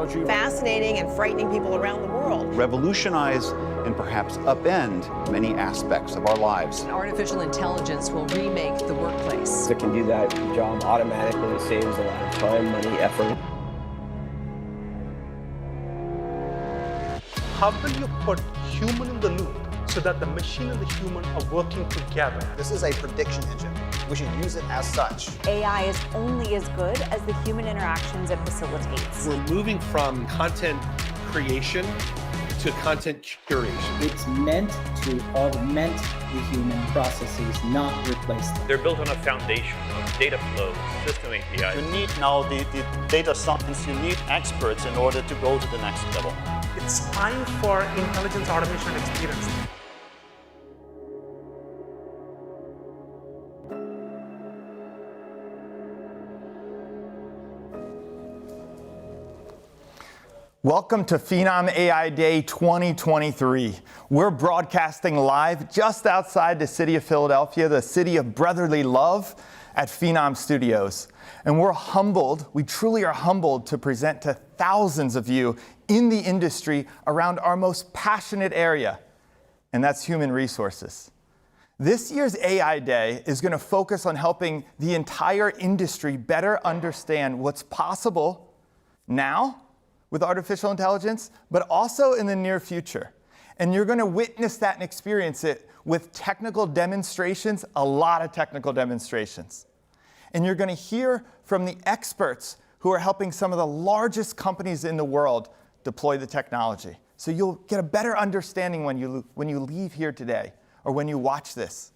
Fascinating and frightening people around the world. Revolutionize and perhaps upend many aspects of our lives. Artificial intelligence will remake the workplace. It can do that job automatically, saves a lot of time, money, effort. How will you put human in the loop so that the machine and the human are working together? This is a prediction engine. We should use it as such. AI is only as good as the human interactions it facilitates. We're moving from content creation to content curation. It's meant to augment the human processes, not replace them. They're built on a foundation of data flow, system APIs. You need now the data science, you need experts in order to go to the next level. It's time for intelligence automation experience. Welcome to Phenom AI Day 2023. We're broadcasting live just outside the city of Philadelphia, the city of brotherly love, at Phenom Studios. And we're humbled, we truly are humbled to present to thousands of you in the industry around our most passionate area, and that's human resources. This year's AI Day is going to focus on helping the entire industry better understand what's possible now with artificial intelligence, but also in the near future. And you're going to witness that and experience it with technical demonstrations, a lot of technical demonstrations. And you're going to hear from the experts who are helping some of the largest companies in the world deploy the technology. So you'll get a better understanding when you leave here today or when you watch this.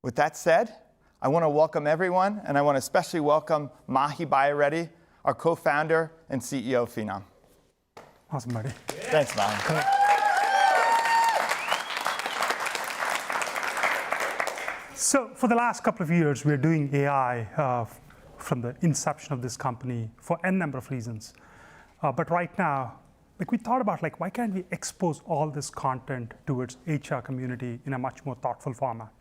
With that said, I want to welcome everyone, and I want to especially welcome Mahi Bayareddy, our co-founder and CEO of Phenom. Awesome, buddy. Thanks, Mahi. So for the last couple of years, we're doing AI from the inception of this company for n number of reasons. But right now, we thought about why can't we expose all this content towards HR community in a much more thoughtful format?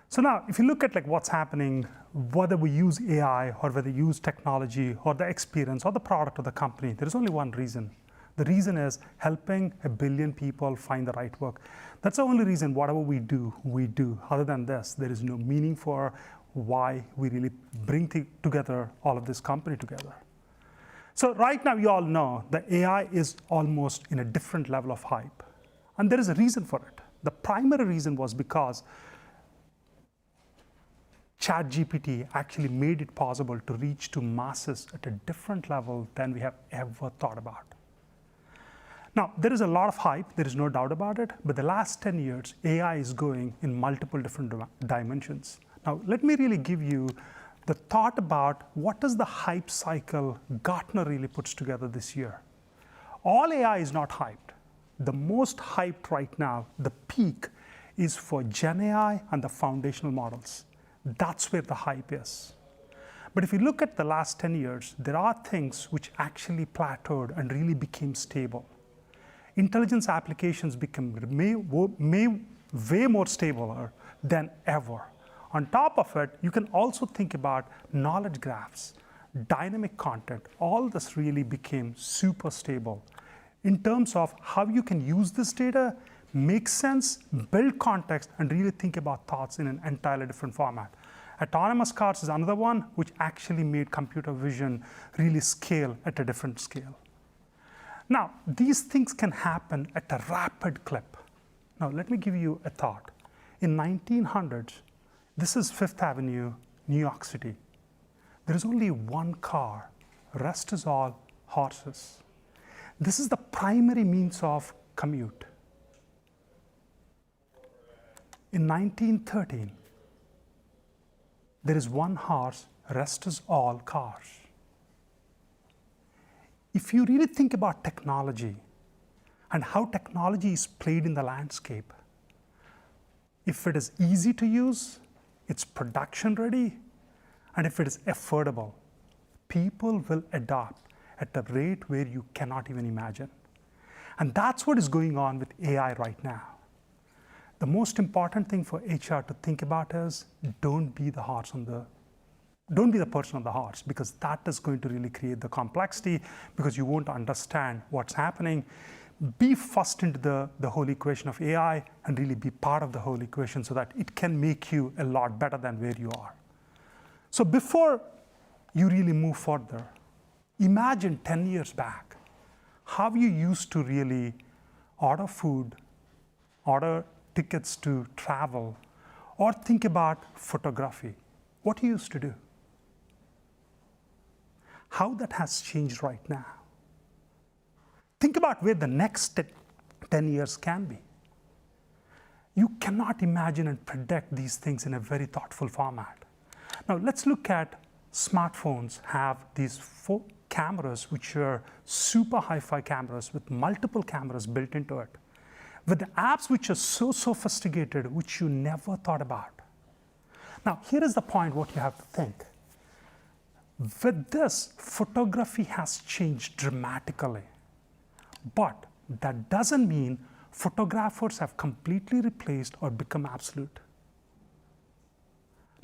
So now, if you look at what's happening, whether we use AI or whether we use technology or the experience or the product of the company, there is only one reason. The reason is helping 1 billion people find the right work. That's the only reason whatever we do. Other than this, there is no meaning for why we really bring together all of this company together. So right now, you all know that AI is almost in a different level of hype. And there is a reason for it. The primary reason was because ChatGPT actually made it possible to reach to masses at a different level than we have ever thought about. Now, there is a lot of hype, there is no doubt about it, but the last 10 years, AI is going in multiple different dimensions. Now, let me really give you the thought about what does the hype cycle Gartner really puts together this year. All AI is not hyped. The most hyped right now, the peak, is for Gen AI and the foundational models. That's where the hype is. But if you look at the last 10 years, there are things which actually plateaued and really became stable. Intelligence applications become way more stable than ever. On top of it, you can also think about knowledge graphs, dynamic content. All this really became super stable. In terms of how you can use this data, make sense, build context, and really think about thoughts in an entirely different format. Autonomous cars is another one which actually made computer vision really scale at a different scale. Now, these things can happen at a rapid clip. Now, let me give you a thought. In 1900s, this is Fifth Avenue, New York City. There is only one car, rest is all horses. This is the primary means of commute. In 1913, there is one horse, rest is all cars. If you really think about technology and how technology is played in the landscape, if it is easy to use, it's production ready, and if it is affordable, people will adopt at a rate where you cannot even imagine. And that's what is going on with AI right now. The most important thing for HR to think about is don't be the horse on the Don't be the person on the horse, because that is going to really create the complexity, because you won't understand what's happening. Be first into the whole equation of AI and really be part of the whole equation so that it can make you a lot better than where you are. So before you really move further, imagine 10 years back, how you used to really order food, order tickets to travel, or think about photography. What you used to do. How that has changed right now. Think about where the next 10 years can be. You cannot imagine and predict these things in a very thoughtful format. Now let's look at smartphones have these 4 cameras which are super hi-fi cameras with multiple cameras built into it, with the apps which are so sophisticated which you never thought about. Now here is the point what you have to think. With this, photography has changed dramatically, but that doesn't mean photographers have completely replaced or become absolute.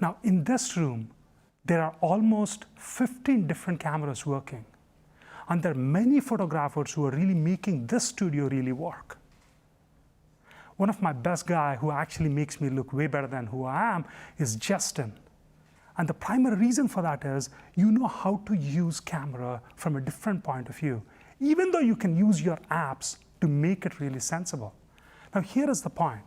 Now in this room, there are almost 15 different cameras working, and there are many photographers who are really making this studio really work. One of my best guys who actually makes me look way better than who I am is Justin. And the primary reason for that is you know how to use camera from a different point of view, even though you can use your apps to make it really sensible. Now here is the point.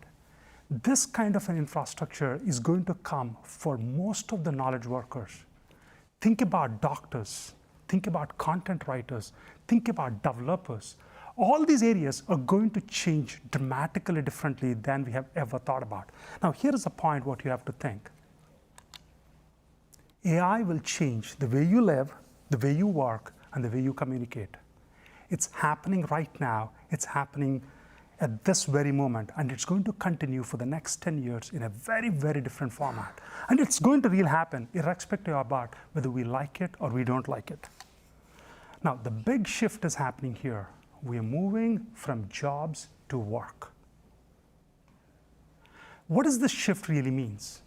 This kind of an infrastructure is going to come for most of the knowledge workers. Think about doctors, think about content writers, think about developers. All these areas are going to change dramatically differently than we have ever thought about. Now here is the point what you have to think. AI will change the way you live, the way you work, and the way you communicate. It's happening right now. It's happening at this very moment, and it's going to continue for the next 10 years in a very, very different format. And it's going to really happen irrespective about whether we like it or we don't like it. Now, the big shift is happening here. We are moving from jobs to work. What does this shift really means?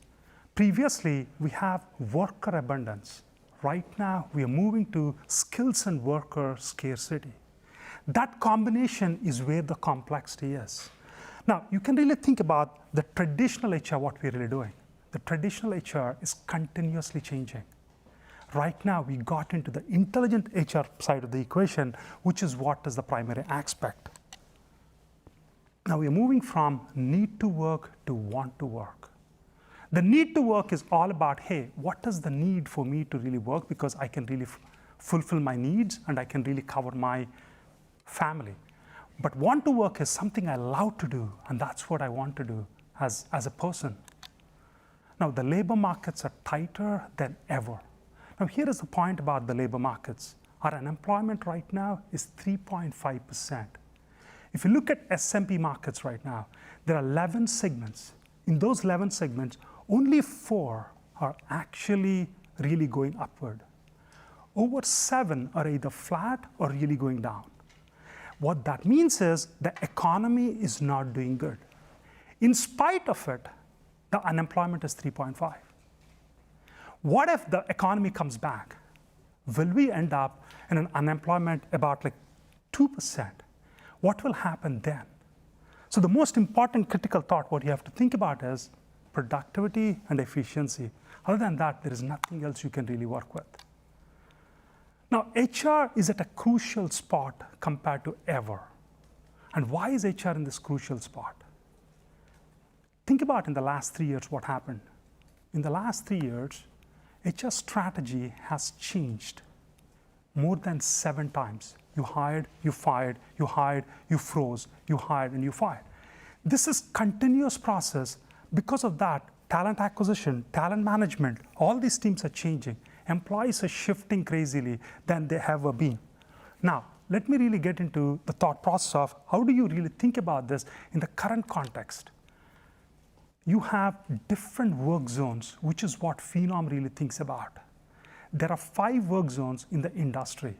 Previously, we have worker abundance. Right now, we are moving to skills and worker scarcity. That combination is where the complexity is. Now, you can really think about the traditional HR, what we're really doing. The traditional HR is continuously changing. Right now, we got into the intelligent HR side of the equation, which is what is the primary aspect. Now, we are moving from need to work to want to work. The need to work is all about, hey, what is the need for me to really work because I can really fulfill my needs and I can really cover my family. But want to work is something I love to do, and that's what I want to do as a person. Now, the labor markets are tighter than ever. Now, here is the point about the labor markets. Our unemployment right now is 3.5%. If you look at S&P markets right now, there are 11 segments. In those 11 segments, only 4 are actually really going upward. Over 7 are either flat or really going down. What that means is the economy is not doing good. In spite of it, the unemployment is 3.5. What if the economy comes back? Will we end up in an unemployment about like 2%? What will happen then? So the most important critical thought what you have to think about is productivity and efficiency. Other than that, there is nothing else you can really work with. Now, HR is at a crucial spot compared to ever. And why is HR in this crucial spot? Think about in the last 3 years what happened. In the last 3 years, HR strategy has changed more than 7 times. You hired, you fired, you hired, you froze, you hired, and you fired. This is continuous process. Because of that, talent acquisition, talent management, all these teams are changing. Employees are shifting crazily than they have ever been. Now, let me really get into the thought process of how do you really think about this in the current context. You have different work zones, which is what Phenom really thinks about. There are 5 work zones in the industry.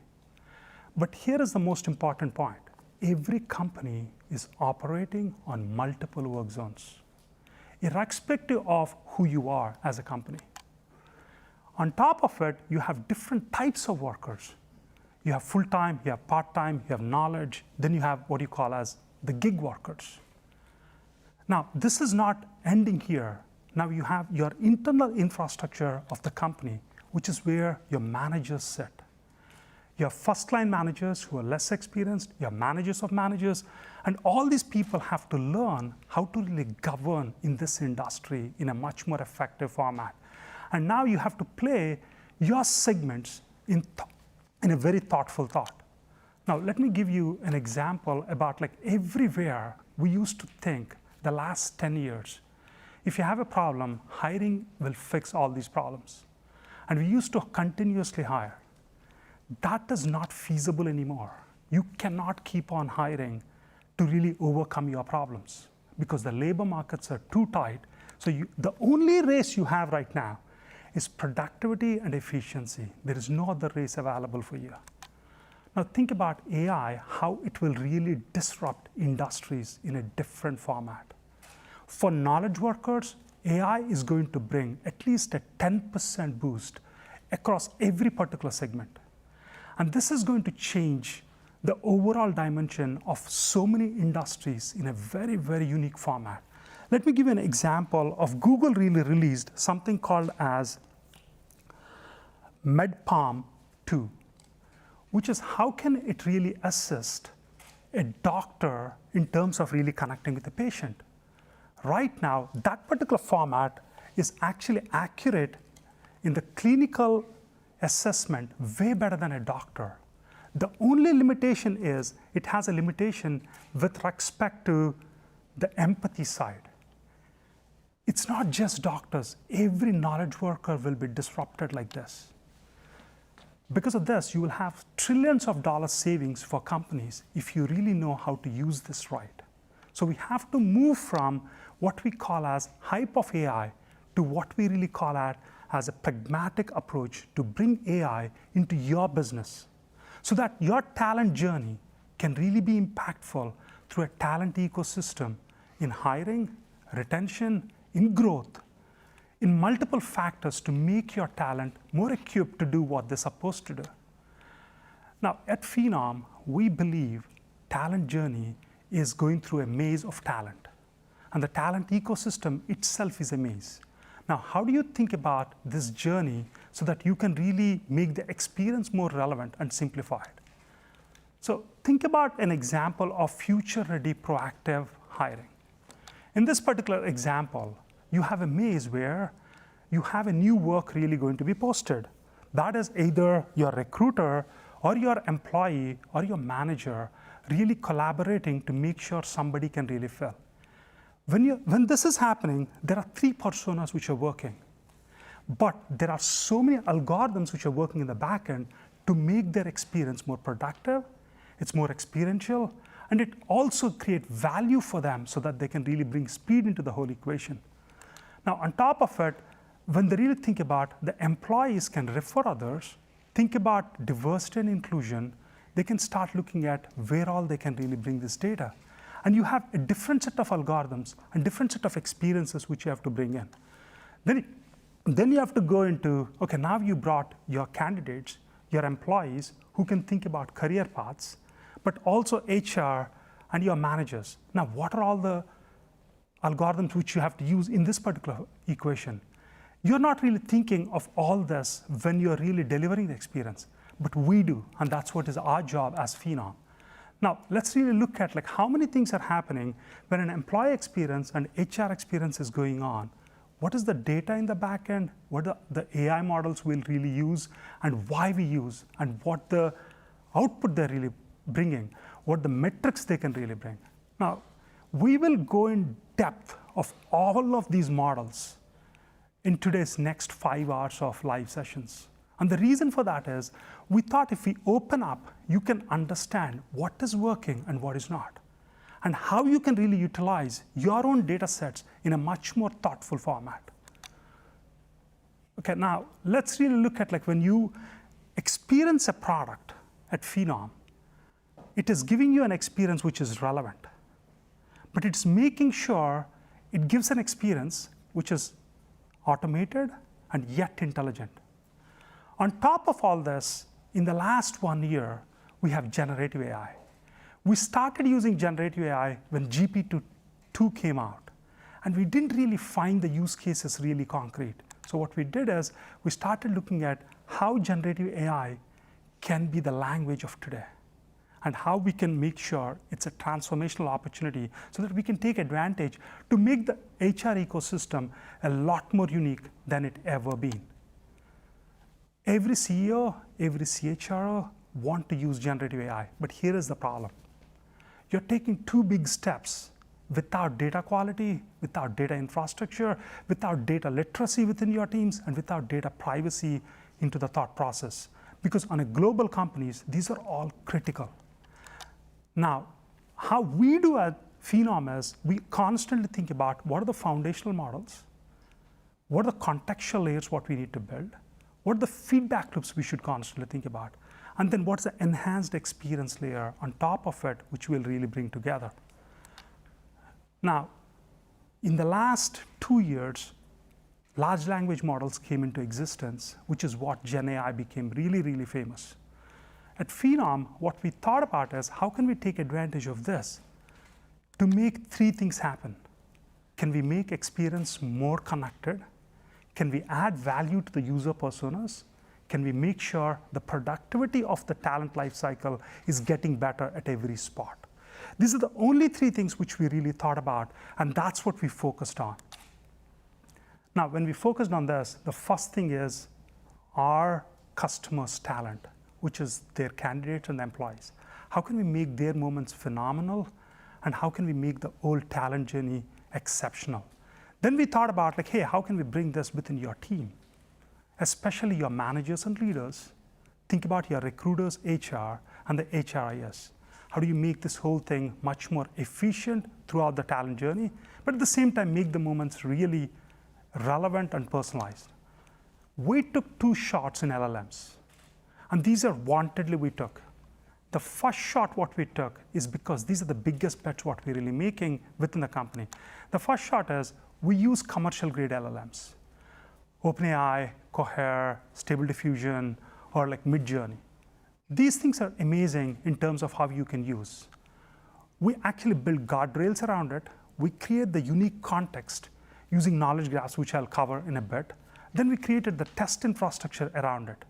But here is the most important point. Every company is operating on multiple work zones, irrespective of who you are as a company. On top of it, you have different types of workers. You have full-time, you have part-time, you have knowledge, then you have what you call as the gig workers. Now, this is not ending here. Now you have your internal infrastructure of the company, which is where your managers sit. You have first-line managers who are less experienced, you have managers of managers, and all these people have to learn how to really govern in this industry in a much more effective format. And now you have to play your segments in a very thoughtful thought. Now, let me give you an example about like everywhere we used to think the last 10 years. If you have a problem, hiring will fix all these problems. And we used to continuously hire. That is not feasible anymore. You cannot keep on hiring to really overcome your problems because the labor markets are too tight. So the only race you have right now is productivity and efficiency. There is no other race available for you. Now think about AI, how it will really disrupt industries in a different format. For knowledge workers, AI is going to bring at least a 10% boost across every particular segment. And this is going to change the overall dimension of so many industries in a very, very unique format. Let me give you an example of Google really released something called as MedPalm 2, which is how can it really assist a doctor in terms of really connecting with the patient. Right now, that particular format is actually accurate in the clinical assessment way better than a doctor. The only limitation is it has a limitation with respect to the empathy side. It's not just doctors. Every knowledge worker will be disrupted like this. Because of this, you will have trillions of dollars savings for companies if you really know how to use this right. So we have to move from what we call as hype of AI to what we really call as a pragmatic approach to bring AI into your business so that your talent journey can really be impactful through a talent ecosystem in hiring, retention, in growth, in multiple factors to make your talent more equipped to do what they're supposed to do. Now, at Phenom, we believe talent journey is going through a maze of talent. And the talent ecosystem itself is a maze. Now, how do you think about this journey so that you can really make the experience more relevant and simplified? So think about an example of future-ready proactive hiring. In this particular example, you have a maze where you have a new work really going to be posted. That is either your recruiter or your employee or your manager really collaborating to make sure somebody can really fill. When this is happening, there are three personas which are working. But there are so many algorithms which are working in the back end to make their experience more productive, it's more experiential, and it also creates value for them so that they can really bring speed into the whole equation. Now, on top of it, when they really think about the employees can refer others, think about diversity and inclusion, they can start looking at where all they can really bring this data. And you have a different set of algorithms and different set of experiences which you have to bring in. Then you have to go into, okay, now you brought your candidates, your employees who can think about career paths, but also HR and your managers. Now, what are all the algorithms which you have to use in this particular equation? You're not really thinking of all this when you're really delivering the experience, but we do, and that's what is our job as Phenom. Now, let's really look at like how many things are happening when an employee experience and HR experience is going on. What is the data in the back end? What are the AI models we'll really use and why we use and what the output they're really bringing, what the metrics they can really bring. Now, we will go in depth of all of these models in today's next 5 hours of live sessions. And the reason for that is we thought if we open up, you can understand what is working and what is not, and how you can really utilize your own data sets in a much more thoughtful format. Okay, now let's really look at like when you experience a product at Phenom, it is giving you an experience which is relevant, but it's making sure it gives an experience which is automated and yet intelligent. On top of all this, in the last 1 year, we have generative AI. We started using generative AI when GPT-2 came out, and we didn't really find the use cases really concrete. So what we did is we started looking at how generative AI can be the language of today, and how we can make sure it's a transformational opportunity so that we can take advantage to make the HR ecosystem a lot more unique than it ever been. Every CEO, every CHRO want to use generative AI, but here is the problem. You're taking two big steps without data quality, without data infrastructure, without data literacy within your teams, and without data privacy into the thought process. Because on a global companies, these are all critical. Now, how we do at Phenom is we constantly think about what are the foundational models, what are the contextual layers what we need to build, what are the feedback loops we should constantly think about, and then what's the enhanced experience layer on top of it, which we'll really bring together. Now, in the last 2 years, large language models came into existence, which is what Gen AI became really, really famous. At Phenom, what we thought about is how can we take advantage of this to make three things happen? Can we make experience more connected? Can we add value to the user personas? Can we make sure the productivity of the talent lifecycle is getting better at every spot? These are the only three things which we really thought about, and that's what we focused on. Now, when we focused on this, the first thing is our customers' talent, which is their candidates and employees. How can we make their moments phenomenal, and how can we make the whole talent journey exceptional? Then we thought about, like, hey, how can we bring this within your team, especially your managers and leaders? Think about your recruiters, HR, and the HRIS. How do you make this whole thing much more efficient throughout the talent journey, but at the same time make the moments really relevant and personalized? We took 2 shots in LLMs, and these are wantedly we took. The first shot what we took is because these are the biggest bets what we're really making within the company. The first shot is we use commercial grade LLMs. OpenAI, Cohere, Stable Diffusion, or like Midjourney. These things are amazing in terms of how you can use. We actually build guardrails around it. We create the unique context using knowledge graphs, which I'll cover in a bit. Then we created the test infrastructure around it.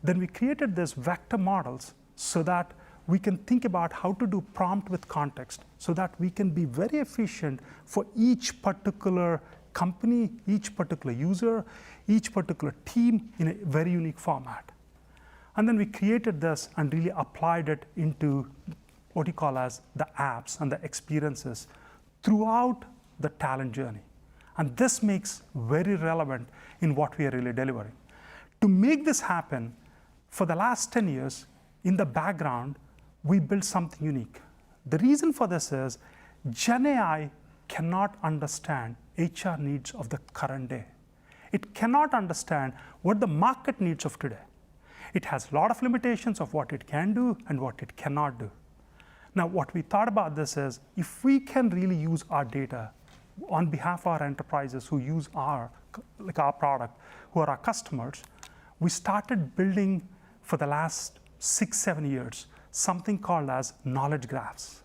Then we created these vector models so that we can think about how to do prompt with context so that we can be very efficient for each particular company, each particular user, each particular team in a very unique format. And then we created this and really applied it into what you call as the apps and the experiences throughout the talent journey. And this makes very relevant in what we are really delivering. To make this happen, for the last 10 years, in the background, we built something unique. The reason for this is Gen AI cannot understand HR needs of the current day. It cannot understand what the market needs of today. It has a lot of limitations of what it can do and what it cannot do. Now, what we thought about this is if we can really use our data on behalf of our enterprises who use our product, who are our customers, we started building for the last 6-7 years something called as knowledge graphs.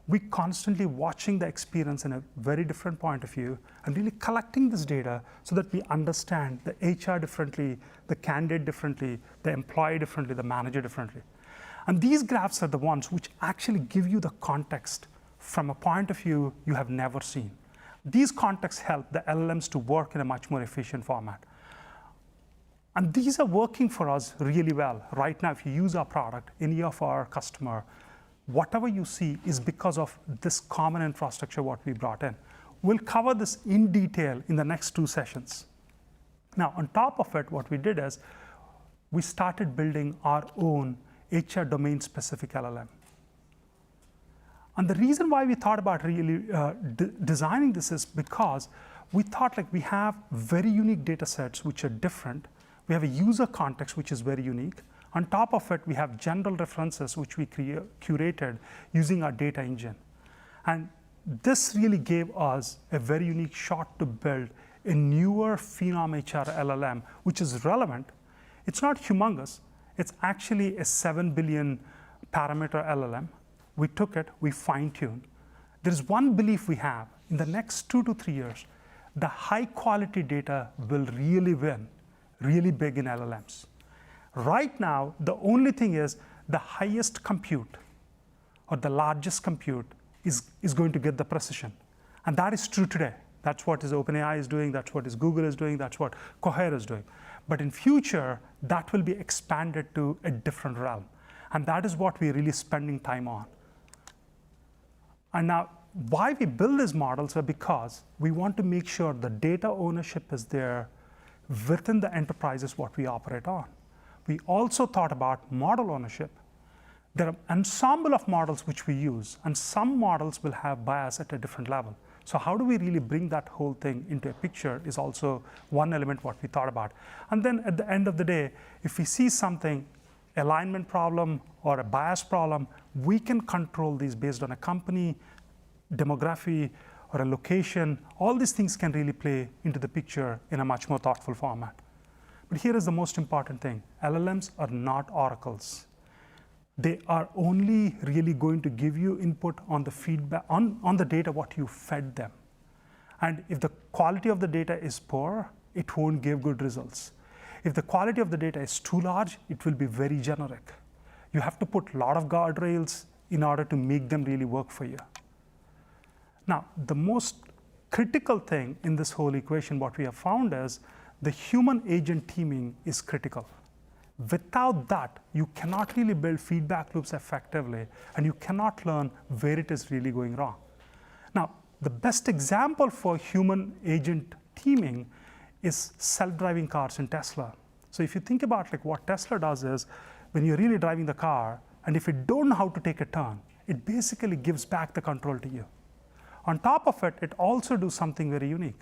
We constantly watching the experience in a very different point of view and really collecting this data so that we understand the HR differently, the candidate differently, the employee differently, the manager differently. And these graphs are the ones which actually give you the context from a point of view you have never seen. These contexts help the LLMs to work in a much more efficient format. And these are working for us really well. Right now, if you use our product, any of our customer, whatever you see is because of this common infrastructure what we brought in. We'll cover this in detail in the next 2 sessions. Now, on top of it, what we did is we started building our own HR domain-specific LLM. And the reason why we thought about really designing this is because we thought like we have very unique data sets which are different. We have a user context which is very unique. On top of it, we have general references which we curated using our data engine. And this really gave us a very unique shot to build a newer Phenom HR LLM, which is relevant. It's not humongous. It's actually a 7 billion parameter LLM. We took it, we fine-tuned. There's one belief we have. In the next 2 to 3 years, the high-quality data will really win, really big in LLMs. Right now, the only thing is the highest compute or the largest compute is going to get the precision. And that is true today. That's what OpenAI is doing, that's what Google is doing, that's what Cohere is doing. But in future, that will be expanded to a different realm. And that is what we're really spending time on. And now, why we build these models are because we want to make sure the data ownership is there within the enterprises what we operate on. We also thought about model ownership. There are an ensemble of models which we use, and some models will have bias at a different level. So how do we really bring that whole thing into a picture is also one element what we thought about. And then at the end of the day, if we see something, alignment problem or a bias problem, we can control these based on a company, demography, or a location. All these things can really play into the picture in a much more thoughtful format. But here is the most important thing. LLMs are not oracles. They are only really going to give you input on the feedback, on the data what you fed them. And if the quality of the data is poor, it won't give good results. If the quality of the data is too large, it will be very generic. You have to put a lot of guardrails in order to make them really work for you. Now, the most critical thing in this whole equation, what we have found is the human agent teaming is critical. Without that, you cannot really build feedback loops effectively, and you cannot learn where it is really going wrong. Now, the best example for human agent teaming is self-driving cars in Tesla. So if you think about like what Tesla does is, when you're really driving the car, and if you don't know how to take a turn, it basically gives back the control to you. On top of it, it also does something very unique.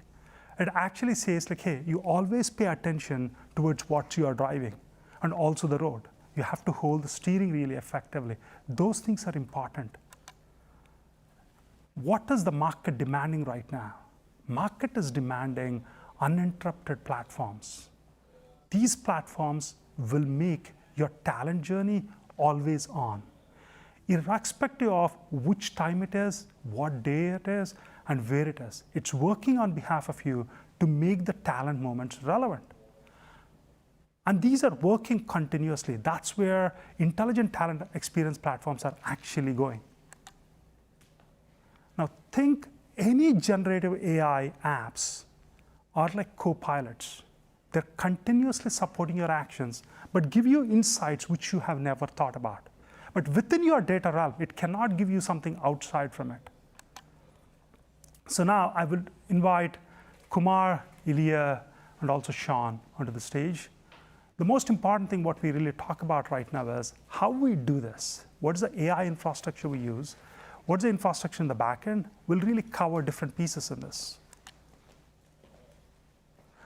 It actually says like, hey, you always pay attention towards what you are driving, and also the road. You have to hold the steering really effectively. Those things are important. What is the market demanding right now? Market is demanding uninterrupted platforms. These platforms will make your talent journey always on, irrespective of which time it is, what day it is, and where it is. It's working on behalf of you to make the talent moments relevant. And these are working continuously. That's where intelligent talent experience platforms are actually going. Now think any generative AI apps are like co-pilots. They're continuously supporting your actions, but give you insights which you have never thought about. But within your data realm, it cannot give you something outside from it. So now I will invite Kumar, Ilya, and also Sean onto the stage. The most important thing what we really talk about right now is how we do this. What is the AI infrastructure we use? What's the infrastructure in the back end? We'll really cover different pieces in this.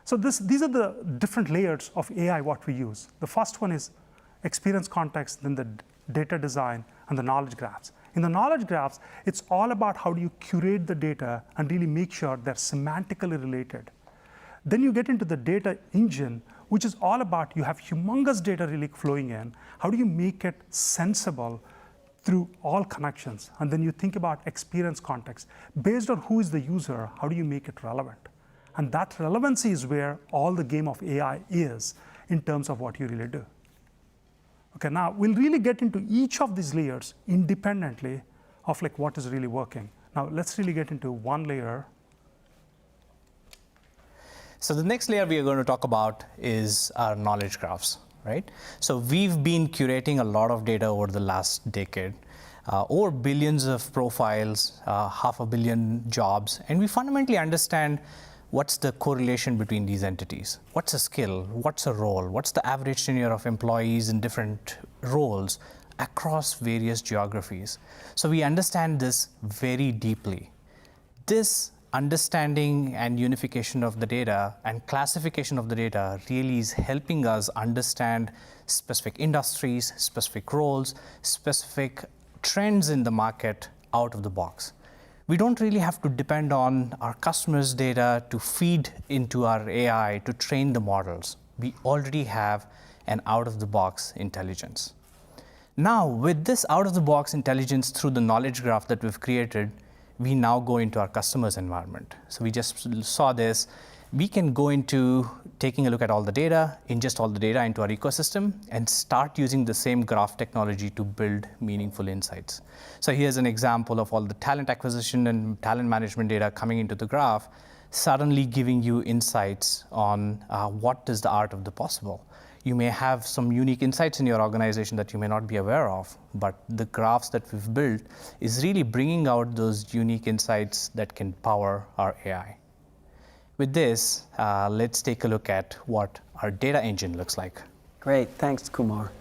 So these are the different layers of AI what we use. The first one is experience context, then the data design, and the knowledge graphs. In the knowledge graphs, it's all about how do you curate the data and really make sure they're semantically related. Then you get into the data engine, which is all about you have humongous data really flowing in. How do you make it sensible through all connections? And then you think about experience context. Based on who is the user, how do you make it relevant? And that relevancy is where all the game of AI is in terms of what you really do. Okay, now we'll really get into each of these layers independently of like what is really working. Now let's really get into one layer. So the next layer we are going to talk about is our knowledge graphs, right? So we've been curating a lot of data over the last decade, over billions of profiles, 500 million jobs, and we fundamentally understand what's the correlation between these entities? What's a skill? What's a role? What's the average tenure of employees in different roles across various geographies? So we understand this very deeply. This understanding and unification of the data and classification of the data really is helping us understand specific industries, specific roles, specific trends in the market out of the box. We don't really have to depend on our customers' data to feed into our AI to train the models. We already have and out-of-the-box intelligence. Now, with this out-of-the-box intelligence through the knowledge graph that we've created, we now go into our customer's environment. So we just saw this. We can go into taking a look at all the data, ingest all the data into our ecosystem, and start using the same graph technology to build meaningful insights. So here's an example of all the talent acquisition and talent management data coming into the graph, suddenly giving you insights on what is the art of the possible. You may have some unique insights in your organization that you may not be aware of, but the graphs that we've built is really bringing out those unique insights that can power our AI. With this, let's take a look at what our data engine looks like. Great, thanks, Kumar.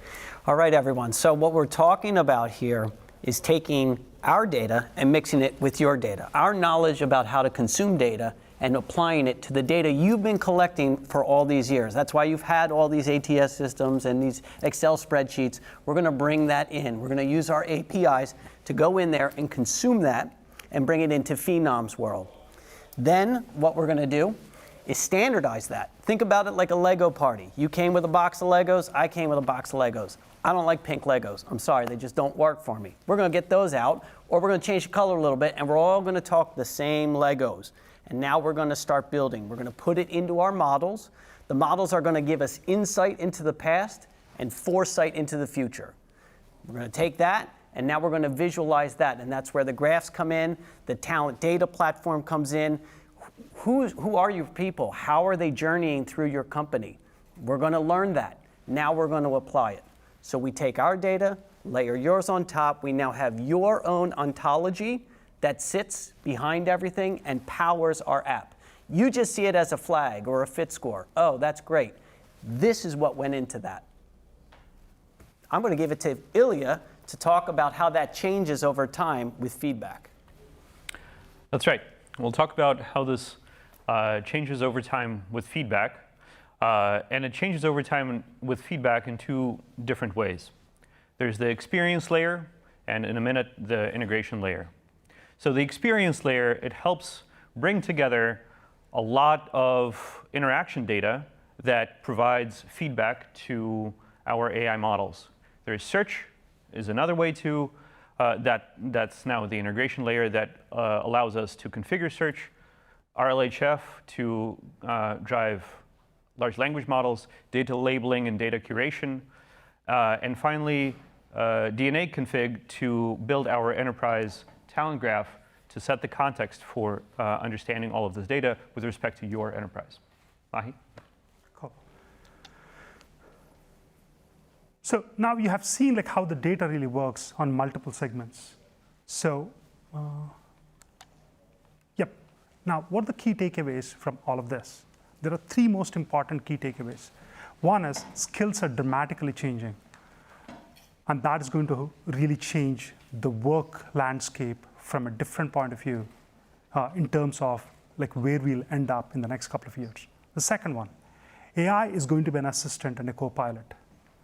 All right, everyone. So what we're talking about here is taking our data and mixing it with your data, our knowledge about how to consume data and applying it to the data you've been collecting for all these years. That's why you've had all these ATS systems and these Excel spreadsheets. We're going to bring that in. We're going to use our APIs to go in there and consume that and bring it into Phenom's world. Then what we're going to do is standardize that. Think about it like a Lego party. You came with a box of Legos, I came with a box of Legos. I don't like pink Legos. I'm sorry, they just don't work for me. We're going to get those out, or we're going to change the color a little bit, and we're all going to talk the same Legos. And now we're going to start building. We're going to put it into our models. The models are going to give us insight into the past and foresight into the future. We're going to take that, and now we're going to visualize that, and that's where the graphs come in, the talent data platform comes in. Who are your people? How are they journeying through your company? We're going to learn that. Now we're going to apply it. So we take our data, layer yours on top. We now have your own ontology that sits behind everything and powers our app. You just see it as a flag or a fit score. Oh, that's great. This is what went into that. I'm going to give it to Ilya to talk about how that changes over time with feedback. That's right. We'll talk about how this changes over time with feedback. And it changes over time with feedback in two different ways. There's the experience layer, and in a minute, the integration layer. So the experience layer, it helps bring together a lot of interaction data that provides feedback to our AI models. There's search is another way to, that's now the integration layer that allows us to configure search, RLHF to drive large language models, data labeling and data curation, and finally, DNA config to build our enterprise talent graph to set the context for understanding all of this data with respect to your enterprise. Mahi? Cool. So now you have seen like how the data really works on multiple segments. So, yep. Now, what are the key takeaways from all of this? There are three most important key takeaways. One is skills are dramatically changing. And that is going to really change the work landscape from a different point of view in terms of like where we'll end up in the next couple of years. The second one, AI is going to be an assistant and a co-pilot.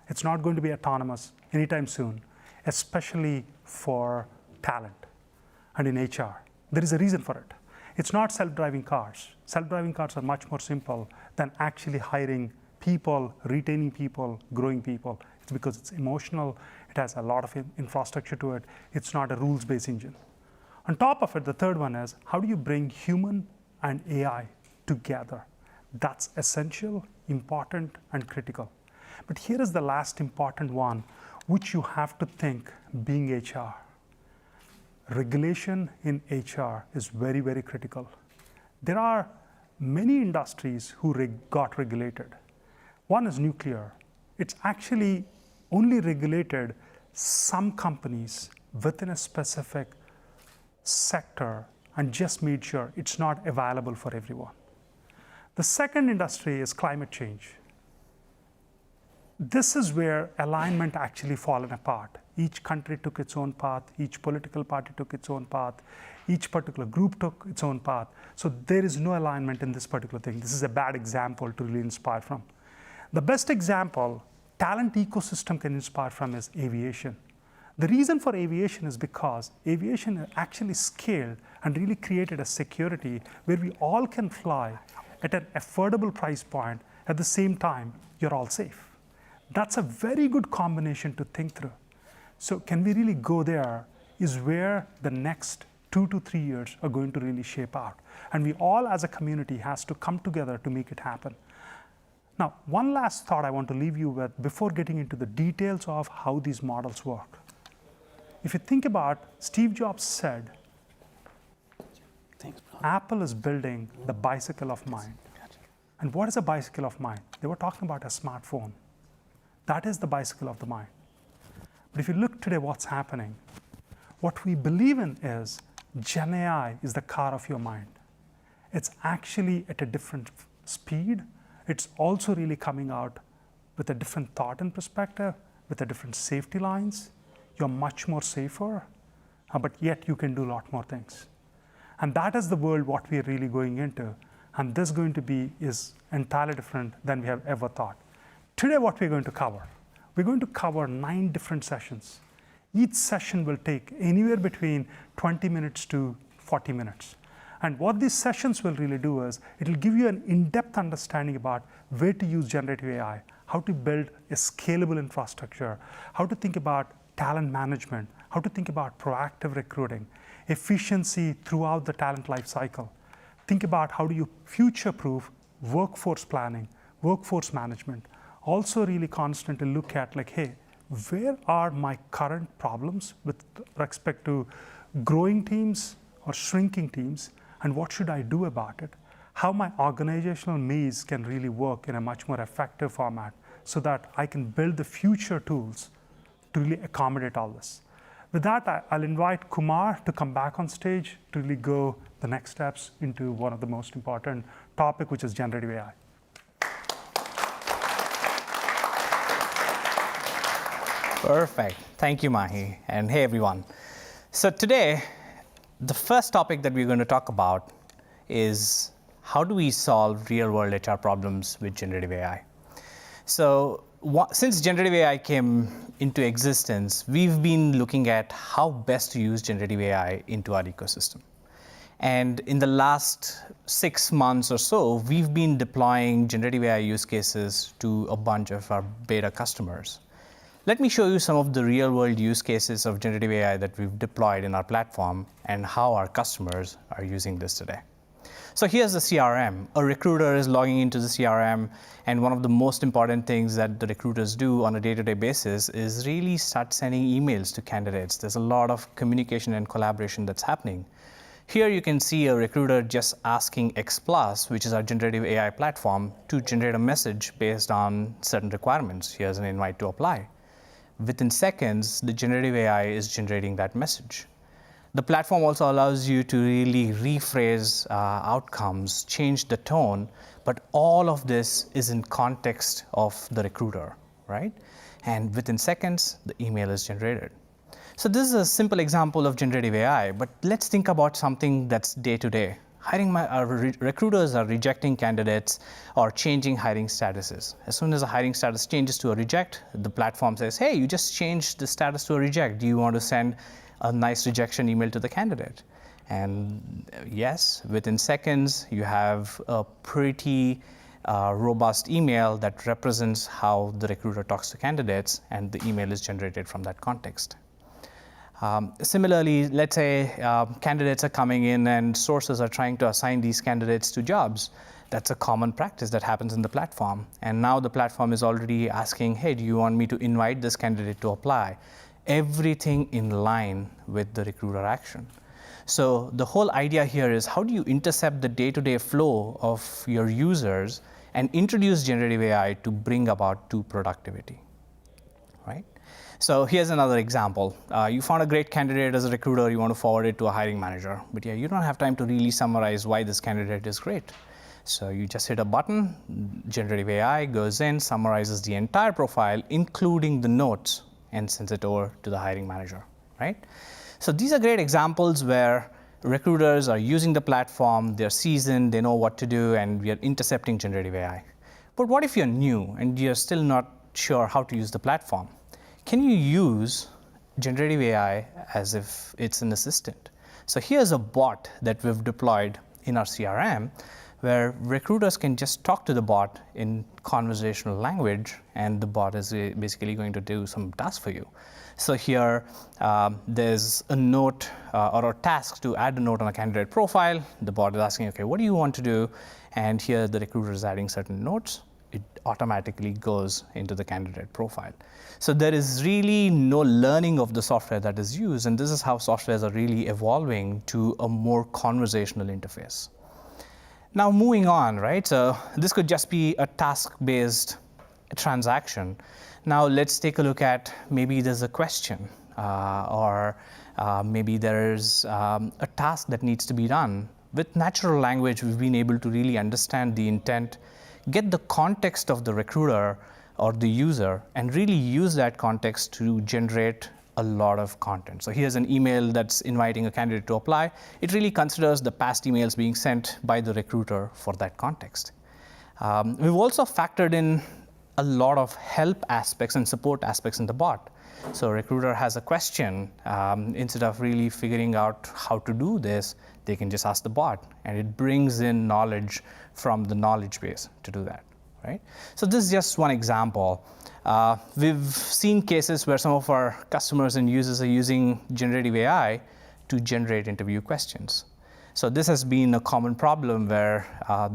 It's not going to be autonomous anytime soon, especially for talent and in HR. There is a reason for it. It's not self-driving cars. Self-driving cars are much more simple than actually hiring people, retaining people, growing people. It's because it's emotional. It has a lot of infrastructure to it. It's not a rules-based engine. On top of it, the third one is how do you bring human and AI together? That's essential, important, and critical. But here is the last important one, which you have to think being HR. Regulation in HR is very, very critical. There are many industries who got regulated. One is nuclear. It's actually only regulated some companies within a specific sector and just made sure it's not available for everyone. The second industry is climate change. This is where alignment actually fallen apart. Each country took its own path, each political party took its own path, each particular group took its own path. So there is no alignment in this particular thing. This is a bad example to really inspire from. The best example talent ecosystem can inspire from is aviation. The reason for aviation is because aviation actually scaled and really created a security where we all can fly at an affordable price point. At the same time, you're all safe. That's a very good combination to think through. So can we really go there is where the next 2 to 3 years are going to really shape out. And we all as a community has to come together to make it happen. Now, one last thought I want to leave you with before getting into the details of how these models work. If you think about, Steve Jobs said, Apple is building the bicycle of mind. And what is a bicycle of mind? They were talking about a smartphone. That is the bicycle of the mind. But if you look today, what's happening? What we believe in is Gen AI is the car of your mind. It's actually at a different speed. It's also really coming out with a different thought and perspective, with a different safety lines. You're much more safer, but yet you can do a lot more things. And that is the world what we are really going into. And this going to be is entirely different than we have ever thought. Today, what we're going to cover, we're going to cover 9 different sessions. Each session will take anywhere between 20 minutes to 40 minutes. And what these sessions will really do is, it'll give you an in-depth understanding about where to use generative AI, how to build a scalable infrastructure, how to think about talent management, how to think about proactive recruiting, efficiency throughout the talent life cycle. Think about how do you future-proof workforce planning, workforce management. Also really constantly look at like, hey, where are my current problems with respect to growing teams or shrinking teams, and what should I do about it? How my organizational maze can really work in a much more effective format so that I can build the future tools to really accommodate all this. With that, I'll invite Kumar to come back on stage to really go the next steps into one of the most important topic, which is generative AI. Perfect. Thank you, Mahi. And hey, everyone. So today, the first topic that we're going to talk about is how do we solve real-world HR problems with generative AI? So since generative AI came into existence, we've been looking at how best to use generative AI into our ecosystem. And in the last 6 months or so, we've been deploying generative AI use cases to a bunch of our beta customers. Let me show you some of the real-world use cases of generative AI that we've deployed in our platform and how our customers are using this today. So here's the CRM. A recruiter is logging into the CRM, and one of the most important things that the recruiters do on a day-to-day basis is really start sending emails to candidates. There's a lot of communication and collaboration that's happening. Here you can see a recruiter just asking X+, which is our generative AI platform, to generate a message based on certain requirements. Here's an invite to apply. Within seconds, the generative AI is generating that message. The platform also allows you to really rephrase outcomes, change the tone, but all of this is in context of the recruiter, right? And within seconds, the email is generated. So this is a simple example of generative AI, but let's think about something that's day-to-day. Recruiters are rejecting candidates or changing hiring statuses. As soon as a hiring status changes to a reject, the platform says, hey, you just changed the status to a reject. Do you want to send a nice rejection email to the candidate? And yes, within seconds, you have a pretty robust email that represents how the recruiter talks to candidates, and the email is generated from that context. Similarly, let's say candidates are coming in and sources are trying to assign these candidates to jobs. That's a common practice that happens in the platform. And now the platform is already asking, hey, do you want me to invite this candidate to apply? Everything in line with the recruiter action. So the whole idea here is how do you intercept the day-to-day flow of your users and introduce generative AI to bring about to productivity, right? So here's another example. You found a great candidate as a recruiter, you want to forward it to a hiring manager, but yeah, you don't have time to really summarize why this candidate is great. So you just hit a button, generative AI goes in, summarizes the entire profile, including the notes, and sends it over to the hiring manager, right? So these are great examples where recruiters are using the platform, they're seasoned, they know what to do, and we are intercepting generative AI. But what if you're new and you're still not sure how to use the platform? Can you use generative AI as if it's an assistant? So here's a bot that we've deployed in our CRM where recruiters can just talk to the bot in conversational language, and the bot is basically going to do some task for you. So here, there's a note or a task to add a note on a candidate profile. The bot is asking, okay, what do you want to do? And here the recruiter is adding certain notes. It automatically goes into the candidate profile. So there is really no learning of the software that is used, and this is how softwares are really evolving to a more conversational interface. Now moving on, right? So this could just be a task-based transaction. Now let's take a look at maybe there's a question or maybe there's a task that needs to be done. With natural language, we've been able to really understand the intent, get the context of the recruiter or the user, and really use that context to generate a lot of content. So here's an email that's inviting a candidate to apply. It really considers the past emails being sent by the recruiter for that context. We've also factored in a lot of help aspects and support aspects in the bot. So a recruiter has a question, instead of really figuring out how to do this, they can just ask the bot, and it brings in knowledge from the knowledge base to do that, right? So this is just one example. We've seen cases where some of our customers and users are using generative AI to generate interview questions. So this has been a common problem where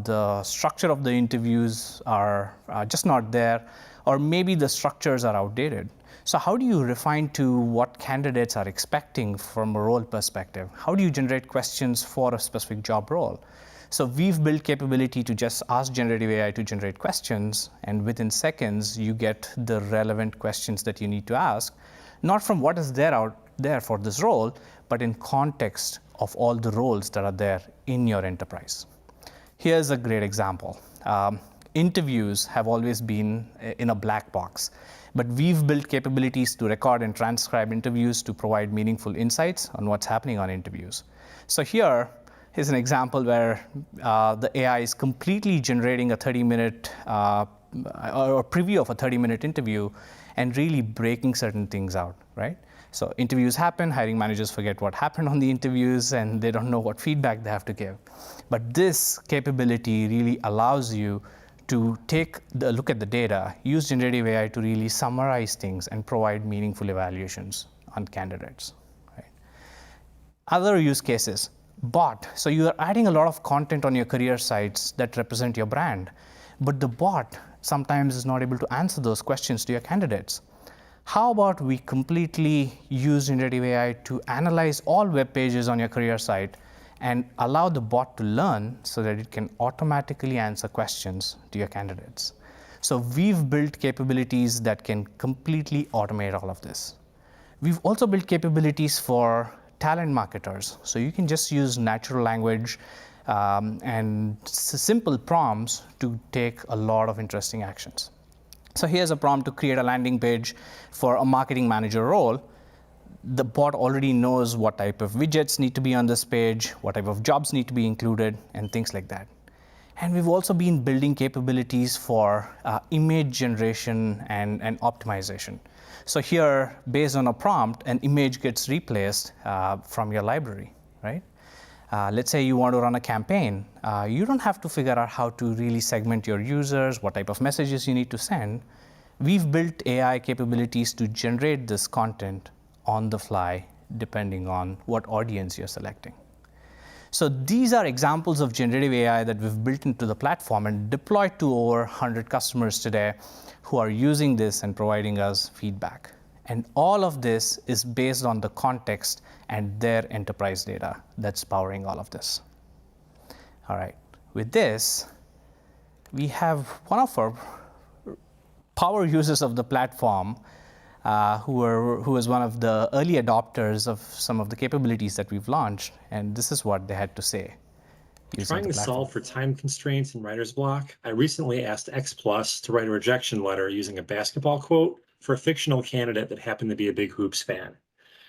the structure of the interviews are just not there, or maybe the structures are outdated. So how do you refine to what candidates are expecting from a role perspective? How do you generate questions for a specific job role? So we've built capability to just ask generative AI to generate questions, and within seconds, you get the relevant questions that you need to ask, not from what is there out there for this role, but in context of all the roles that are there in your enterprise. Here's a great example. Interviews have always been in a black box, but we've built capabilities to record and transcribe interviews to provide meaningful insights on what's happening on interviews. So here's an example where the AI is completely generating a 30-minute or a preview of a 30-minute interview and really breaking certain things out, right? So interviews happen, hiring managers forget what happened on the interviews, and they don't know what feedback they have to give. But this capability really allows you to take a look at the data, use generative AI to really summarize things and provide meaningful evaluations on candidates, right? Other use cases, bot. So you are adding a lot of content on your career sites that represent your brand, but the bot sometimes is not able to answer those questions to your candidates. How about we completely use generative AI to analyze all web pages on your career site and allow the bot to learn so that it can automatically answer questions to your candidates? So we've built capabilities that can completely automate all of this. We've also built capabilities for talent marketers. So you can just use natural language and simple prompts to take a lot of interesting actions. So here's a prompt to create a landing page for a marketing manager role. The bot already knows what type of widgets need to be on this page, what type of jobs need to be included, and things like that. And we've also been building capabilities for image generation and optimization. So here, based on a prompt, an image gets replaced from your library, right? Let's say you want to run a campaign. You don't have to figure out how to really segment your users, what type of messages you need to send. We've built AI capabilities to generate this content on the fly, depending on what audience you're selecting. So these are examples of generative AI that we've built into the platform and deployed to over 100 customers today who are using this and providing us feedback. And all of this is based on the context and their enterprise data that's powering all of this. All right, with this, we have one of our power users of the platform who was one of the early adopters of some of the capabilities that we've launched, and this is what they had to say. Trying to solve for time constraints in writer's block, I recently asked X Plus to write a rejection letter using a basketball quote for a fictional candidate that happened to be a big Hoops fan.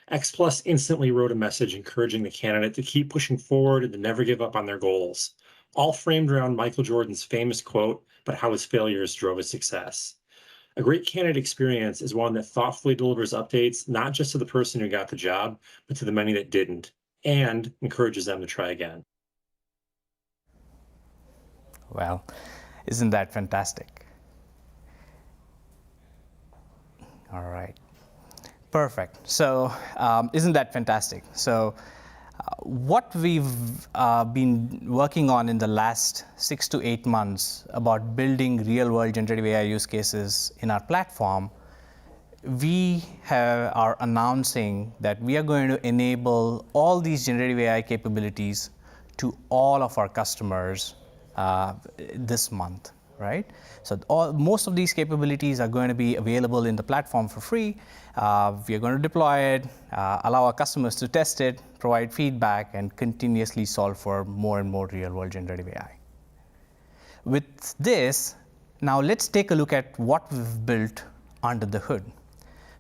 X Plus instantly wrote a message encouraging the candidate to keep pushing forward and to never give up on their goals, all framed around Michael Jordan's famous quote, but how his failures drove his success. A great candidate experience is one that thoughtfully delivers updates, not just to the person who got the job, but to the many that didn't, and encourages them to try again. Well, isn't that fantastic? All right. Perfect. So isn't that fantastic? So what we've been working on in the last 6 to 8 months about building real-world generative AI use cases in our platform, we are announcing that we are going to enable all these generative AI capabilities to all of our customers this month, right? So most of these capabilities are going to be available in the platform for free. We are going to deploy it, allow our customers to test it, provide feedback, and continuously solve for more and more real-world generative AI. With this, now let's take a look at what we've built under the hood.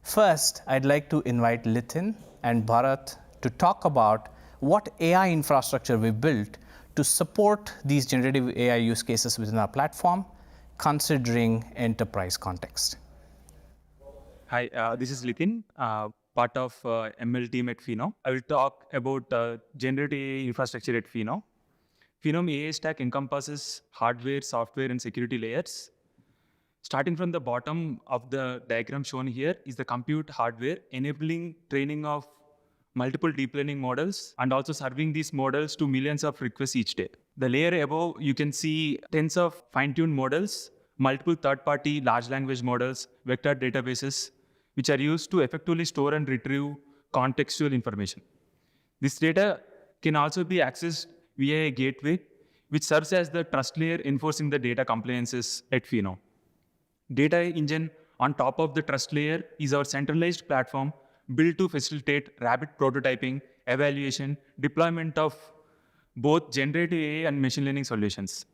First, I'd like to invite Litin and Bharat to talk about what AI infrastructure we built to support these generative AI use cases within our platform, considering enterprise context. Hi, this is Litin, part of ML team at Phenom. I will talk about generative AI infrastructure at Phenom. Phenom AI stack encompasses hardware, software, and security layers. Starting from the bottom of the diagram shown here is the compute hardware, enabling training of multiple deep learning models and also serving these models to millions of requests each day. The layer above, you can see tens of fine-tuned models, multiple third-party large language models, vector databases, which are used to effectively store and retrieve contextual information. This data can also be accessed via a gateway, which serves as the trust layer enforcing the data compliances at Phenom. Data engine on top of the trust layer is our centralized platform built to facilitate rapid prototyping, evaluation, deployment of both generative AI and machine learning solutions.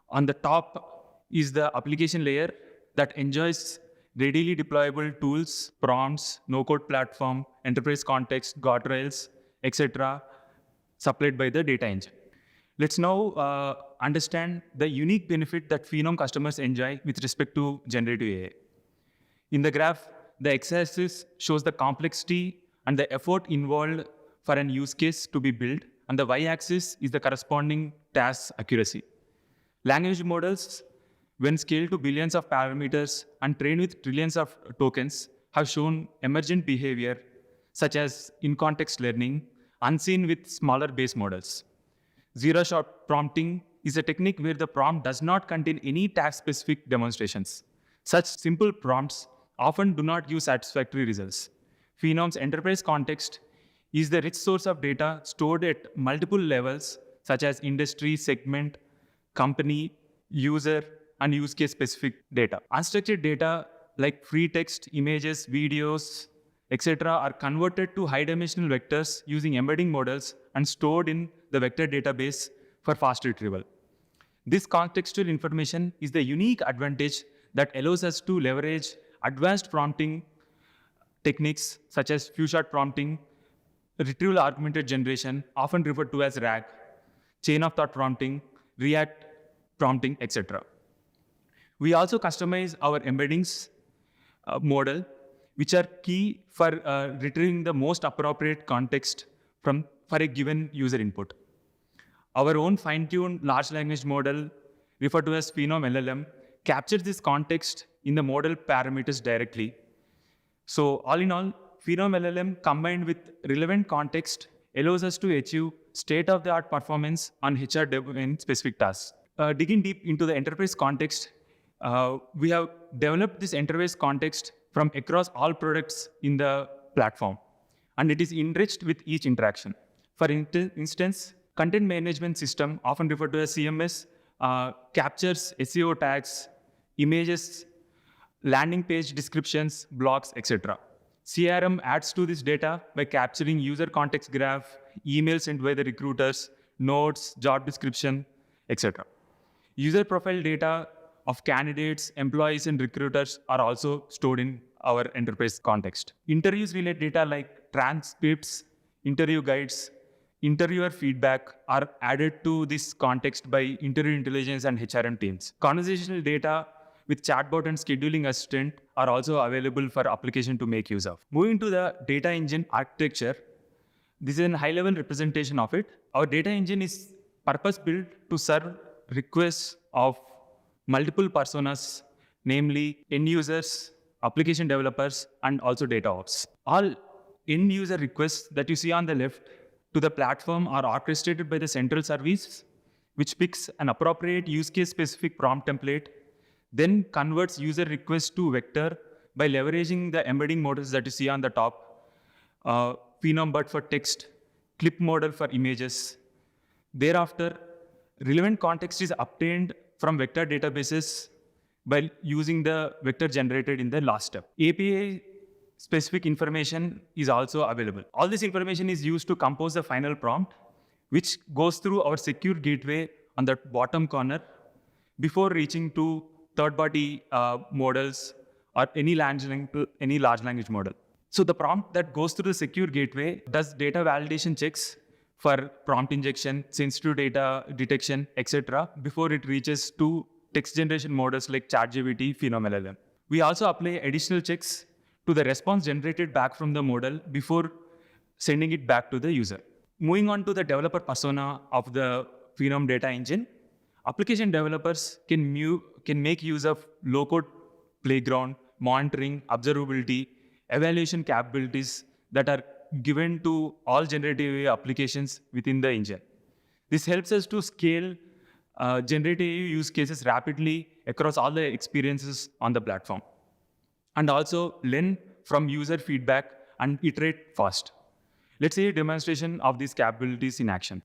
On the top is the application layer that enjoys readily deployable tools, prompts, no-code platform, enterprise context, guardrails, etc., supplied by the data engine. Let's now understand the unique benefit that Phenom customers enjoy with respect to generative AI. In the graph, the x-axis shows the complexity and the effort involved for an use case to be built, and the y-axis is the corresponding task accuracy. Language models, when scaled to billions of parameters and trained with trillions of tokens, have shown emergent behavior, such as in-context learning, unseen with smaller base models. Zero-shot prompting is a technique where the prompt does not contain any task-specific demonstrations. Such simple prompts often do not give satisfactory results. Phenom's enterprise context is the rich source of data stored at multiple levels, such as industry, segment, company, user, and use case specific data. Unstructured data like free text, images, videos, etc. are converted to high-dimensional vectors using embedding models and stored in the vector database for fast retrieval. This contextual information is the unique advantage that allows us to leverage advanced prompting techniques such as few-shot prompting, retrieval augmented generation, often referred to as RAG, chain of thought prompting, React prompting, etc. We also customize our embeddings model, which are key for retrieving the most appropriate context for a given user input. Our own fine-tuned large language model, referred to as Phenom LLM, captures this context in the model parameters directly. So all in all, Phenom LLM combined with relevant context allows us to achieve state-of-the-art performance on HR domain specific tasks. Digging deep into the enterprise context, we have developed this enterprise context from across all products in the platform, and it is enriched with each interaction. For instance, content management system, often referred to as CMS, captures SEO tags, images, landing page descriptions, blogs, etc. CRM adds to this data by capturing user context graph, emails sent by the recruiters, notes, job description, etc. User profile data of candidates, employees, and recruiters are also stored in our enterprise context. Interviews related data like transcripts, interview guides, interviewer feedback are added to this context by interview intelligence and HRM teams. Conversational data with chatbot and scheduling assistant are also available for application to make use of. Moving to the data engine architecture, this is a high-level representation of it. Our data engine is purpose-built to serve requests of multiple personas, namely end users, application developers, and also data ops. All end user requests that you see on the left to the platform are orchestrated by the central service, which picks an appropriate use case specific prompt template, then converts user requests to vector by leveraging the embedding models that you see on the top, Phenom BUT for text, clip model for images. Thereafter, relevant context is obtained from vector databases by using the vector generated in the last step. API specific information is also available. All this information is used to compose the final prompt, which goes through our secure gateway on the bottom corner before reaching to third-party models or any large language model. So the prompt that goes through the secure gateway does data validation checks for prompt injection, sensitive data detection, etc. before it reaches to text generation models like ChatGPT, Phenom LLM. We also apply additional checks to the response generated back from the model before sending it back to the user. Moving on to the developer persona of the Phenom data engine, application developers can make use of low-code playground, monitoring, observability, evaluation capabilities that are given to all generative AI applications within the engine. This helps us to scale generative AI use cases rapidly across all the experiences on the platform, and also learn from user feedback and iterate fast. Let's see a demonstration of these capabilities in action.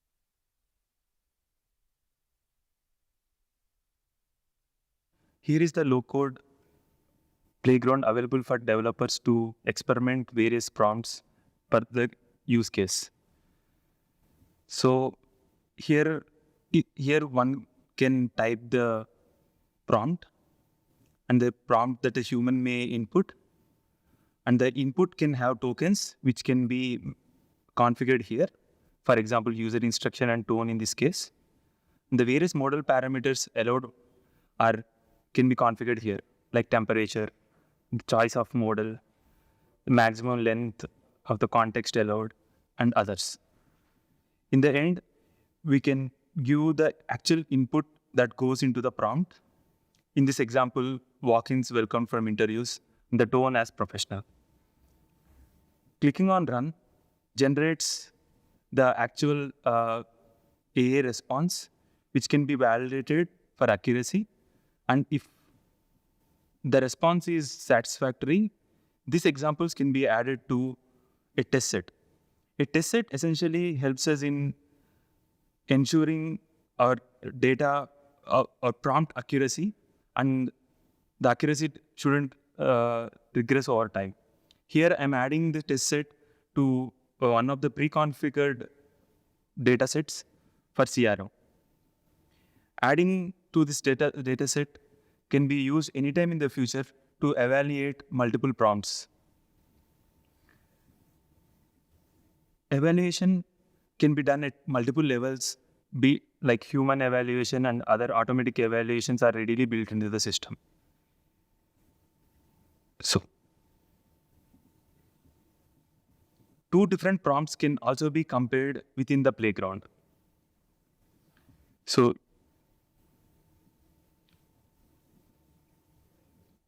Here is the low-code playground available for developers to experiment various prompts per the use case. So here one can type the prompt and the prompt that a human may input. And the input can have tokens which can be configured here. For example, user instruction and tone in this case. And the various model parameters allowed can be configured here, like temperature, the choice of model, the maximum length of the context allowed, and others. In the end, we can give the actual input that goes into the prompt. In this example, walk-ins welcome from interviews, the tone as professional. Clicking on run generates the actual AA response, which can be validated for accuracy. And if the response is satisfactory, these examples can be added to a test set. A test set essentially helps us in ensuring our data or prompt accuracy, and the accuracy shouldn't regress over time. Here I'm adding the test set to one of the pre-configured data sets for CRO. Adding to this data set can be used anytime in the future to evaluate multiple prompts. Evaluation can be done at multiple levels, be like human evaluation and other automatic evaluations are readily built into the system. So, two different prompts can also be compared within the playground. So,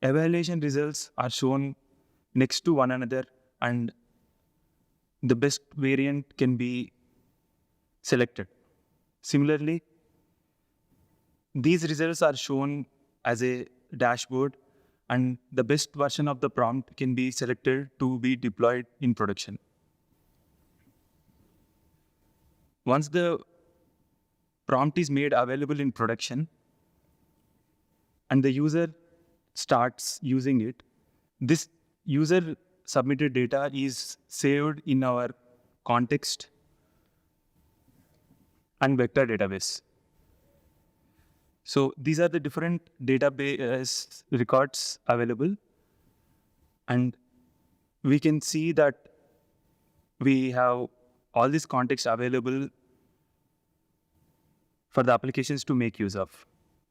evaluation results are shown next to one another, and the best variant can be selected. Similarly, these results are shown as a dashboard, and the best version of the prompt can be selected to be deployed in production. Once the prompt is made available in production and the user starts using it, this user submitted data is saved in our context and vector database. So these are the different database records available, and we can see that we have all this context available for the applications to make use of.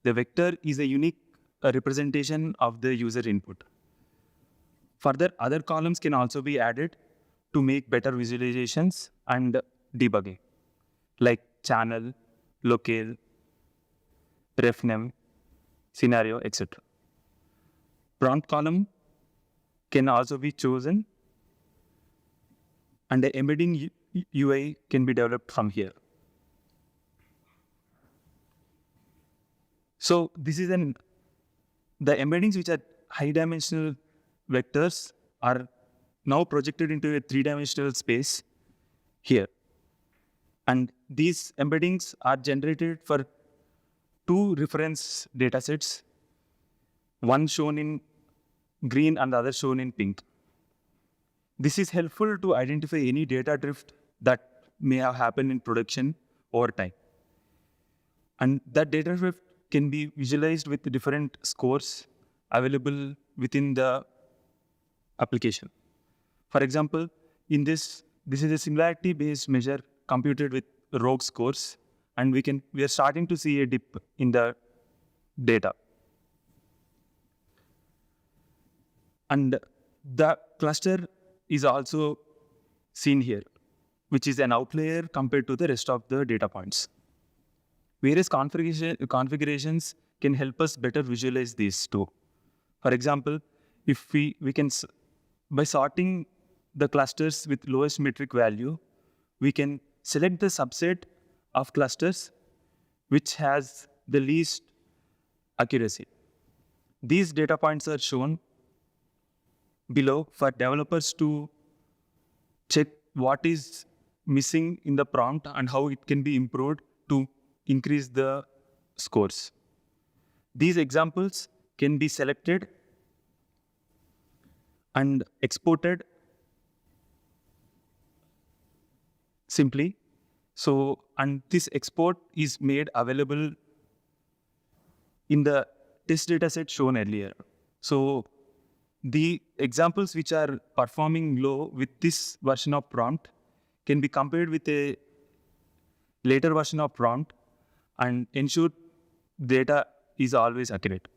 The vector is a unique representation of the user input. Further, other columns can also be added to make better visualizations and debugging, like channel, locale, ref name, scenario, etc. Prompt column can also be chosen, and the embedding UI can be developed from here. So this is the embeddings which are high-dimensional vectors are now projected into a three-dimensional space here. And these embeddings are generated for two reference datasets, one shown in green and the other shown in pink. This is helpful to identify any data drift that may have happened in production over time. And that data drift can be visualized with the different scores available within the application. For example, in this is a similarity-based measure computed with rogue scores, and we are starting to see a dip in the data. And the cluster is also seen here, which is an outlier compared to the rest of the data points. Various configurations can help us better visualize these too. For example, if we can, by sorting the clusters with lowest metric value, we can select the subset of clusters which has the least accuracy. These data points are shown below for developers to check what is missing in the prompt and how it can be improved to increase the scores. These examples can be selected and exported simply. So, and this export is made available in the test dataset shown earlier. So, the examples which are performing low with this version of prompt can be compared with a later version of prompt and ensure data is always accurate.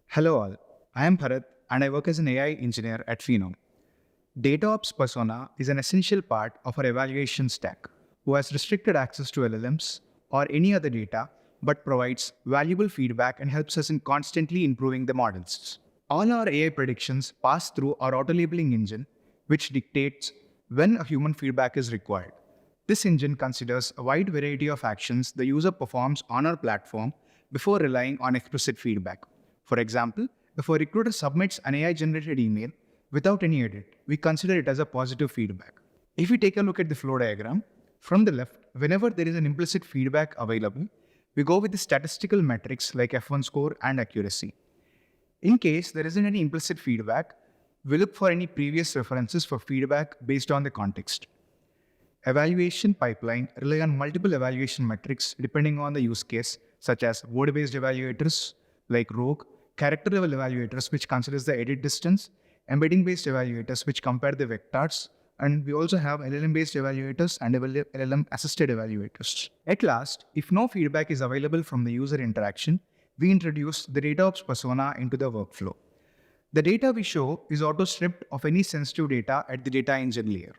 Hello all, I am Bharat and I work as an AI engineer at Phenom. DataOps persona is an essential part of our evaluation stack who has restricted access to LLMs or any other data but provides valuable feedback and helps us in constantly improving the models. All our AI predictions pass through our auto-labeling engine, which dictates when a human feedback is required. This engine considers a wide variety of actions the user performs on our platform before relying on explicit feedback. For example, if a recruiter submits an AI-generated email without any edit, we consider it as a positive feedback. If we take a look at the flow diagram, from the left, whenever there is an implicit feedback available, we go with the statistical metrics like F1 score and accuracy. In case there isn't any implicit feedback, we look for any previous references for feedback based on the context. Evaluation pipeline rely on multiple evaluation metrics depending on the use case, such as word-based evaluators like Rogue, character-level evaluators which considers the edit distance, embedding-based evaluators which compare the vectors, and we also have LLM-based evaluators and LLM-assisted evaluators. At last, if no feedback is available from the user interaction, we introduce the DataOps persona into the workflow. The data we show is auto-stripped of any sensitive data at the data engine layer.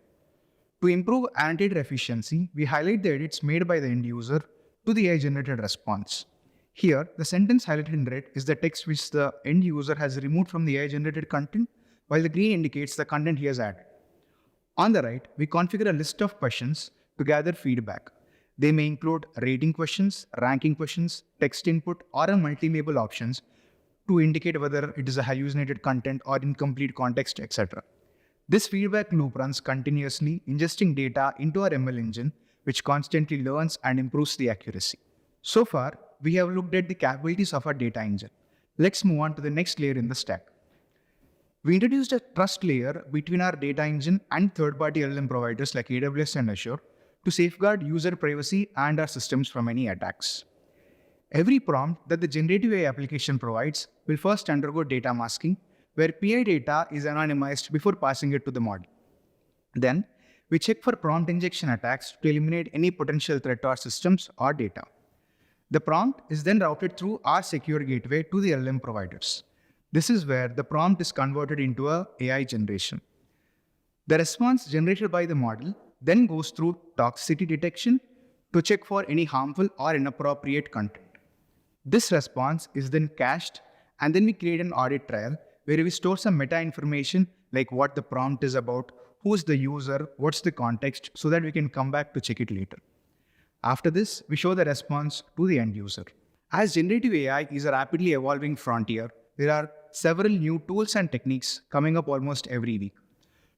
To improve annotator efficiency, we highlight the edits made by the end user to the AI-generated response. Here, the sentence highlighted in red is the text which the end user has removed from the AI-generated content, while the green indicates the content he has added. On the right, we configure a list of questions to gather feedback. They may include rating questions, ranking questions, text input, or a multi-label options to indicate whether it is a hallucinated content or incomplete context, etc. This feedback loop runs continuously, ingesting data into our ML engine, which constantly learns and improves the accuracy. So far, we have looked at the capabilities of our data engine. Let's move on to the next layer in the stack. We introduced a trust layer between our data engine and third-party LLM providers like AWS and Azure to safeguard user privacy and our systems from any attacks. Every prompt that the generative AI application provides will first undergo data masking, where PI data is anonymized before passing it to the model. Then, we check for prompt injection attacks to eliminate any potential threat to our systems or data. The prompt is then routed through our secure gateway to the LLM providers. This is where the prompt is converted into an AI generation. The response generated by the model then goes through toxicity detection to check for any harmful or inappropriate content. This response is then cached, and then we create an audit trail where we store some meta information like what the prompt is about, who's the user, what's the context, so that we can come back to check it later. After this, we show the response to the end user. As generative AI is a rapidly evolving frontier, there are several new tools and techniques coming up almost every week.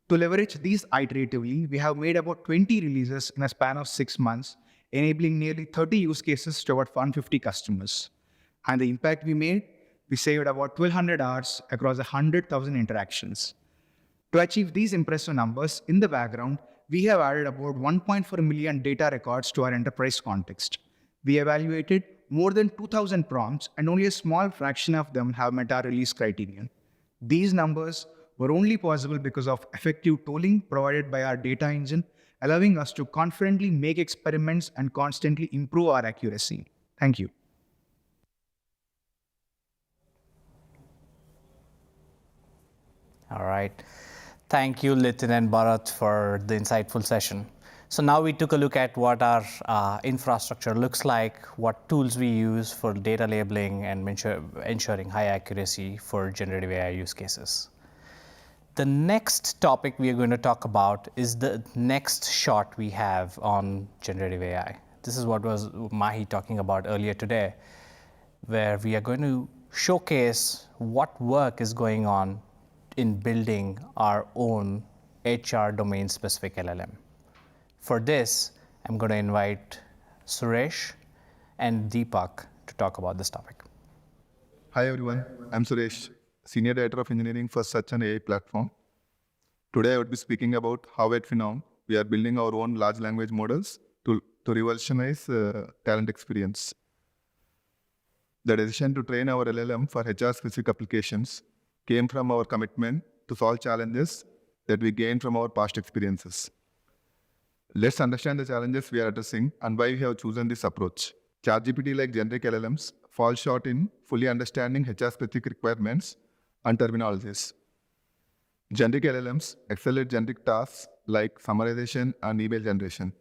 To leverage these iteratively, we have made about 20 releases in a span of 6 months, enabling nearly 30 use cases to about 150 customers. And the impact we made, we saved about 1,200 hours across 100,000 interactions. To achieve these impressive numbers, in the background, we have added about 1.4 million data records to our enterprise context. We evaluated more than 2,000 prompts, and only a small fraction of them have met our release criterion. These numbers were only possible because of effective tooling provided by our data engine, allowing us to confidently make experiments and constantly improve our accuracy. Thank you. All right. Thank you, Litin and Bharat, for the insightful session. So now we took a look at what our infrastructure looks like, what tools we use for data labeling and ensuring high accuracy for generative AI use cases. The next topic we are going to talk about is the next shot we have on generative AI. This is what was Mahi talking about earlier today, where we are going to showcase what work is going on in building our own HR domain-specific LLM. For this, I'm going to invite Suresh and Deepak to talk about this topic. Hi everyone, I'm Suresh, Senior Director of Engineering for such an AI platform. Today I would be speaking about how at Phenom we are building our own large language models to revolutionize talent experience. The decision to train our LLM for HR-specific applications came from our commitment to solve challenges that we gained from our past experiences. Let's understand the challenges we are addressing and why we have chosen this approach. ChatGPT, like generic LLMs, fall short in fully understanding HR-specific requirements and terminologies. Generic LLMs excel at generic tasks like summarization and email generation.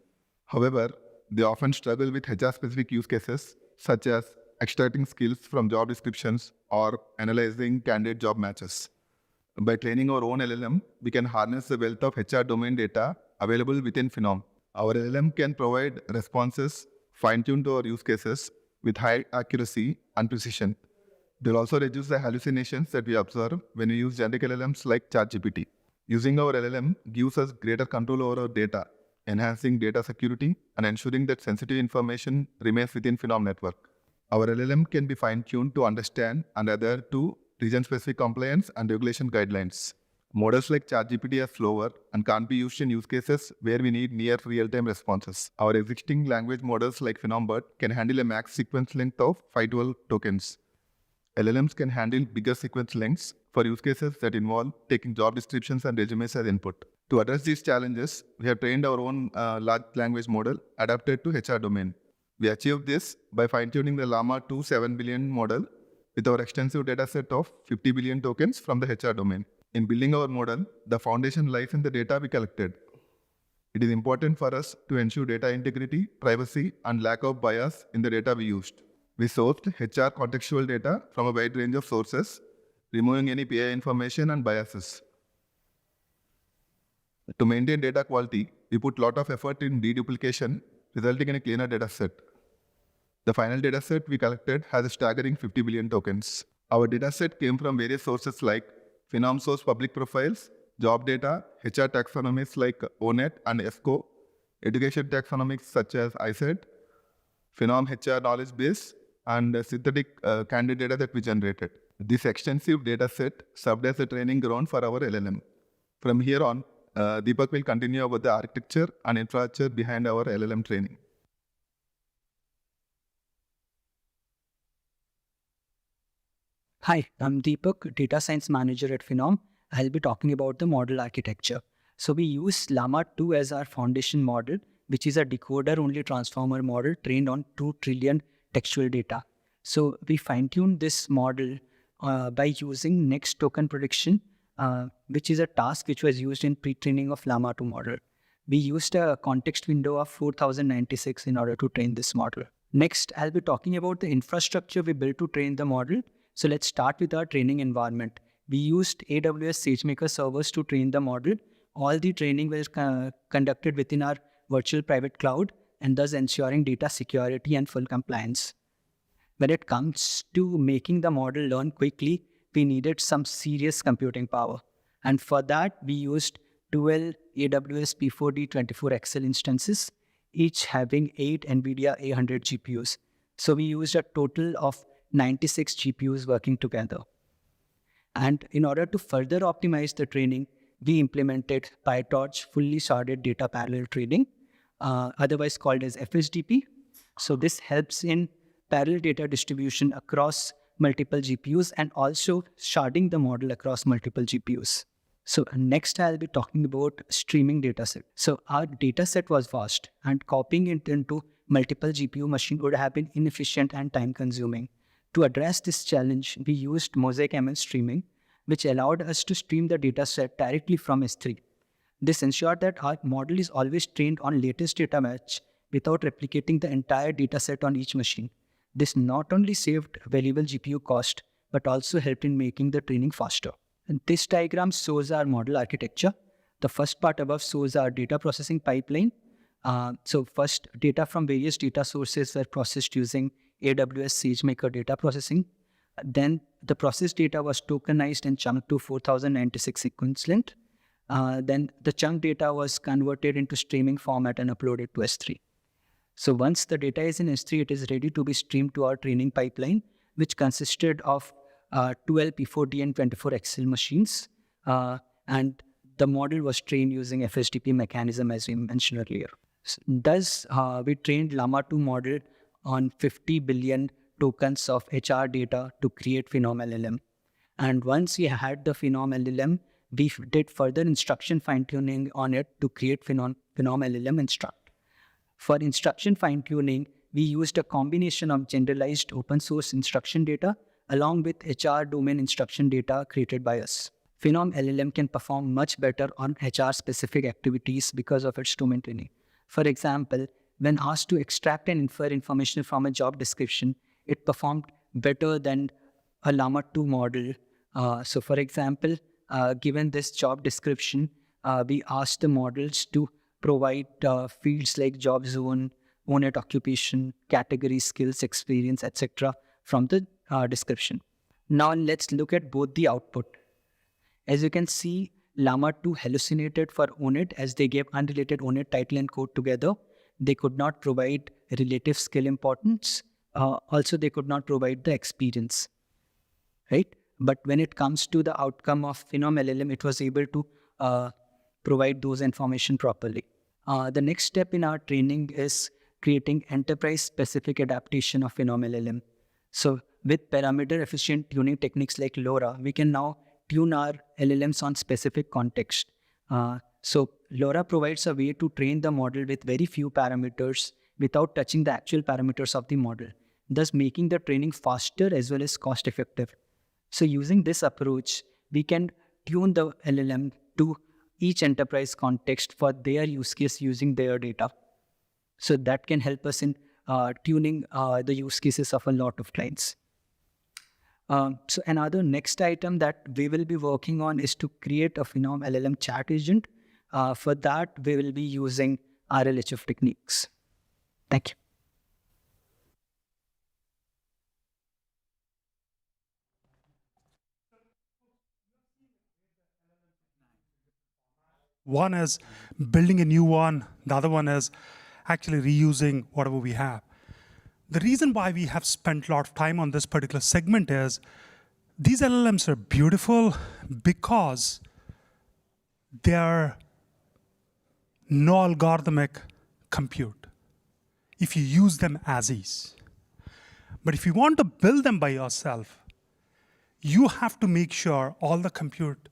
However, they often struggle with HR-specific use cases such as extracting skills from job descriptions or analyzing candidate job matches. By training our own LLM, we can harness the wealth of HR domain data available within Phenom. Our LLM can provide responses fine-tuned to our use cases with high accuracy and precision. It will also reduce the hallucinations that we observe when we use generic LLMs like ChatGPT. Using our LLM gives us greater control over our data, enhancing data security and ensuring that sensitive information remains within Phenom network. Our LLM can be fine-tuned to understand and adhere to region-specific compliance and regulation guidelines. Models like ChatGPT are slower and can't be used in use cases where we need near real-time responses. Our existing language models like PhenomBot can handle a max sequence length of 512 tokens. LLMs can handle bigger sequence lengths for use cases that involve taking job descriptions and resumes as input. To address these challenges, we have trained our own large language model adapted to HR domain. We achieved this by fine-tuning the Llama 2 7 billion model with our extensive dataset of 50 billion tokens from the HR domain. In building our model, the foundation lies in the data we collected. It is important for us to ensure data integrity, privacy, and lack of bias in the data we used. We sourced HR contextual data from a wide range of sources, removing any PI information and biases. To maintain data quality, we put a lot of effort in deduplication, resulting in a cleaner dataset. The final dataset we collected has a staggering 50 billion tokens. Our dataset came from various sources like Phenom source public profiles, job data, HR taxonomies like ONET and ESCO, education taxonomics such as ICED, Phenom HR knowledge base, and synthetic candidate data that we generated. This extensive dataset served as a training ground for our LLM. From here on, Deepak will continue about the architecture and infrastructure behind our LLM training. Hi, I'm Deepak, Data Science Manager at Phenom. I'll be talking about the model architecture. So we use Llama 2 as our foundation model, which is a decoder-only transformer model trained on 2 trillion textual data. So we fine-tuned this model by using next token prediction, which is a task which was used in pre-training of Llama 2 model. We used a context window of 4096 in order to train this model. Next, I'll be talking about the infrastructure we built to train the model. So let's start with our training environment. We used AWS SageMaker servers to train the model. All the training was conducted within our virtual private cloud, and thus ensuring data security and full compliance. When it comes to making the model learn quickly, we needed some serious computing power. And for that, we used 12 AWS P4D24XL instances, each having 8 NVIDIA A100 GPUs. So we used a total of 96 GPUs working together. And in order to further optimize the training, we implemented PyTorch fully sharded data parallel training, otherwise called as FSDP. So this helps in parallel data distribution across multiple GPUs and also sharding the model across multiple GPUs. So next I'll be talking about streaming dataset. So our dataset was vast and copying it into multiple GPU machine would have been inefficient and time consuming. To address this challenge, we used Mosaic ML streaming, which allowed us to stream the dataset directly from S3. This ensured that our model is always trained on latest data batch without replicating the entire dataset on each machine. This not only saved valuable GPU cost, but also helped in making the training faster. And this diagram shows our model architecture. The first part above shows our data processing pipeline. So first, data from various data sources were processed using AWS SageMaker data processing. Then the processed data was tokenized and chunked to 4096 sequence length. Then the chunk data was converted into streaming format and uploaded to S3. So once the data is in S3, it is ready to be streamed to our training pipeline, which consisted of 12 P4D and 24XL machines. And the model was trained using FSDP mechanism, as we mentioned earlier. Thus, we trained Llama 2 model on 50 billion tokens of HR data to create Phenom LLM. And once we had the Phenom LLM, we did further instruction fine-tuning on it to create Phenom LLM instruct. For instruction fine-tuning, we used a combination of generalized open source instruction data along with HR domain instruction data created by us. Phenom LLM can perform much better on HR-specific activities because of its domain training. For example, when asked to extract and infer information from a job description, it performed better than a Llama 2 model. So for example, given this job description, we asked the models to provide fields like job zone, own-it occupation, category, skills, experience, etc. from the description. Now let's look at both the output. As you can see, Llama 2 hallucinated for own-it as they gave unrelated own-it title and code together. They could not provide relative skill importance. Also, they could not provide the experience, right? But when it comes to the outcome of Phenom LLM, it was able to provide those information properly. The next step in our training is creating enterprise-specific adaptation of Phenom LLM. So with parameter-efficient tuning techniques like LoRa, we can now tune our LLMs on specific context. So LoRa provides a way to train the model with very few parameters without touching the actual parameters of the model, thus making the training faster as well as cost-effective. So using this approach, we can tune the LLM to each enterprise context for their use case using their data. So that can help us in tuning the use cases of a lot of clients. So another next item that we will be working on is to create a Phenom LLM chat agent. For that, we will be using RLHF techniques. Thank you. One is building a new one. The other one is actually reusing whatever we have. The reason why we have spent a lot of time on this particular segment is these LLMs are beautiful because they're no algorithmic compute if you use them as is. But if you want to build them by yourself, you have to make sure all the compute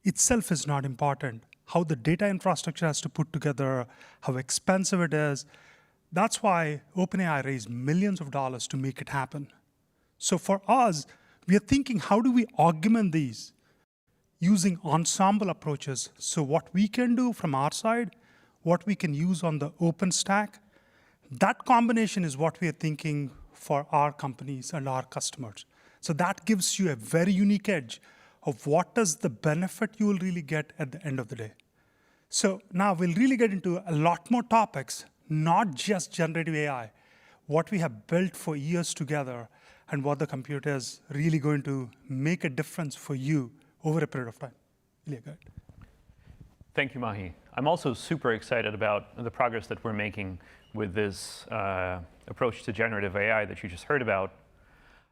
itself is not important. How the data infrastructure has to put together, how expensive it is. That's why OpenAI raised millions of dollars to make it happen. So for us, we are thinking, how do we augment these using ensemble approaches? So what we can do from our side, what we can use on the open stack, that combination is what we are thinking for our companies and our customers. So that gives you a very unique edge of what is the benefit you will really get at the end of the day. So now we'll really get into a lot more topics, not just generative AI, what we have built for years together, and what the computer is really going to make a difference for you over a period of time. Ilya, go ahead. Thank you, Mahi. I'm also super excited about the progress that we're making with this approach to generative AI that you just heard about.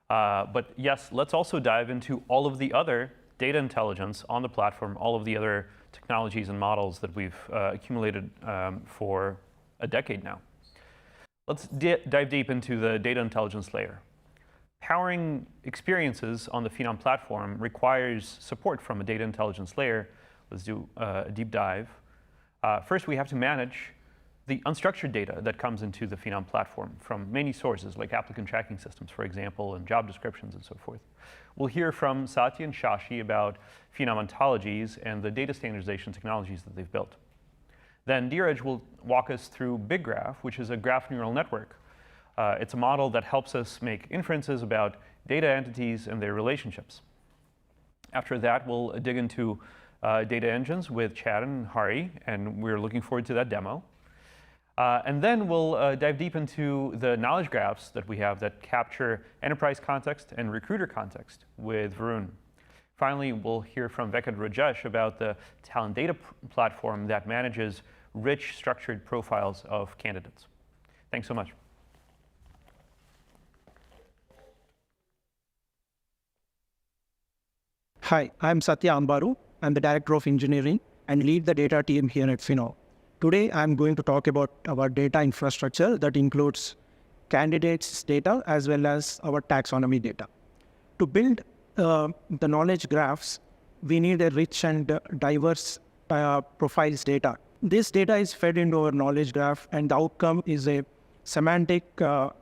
But yes, let's also dive into all of the other data intelligence on the platform, all of the other technologies and models that we've accumulated for a decade now. Let's dive deep into the data intelligence layer. Powering experiences on the Phenom platform requires support from a data intelligence layer. Let's do a deep dive. First, we have to manage the unstructured data that comes into the Phenom platform from many sources, like applicant tracking systems, for example, and job descriptions and so forth. We'll hear from Satya and Shashi about Phenom ontologies and the data standardization technologies that they've built. Then Dheeraj will walk us through Big Graph, which is a graph neural network. It's a model that helps us make inferences about data entities and their relationships. After that, we'll dig into data engines with Chad and Hari, and we're looking forward to that demo. And then we'll dive deep into the knowledge graphs that we have that capture enterprise context and recruiter context with Varun. Finally, we'll hear from Venkat Rajesh about the talent data platform that manages rich, structured profiles of candidates. Thanks so much. Hi, I'm Satya Ambaru. I'm the Director of Engineering and lead the data team here at Phenom. Today, I'm going to talk about our data infrastructure that includes candidates' data as well as our taxonomy data. To build the knowledge graphs, we need a rich and diverse profiles data. This data is fed into our knowledge graph, and the outcome is a semantic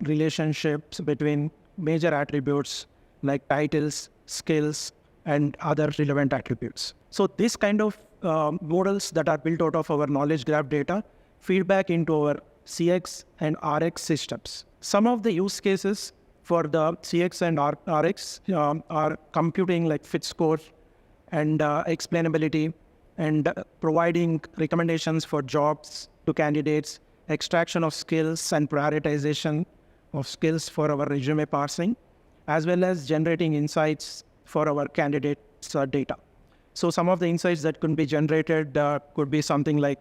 relationships between major attributes like titles, skills, and other relevant attributes. So this kind of models that are built out of our knowledge graph data feed back into our CX and RX systems. Some of the use cases for the CX and RX are computing like fit score and explainability and providing recommendations for jobs to candidates, extraction of skills and prioritization of skills for our resume parsing, as well as generating insights for our candidates' data. So some of the insights that could be generated could be something like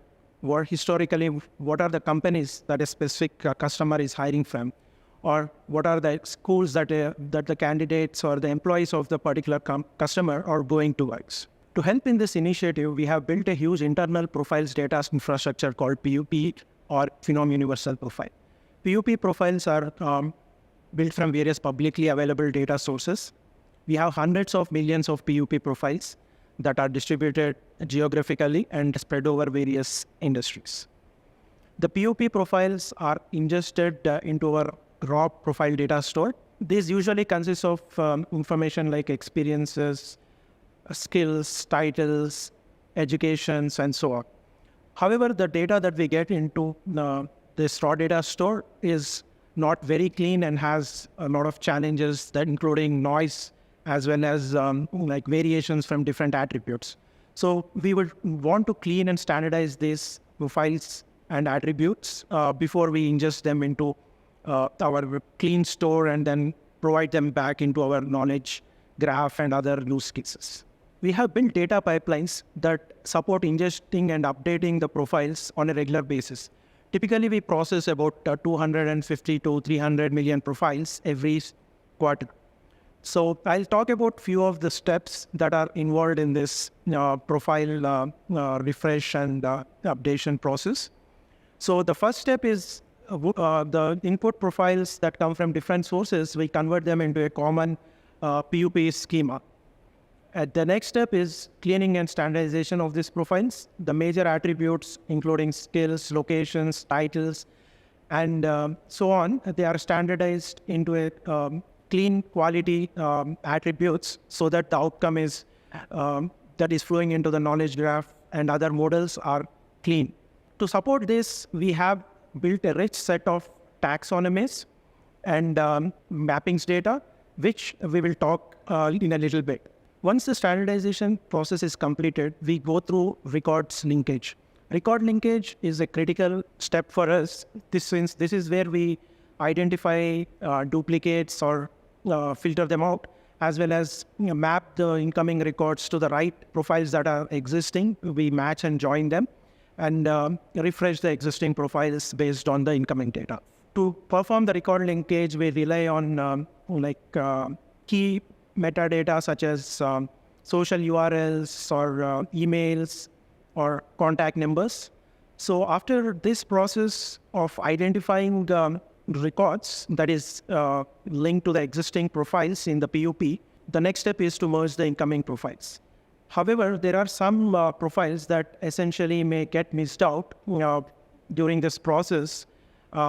historically, what are the companies that a specific customer is hiring from? Or what are the schools that the candidates or the employees of the particular customer are going towards? To help in this initiative, we have built a huge internal profiles data infrastructure called PUP or Phenom Universal Profile. PUP profiles are built from various publicly available data sources. We have hundreds of millions of PUP profiles that are distributed geographically and spread over various industries. The PUP profiles are ingested into our raw profile data store. This usually consists of information like experiences, skills, titles, educations, and so on. However, the data that we get into this raw data store is not very clean and has a lot of challenges, that including noise, as well as like variations from different attributes. So we would want to clean and standardize these profiles and attributes before we ingest them into our clean store and then provide them back into our knowledge graph and other use cases. We have built data pipelines that support ingesting and updating the profiles on a regular basis. Typically, we process about 250 to 300 million profiles every quarter. So I'll talk about few of the steps that are involved in this profile refresh and updation process. So the first step is the input profiles that come from different sources. We convert them into a common PUP schema. The next step is cleaning and standardization of these profiles. The major attributes, including skills, locations, titles, and so on, they are standardized into a clean quality attributes so that the outcome is that is flowing into the knowledge graph and other models are clean. To support this, we have built a rich set of taxonomies and mappings data, which we will talk in a little bit. Once the standardization process is completed, we go through records linkage. Record linkage is a critical step for us, since this is where we identify duplicates or filter them out, as well as map the incoming records to the right profiles that are existing. We match and join them and refresh the existing profiles based on the incoming data. To perform the record linkage, we rely on key metadata such as social URLs or emails or contact numbers. So after this process of identifying the records that is linked to the existing profiles in the PUP, the next step is to merge the incoming profiles. However, there are some profiles that essentially may get missed out during this process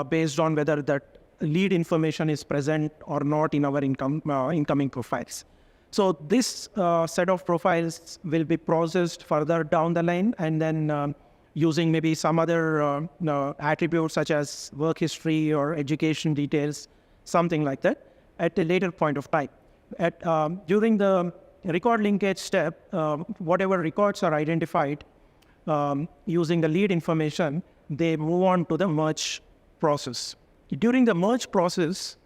based on whether that lead information is present or not in our incoming profiles. So this set of profiles will be processed further down the line, and then using maybe some other attributes such as work history or education details, something like that, at a later point of time. During the record linkage step, whatever records are identified using the lead information, they move on to the merge process. During the merge process,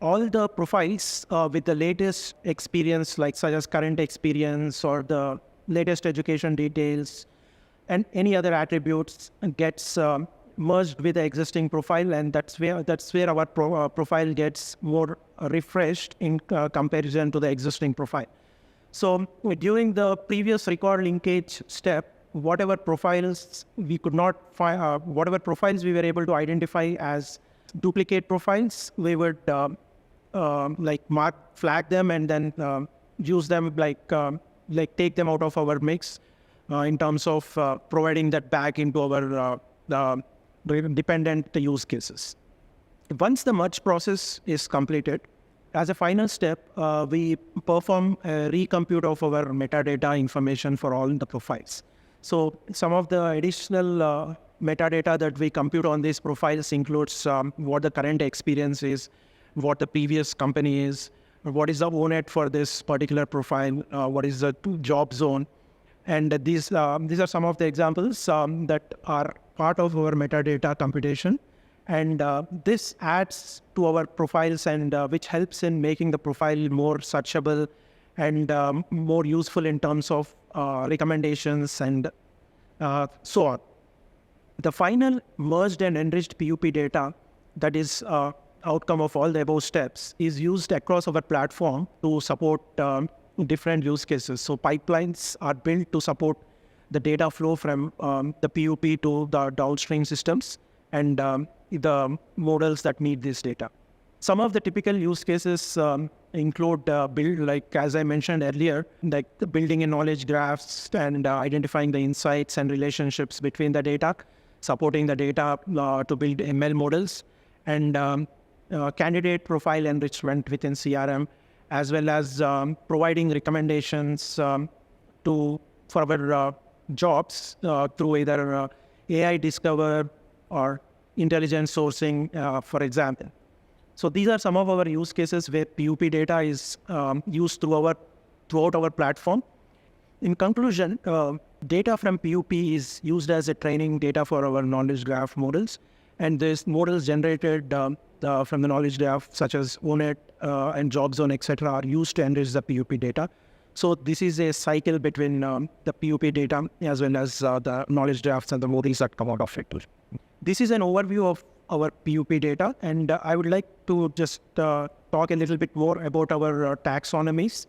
all the profiles with the latest experience, like such as current experience or the latest education details and any other attributes, gets merged with the existing profile, and that's where our profile gets more refreshed in comparison to the existing profile. So during the previous record linkage step, whatever profiles we could not find, whatever profiles we were able to identify as duplicate profiles, we would flag them and then use them, take them out of our mix in terms of providing that back into our dependent use cases. Once the merge process is completed, as a final step, we perform a recompute of our metadata information for all the profiles. So some of the additional metadata that we compute on these profiles includes what the current experience is, what the previous company is, what is the ONET for this particular profile, what is the job zone. And these are some of the examples that are part of our metadata computation. And this adds to our profiles, and which helps in making the profile more searchable and more useful in terms of recommendations and so on. The final merged and enriched PUP data, that is outcome of all the above steps, is used across our platform to support different use cases. So pipelines are built to support the data flow from the PUP to the downstream systems and the models that need this data. Some of the typical use cases include as I mentioned earlier, like building in knowledge graphs and identifying the insights and relationships between the data, supporting the data to build ML models, and candidate profile enrichment within CRM, as well as providing recommendations for our jobs through either AI Discover or intelligence sourcing, for example. So these are some of our use cases where PUP data is used throughout our platform. In conclusion, data from PUP is used as a training data for our knowledge graph models, and these models generated from the knowledge graph, such as ONET and job zone, etc., are used to enrich the PUP data. So this is a cycle between the PUP data as well as the knowledge graphs and the models that come out of it. This is an overview of our PUP data, and I would like to just talk a little bit more about our taxonomies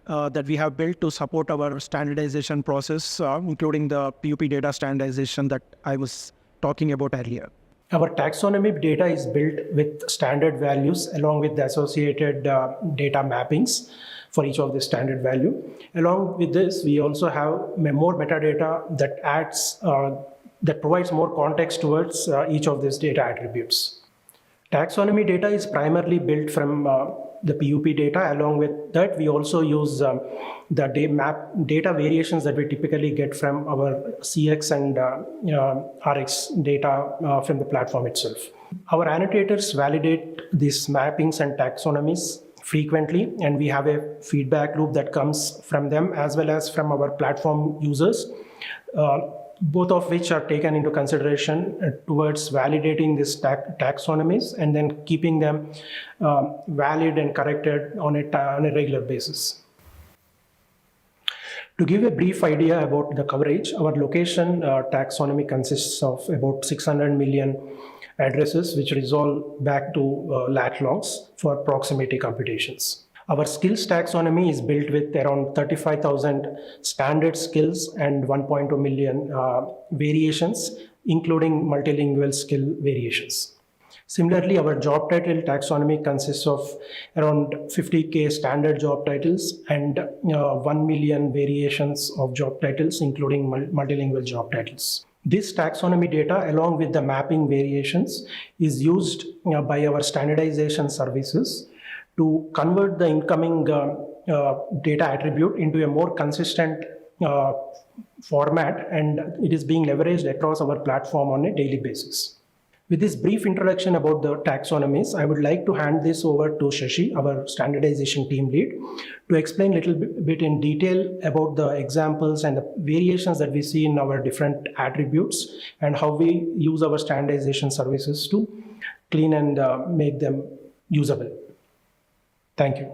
that we have built to support our standardization process, including the PUP data standardization that I was talking about earlier. Our taxonomy data is built with standard values along with the associated data mappings for each of the standard value. Along with this, we also have more metadata that adds that provides more context towards each of these data attributes. Taxonomy data is primarily built from the PUP data. Along with that, we also use the data variations that we typically get from our CX and RX data from the platform itself. Our annotators validate these mappings and taxonomies frequently, and we have a feedback loop that comes from them as well as from our platform users, both of which are taken into consideration towards validating these taxonomies and then keeping them valid and corrected on a regular basis. To give a brief idea about the coverage, our location taxonomy consists of about 600 million addresses, which resolve back to lat longs for proximity computations. Our skills taxonomy is built with around 35,000 standard skills and 1.2 million variations, including multilingual skill variations. Similarly, our job title taxonomy consists of around 50K standard job titles and 1 million variations of job titles, including multilingual job titles. This taxonomy data, along with the mapping variations, is used by our standardization services to convert the incoming data attribute into a more consistent format, and it is being leveraged across our platform on a daily basis. With this brief introduction about the taxonomies, I would like to hand this over to Shashi, our standardization team lead, to explain a little bit in detail about the examples and the variations that we see in our different attributes and how we use our standardization services to clean and make them usable. Thank you.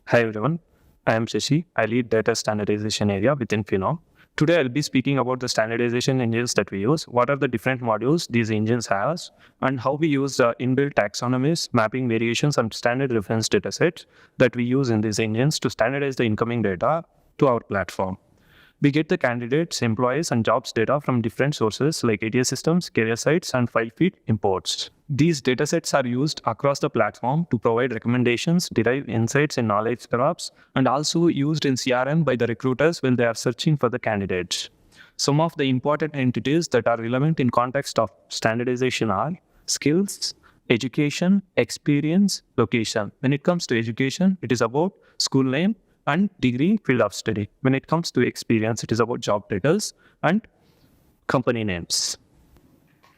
Hi everyone, I am Shashi. I lead data standardization area within Phenom. Today I'll be speaking about the standardization engines that we use, what are the different modules these engines have, and how we use the inbuilt taxonomies, mapping variations, and standard reference datasets that we use in these engines to standardize the incoming data to our platform. We get the candidates, employees, and jobs data from different sources like ATS systems, career sites, and file feed imports. These datasets are used across the platform to provide recommendations, derive insights in knowledge graphs, and also used in CRM by the recruiters when they are searching for the candidates. Some of the important entities that are relevant in context of standardization are skills, education, experience, location. When it comes to education, it is about school name and degree, field of study. When it comes to experience, it is about job titles and company names.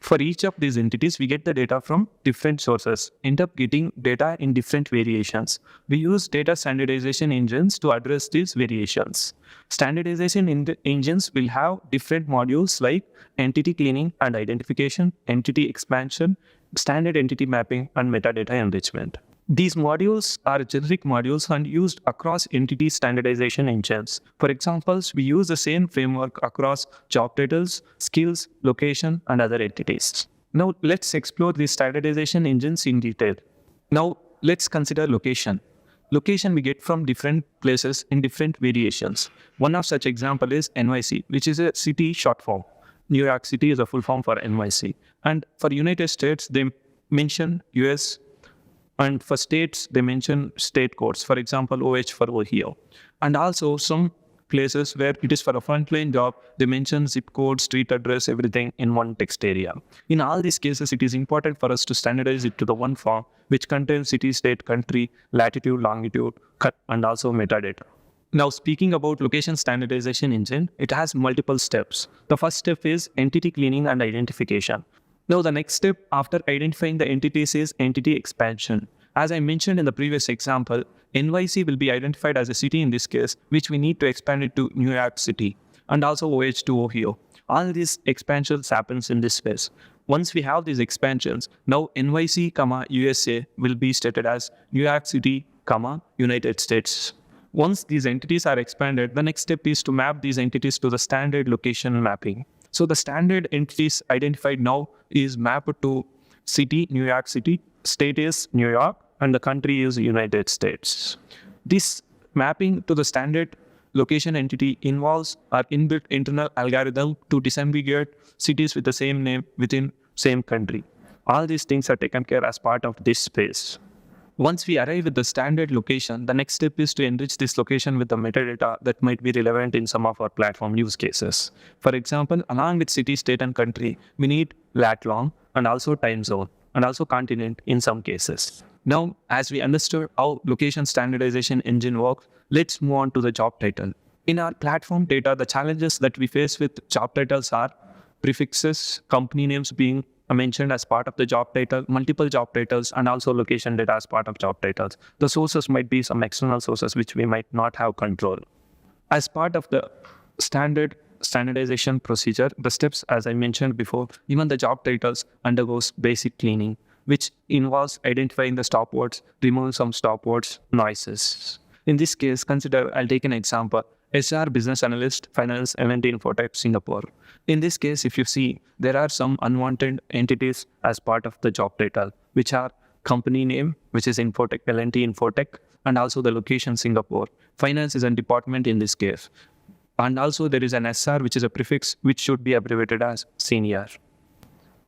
For each of these entities, we get the data from different sources, end up getting data in different variations. We use data standardization engines to address these variations. Standardization engines will have different modules like entity cleaning and identification, entity expansion, standard entity mapping, and metadata enrichment. These modules are generic modules and used across entity standardization engines. For examples, we use the same framework across job titles, skills, location, and other entities. Now, let's explore these standardization engines in detail. Now, let's consider location. Location we get from different places in different variations. One of such example is NYC, which is a city short form. New York City is a full form for NYC. And for United States, they mention US. And for states, they mention state codes, for example, OH for Ohio. And also some places where it is for a frontline job, they mention zip code, street address, everything in one text area. In all these cases, it is important for us to standardize it to the one form, which contains city, state, country, latitude, longitude, and also metadata. Now, speaking about location standardization engine, it has multiple steps. The first step is entity cleaning and identification. Now, the next step after identifying the entities is entity expansion. As I mentioned in the previous example, NYC will be identified as a city in this case, which we need to expand it to New York City, and also OH to Ohio. All these expansions happens in this phase. Once we have these expansions, now NYC, USA will be stated as New York City, United States. Once these entities are expanded, the next step is to map these entities to the standard location mapping. So the standard entities identified now is mapped to city, New York City, state is New York, and the country is United States. This mapping to the standard location entity involves our inbuilt internal algorithm to disambiguate cities with the same name within same country. All these things are taken care as part of this phase. Once we arrive at the standard location, the next step is to enrich this location with the metadata that might be relevant in some of our platform use cases. For example, along with city, state, and country, we need lat long and also time zone and also continent in some cases. Now, as we understood how location standardization engine works, let's move on to the job title. In our platform data, the challenges that we face with job titles are prefixes, company names being mentioned as part of the job title, multiple job titles, and also location data as part of job titles. The sources might be some external sources which we might not have control. As part of the standardization procedure, the steps, as I mentioned before, even the job titles undergoes basic cleaning, which involves identifying the stop words, removing some stop words, noises. In this case, I'll take an example. SR Business Analyst, Finance, L&D Infotech, Singapore. In this case, if you see, there are some unwanted entities as part of the job title, which are company name, which is Infotech, L&D Infotech, and also the location Singapore. Finance is a department in this case. And also there is an SR, which is a prefix, which should be abbreviated as senior.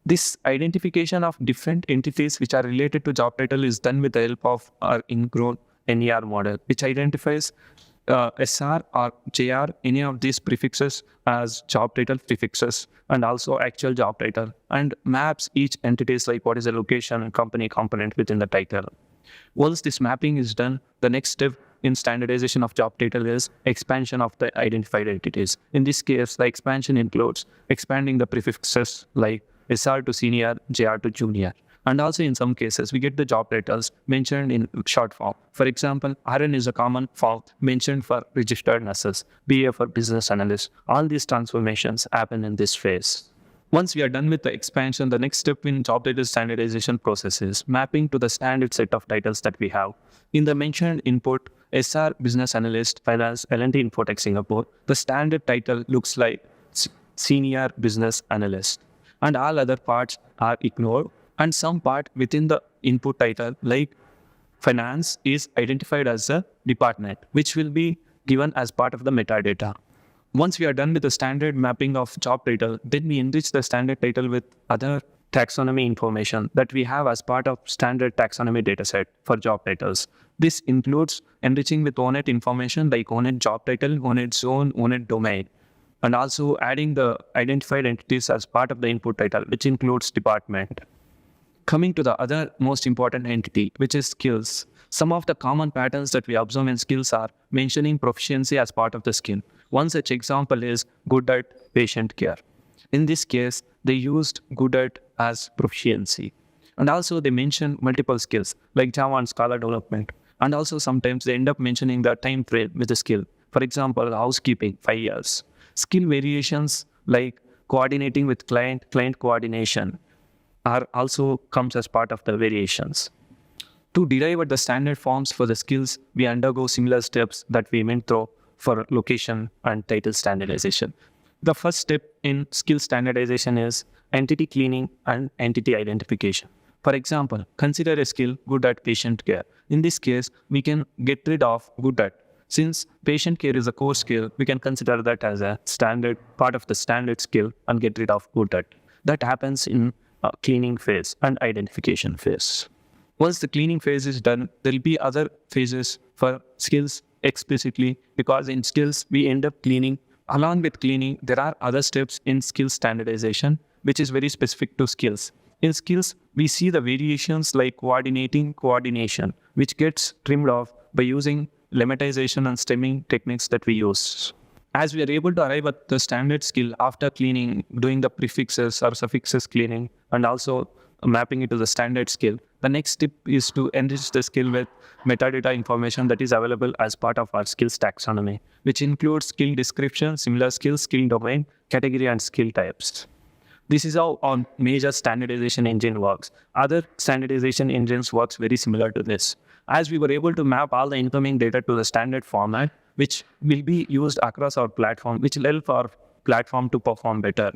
This identification of different entities which are related to job title is done with the help of our ingrown NER model, which identifies SR or JR, any of these prefixes as job title prefixes and also actual job title, and maps each entities like what is the location and company component within the title. Once this mapping is done, the next step in standardization of job title is expansion of the identified entities. In this case, the expansion includes expanding the prefixes like SR to senior, JR to junior. And also in some cases, we get the job titles mentioned in short form. For example, RN is a common form mentioned for registered nurses, BA for business analyst. All these transformations happen in this phase. Once we are done with the expansion, the next step in job title standardization process is mapping to the standard set of titles that we have. In the mentioned input, SR Business Analyst, Finance, L&D Infotech Singapore, the standard title looks like Senior Business Analyst. And all other parts are ignored. And some part within the input title, like finance, is identified as a department, which will be given as part of the metadata. Once we are done with the standard mapping of job title, then we enrich the standard title with other taxonomy information that we have as part of standard taxonomy dataset for job titles. This includes enriching with ONET information like ONET job title, ONET zone, ONET domain, and also adding the identified entities as part of the input title, which includes department. Coming to the other most important entity, which is skills. Some of the common patterns that we observe in skills are mentioning proficiency as part of the skill. One such example is good at patient care. In this case, they used good at as proficiency. And also they mention multiple skills like Java and Scala development. And also sometimes they end up mentioning the time frame with the skill. For example, housekeeping, 5 years. Skill variations like coordinating with client coordination are also comes as part of the variations. To derive at the standard forms for the skills, we undergo similar steps that we went through for location and title standardization. The first step in skill standardization is entity cleaning and entity identification. For example, consider a skill good at patient care. In this case, we can get rid of good at. Since patient care is a core skill, we can consider that as a standard part of the standard skill and get rid of good at. That happens in cleaning phase and identification phase. Once the cleaning phase is done, there will be other phases for skills explicitly, because in skills we end up cleaning. Along with cleaning, there are other steps in skill standardization, which is very specific to skills. In skills, we see the variations like coordination, which gets trimmed off by using lemmatization and stemming techniques that we use. As we are able to arrive at the standard skill after cleaning, doing the prefixes or suffixes cleaning, and also mapping it to the standard skill, the next step is to enrich the skill with metadata information that is available as part of our skills taxonomy, which includes skill description, similar skills, skill domain, category, and skill types. This is how our major standardization engine works. Other standardization engines works very similar to this. As we were able to map all the incoming data to the standard format, which will be used across our platform, which will help our platform to perform better.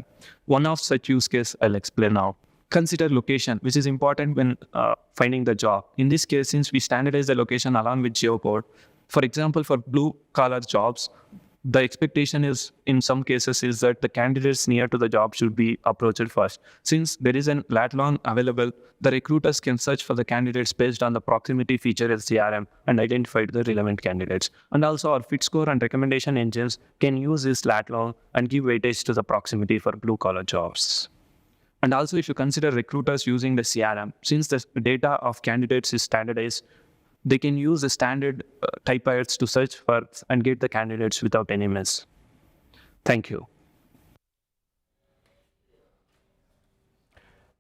One of such use case I'll explain now. Consider location, which is important when finding the job. In this case, since we standardize the location along with geocode, for example, for blue collar jobs, The expectation is, in some cases, is that the candidates near to the job should be approached first. Since there is an lat-long available, the recruiters can search for the candidates based on the proximity feature in CRM and identify the relevant candidates. And also our fit score and recommendation engines can use this lat-long and give weightage to the proximity for blue-collar jobs. And also if you consider recruiters using the CRM, since the data of candidates is standardized, they can use the standard typewriters to search for and get the candidates without any mess. Thank you.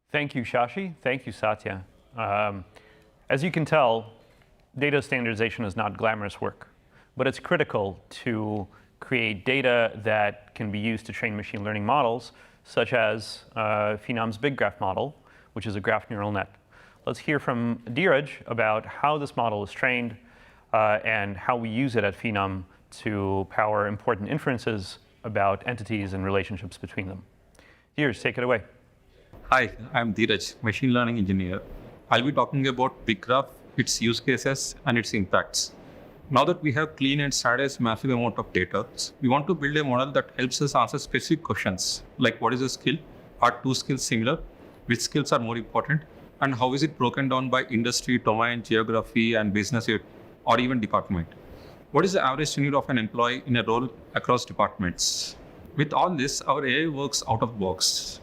Thank you, Shashi. Thank you, Satya. As you can tell, data standardization is not glamorous work, but it's critical to create data that can be used to train machine learning models, such as Phenom's big graph model, which is a graph neural net. Let's hear from Dheeraj about how this model is trained and how we use it at Phenom to power important inferences about entities and relationships between them. Dheeraj, take it away. Hi, I'm Dheeraj, machine learning engineer. I'll be talking about big graph, its use cases, and its impacts. Now that we have clean and standardized massive amount of data, we want to build a model that helps us answer specific questions, like what is a skill? Are two skills similar? Which skills are more important? And how is it broken down by industry, domain, geography, and business, or even department? What is the average tenure of an employee in a role across departments? With all this, our AI works out of the box.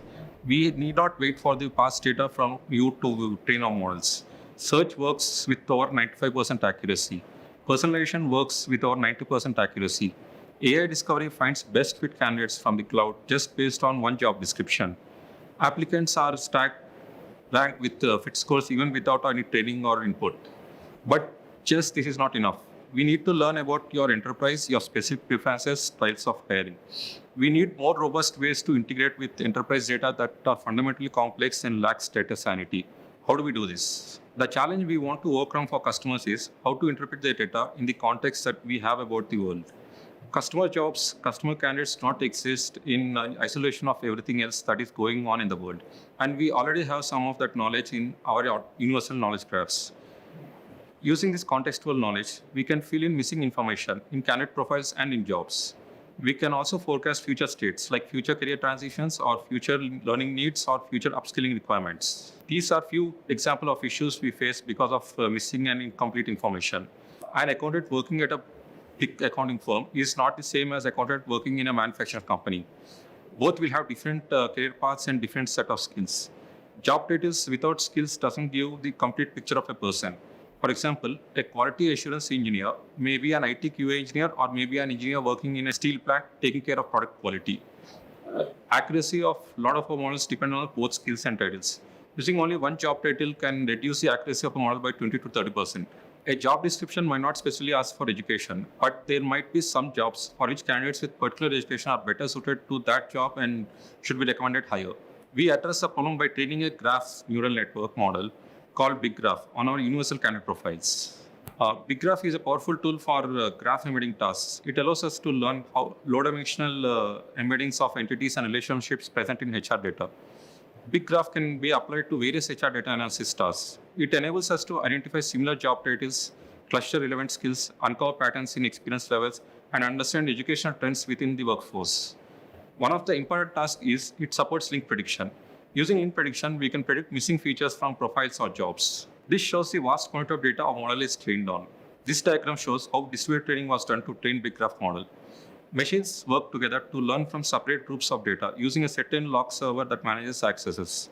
We need not wait for the past data from you to train our models. Search works with over 95% accuracy. Personalization works with over 90% accuracy. AI discovery finds best fit candidates from the cloud just based on one job description. Applicants are ranked with fit scores even without any training or input. But just this is not enough. We need to learn about your enterprise, your specific preferences, styles of hiring. We need more robust ways to integrate with enterprise data that are fundamentally complex and lacks data sanity. How do we do this? The challenge we want to overcome for customers is how to interpret the data in the context that we have about the world. Customer jobs, customer candidates not exist in isolation of everything else that is going on in the world. And we already have some of that knowledge in our universal knowledge graphs. Using this contextual knowledge, we can fill in missing information in candidate profiles and in jobs. We can also forecast future states like future career transitions or future learning needs or future upskilling requirements. These are few examples of issues we face because of missing and incomplete information. An accountant working at a big accounting firm is not the same as accountant working in a manufacturing company. Both will have different career paths and different set of skills. Job titles without skills doesn't give the complete picture of a person. For example, a quality assurance engineer may be an IT QA engineer or maybe an engineer working in a steel plant taking care of product quality. Accuracy of a lot of our models depend on both skills and titles. Using only one job title can reduce the accuracy of a model by 20 to 30%. A job description might not specifically ask for education, but there might be some jobs for which candidates with particular education are better suited to that job and should be recommended higher. We address the problem by training a graph neural network model called Big Graph on our universal candidate profiles. Big Graph is a powerful tool for graph embedding tasks. It allows us to learn how low-dimensional embeddings of entities and relationships present in HR data. Big Graph can be applied to various HR data analysis tasks. It enables us to identify similar job titles, cluster relevant skills, uncover patterns in experience levels, and understand educational trends within the workforce. One of the important tasks is it supports link prediction. Using link prediction, we can predict missing features from profiles or jobs. This shows the vast quantity of data our model is trained on. This diagram shows how distributed training was done to train Big Graph model. Machines work together to learn from separate groups of data using a certain log server that manages accesses.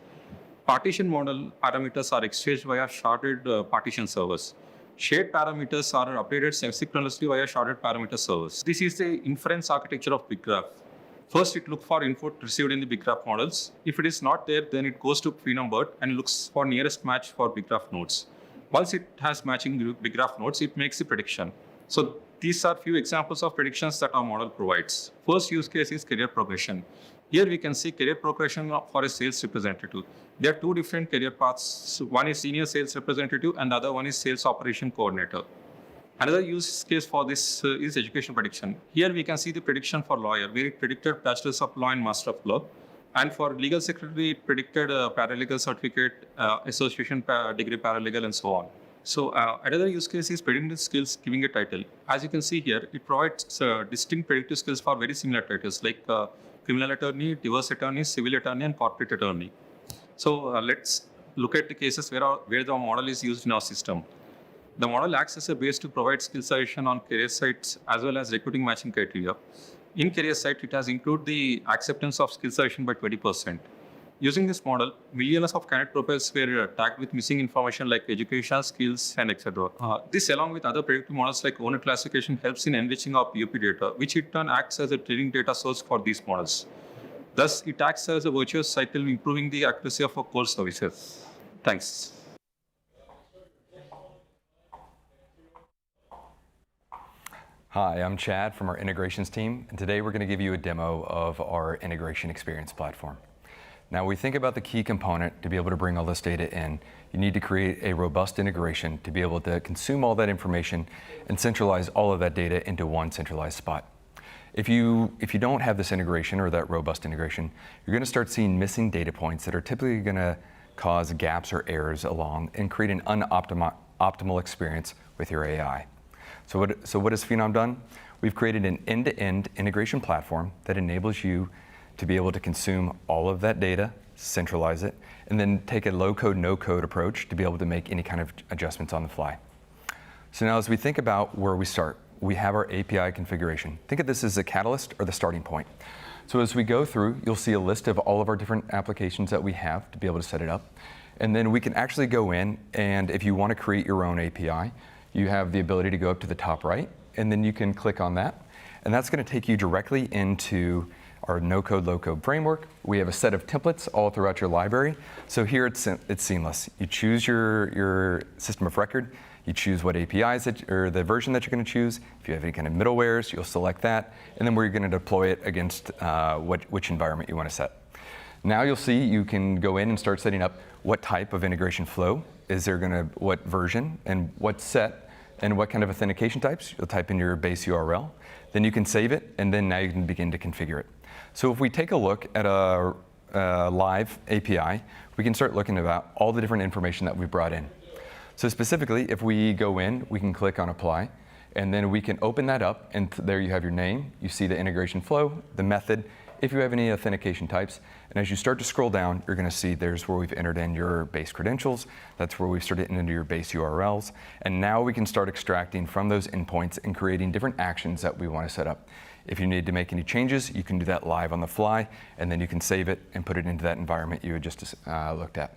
Partition model parameters are exchanged via sharded partition servers. Shared parameters are updated asynchronously via sharded parameter servers. This is the inference architecture of Big Graph. First, it looks for input received in the Big Graph models. If it is not there, then it goes to Phenom BERT and looks for nearest match for Big Graph nodes. Once it has matching Big Graph nodes, it makes the prediction. So these are few examples of predictions that our model provides. First use case is career progression. Here we can see career progression for a sales representative. There are two different career paths. One is senior sales representative and the other one is sales operation coordinator. Another use case for this is education prediction. Here we can see the prediction for lawyer, where it predicted Bachelor's of Law and Master of Law. And for legal secretary, it predicted paralegal certificate, association degree paralegal, and so on. So another use case is predictive skills giving a title. As you can see here, it provides distinct predictive skills for very similar titles like criminal attorney, divorce attorney, civil attorney, and corporate attorney. So let's look at the cases where the model is used in our system. The model acts as a base to provide skill suggestion on career sites as well as recruiting matching criteria. In career site, it has included the acceptance of skill suggestion by 20%. Using this model, millions of candidate profiles were tagged with missing information like education, skills, and etc. This, along with other predictive models like owner classification, helps in enriching our POP data, which in turn acts as a training data source for these models. Thus, it acts as a virtuous cycle, improving the accuracy of our core services. Thanks. Hi, I'm Chad from our integrations team, and today we're going to give you a demo of our integration experience platform. Now, we think about the key component to be able to bring all this data in. You need to create a robust integration to be able to consume all that information and centralize all of that data into one centralized spot. If you don't have this integration or that robust integration, you're going to start seeing missing data points that are typically going to cause gaps or errors along and create an unoptimal experience with your AI. So what has Phenom done? We've created an end-to-end integration platform that enables you to be able to consume all of that data, centralize it, and then take a low-code, no-code approach to be able to make any kind of adjustments on the fly. So now as we think about where we start, we have our API configuration. Think of this as a catalyst or the starting point. So as we go through, you'll see a list of all of our different applications that we have to be able to set it up. And then we can actually go in, and if you want to create your own API, you have the ability to go up to the top right, and then you can click on that. And that's going to take you directly into our no-code, low-code framework. We have a set of templates all throughout your library. So here it's seamless. You choose your system of record, you choose what APIs or the version that you're going to choose. If you have any kind of middlewares, you'll select that, and then we're going to deploy it against which environment you want to set. Now you'll see you can go in and start setting up what type of integration flow is there what version and what set and what kind of authentication types. You'll type in your base URL, then you can save it, and then now you can begin to configure it. So if we take a look at a live API, we can start looking about all the different information that we've brought in. So specifically, if we go in, we can click on apply, and then we can open that up, and there you have your name, you see the integration flow, the method, if you have any authentication types, and as you start to scroll down, you're going to see there's where we've entered in your base credentials, that's where we've started into your base URLs, and now we can start extracting from those endpoints and creating different actions that we want to set up. If you need to make any changes, you can do that live on the fly, and then you can save it and put it into that environment you had just looked at.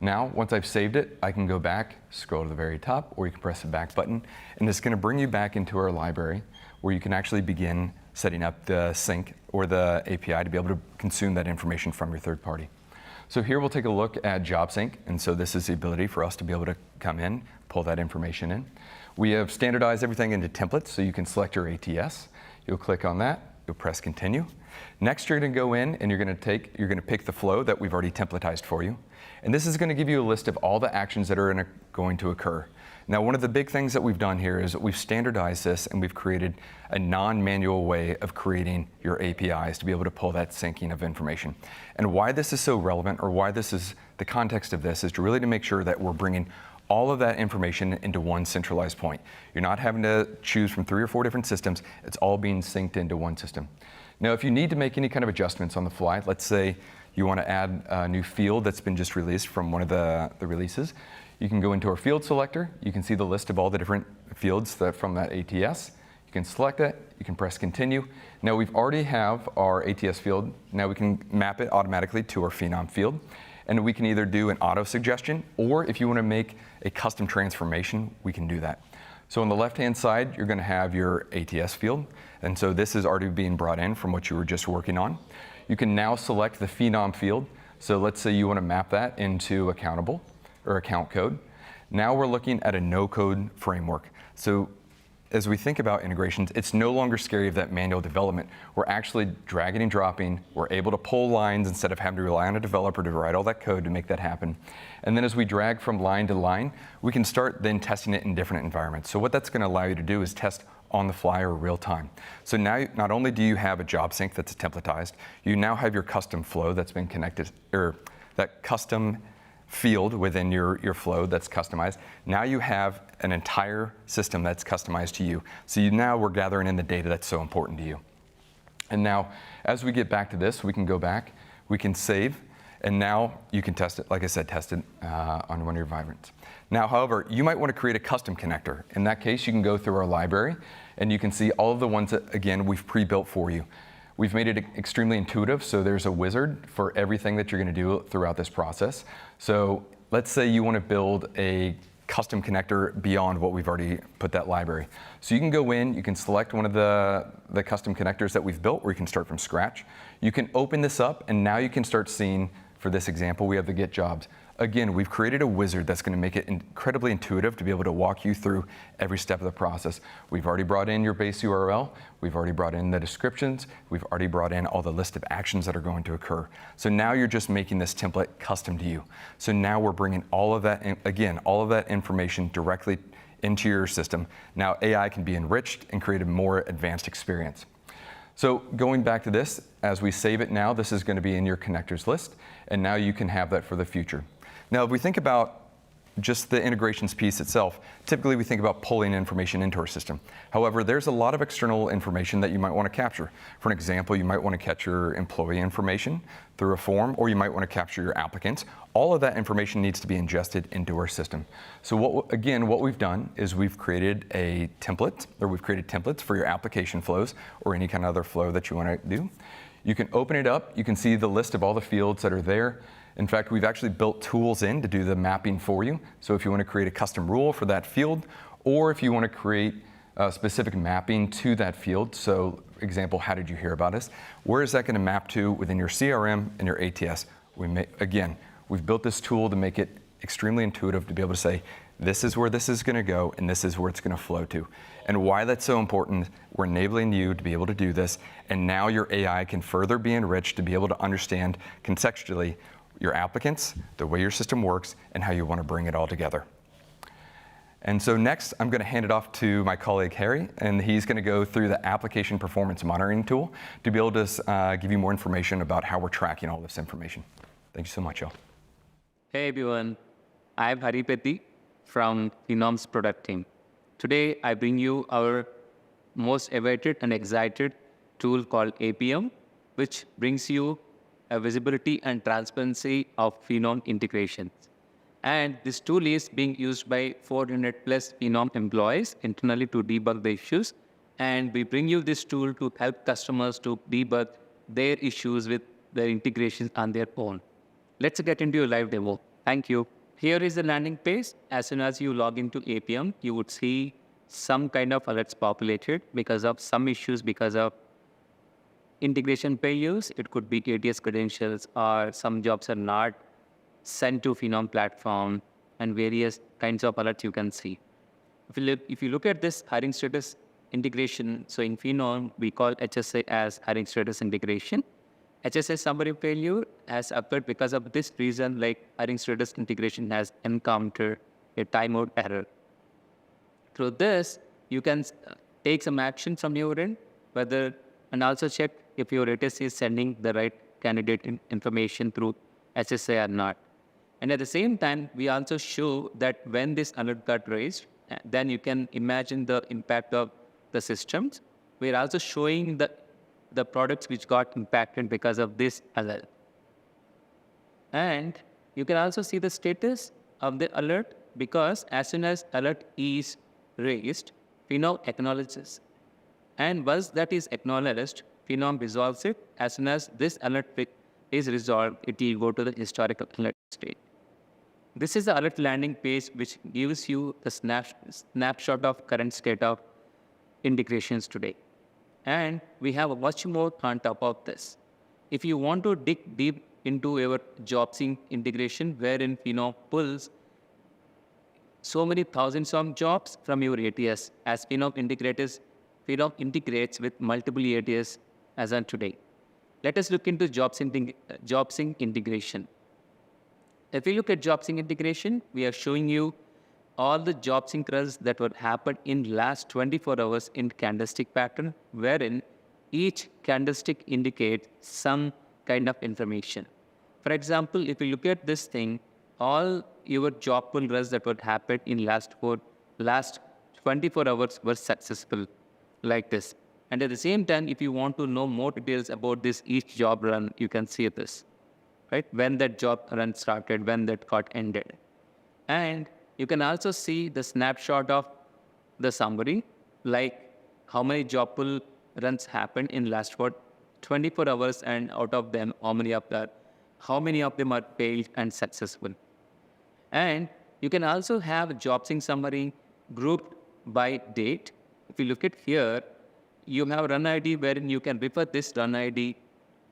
Now, once I've saved it, I can go back, scroll to the very top, or you can press the back button, and it's going to bring you back into our library where you can actually begin setting up the sync or the API to be able to consume that information from your third party. So here we'll take a look at job sync, and so this is the ability for us to be able to come in, pull that information in. We have standardized everything into templates, so you can select your ATS. You'll click on that, you'll press continue. Next, you're going to go in and you're going to pick the flow that we've already templatized for you. And this is going to give you a list of all the actions that are going to occur. Now, one of the big things that we've done here is that we've standardized this and we've created a non-manual way of creating your APIs to be able to pull that syncing of information. And why this is so relevant, or why this is the context of this, is to really to make sure that we're bringing all of that information into one centralized point. You're not having to choose from 3 or 4 different systems. It's all being synced into one system. Now, if you need to make any kind of adjustments on the fly, let's say you want to add a new field that's been just released from one of the releases, you can go into our field selector. You can see the list of all the different fields from that ATS. You can select it. You can press continue. Now we've already have our ATS field. Now we can map it automatically to our Phenom field. And we can either do an auto suggestion, or if you want to make a custom transformation, we can do that. So on the left-hand side, you're going to have your ATS field. And so this is already being brought in from what you were just working on. You can now select the Phenom field. So let's say you want to map that into accountable or account code. Now we're looking at a no-code framework. So as we think about integrations, it's no longer scary of that manual development. We're actually dragging and dropping. We're able to pull lines instead of having to rely on a developer to write all that code to make that happen. And then as we drag from line to line, we can start then testing it in different environments. So what that's going to allow you to do is test on the fly or real time. So now not only do you have a job sync that's templatized, you now have your custom flow that's been connected, or that custom field within your flow that's customized. Now you have an entire system that's customized to you. So now we're gathering in the data that's so important to you. And now, as we get back to this, we can go back, we can save, and now you can test it, like I said, test it on one of your environments. Now, however, you might want to create a custom connector. In that case, you can go through our library, and you can see all of the ones that, again, we've pre-built for you. We've made it extremely intuitive, so there's a wizard for everything that you're going to do throughout this process. So let's say you want to build a custom connector beyond what we've already put that library. So you can go in, you can select one of the custom connectors that we've built, or you can start from scratch. You can open this up, and now you can start seeing, for this example, we have the get jobs. Again, we've created a wizard that's going to make it incredibly intuitive to be able to walk you through every step of the process. We've already brought in your base URL. We've already brought in the descriptions. We've already brought in all the list of actions that are going to occur. So now you're just making this template custom to you. So now we're bringing all of that, again, all of that information directly into your system. Now AI can be enriched and create a more advanced experience. So going back to this, as we save it now, this is going to be in your connectors list, and now you can have that for the future. Now, if we think about just the integrations piece itself, typically we think about pulling information into our system. However, there's a lot of external information that you might want to capture. For an example, you might want to capture employee information through a form, or you might want to capture your applicants. All of that information needs to be ingested into our system. So what we've done is we've created a template, or we've created templates for your application flows, or any kind of other flow that you want to do. You can open it up, you can see the list of all the fields that are there. In fact, we've actually built tools in to do the mapping for you. So if you want to create a custom rule for that field, or if you want to create a specific mapping to that field, so example, how did you hear about us? Where is that going to map to within your CRM and your ATS? Again, we've built this tool to make it extremely intuitive to be able to say, this is where this is going to go, and this is where it's going to flow to. And why that's so important, we're enabling you to be able to do this, and now your AI can further be enriched to be able to understand contextually your applicants, the way your system works, and how you want to bring it all together. And so next, I'm going to hand it off to my colleague, Harry, and he's going to go through the application performance monitoring tool to be able to give you more information about how we're tracking all this information. Thank you so much, y'all. Hey, everyone. I'm Haripati from Phenom's product team. Today, I bring you our most awaited and excited tool called APM, which brings you a visibility and transparency of Phenom integrations. And this tool is being used by 400 plus Phenom employees internally to debug the issues. And we bring you this tool to help customers to debug their issues with their integrations on their own. Let's get into a live demo. Thank you. Here is the landing page. As soon as you log into APM, you would see some kind of alerts populated because of some issues, because of integration failures. It could be ATS credentials, or some jobs are not sent to Phenom platform, and various kinds of alerts you can see. If you look at this hiring status integration, so in Phenom, we call HSA as hiring status integration. HSA summary failure has occurred because of this reason, like hiring status integration has encountered a timeout error. Through this, you can take some action from your end, and also check if your ATS is sending the right candidate information through HSA or not. And at the same time, we also show that when this alert got raised, then you can imagine the impact of the systems. We're also showing the products which got impacted because of this alert. And you can also see the status of the alert, because as soon as alert is raised, Phenom acknowledges. And once that is acknowledged, Phenom resolves it. As soon as this alert is resolved, it will go to the historical alert state. This is the alert landing page, which gives you the snapshot of current state of integrations today. And we have much more on top of this. If you want to dig deep into your job sync integration, wherein Phenom pulls so many thousands of jobs from your ATS, as Phenom integrates with multiple ATS as on today. Let us look into job sync integration. If we look at job sync integration, we are showing you all the job sync runs that would happen in last 24 hours in candlestick pattern, wherein each candlestick indicates some kind of information. For example, if you look at this thing, all your job pull runs that would happen in last 24 hours were successful, like this. And at the same time, if you want to know more details about this each job run, you can see this, right? When that job run started, when that got ended. And you can also see the snapshot of the summary, like how many job pull runs happened in last 24 hours, and out of them, how many of them are failed and successful. And you can also have job sync summary grouped by date. If you look at here, you have run ID wherein you can refer this run ID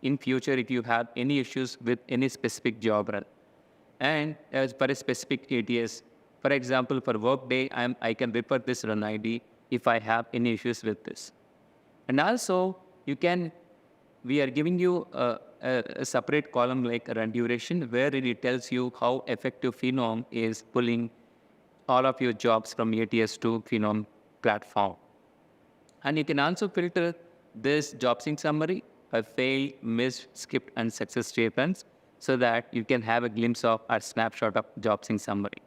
in future if you have any issues with any specific job run. And as per a specific ATS, for example, for Workday, I can refer this run ID if I have any issues with this. And also, we are giving you a separate column like run duration, wherein it tells you how effective Phenom is pulling all of your jobs from ATS to Phenom platform. And you can also filter this job sync summary by failed, missed, skipped, and success statements so that you can have a glimpse of a snapshot of job sync summary.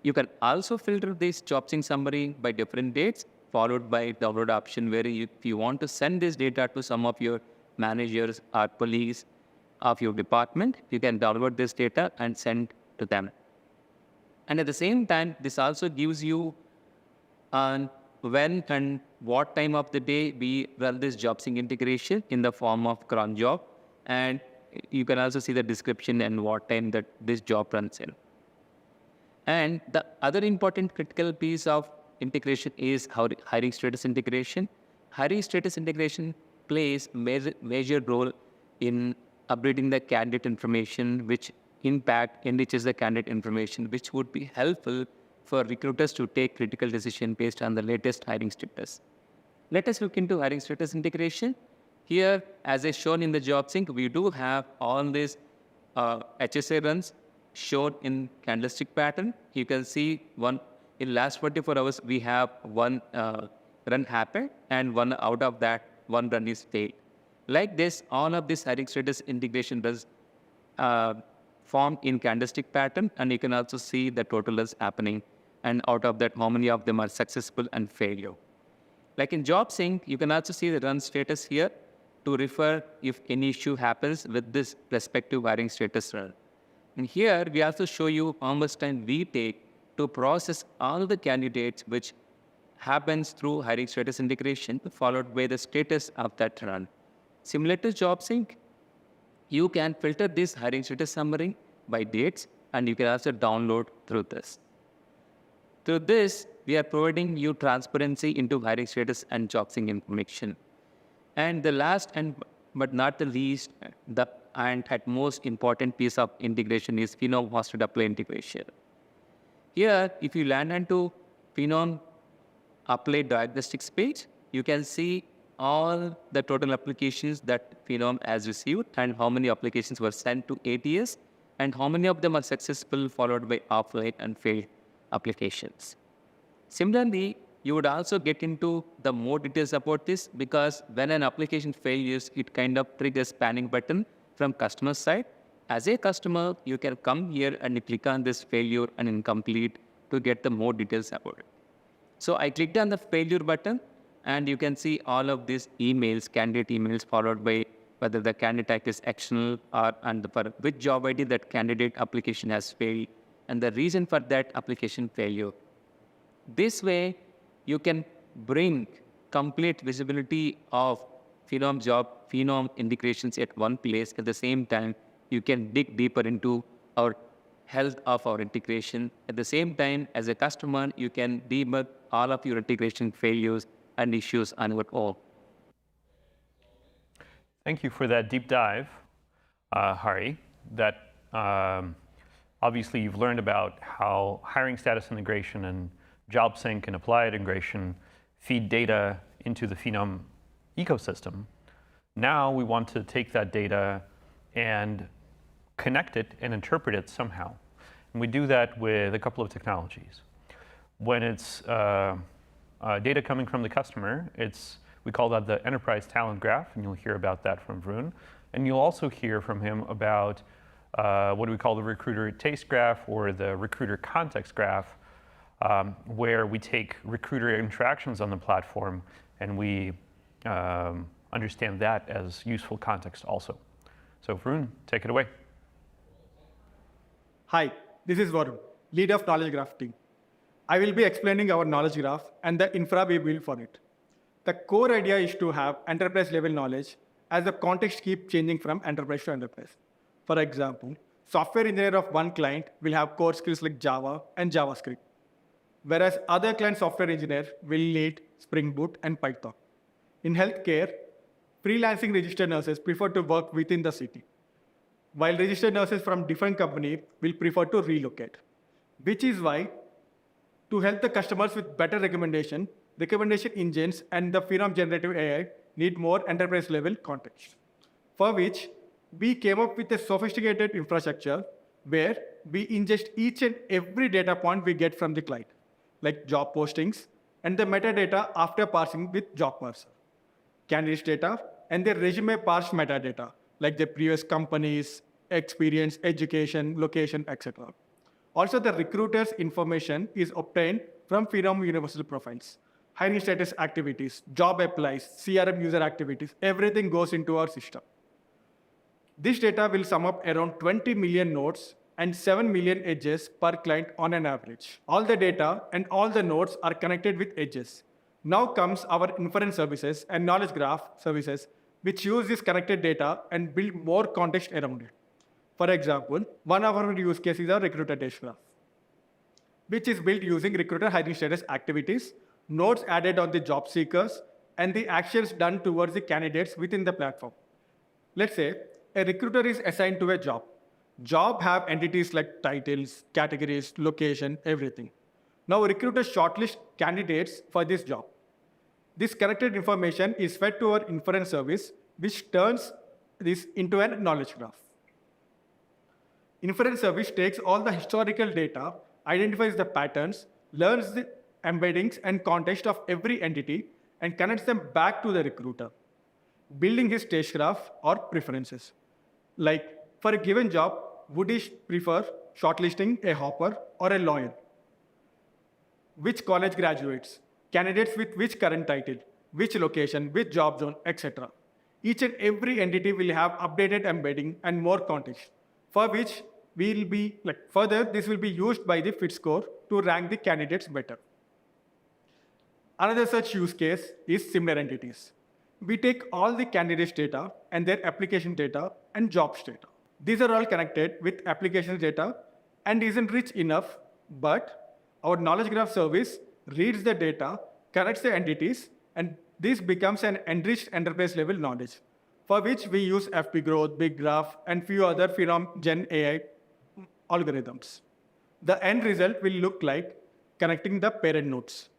You can also filter this job sync summary by different dates, followed by download option, where if you want to send this data to some of your managers or colleagues of your department, you can download this data and send to them. And at the same time, this also gives you when and what time of the day we run this job sync integration in the form of cron job. And you can also see the description and what time that this job runs in. And the other important critical piece of integration is hiring status integration. Hiring status integration plays major role in updating the candidate information, which enriches the candidate information, which would be helpful for recruiters to take critical decision based on the latest hiring status. Let us look into hiring status integration. Here, as is shown in the job sync, we do have all these HSA runs shown in candlestick pattern. You can see in last 24 hours, we have one run happened, and one out of that, one run is failed. Like this, all of this hiring status integration does form in candlestick pattern, and you can also see the total is happening, and out of that, how many of them are successful and failure. Like in job sync, you can also see the run status here to refer if any issue happens with this respective hiring status run. And here, we also show you how much time we take to process all the candidates, which happens through hiring status integration, followed by the status of that run. Similar to job sync, you can filter this hiring status summary by dates, and you can also download through this. Through this, we are providing you transparency into hiring status and job sync information. And the last but not the least, and at most important piece of integration is Phenom hosted apply integration. Here, if you land into Phenom apply diagnostics page, you can see all the total applications that Phenom has received and how many applications were sent to ATS and how many of them are successful, followed by offline and failed applications. Similarly, you would also get into the more details about this, because when an application fails, it kind of triggers panic button from customer side. As a customer, you can come here and click on this failure and incomplete to get the more details about it. So I clicked on the failure button, and you can see all of these emails, candidate emails, followed by whether the candidate type is actionable and for which job ID that candidate application has failed, and the reason for that application failure. This way, you can bring complete visibility of Phenom integrations at one place. At the same time, you can dig deeper into our health of our integration. At the same time, as a customer, you can debug all of your integration failures and issues on your own. Thank you for that deep dive, Hari. That obviously you've learned about how hiring status integration and job sync and applied integration feed data into the Phenom ecosystem. Now we want to take that data and connect it and interpret it somehow. And we do that with a couple of technologies. When it's data coming from the customer, we call that the enterprise talent graph, and you'll hear about that from Varun. And you'll also hear from him about what do we call the recruiter taste graph or the recruiter context graph, where we take recruiter interactions on the platform and we understand that as useful context also. So Varun, take it away. Hi, this is Varun, lead of Knowledge Graph team. I will be explaining our knowledge graph and the infra we built for it. The core idea is to have enterprise level knowledge as the context keeps changing from enterprise to enterprise. For example, software engineer of one client will have core skills like Java and JavaScript, whereas other client software engineer will need Spring Boot and Python. In healthcare, freelancing registered nurses prefer to work within the city, while registered nurses from different companies will prefer to relocate, which is why to help the customers with better recommendation engines and the Phenom Generative AI need more enterprise level context, for which we came up with a sophisticated infrastructure where we ingest each and every data point we get from the client, like job postings and the metadata after parsing with job parser, candidates data and their resume parsed metadata, like their previous companies, experience, education, location, etc. Also, the recruiter's information is obtained from Phenom Universal Profiles, hiring status activities, job applies, CRM user activities, everything goes into our system. This data will sum up around 20 million nodes and 7 million edges per client on an average. All the data and all the nodes are connected with edges. Now comes our inference services and knowledge graph services, which use this connected data and build more context around it. For example, one of our use cases is our recruiter taste graph, which is built using recruiter hiring status activities, nodes added on the job seekers, and the actions done towards the candidates within the platform. Let's say a recruiter is assigned to a job. Job have entities like titles, categories, location, everything. Now a recruiter shortlist candidates for this job. This connected information is fed to our inference service, which turns this into a knowledge graph. Inference service takes all the historical data, identifies the patterns, learns the embeddings and context of every entity, and connects them back to the recruiter, building his taste graph or preferences. Like, for a given job, would he prefer shortlisting a hopper or a lawyer? Which college graduates? Candidates with which current title? Which location? Which job zone? Etc. Each and every entity will have updated embedding and more context, for which we'll be further, this will be used by the fit score to rank the candidates better. Another such use case is similar entities. We take all the candidates data and their application data and jobs data. These are all connected with application data and isn't rich enough, but our knowledge graph service reads the data, connects the entities, and this becomes an enriched enterprise level knowledge, for which we use FP Growth, Big Graph, and few other Phenom Gen AI algorithms. The end result will look like connecting the parent nodes.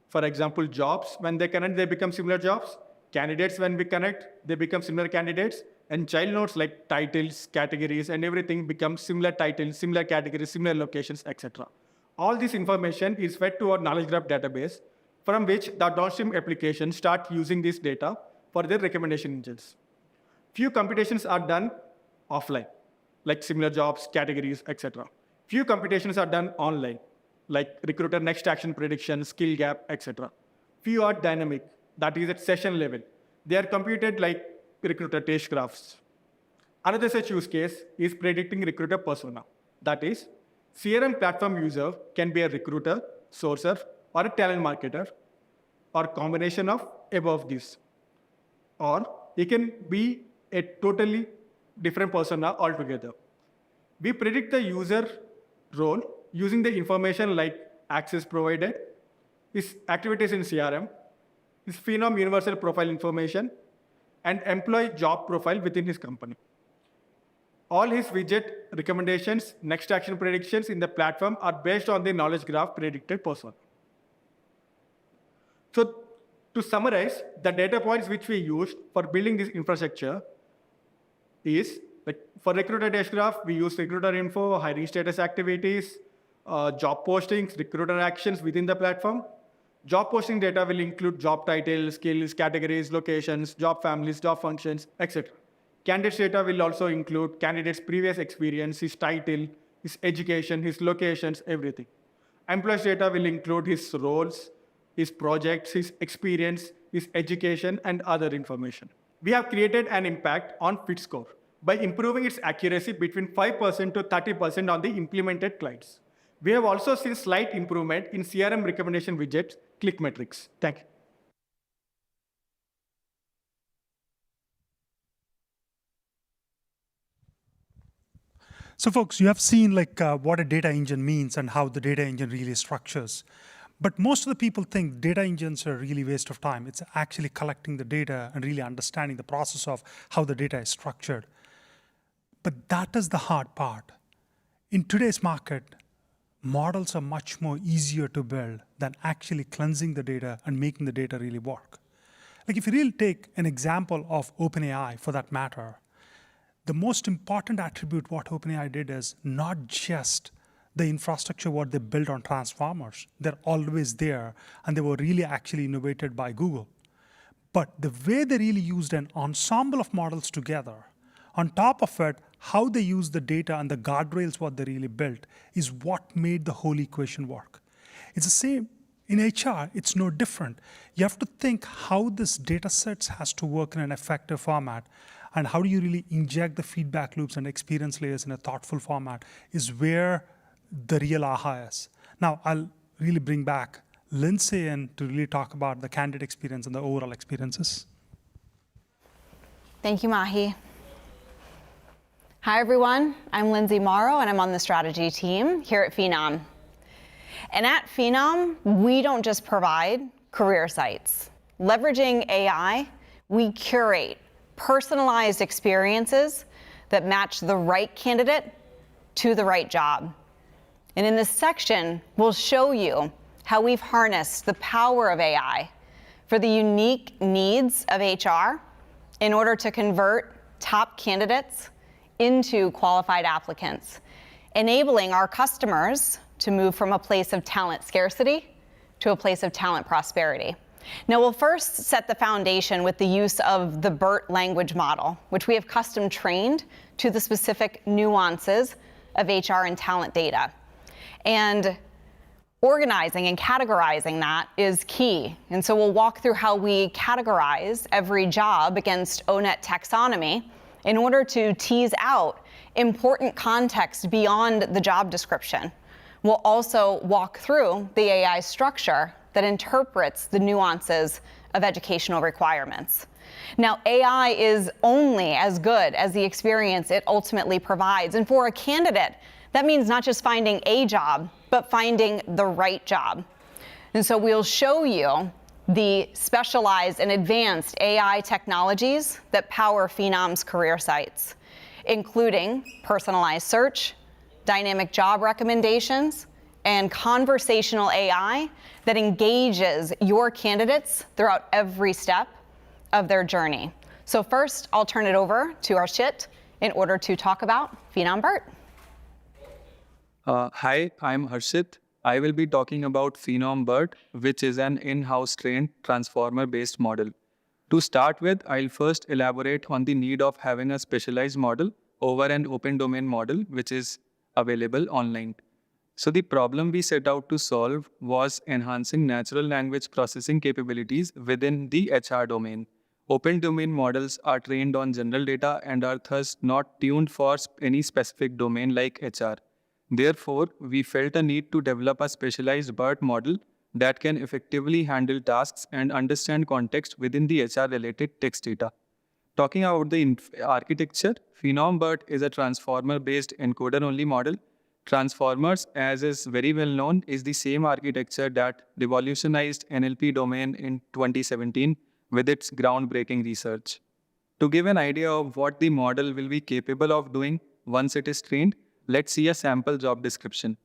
For example, jobs, when they connect, they become similar jobs. Candidates, when we connect, they become similar candidates. And child nodes like titles, categories, and everything become similar titles, similar categories, similar locations, etc. All this information is fed to our knowledge graph database, from which the downstream applications start using this data for their recommendation engines. Few computations are done offline, like similar jobs, categories, etc. Few computations are done online, like recruiter next action prediction, skill gap, etc. Few are dynamic, that is at session level. They are computed like recruiter taste graphs. Another such use case is predicting recruiter persona. That is, CRM platform user can be a recruiter, sourcer, or a talent marketer, or combination of above this. Or it can be a totally different persona altogether. We predict the user role using the information like access provided, his activities in CRM, his Phenom Universal Profile information, and employee job profile within his company. All his widget recommendations, next action predictions in the platform are based on the knowledge graph predicted persona. So to summarize, the data points which we used for building this infrastructure is, like for recruiter taste graph, we use recruiter info, hiring status activities, job postings, recruiter actions within the platform. Job posting data will include job titles, skills, categories, locations, job families, job functions, etc. Candidate's data will also include candidate's previous experience, his title, his education, his locations, everything. Employee's data will include his roles, his projects, his experience, his education, and other information. We have created an impact on fit score by improving its accuracy between 5% to 30% on the implemented clients. We have also seen slight improvement in CRM recommendation widgets click metrics. Thank you. So folks, you have seen what a data engine means and how the data engine really structures. But most of the people think data engines are really a waste of time. It's actually collecting the data and really understanding the process of how the data is structured. But that is the hard part. In today's market, models are much more easier to build than actually cleansing the data and making the data really work. Like if you really take an example of OpenAI for that matter, the most important attribute what OpenAI did is not just the infrastructure what they built on transformers. They're always there, and they were really actually innovated by Google. But the way they really used an ensemble of models together, on top of it, how they use the data and the guardrails what they really built is what made the whole equation work. It's the same. In HR, it's no different. You have to think how this data sets has to work in an effective format, and how do you really inject the feedback loops and experience layers in a thoughtful format is where the real aha is. Now, I'll really bring back Lindsay in to really talk about the candidate experience and the overall experiences. Thank you, Mahi. Hi, everyone. I'm Lindsay Morrow, and I'm on the strategy team here at Phenom. And at Phenom, we don't just provide career sites. Leveraging AI, we curate personalized experiences that match the right candidate to the right job. And in this section, we'll show you how we've harnessed the power of AI for the unique needs of HR in order to convert top candidates into qualified applicants, enabling our customers to move from a place of talent scarcity to a place of talent prosperity. Now, we'll first set the foundation with the use of the BERT language model, which we have custom trained to the specific nuances of HR and talent data. And organizing and categorizing that is key. And so we'll walk through how we categorize every job against ONET taxonomy in order to tease out important context beyond the job description. We'll also walk through the AI structure that interprets the nuances of educational requirements. Now, AI is only as good as the experience it ultimately provides. And for a candidate, that means not just finding a job, but finding the right job. And so we'll show you the specialized and advanced AI technologies that power Phenom's career sites, including personalized search, dynamic job recommendations, and conversational AI that engages your candidates throughout every step of their journey. So first, I'll turn it over to Arshit in order to talk about Phenom BERT. Hi, I'm Harshit. I will be talking about Phenom BERT, which is an in-house trained transformer-based model. To start with, I'll first elaborate on the need of having a specialized model over an open domain model, which is available online. So the problem we set out to solve was enhancing natural language processing capabilities within the HR domain. Open domain models are trained on general data and are thus not tuned for any specific domain like HR. Therefore, we felt a need to develop a specialized BERT model that can effectively handle tasks and understand context within the HR-related text data. Talking about the architecture, Phenom BERT is a transformer-based encoder-only model. Transformers, as is very well known, is the same architecture that revolutionized NLP domain in 2017 with its groundbreaking research. To give an idea of what the model will be capable of doing once it is trained, let's see a sample job description.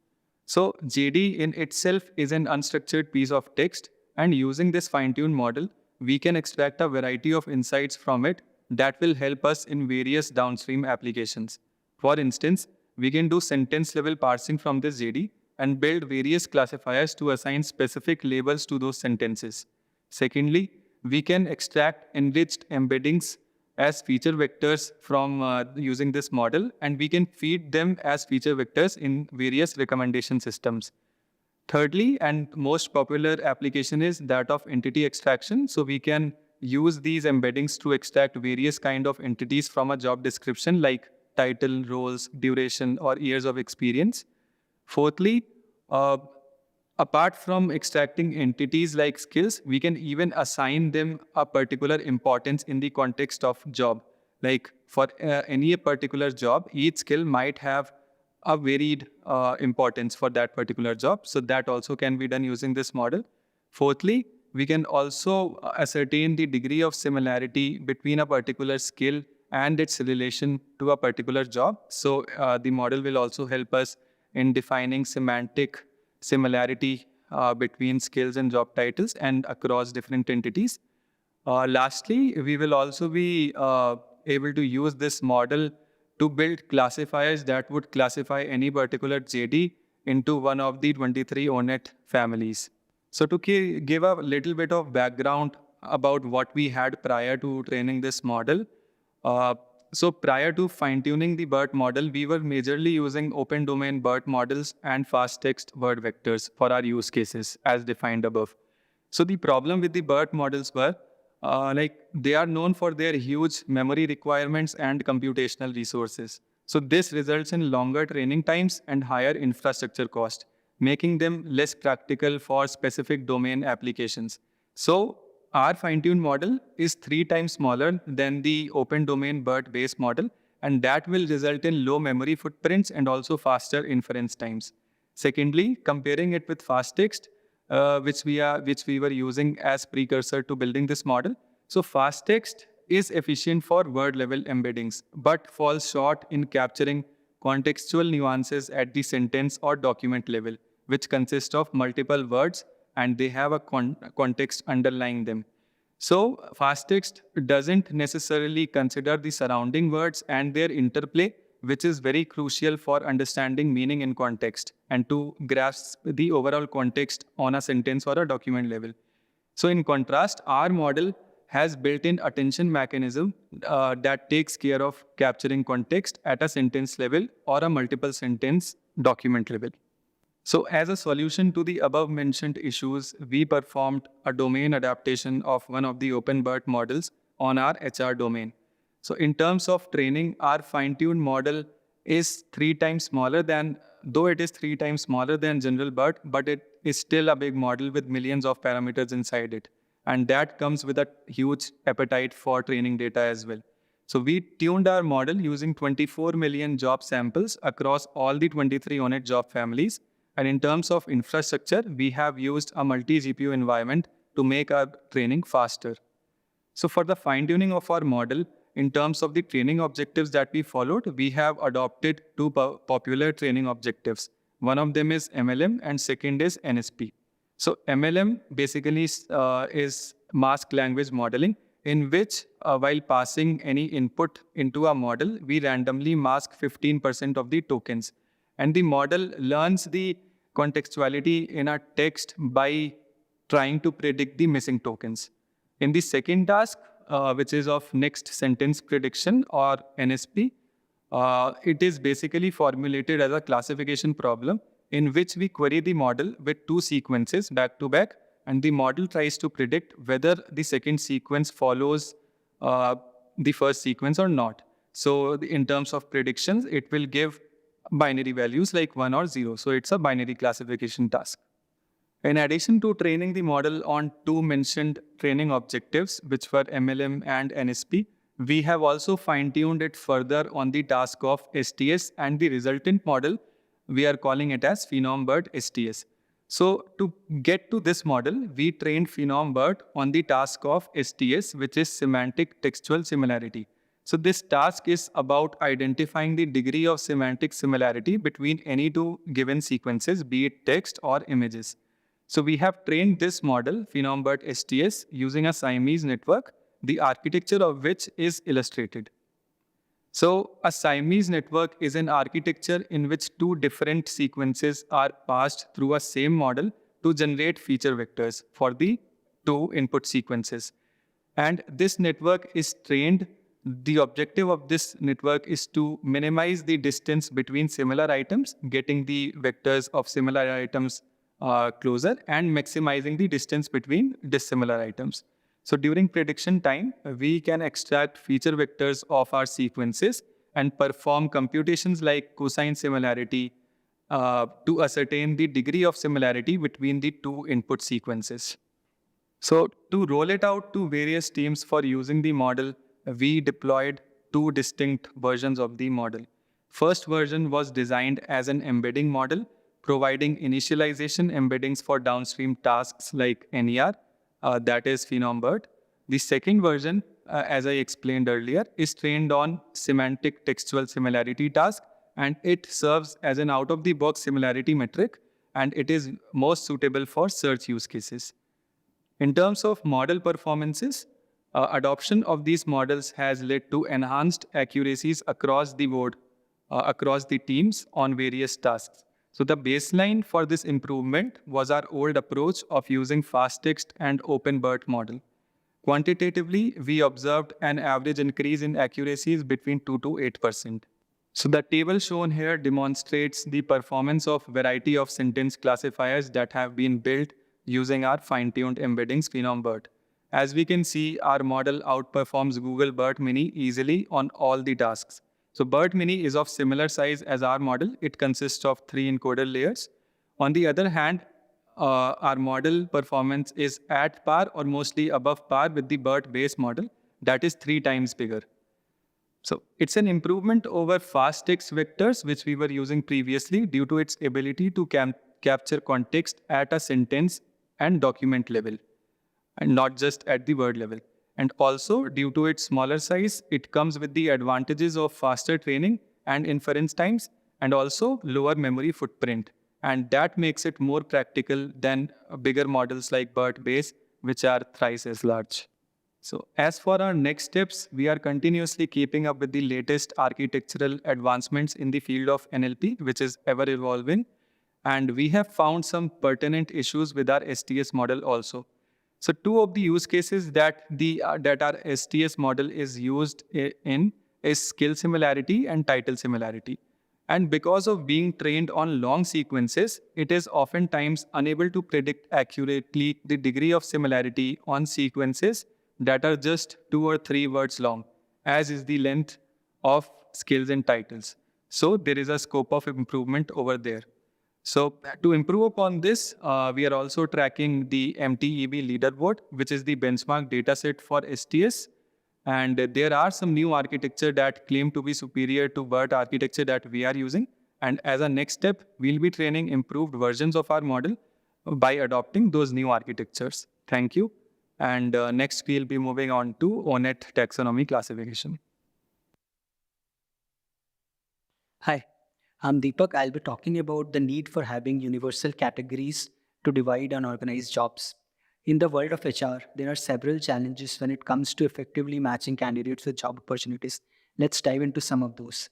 So JD in itself is an unstructured piece of text, and using this fine-tuned model, we can extract a variety of insights from it that will help us in various downstream applications. For instance, we can do sentence-level parsing from this JD and build various classifiers to assign specific labels to those sentences. Secondly, we can extract enriched embeddings as feature vectors from using this model, and we can feed them as feature vectors in various recommendation systems. Thirdly, and most popular application is that of entity extraction. So we can use these embeddings to extract various kind of entities from a job description like title, roles, duration, or years of experience. Fourthly, apart from extracting entities like skills, we can even assign them a particular importance in the context of job. Like for any particular job, each skill might have a varied importance for that particular job. So that also can be done using this model. Fourthly, we can also ascertain the degree of similarity between a particular skill and its relation to a particular job. So the model will also help us in defining semantic similarity between skills and job titles and across different entities. Lastly, we will also be able to use this model to build classifiers that would classify any particular JD into one of the 23 ONET families. So to give a little bit of background about what we had prior to training this model, so prior to fine-tuning the BERT model, we were majorly using open domain BERT models and fast text word vectors for our use cases as defined above. So the problem with the BERT models were they are known for their huge memory requirements and computational resources. So this results in longer training times and higher infrastructure cost, making them less practical for specific domain applications. So our fine-tuned model is 3 times smaller than the open domain BERT-based model, and that will result in low memory footprints and also faster inference times. Secondly, comparing it with fast text, which we were using as precursor to building this model. So fast text is efficient for word level embeddings, but falls short in capturing contextual nuances at the sentence or document level, which consist of multiple words and they have a context underlying them. So fast text doesn't necessarily consider the surrounding words and their interplay, which is very crucial for understanding meaning in context and to grasp the overall context on a sentence or a document level. So in contrast, our model has built-in attention mechanism that takes care of capturing context at a sentence level or a multiple sentence document level. So as a solution to the above mentioned issues, we performed a domain adaptation of one of the open BERT models on our HR domain. So in terms of training, our fine-tuned model is 3 times smaller than, though it is 3 times smaller than general BERT, but it is still a big model with millions of parameters inside it. And that comes with a huge appetite for training data as well. So we tuned our model using 24 million job samples across all the 23 ONET job families. And in terms of infrastructure, we have used a multi-GPU environment to make our training faster. So for the fine-tuning of our model, in terms of the training objectives that we followed, we have adopted 2 popular training objectives. One of them is MLM and second is NSP. So MLM basically is masked language modeling, in which while passing any input into a model, we randomly mask 15% of the tokens. And the model learns the contextuality in a text by trying to predict the missing tokens. In the second task, which is of next sentence prediction or NSP, it is basically formulated as a classification problem in which we query the model with 2 sequences back to back, and the model tries to predict whether the second sequence follows the first sequence or not. So in terms of predictions, it will give binary values like 1 or 0. So it's a binary classification task. In addition to training the model on 2 mentioned training objectives, which were MLM and NSP, we have also fine-tuned it further on the task of STS, and the resultant model, we are calling it as Phenom BERT STS. So to get to this model, we trained Phenom BERT on the task of STS, which is semantic textual similarity. So this task is about identifying the degree of semantic similarity between any 2 given sequences, be it text or images. So we have trained this model, Phenom BERT STS, using a Siamese network, the architecture of which is illustrated. So a Siamese network is an architecture in which 2 different sequences are passed through a same model to generate feature vectors for the 2 input sequences. And this network is trained The objective of this network is to minimize the distance between similar items, getting the vectors of similar items closer, and maximizing the distance between dissimilar items. So during prediction time, we can extract feature vectors of our sequences and perform computations like cosine similarity to ascertain the degree of similarity between the two input sequences. So to roll it out to various teams for using the model, we deployed two distinct versions of the model. First version was designed as an embedding model, providing initialization embeddings for downstream tasks like NER, that is PhenomBERT. The second version, as I explained earlier, is trained on semantic textual similarity task, and it serves as an out-of-the-box similarity metric, and it is most suitable for search use cases. In terms of model performances, adoption of these models has led to enhanced accuracies across the board, across the teams on various tasks. So the baseline for this improvement was our old approach of using fast text and OpenBERT model. Quantitatively, we observed an average increase in accuracies between 2 to 8%. So the table shown here demonstrates the performance of variety of sentence classifiers that have been built using our fine-tuned embeddings PhenomBERT. As we can see, our model outperforms Google BERT Mini easily on all the tasks. So BERT Mini is of similar size as our model. It consists of 3 encoder layers. On the other hand, our model performance is at par or mostly above par with the BERT base model, that is 3 times bigger. So it's an improvement over fast text vectors, which we were using previously due to its ability to capture context at a sentence and document level, and not just at the word level. And also, due to its smaller size, it comes with the advantages of faster training and inference times, and also lower memory footprint. And that makes it more practical than bigger models like BERT base, which are thrice as large. So as for our next steps, we are continuously keeping up with the latest architectural advancements in the field of NLP, which is ever evolving. And we have found some pertinent issues with our STS model also. So 2 of the use cases that our STS model is used in is skill similarity and title similarity. And because of being trained on long sequences, it is oftentimes unable to predict accurately the degree of similarity on sequences that are just 2 or 3 words long, as is the length of skills and titles. So there is a scope of improvement over there. So to improve upon this, we are also tracking the MTEB leaderboard, which is the benchmark dataset for STS. And there are some new architecture that claim to be superior to BERT architecture that we are using. And as a next step, we'll be training improved versions of our model by adopting those new architectures. Thank you. And next, we'll be moving on to ONET taxonomy classification. Hi, I'm Deepak. I'll be talking about the need for having universal categories to divide and organize jobs. In the world of HR, there are several challenges when it comes to effectively matching candidates with job opportunities. Let's dive into some of those.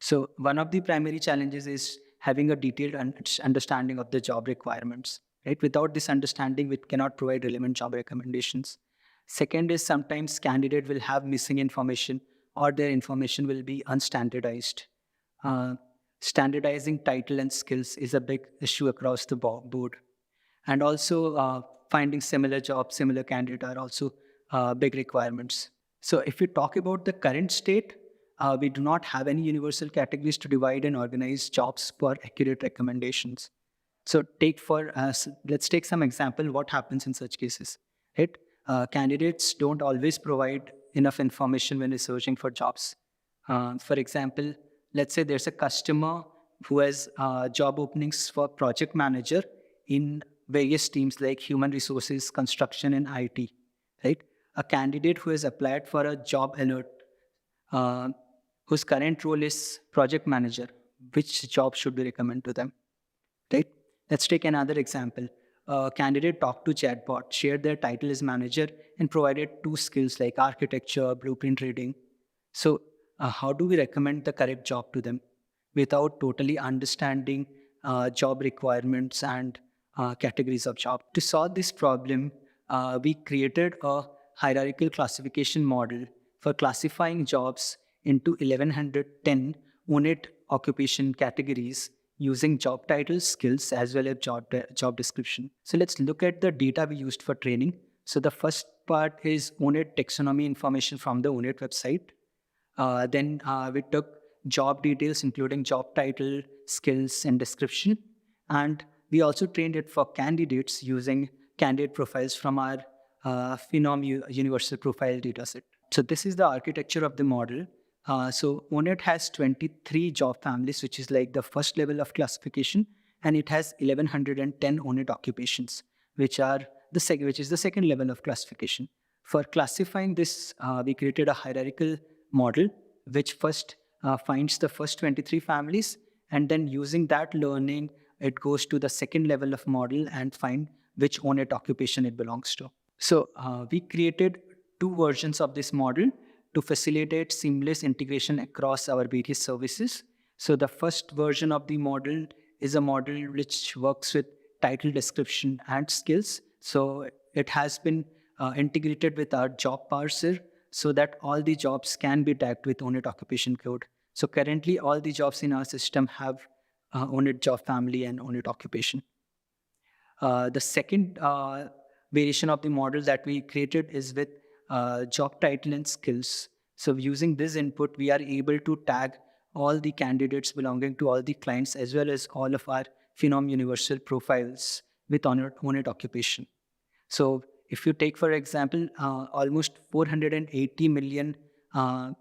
So one of the primary challenges is having a detailed understanding of the job requirements. Right? Without this understanding, we cannot provide relevant job recommendations. Second is sometimes candidate will have missing information or their information will be unstandardized. Standardizing title and skills is a big issue across the board. And also finding similar jobs, similar candidate are also big requirements. So if we talk about the current state, we do not have any universal categories to divide and organize jobs for accurate recommendations. So let's take some example what happens in such cases. Right? Candidates don't always provide enough information when researching for jobs. For example, let's say there's a customer who has job openings for project manager in various teams like human resources, construction, and IT. Right? A candidate who has applied for a job alert, whose current role is project manager, which job should we recommend to them? Right? Let's take another example. A candidate talked to chatbot, shared their title as manager, and provided 2 skills like architecture, blueprint reading. So how do we recommend the correct job to them without totally understanding job requirements and categories of job? To solve this problem, we created a hierarchical classification model for classifying jobs into 1110 unit occupation categories using job titles, skills, as well as job description. So let's look at the data we used for training. So the first part is UNIT taxonomy information from the UNIT website. Then we took job details, including job title, skills, and description. And we also trained it for candidates using candidate profiles from our Phenom Universal Profile dataset. So this is the architecture of the model. So ONET has 23 job families, which is like the first level of classification, and it has 1110 ONET occupations, which is the second level of classification. For classifying this, we created a hierarchical model, which first finds the first 23 families, and then using that learning, it goes to the second level of model and find which ONET occupation it belongs to. So we created 2 versions of this model to facilitate seamless integration across our various services. So the first version of the model is a model which works with title, description, and skills. So it has been integrated with our job parser so that all the jobs can be tagged with ONET occupation code. So currently, all the jobs in our system have ONET job family and ONET occupation. The second variation of the model that we created is with job title and skills. So using this input, we are able to tag all the candidates belonging to all the clients as well as all of our Phenom Universal profiles with ONET occupation. So if you take, for example, almost 480 million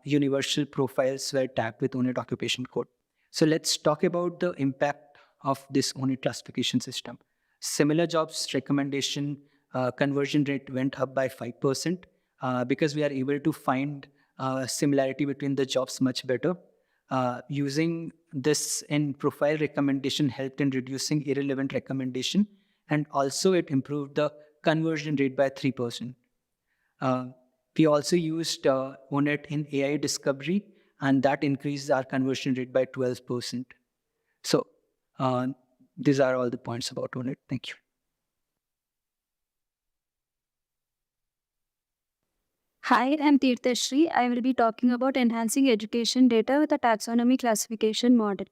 universal profiles were tagged with ONET occupation code. So let's talk about the impact of this ONET classification system. Similar jobs recommendation conversion rate went up by 5% because we are able to find similarity between the jobs much better. Using this in profile recommendation helped in reducing irrelevant recommendation, and also it improved the conversion rate by 3%. We also used ONET in AI discovery, and that increased our conversion rate by 12%. So these are all the points about ONET. Thank you. Hi, I'm Tirthashri. I will be talking about enhancing education data with a taxonomy classification model.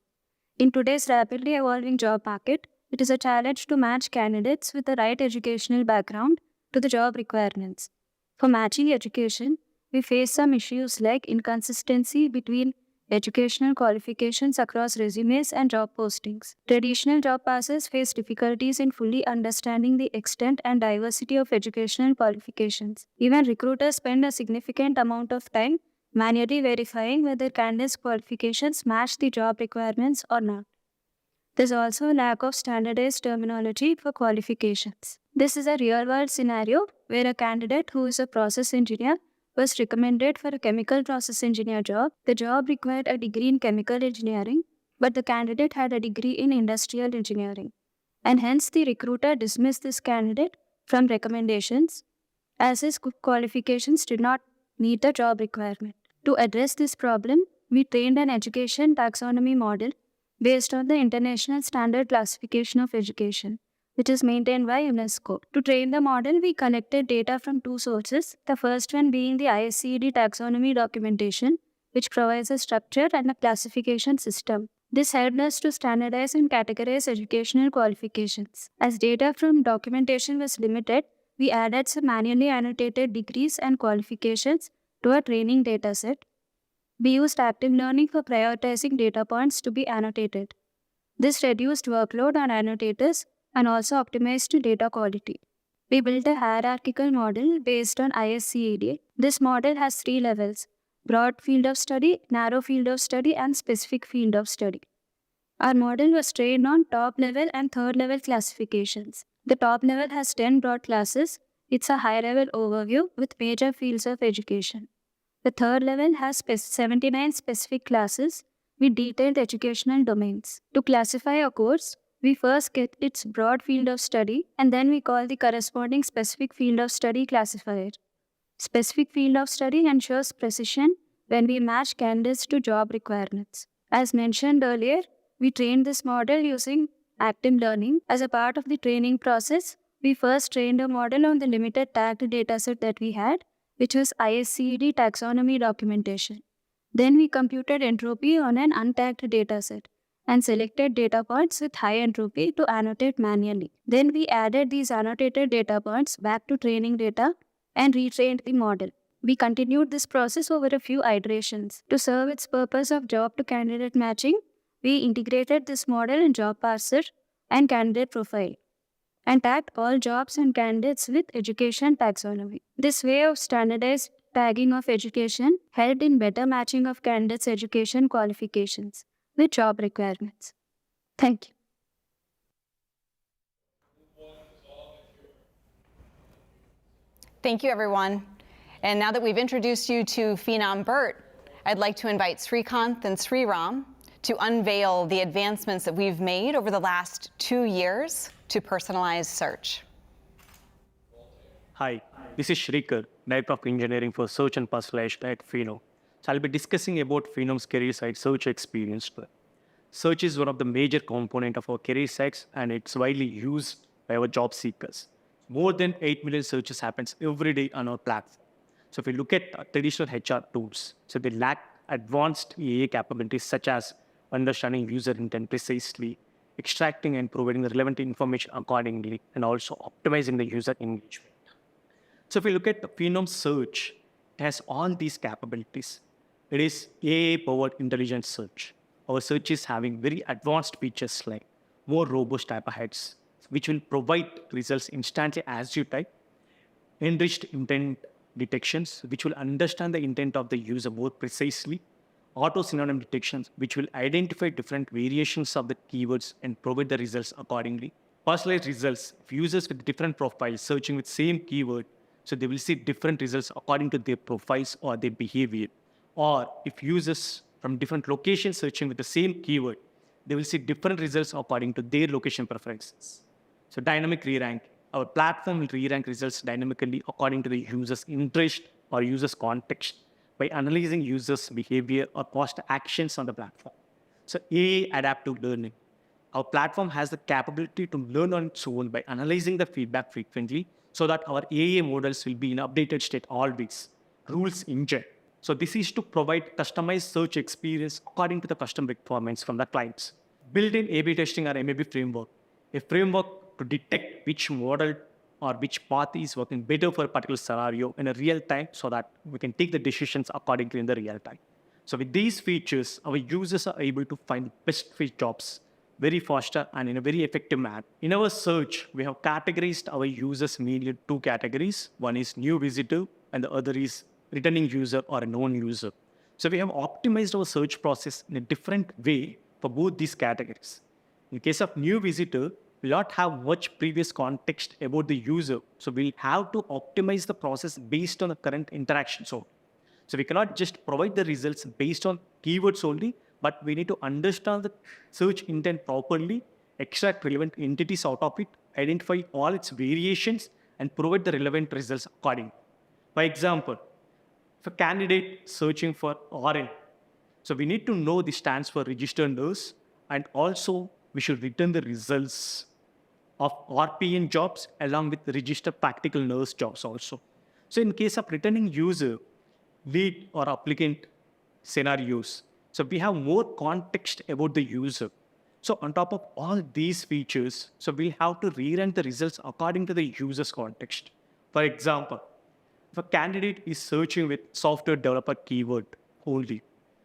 In today's rapidly evolving job market, it is a challenge to match candidates with the right educational background to the job requirements. For matching education, we face some issues like inconsistency between educational qualifications across resumes and job postings. Traditional job passers face difficulties in fully understanding the extent and diversity of educational qualifications. Even recruiters spend a significant amount of time manually verifying whether candidates' qualifications match the job requirements or not. There's also a lack of standardized terminology for qualifications. This is a real-world scenario where a candidate who is a process engineer was recommended for a chemical process engineer job. The job required a degree in chemical engineering, but the candidate had a degree in industrial engineering. And hence the recruiter dismissed this candidate from recommendations as his qualifications did not meet the job requirement. To address this problem, we trained an education taxonomy model based on the International Standard Classification of Education, which is maintained by UNESCO. To train the model, we collected data from 2 sources, the first one being the ISCED taxonomy documentation, which provides a structure and a classification system. This helped us to standardize and categorize educational qualifications. As data from documentation was limited, we added some manually annotated degrees and qualifications to our training dataset. We used active learning for prioritizing data points to be annotated. This reduced workload on annotators and also optimized data quality. We built a hierarchical model based on ISCED. This model has 3 levels: broad field of study, narrow field of study, and specific field of study. Our model was trained on top level and third level classifications. The top level has 10 broad classes. It's a high level overview with major fields of education. The third level has 79 specific classes with detailed educational domains. To classify a course, we first get its broad field of study and then we call the corresponding specific field of study classifier. Specific field of study ensures precision when we match candidates to job requirements. As mentioned earlier, we trained this model using active learning. As a part of the training process, we first trained a model on the limited tagged dataset that we had. which was ISCD taxonomy documentation. Then we computed entropy on an untagged dataset and selected data points with high entropy to annotate manually. Then we added these annotated data points back to training data and retrained the model. We continued this process over a few iterations. To serve its purpose of job to candidate matching, we integrated this model in job parser and candidate profile and tagged all jobs and candidates with education taxonomy. This way of standardized tagging of education helped in better matching of candidates' education qualifications with job requirements. Thank you. Thank you, everyone. And now that we've introduced you to Phenom BERT, I'd like to invite Srikanth and Sriram to unveil the advancements that we've made over the last 2 years to personalized search. Hi, this is Shrikar, Director of Engineering for Search and Personalization at Phenom. So I'll be discussing about Phenom's career site search experience. Search is one of the major components of our career sites, and it's widely used by our job seekers. More than 8 million searches happens every day on our platform. So if we look at traditional HR tools, so they lack advanced AI capabilities such as understanding user intent precisely, extracting and providing the relevant information accordingly, and also optimizing the user engagement. So if we look at the Phenom search, it has all these capabilities. It is AI-powered intelligent search. Our search is having very advanced features like more robust type aheads, which will provide results instantly as you type, enriched intent detections, which will understand the intent of the user more precisely, auto-synonym detections, which will identify different variations of the keywords and provide the results accordingly. Personalized results, if users with different profiles searching with same keyword, so they will see different results according to their profiles or their behavior. Or if users from different locations searching with the same keyword, they will see different results according to their location preferences. So dynamic re-rank. Our platform will re-rank results dynamically according to the user's interest or user's context by analyzing users' behavior or past actions on the platform. So AI adaptive learning. Our platform has the capability to learn on its own by analyzing the feedback frequently so that our AI models will be in updated state always. Rules engine. So this is to provide customized search experience according to the custom requirements from the clients. Built-in A/B testing or MAB framework. A framework to detect which model or which path is working better for a particular scenario in a real time so that we can take the decisions accordingly in the real time. So with these features, our users are able to find best fit jobs very faster and in a very effective manner. In our search, we have categorized our users mainly in 2 categories. One is new visitor and the other is returning user or a known user. So we have optimized our search process in a different way for both these categories. In case of new visitor, we'll not have much previous context about the user. So we'll have to optimize the process based on the current interaction. So we cannot just provide the results based on keywords only, but we need to understand the search intent properly, extract relevant entities out of it, identify all its variations, and provide the relevant results accordingly. For example, if a candidate searching for RN, so we need to know the stands for registered nurse, and also we should return the results of RPN jobs along with the registered practical nurse jobs also. So in case of returning user, lead or applicant scenarios, so we have more context about the user. So on top of all these features, so we'll have to rerun the results according to the user's context. For example, if a candidate is searching with software developer keyword only,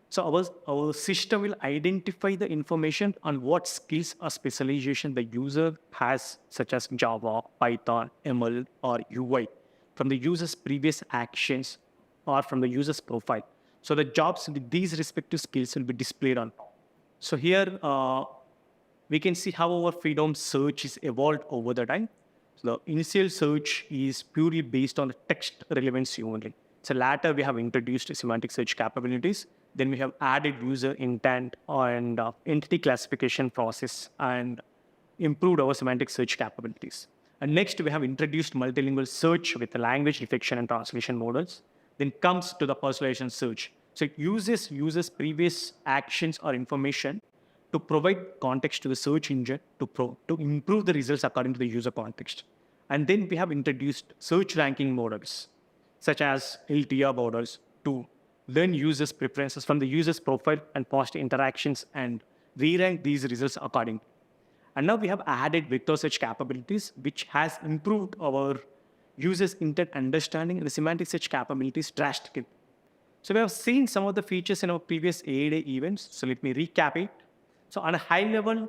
so our system will identify the information on what skills or specialization the user has, such as Java, Python, ML, or UI, from the user's previous actions or from the user's profile. So the jobs with these respective skills will be displayed on top. So here we can see how our Phenom search is evolved over the time. So the initial search is purely based on the text relevancy only. So later we have introduced semantic search capabilities. Then we have added user intent and entity classification process and improved our semantic search capabilities. And next we have introduced multilingual search with the language detection and translation models. Then comes to the personalization search. So it uses users' previous actions or information to provide context to the search engine to improve the results according to the user context. And then we have introduced search ranking models. such as LTR borders, to learn users' preferences from the user's profile and past interactions and re-rank these results accordingly. And now we have added vector search capabilities, which has improved our users' intent understanding and the semantic search capabilities drastically. So we have seen some of the features in our previous AI Day events. So let me recap it. So on a high level,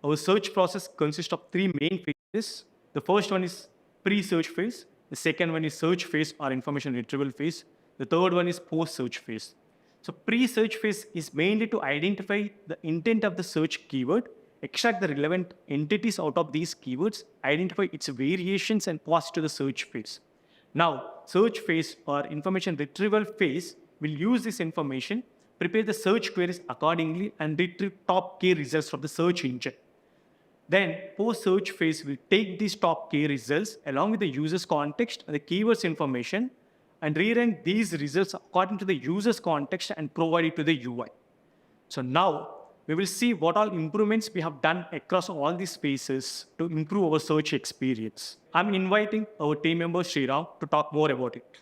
our search process consists of three main phases. The first one is pre-search phase. The second one is search phase or information retrieval phase. The third one is post-search phase. So pre-search phase is mainly to identify the intent of the search keyword, extract the relevant entities out of these keywords, identify its variations, and pass to the search phase. Now, search phase or information retrieval phase will use this information, prepare the search queries accordingly, and retrieve top key results from the search engine. Then, post-search phase will take these top key results along with the user's context and the keywords information and re-rank these results according to the user's context and provide it to the UI. So now, we will see what all improvements we have done across all these phases to improve our search experience. I'm inviting our team member Sriram to talk more about it.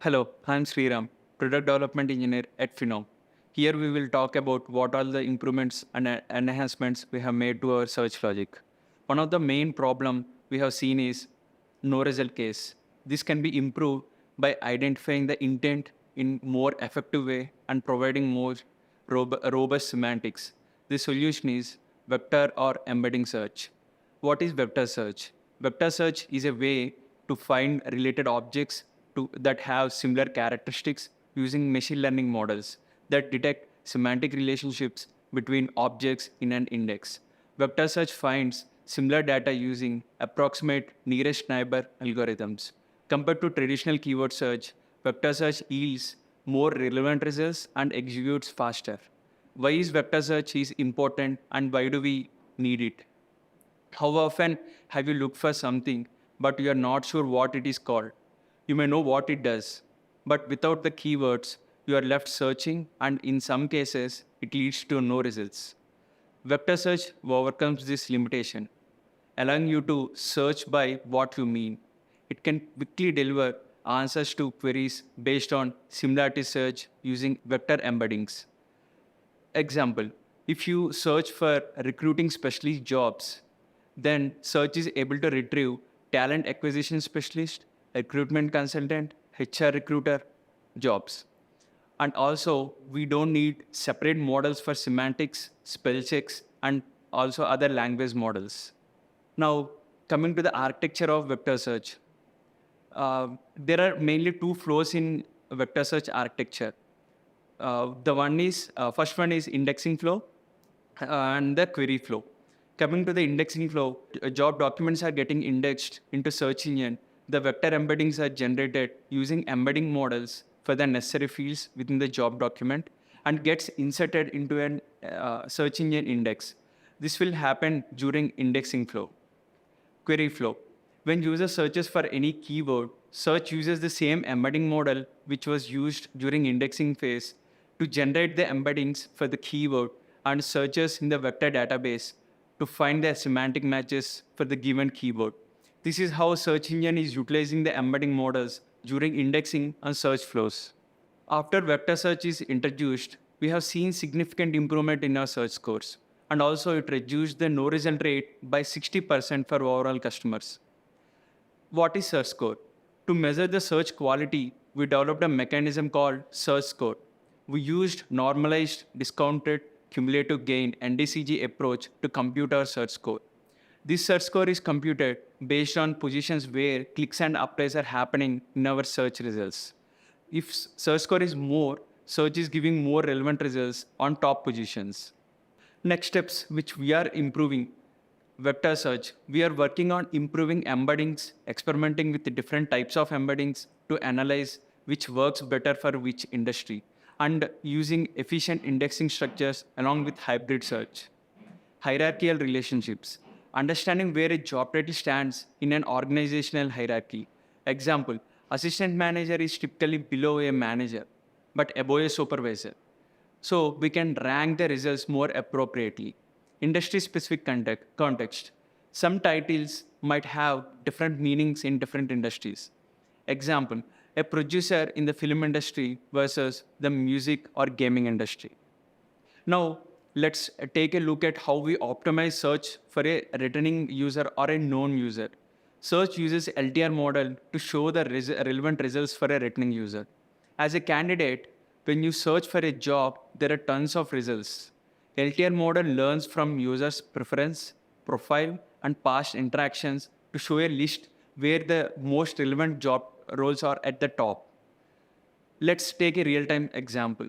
Hello, I'm Sriram, Product Development Engineer at Phenom. Here we will talk about what are the improvements and enhancements we have made to our search logic. One of the main problems we have seen is no result case. This can be improved by identifying the intent in more effective way and providing more robust semantics. The solution is vector or embedding search. What is vector search? Vector search is a way to find related objects that have similar characteristics using machine learning models that detect semantic relationships between objects in an index. Vector search finds similar data using approximate nearest neighbor algorithms. Compared to traditional keyword search, vector search yields more relevant results and executes faster. Why is vector search is important and why do we need it? How often have you looked for something but you are not sure what it is called? You may know what it does, but without the keywords, you are left searching and in some cases, it leads to no results. Vector search overcomes this limitation, allowing you to search by what you mean. It can quickly deliver answers to queries based on similarity search using vector embeddings. Example, if you search for recruiting specialist jobs, then search is able to retrieve talent acquisition specialist, recruitment consultant, HR recruiter jobs. And also, we don't need separate models for semantics, spell checks, and also other language models. Now, coming to the architecture of vector search. There are mainly two flows in vector search architecture. First one is indexing flow and the query flow. Coming to the indexing flow, job documents are getting indexed into search engine. The vector embeddings are generated using embedding models for the necessary fields within the job document and gets inserted into an search engine index. This will happen during indexing flow. Query flow. When user searches for any keyword, search uses the same embedding model which was used during indexing phase to generate the embeddings for the keyword and searches in the vector database to find the semantic matches for the given keyword. This is how search engine is utilizing the embedding models during indexing and search flows. After vector search is introduced, we have seen significant improvement in our search scores. And also it reduced the no result rate by 60% for overall customers. What is search score? To measure the search quality, we developed a mechanism called search score. We used normalized, discounted, cumulative gain (NDCG) approach to compute our search score. This search score is computed based on positions where clicks and applies are happening in our search results. If search score is more, search is giving more relevant results on top positions. Next steps which we are improving. Vector search. We are working on improving embeddings, experimenting with the different types of embeddings to analyze which works better for which industry, and using efficient indexing structures along with hybrid search. Hierarchical relationships. Understanding where a job title stands in an organizational hierarchy. Example, assistant manager is typically below a manager, but above a supervisor. So we can rank the results more appropriately. Industry-specific context. Some titles might have different meanings in different industries. Example, a producer in the film industry versus the music or gaming industry. Now, let's take a look at how we optimize search for a returning user or a known user. Search uses LTR model to show the relevant results for a returning user. As a candidate, when you search for a job, there are tons of results. LTR model learns from users' preference, profile, and past interactions to show a list where the most relevant job roles are at the top. Let's take a real-time example.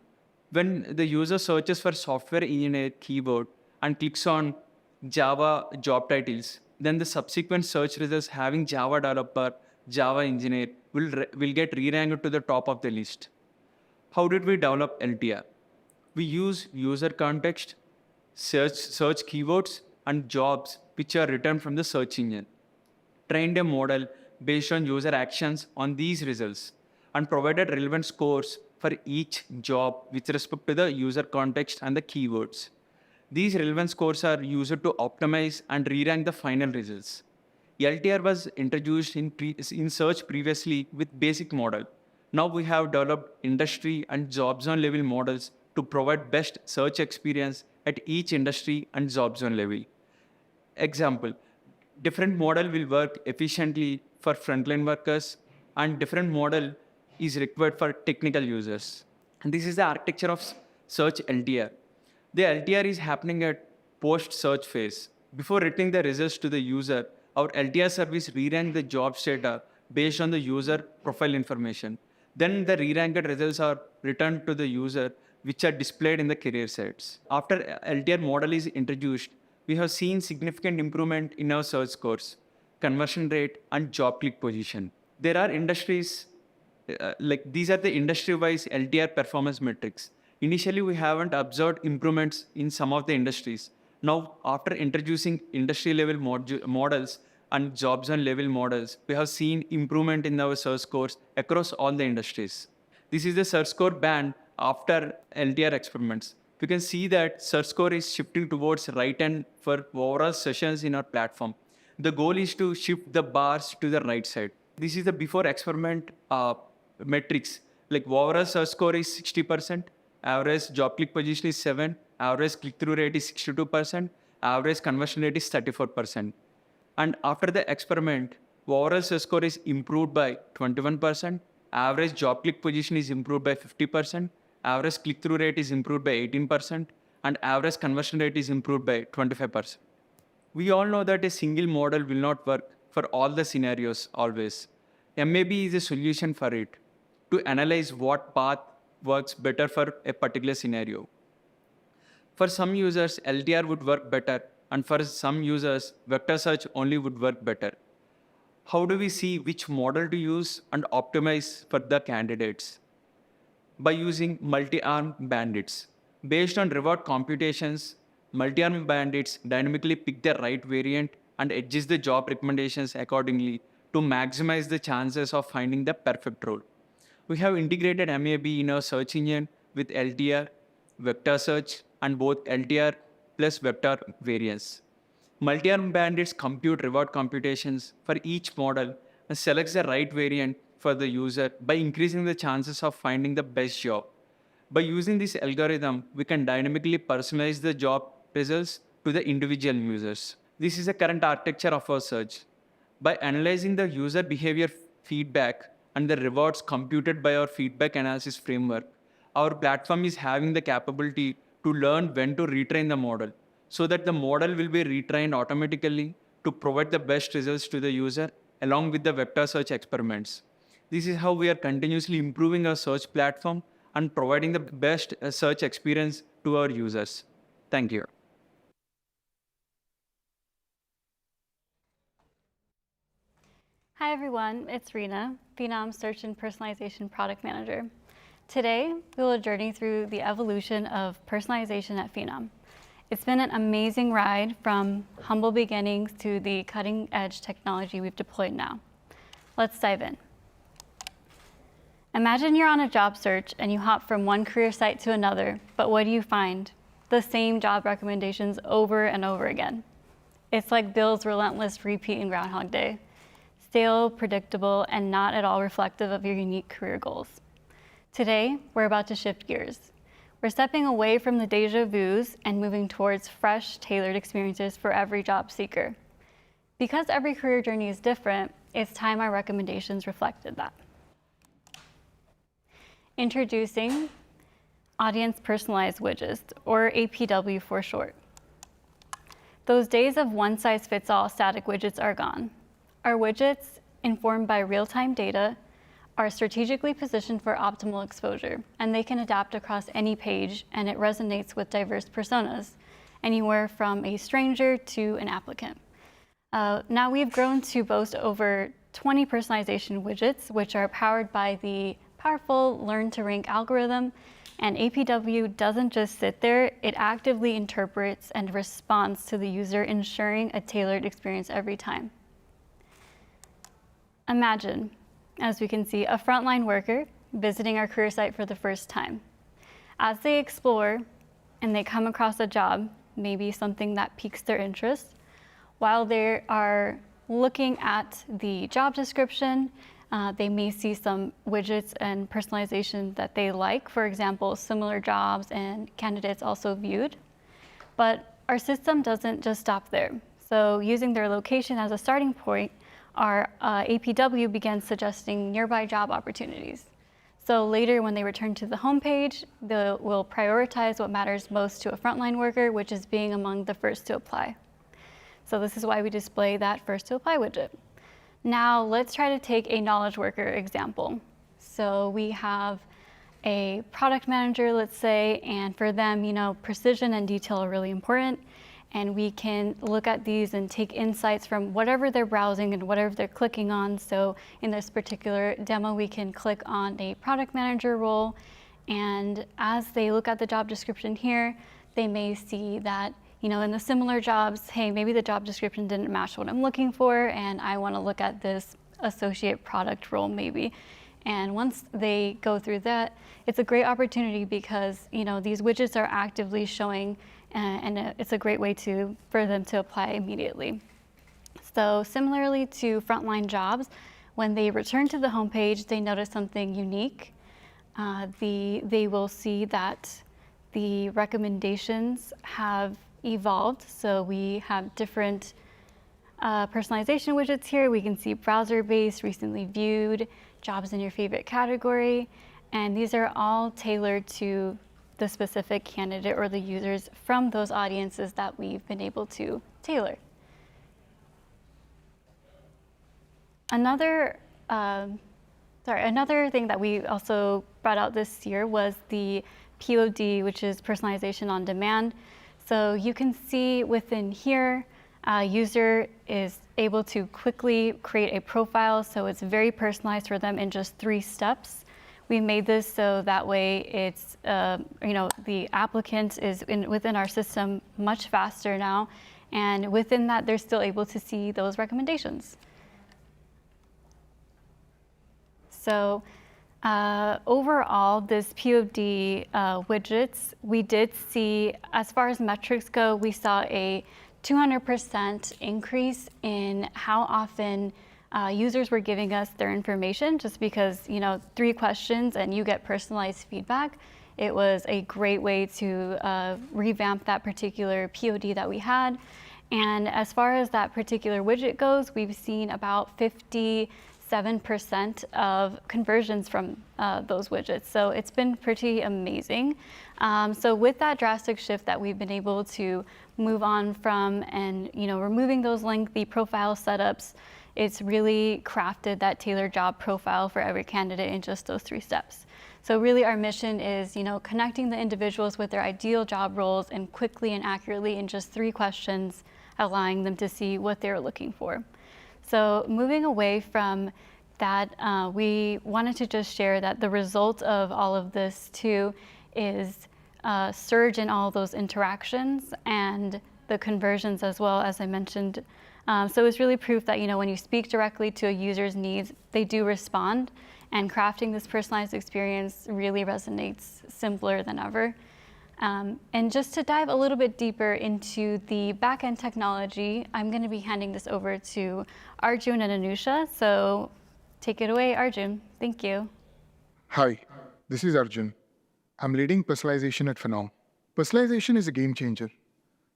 When the user searches for software engineer keyword and clicks on Java job titles, then the subsequent search results having Java developer, Java engineer will get re-ranked to the top of the list. How did we develop LTR? We use user context, search keywords, and jobs which are returned from the search engine. Trained a model based on user actions on these results and provided relevant scores for each job with respect to the user context and the keywords. These relevant scores are used to optimize and re-rank the final results. LTR was introduced in search previously with basic model. Now we have developed industry and job zone level models to provide best search experience at each industry and job zone level. Example, different model will work efficiently for frontline workers and different model is required for technical users. And this is the architecture of search LTR. The LTR is happening at post-search phase. Before returning the results to the user, our LTR service re-rank the jobs data based on the user profile information. Then the re-ranked results are returned to the user, which are displayed in the career sites. After LTR model is introduced, we have seen significant improvement in our search scores, conversion rate, and job click position. There are industries, these are the industry-wise LTR performance metrics. Initially, we haven't observed improvements in some of the industries. Now, after introducing industry-level models and job zone level models, we have seen improvement in our search scores across all the industries. This is the search score band after LTR experiments. We can see that search score is shifting towards right hand for overall sessions in our platform. The goal is to shift the bars to the right side. This is the before experiment metrics. Like overall search score is 60%, average job click position is 7, average click-through rate is 62%, average conversion rate is 34%. And after the experiment, overall search score is improved by 21%, average job click position is improved by 50%, average click-through rate is improved by 18%, and average conversion rate is improved by 25%. We all know that a single model will not work for all the scenarios always. MAB is a solution for it to analyze what path works better for a particular scenario. For some users, LTR would work better, and for some users, vector search only would work better. How do we see which model to use and optimize for the candidates? By using multi-arm bandits. Based on reward computations, multi-arm bandits dynamically pick the right variant and adjust the job recommendations accordingly to maximize the chances of finding the perfect role. We have integrated MAB in our search engine with LTR, vector search, and both LTR plus vector variants. Multi-arm bandits compute reward computations for each model and selects the right variant for the user by increasing the chances of finding the best job. By using this algorithm, we can dynamically personalize the job results to the individual users. This is the current architecture of our search. By analyzing the user behavior feedback and the rewards computed by our feedback analysis framework, our platform is having the capability to learn when to retrain the model so that the model will be retrained automatically to provide the best results to the user along with the vector search experiments. This is how we are continuously improving our search platform and providing the best search experience to our users. Thank you. Hi everyone, it's Rena, Phenom Search and Personalization Product Manager. Today, we will journey through the evolution of personalization at Phenom. It's been an amazing ride from humble beginnings to the cutting edge technology we've deployed now. Let's dive in. Imagine you're on a job search and you hop from one career site to another, but what do you find? The same job recommendations over and over again. It's like Bill's relentless repeat in Groundhog Day. Stale, predictable, and not at all reflective of your unique career goals. Today, we're about to shift gears. We're stepping away from the deja vus and moving towards fresh, tailored experiences for every job seeker. Because every career journey is different, it's time our recommendations reflected that. Introducing Audience Personalized Widgets, or APW for short. Those days of one-size-fits-all static widgets are gone. Our widgets, informed by real-time data, are strategically positioned for optimal exposure, and they can adapt across any page, and it resonates with diverse personas, anywhere from a stranger to an applicant. Now we've grown to boast over 20 personalization widgets, which are powered by the powerful learn-to-rank algorithm, and APW doesn't just sit there, it actively interprets and responds to the user, ensuring a tailored experience every time. Imagine, as we can see, a frontline worker visiting our career site for the first time. As they explore and they come across a job, maybe something that piques their interest, while they are looking at the job description, they may see some widgets and personalization that they like, for example, similar jobs and candidates also viewed. But our system doesn't just stop there. So using their location as a starting point, our APW began suggesting nearby job opportunities. So later when they return to the homepage, we'll prioritize what matters most to a frontline worker, which is being among the first to apply. So this is why we display that first to apply widget. Now let's try to take a knowledge worker example. So we have a product manager, let's say, and for them, precision and detail are really important. And we can look at these and take insights from whatever they're browsing and whatever they're clicking on. So in this particular demo, we can click on a product manager role. And as they look at the job description here, they may see that, in the similar jobs, hey, maybe the job description didn't match what I'm looking for, and I want to look at this associate product role maybe. And once they go through that, it's a great opportunity because, these widgets are actively showing and it's a great way for them to apply immediately. So similarly to frontline jobs, when they return to the homepage, they notice something unique. They will see that the recommendations have evolved. So we have different personalization widgets here. We can see browser-based, recently viewed, jobs in your favorite category, and these are all tailored to the specific candidate or the users from those audiences that we've been able to tailor. Another thing that we also brought out this year was the POD, which is personalization on demand. So you can see within here, user is able to quickly create a profile, so it's very personalized for them in just 3 steps. We made this so that way it's, the applicant is within our system much faster now, and within that they're still able to see those recommendations. So overall, this POD widgets, we did see, as far as metrics go, we saw a 200% increase in how often users were giving us their information, just because 3 questions and you get personalized feedback. It was a great way to revamp that particular POD that we had. And as far as that particular widget goes, we've seen about 57% of conversions from those widgets. So it's been pretty amazing. So with that drastic shift that we've been able to move on from and removing those lengthy profile setups, it's really crafted that tailored job profile for every candidate in just those 3 steps. So really our mission is, connecting the individuals with their ideal job roles and quickly and accurately in just 3 questions, allowing them to see what they're looking for. So moving away from that, we wanted to just share that the result of all of this too is a surge in all those interactions and the conversions as well, as I mentioned. So it's really proof that when you speak directly to a user's needs, they do respond, and crafting this personalized experience really resonates simpler than ever. And just to dive a little bit deeper into the backend technology, I'm going to be handing this over to Arjun and Anusha. So take it away, Arjun. Thank you. Hi, this is Arjun. I'm leading personalization at Phenom. Personalization is a game changer.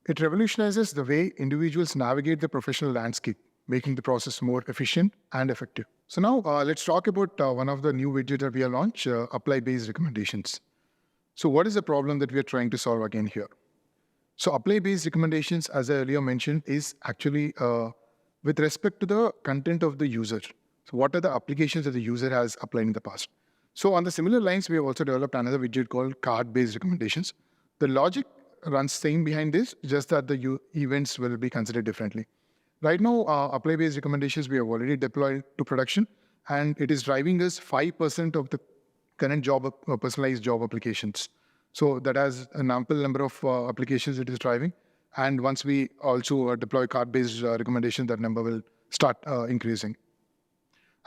It revolutionizes the way individuals navigate the professional landscape, making the process more efficient and effective. So now let's talk about one of the new widgets that we have launched, apply-based recommendations. So what is the problem that we are trying to solve again here? So apply-based recommendations, as I earlier mentioned, is actually with respect to the content of the user. So what are the applications that the user has applied in the past? So on the similar lines, we have also developed another widget called card-based recommendations. The logic runs same behind this, just that the events will be considered differently. Right now, apply-based recommendations we have already deployed to production, and it is driving us 5% of the current job personalized job applications. So that has an ample number of applications it is driving. And once we also deploy card-based recommendations, that number will start increasing.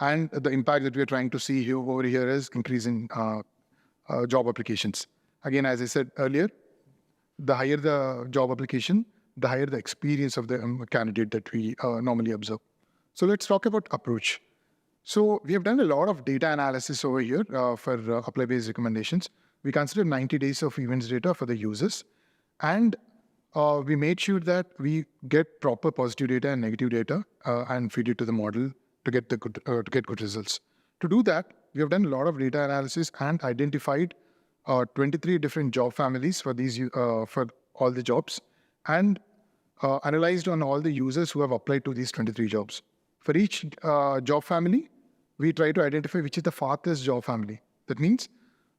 And the impact that we are trying to see here over here is increasing job applications. Again, as I said earlier, the higher the job application, the higher the experience of the candidate that we normally observe. So let's talk about approach. So we have done a lot of data analysis over here for apply-based recommendations. We considered 90 days of events data for the users. And we made sure that we get proper positive data and negative data and feed it to the model to get good results. To do that, we have done a lot of data analysis and identified 23 different job families for these for all the jobs, and analyzed on all the users who have applied to these 23 jobs. For each job family, we try to identify which is the farthest job family. That means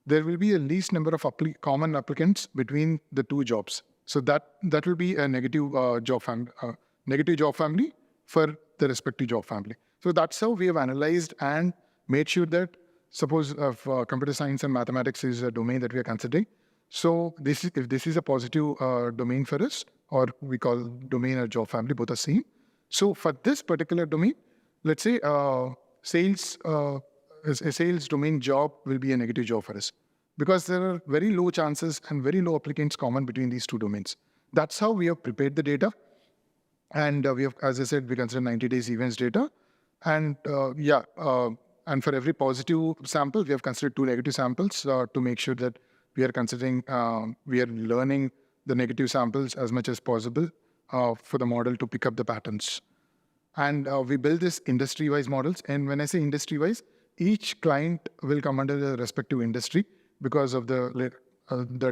there will be a least number of common applicants between the two jobs. So that will be a negative job family for the respective job family. So that's how we have analyzed and made sure that, suppose if computer science and mathematics is a domain that we are considering. So if this is a positive domain for us, or we call domain or job family, both are same. So for this particular domain, let's say a sales domain job will be a negative job for us, because there are very low chances and very low applicants common between these two domains. That's how we have prepared the data. And we have, as I said, we consider 90 days events data. And and for every positive sample, we have considered 2 negative samples to make sure that we are considering, we are learning the negative samples as much as possible for the model to pick up the patterns. And we build this industry-wise models. And when I say industry-wise, each client will come under the respective industry because of the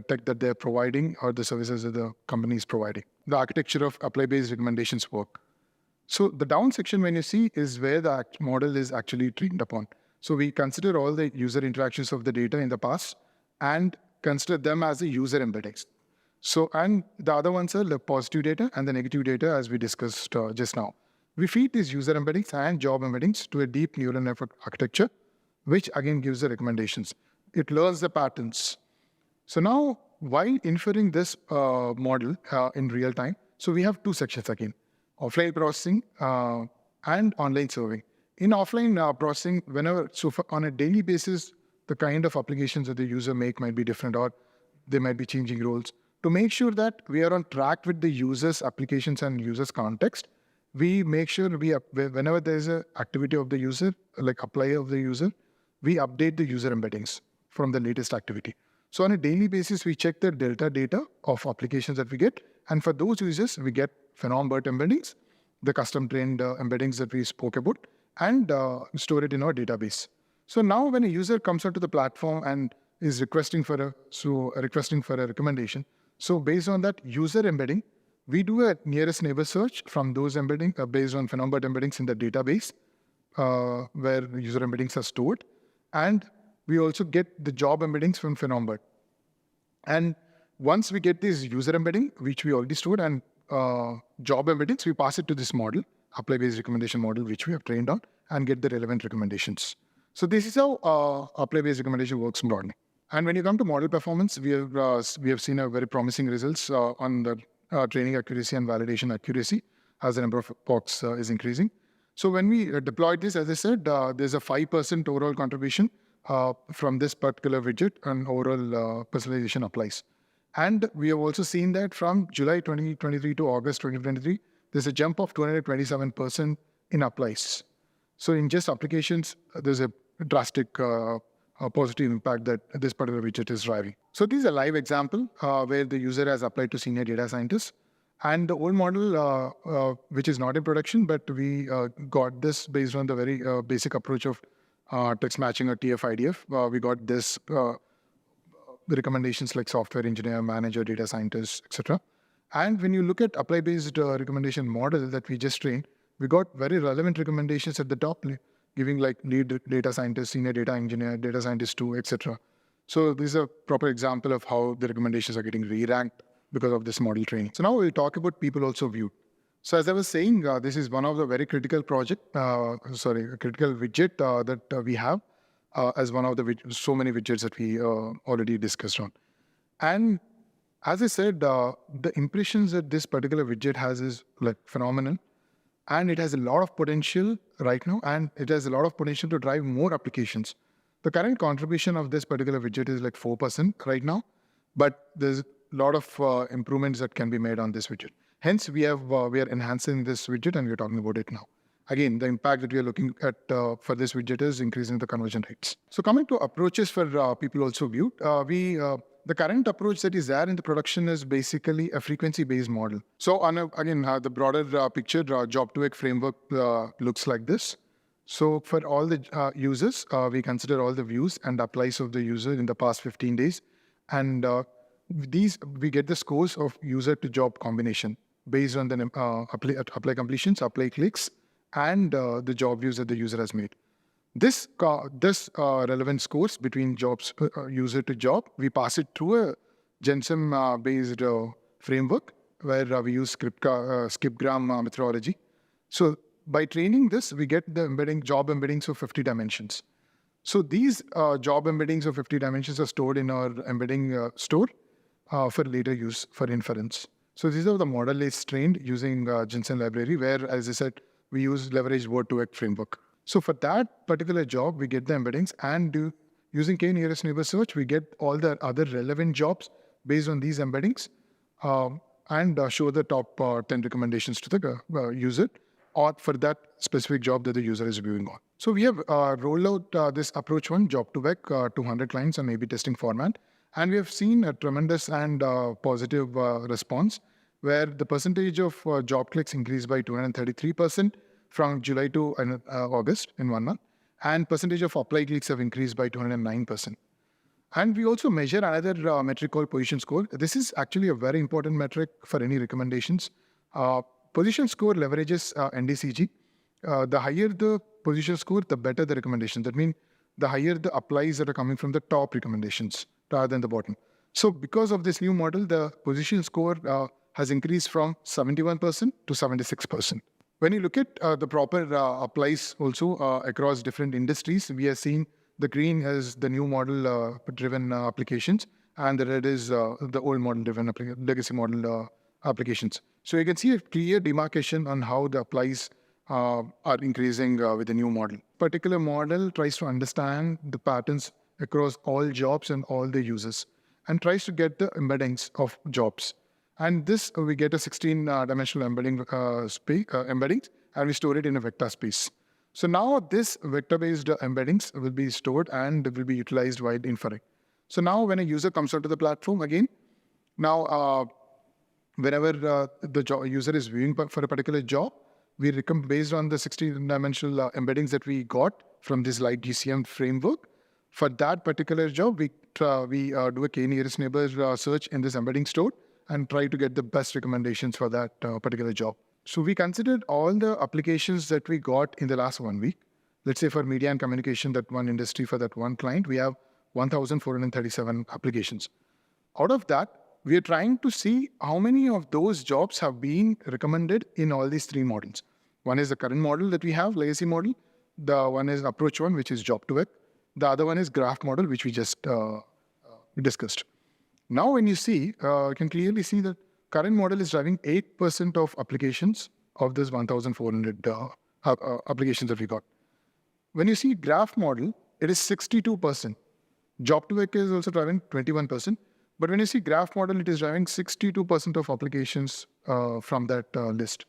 tech that they're providing or the services that the company is providing. The architecture of apply-based recommendations work. So the down section, when you see, is where the model is actually trained upon. So we consider all the user interactions of the data in the past and consider them as the user embeddings. So, and the other ones are the positive data and the negative data, as we discussed just now. We feed these user embeddings and job embeddings to a deep neural network architecture, which again gives the recommendations. It learns the patterns. So now, while inferring this model in real time, so we have 2 sections again. Offline processing and online serving. In offline processing, on a daily basis, the kind of applications that the user might be different, or they might be changing roles. To make sure that we are on track with the user's applications and user's context, we make sure whenever there is an activity of the user, like apply of the user, we update the user embeddings from the latest activity. So on a daily basis, we check the delta data of applications that we get. And for those users, we get Phenom BERT embeddings, the custom trained embeddings that we spoke about, and store it in our database. So now when a user comes onto the platform and is requesting for a recommendation, so based on that user embedding, we do a nearest neighbor search from those embeddings based on Phenom BERT embeddings in the database where user embeddings are stored. And we also get the job embeddings from Phenom BERT. And once we get this user embedding, which we already stored, and job embeddings, we pass it to this model, apply-based recommendation model, which we have trained on, and get the relevant recommendations. So this is how apply-based recommendation works broadly. And when you come to model performance, we have seen a very promising results on the training accuracy and validation accuracy as the number of POCs is increasing. So when we deployed this, as I said, there's a 5% overall contribution from this particular widget, and overall personalization applies. And we have also seen that from July 2023 to August 2023, there's a jump of 227% in applies. So in just applications, there's a drastic positive impact that this particular widget is driving. So this is a live example where the user has applied to senior data scientist. And the old model, which is not in production, but we got this based on the very basic approach of text matching or TF-IDF. We got this recommendations like software engineer, manager, data scientist, etc. And when you look at apply-based recommendation model that we just trained, we got very relevant recommendations at the top, giving like lead data scientist, senior data engineer, data scientist 2, etc. So this is a proper example of how the recommendations are getting re-ranked because of this model training. So now we'll talk about people also viewed. So as I was saying, this is one of the very critical critical widget that we have as one of the so many widgets that we already discussed on. And as I said, the impressions that this particular widget has is like phenomenal. And it has a lot of potential right now, and it has a lot of potential to drive more applications. The current contribution of this particular widget is like 4% right now, but there's a lot of improvements that can be made on this widget. Hence, we are enhancing this widget, and we're talking about it now. Again, the impact that we are looking at for this widget is increasing the conversion rates. So coming to approaches for people also viewed, the current approach that is there in the production is basically a frequency-based model. So again, the broader picture, job-to-work framework looks like this. So for all the users, we consider all the views and applies of the user in the past 15 days. And we get the scores of user to job combination based on the apply completions, apply clicks, and the job views that the user has made. This relevant scores between jobs, user to job, we pass it through a GenSim-based framework where we use skipgram methodology. So by training this, we get the job embeddings of 50 dimensions. So these job embeddings of 50 dimensions are stored in our embedding store for later use for inference. So these are the model-based trained using GenSim library, where, as I said, we use leveraged word-to-vec framework. So for that particular job, we get the embeddings, and using k-nearest neighbor search, we get all the other relevant jobs based on these embeddings and show the top 10 recommendations to the user or for that specific job that the user is viewing on. So we have rolled out this approach one, job-to-vec, to 100 clients on A/B testing format. And we have seen a tremendous and positive response where the percentage of job clicks increased by 233% from July to August in 1 month. And percentage of apply clicks have increased by 209%. And we also measure another metric called position score. This is actually a very important metric for any recommendations. Position score leverages NDCG. The higher the position score, the better the recommendation. That means the higher the applies that are coming from the top recommendations rather than the bottom. So because of this new model, the position score has increased from 71% to 76%. When you look at the proper applies also across different industries, we are seeing the green is the new model-driven applications, and the red is the old model-driven legacy model applications. So you can see a clear demarcation on how the applies are increasing with the new model. Particular model tries to understand the patterns across all jobs and all the users, and tries to get the embeddings of jobs. And this, we get a 16-dimensional embeddings, and we store it in a vector space. So now this vector-based embeddings will be stored and will be utilized while inferring. So now when a user comes onto the platform again, now whenever the user is viewing for a particular job, we based on the 16-dimensional embeddings that we got from this light GCM framework. For that particular job, we do a k-nearest neighbor search in this embedding store and try to get the best recommendations for that particular job. So we considered all the applications that we got in the last 1 week. Let's say for media and communication, that one industry for that one client, we have 1,437 applications. Out of that, we are trying to see how many of those jobs have been recommended in all these three models. One is the current model that we have, legacy model. The one is approach one, which is job-to-web. The other one is graph model, which we just discussed. Now, when you see, you can clearly see that current model is driving 8% of applications of this 1,400 applications that we got. When you see graph model, it is 62%. Job-to-work is also driving 21%, But when you see graph model, it is driving 62% of applications from that list.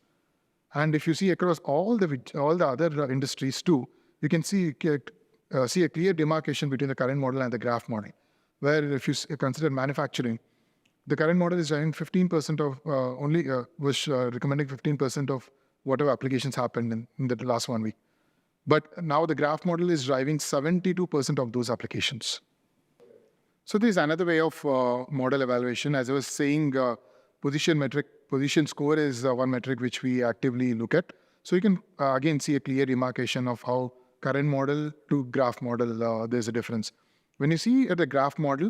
And if you see across all the other industries too, you can see a clear demarcation between the current model and the graph model. Where if you consider manufacturing, the current model is driving 15% of was recommending 15% of whatever applications happened in the last 1 week. But now the graph model is driving 72% of those applications. So there's another way of model evaluation. As I was saying, position score is one metric which we actively look at. So you can again see a clear demarcation of how current model to graph model, there's a difference. When you see at the graph model,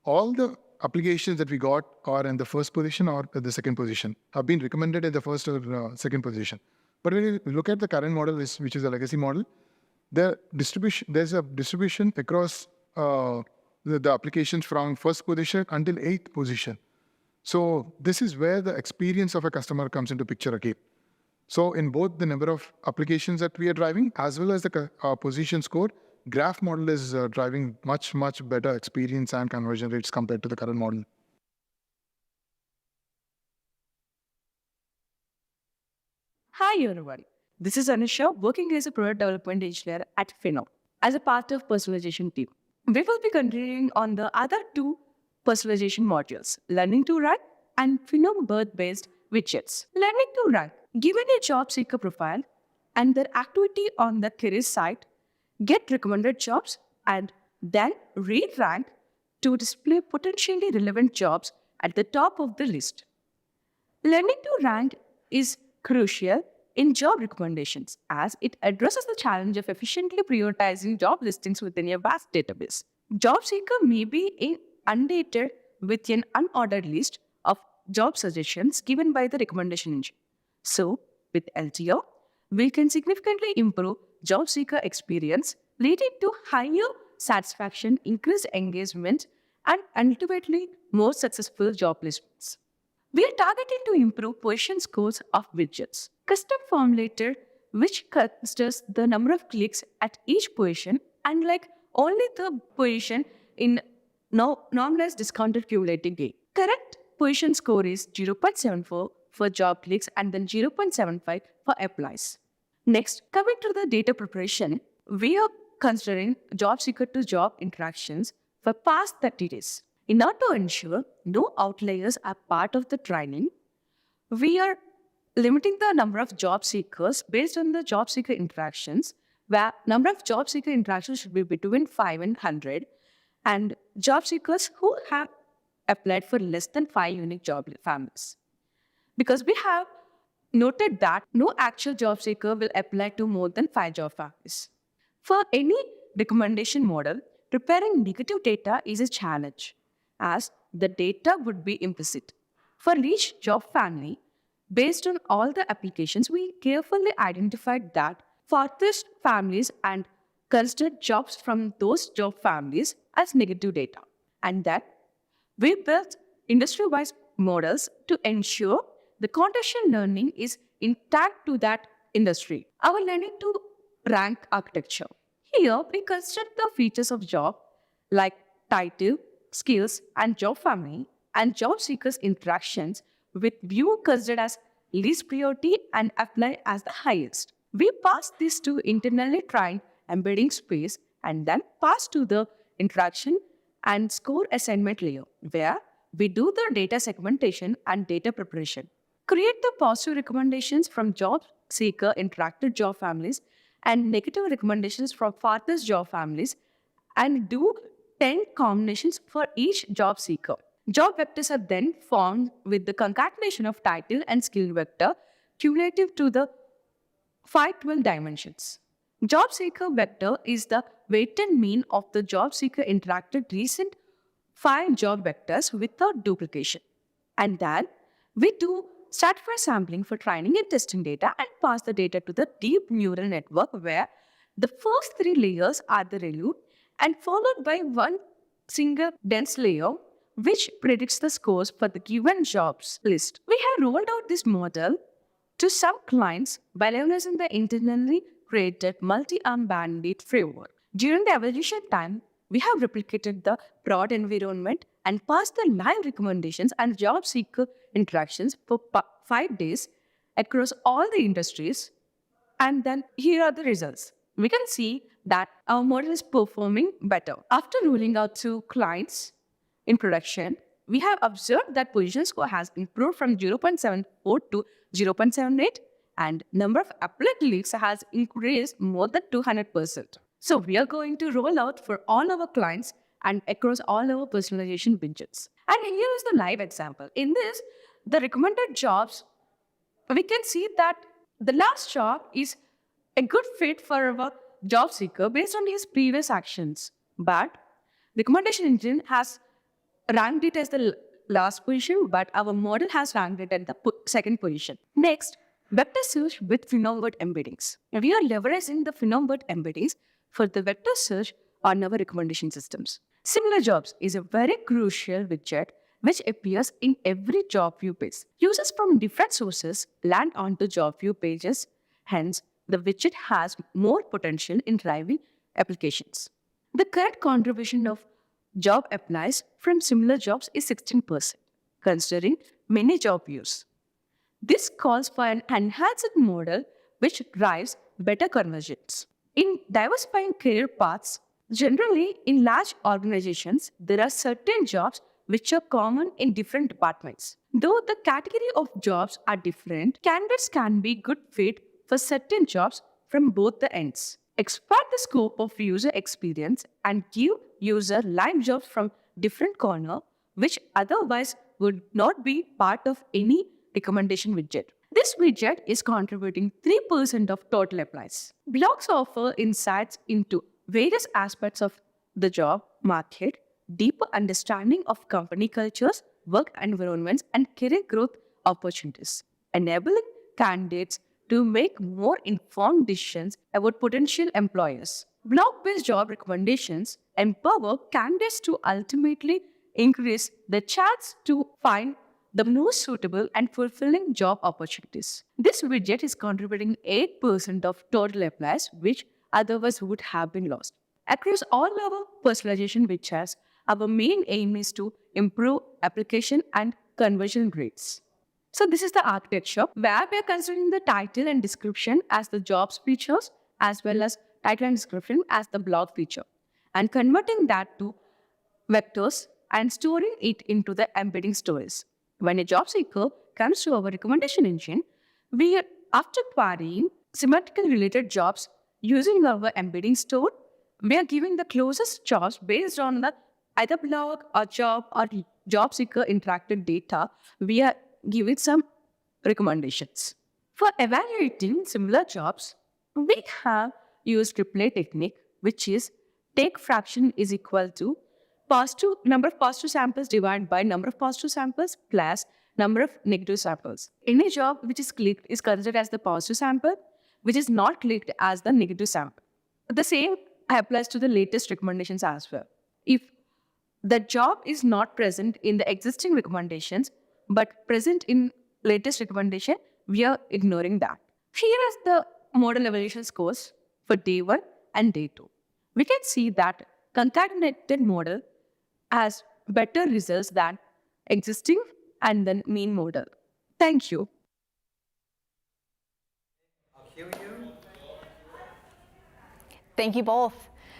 all the applications that we got are in the first position or the second position, have been recommended in the first or second position. But when you look at the current model, which is a legacy model, there's a distribution across the applications from first position until 8th position. So this is where the experience of a customer comes into picture again. So in both the number of applications that we are driving, as well as the position score, graph model is driving much better experience and conversion rates compared to the current model. Hi everyone, this is Anisha working as a product development engineer at Phenom as a part of personalization team. We will be continuing on the other two personalization modules, Learning to Rank and Phenom birth-based widgets. Learning to Rank, given a job seeker profile and their activity on the career site, get recommended jobs and then re-rank to display potentially relevant jobs at the top of the list. Learning to Rank is crucial in job recommendations as it addresses the challenge of efficiently prioritizing job listings within a vast database. Job seeker may be inundated with an unordered list of job suggestions given by the recommendation engine. So, with LTO, we can significantly improve job seeker experience, leading to higher satisfaction, increased engagement, and ultimately more successful job placements. We are targeting to improve position scores of widgets. Custom formulator, which considers the number of clicks at each position, unlike only the position in normalized discounted cumulative gain. Correct position score is 0.74 for job clicks and then 0.75 for applies. Next, coming to the data preparation, we are considering job seeker to job interactions for past 30 days. In order to ensure no outliers are part of the training, we are limiting the number of job seekers based on the job seeker interactions, where number of job seeker interactions should be between 5 and 100, and job seekers who have applied for less than 5 unique job families. Because we have noted that no actual job seeker will apply to more than 5 job families. For any recommendation model, preparing negative data is a challenge, as the data would be implicit. For each job family, based on all the applications, we carefully identified that farthest families and considered jobs from those job families as negative data. And that we built industry-wise models to ensure the contextual learning is intact to that industry. Our learning to rank architecture. Here, we consider the features of job like title, skills, and job family, and job seekers' interactions with view considered as least priority and apply as the highest. We pass this to internally trained embedding space and then pass to the interaction and score assignment layer, where we do the data segmentation and data preparation. Create the positive recommendations from job seeker interacted job families and negative recommendations from farthest job families, and do 10 combinations for each job seeker. Job vectors are then formed with the concatenation of title and skill vector cumulative to the 512 dimensions. Job seeker vector is the weighted mean of the job seeker interacted recent 5 job vectors without duplication. And then we do stratified sampling for training and testing data and pass the data to the deep neural network, where the first 3 layers are the ReLU and followed by one single dense layer which predicts the scores for the given jobs list. We have rolled out this model to some clients by leveraging the internally created multi-arm bandit framework. During the evaluation time, we have replicated the prod environment and pass the live recommendations and job seeker interactions for 5 days across all the industries. And then here are the results. We can see that our model is performing better. After rolling out to clients in production, we have observed that position score has improved from 0.74 to 0.78, and number of appellate leads has increased more than 200%. So we are going to roll out for all our clients and across all our personalization widgets. And here is the live example. In this, the recommended jobs, we can see that the last job is a good fit for our job seeker based on his previous actions. But recommendation engine has ranked it as the last position, but our model has ranked it at the second position. Next, vector search with Phenom word embeddings. We are leveraging the Phenom word embeddings for the vector search on our recommendation systems. Similar jobs is a very crucial widget which appears in every job view page. Users from different sources land onto job view pages, hence the widget has more potential in driving applications. The current contribution of job applies from similar jobs is 16%, considering many job views. This calls for an enhanced model which drives better conversions. In diversifying career paths, generally in large organizations, there are certain jobs which are common in different departments. Though the category of jobs are different, candidates can be good fit for certain jobs from both the ends. Expand the scope of user experience and give user live jobs from different corners which otherwise would not be part of any recommendation widget. This widget is contributing 3% of total applies. Blogs offer insights into various aspects of the job market, deeper understanding of company cultures, work environments, and career growth opportunities, enabling candidates to make more informed decisions about potential employers. Blog-based job recommendations empower candidates to ultimately increase the chance to find the most suitable and fulfilling job opportunities. This widget is contributing 8% of total applies, which otherwise would have been lost. Across all our personalization widgets, our main aim is to improve application and conversion rates. So this is the architecture where we are considering the title and description as the jobs features as well as title and description as the blog feature, and converting that to vectors and storing it into the embedding stories. When a job seeker comes to our recommendation engine, we are, after querying semantically related jobs using our embedding store, we are giving the closest jobs based on the either blog or job seeker interactive data. We are giving some recommendations. For evaluating similar jobs, we have used replay technique, which is take fraction is equal to number of positive samples divided by number of positive samples plus number of negative samples. Any job which is clicked is considered as the positive sample, which is not clicked as the negative sample. The same applies to the latest recommendations as well. If the job is not present in the existing recommendations, but present in latest recommendation, we are ignoring that. Here is the model evaluation scores for day 1 and day 2. We can see that concatenated model has better results than existing and then mean model. Thank you. Thank you both.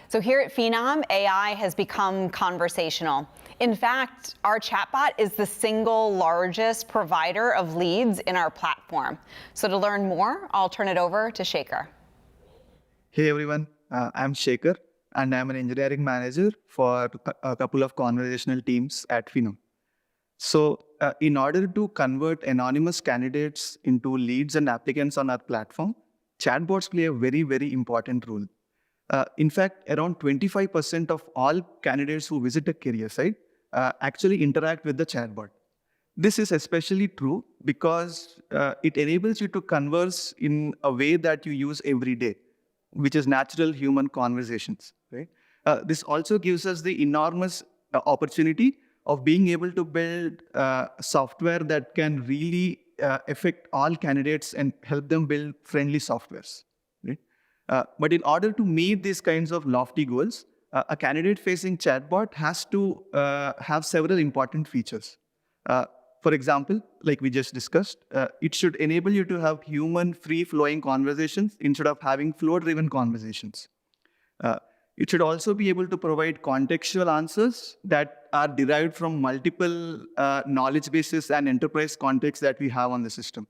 So here at Phenom, AI has become conversational. In fact, our chatbot is the single largest provider of leads in our platform. So to learn more, I'll turn it over to Shekhar. Hey everyone, I'm Shekhar and I'm an engineering manager for a couple of conversational teams at Phenom. So in order to convert anonymous candidates into leads and applicants on our platform, chatbots play a very, very important role. In fact, around 25% of all candidates who visit a career site actually interact with the chatbot. This is especially true because it enables you to converse in a way that you use every day, which is natural human conversations. Right? This also gives us the enormous opportunity of being able to build software that can really affect all candidates and help them build friendly softwares. Right? But in order to meet these kinds of lofty goals, a candidate-facing chatbot has to have several important features. For example, like we just discussed, it should enable you to have human free-flowing conversations instead of having flow-driven conversations. It should also be able to provide contextual answers that are derived from multiple knowledge bases and enterprise contexts that we have on the system.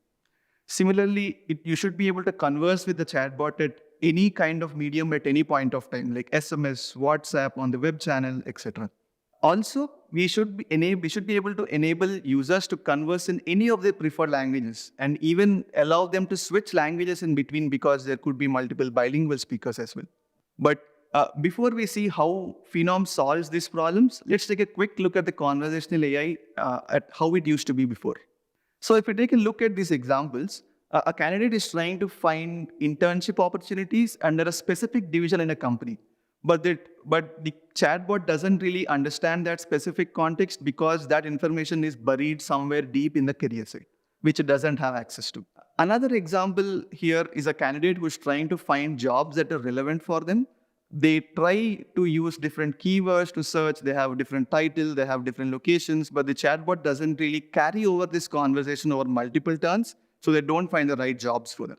Similarly, you should be able to converse with the chatbot at any kind of medium at any point of time, like SMS, WhatsApp, on the web channel, etc. Also, we should be able to enable users to converse in any of their preferred languages and even allow them to switch languages in between because there could be multiple bilingual speakers as well. But before we see how Phenom solves these problems, let's take a quick look at the conversational AI at how it used to be before. So if we take a look at these examples, a candidate is trying to find internship opportunities under a specific division in a company. But the chatbot doesn't really understand that specific context because that information is buried somewhere deep in the career site, which it doesn't have access to. Another example here is a candidate who's trying to find jobs that are relevant for them. They try to use different keywords to search. They have different titles, they have different locations, but the chatbot doesn't really carry over this conversation over multiple turns, so they don't find the right jobs for them.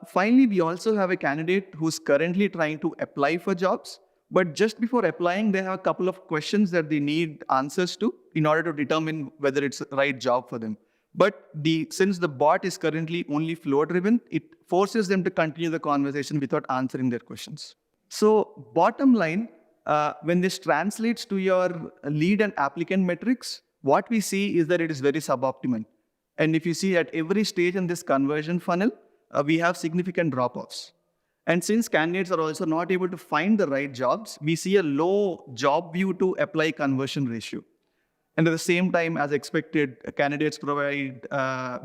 Finally, we also have a candidate who's currently trying to apply for jobs, but just before applying, they have a couple of questions that they need answers to in order to determine whether it's the right job for them. But since the bot is currently only flow-driven, it forces them to continue the conversation without answering their questions. So bottom line, when this translates to your lead and applicant metrics, what we see is that it is very suboptimal. And if you see at every stage in this conversion funnel, we have significant drop-offs. And since candidates are also not able to find the right jobs, we see a low job view to apply conversion ratio. And at the same time, as expected, candidates provide,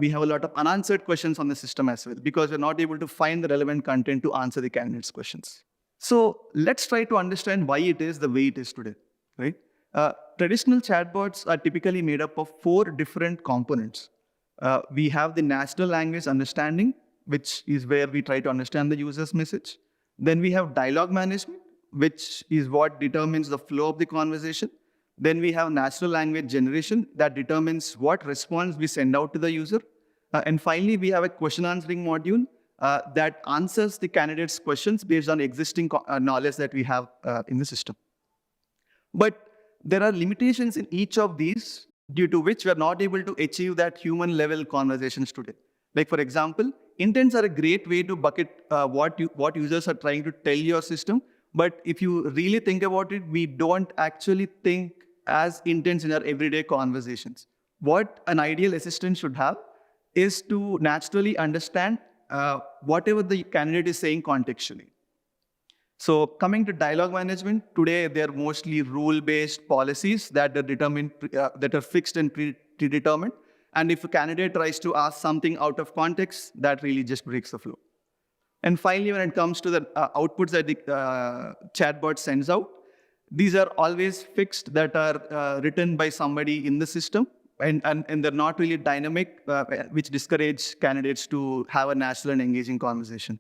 we have a lot of unanswered questions on the system as well, because we're not able to find the relevant content to answer the candidates' questions. So let's try to understand why it is the way it is today, right? Traditional chatbots are typically made up of 4 different components. We have the natural language understanding, which is where we try to understand the user's message. Then we have dialogue management, which is what determines the flow of the conversation. Then we have natural language generation that determines what response we send out to the user. And finally, we have a question answering module that answers the candidate's questions based on existing knowledge that we have in the system. But there are limitations in each of these due to which we are not able to achieve that human level conversations today. Like for example, intents are a great way to bucket what users are trying to tell your system. But if you really think about it, we don't actually think as intents in our everyday conversations. What an ideal assistant should have is to naturally understand whatever the candidate is saying contextually. So coming to dialogue management, today they're mostly rule-based policies that are determined, that are fixed and predetermined. And if a candidate tries to ask something out of context, that really just breaks the flow. And finally, when it comes to the outputs that the chatbot sends out, these are always fixed, that are written by somebody in the system, and they're not really dynamic, which discourage candidates to have a natural and engaging conversation.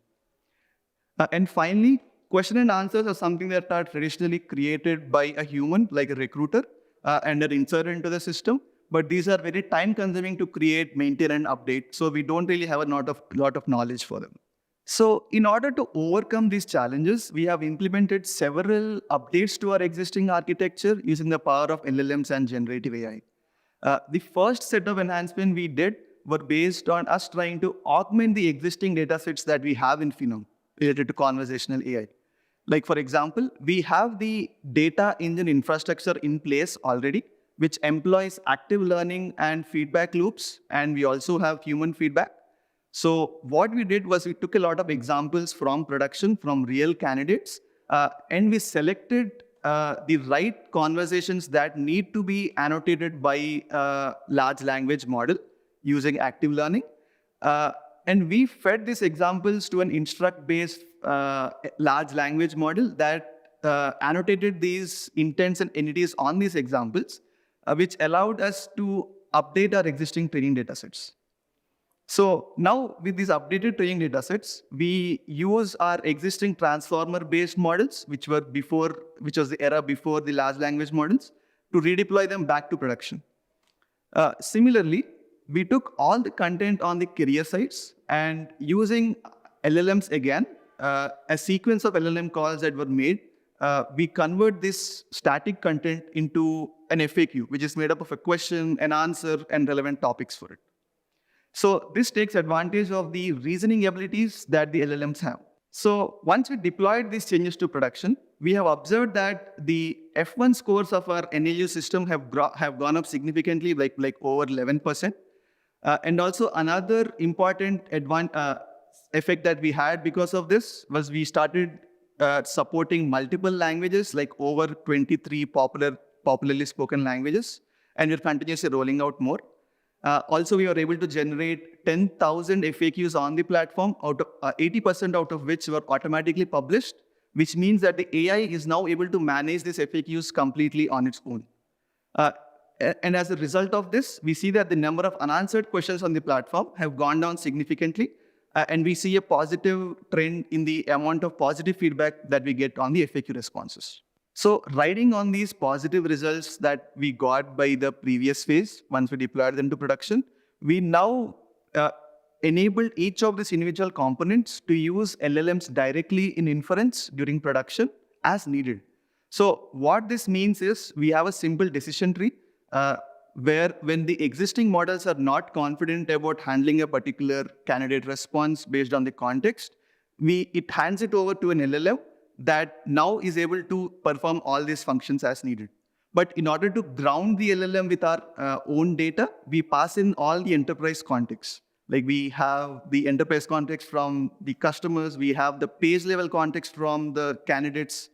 And finally, question and answers are something that are traditionally created by a human, like a recruiter, and are inserted into the system. But these are very time-consuming to create, maintain, and update. So we don't really have a lot of knowledge for them. So in order to overcome these challenges, we have implemented several updates to our existing architecture using the power of LLMs and generative AI. The first set of enhancements we did were based on us trying to augment the existing datasets that we have in Phenom related to conversational AI. Like for example, we have the data engine infrastructure in place already, which employs active learning and feedback loops, and we also have human feedback. So what we did was we took a lot of examples from production, from real candidates, and we selected the right conversations that need to be annotated by a large language model using active learning. And we fed these examples to an instruct-based large language model that annotated these intents and entities on these examples, which allowed us to update our existing training datasets. So now with these updated training data sets, we use our existing transformer-based models, which was the era before the large language models, to redeploy them back to production. Similarly, we took all the content on the career sites and using LLMs again, a sequence of LLM calls that were made, we convert this static content into an FAQ, which is made up of a question, an answer, and relevant topics for it. So this takes advantage of the reasoning abilities that the LLMs have. So once we deployed these changes to production, we have observed that the F1 scores of our NLU system have gone up significantly, like over 11%. And also another important effect that we had because of this was we started supporting multiple languages, like over 23 popularly spoken languages, and we're continuously rolling out more. Also, we were able to generate 10,000 FAQs on the platform, 80% out of which were automatically published, which means that the AI is now able to manage these FAQs completely on its own. And as a result of this, we see that the number of unanswered questions on the platform have gone down significantly, and we see a positive trend in the amount of positive feedback that we get on the FAQ responses. So riding on these positive results that we got by the previous phase, once we deployed them to production, we now enabled each of these individual components to use LLMs directly in inference during production as needed. So what this means is we have a simple decision tree where when the existing models are not confident about handling a particular candidate response based on the context, it hands it over to an LLM that now is able to perform all these functions as needed. But in order to ground the LLM with our own data, we pass in all the enterprise context. Like we have the enterprise context from the customers, we have the page level context from the candidates,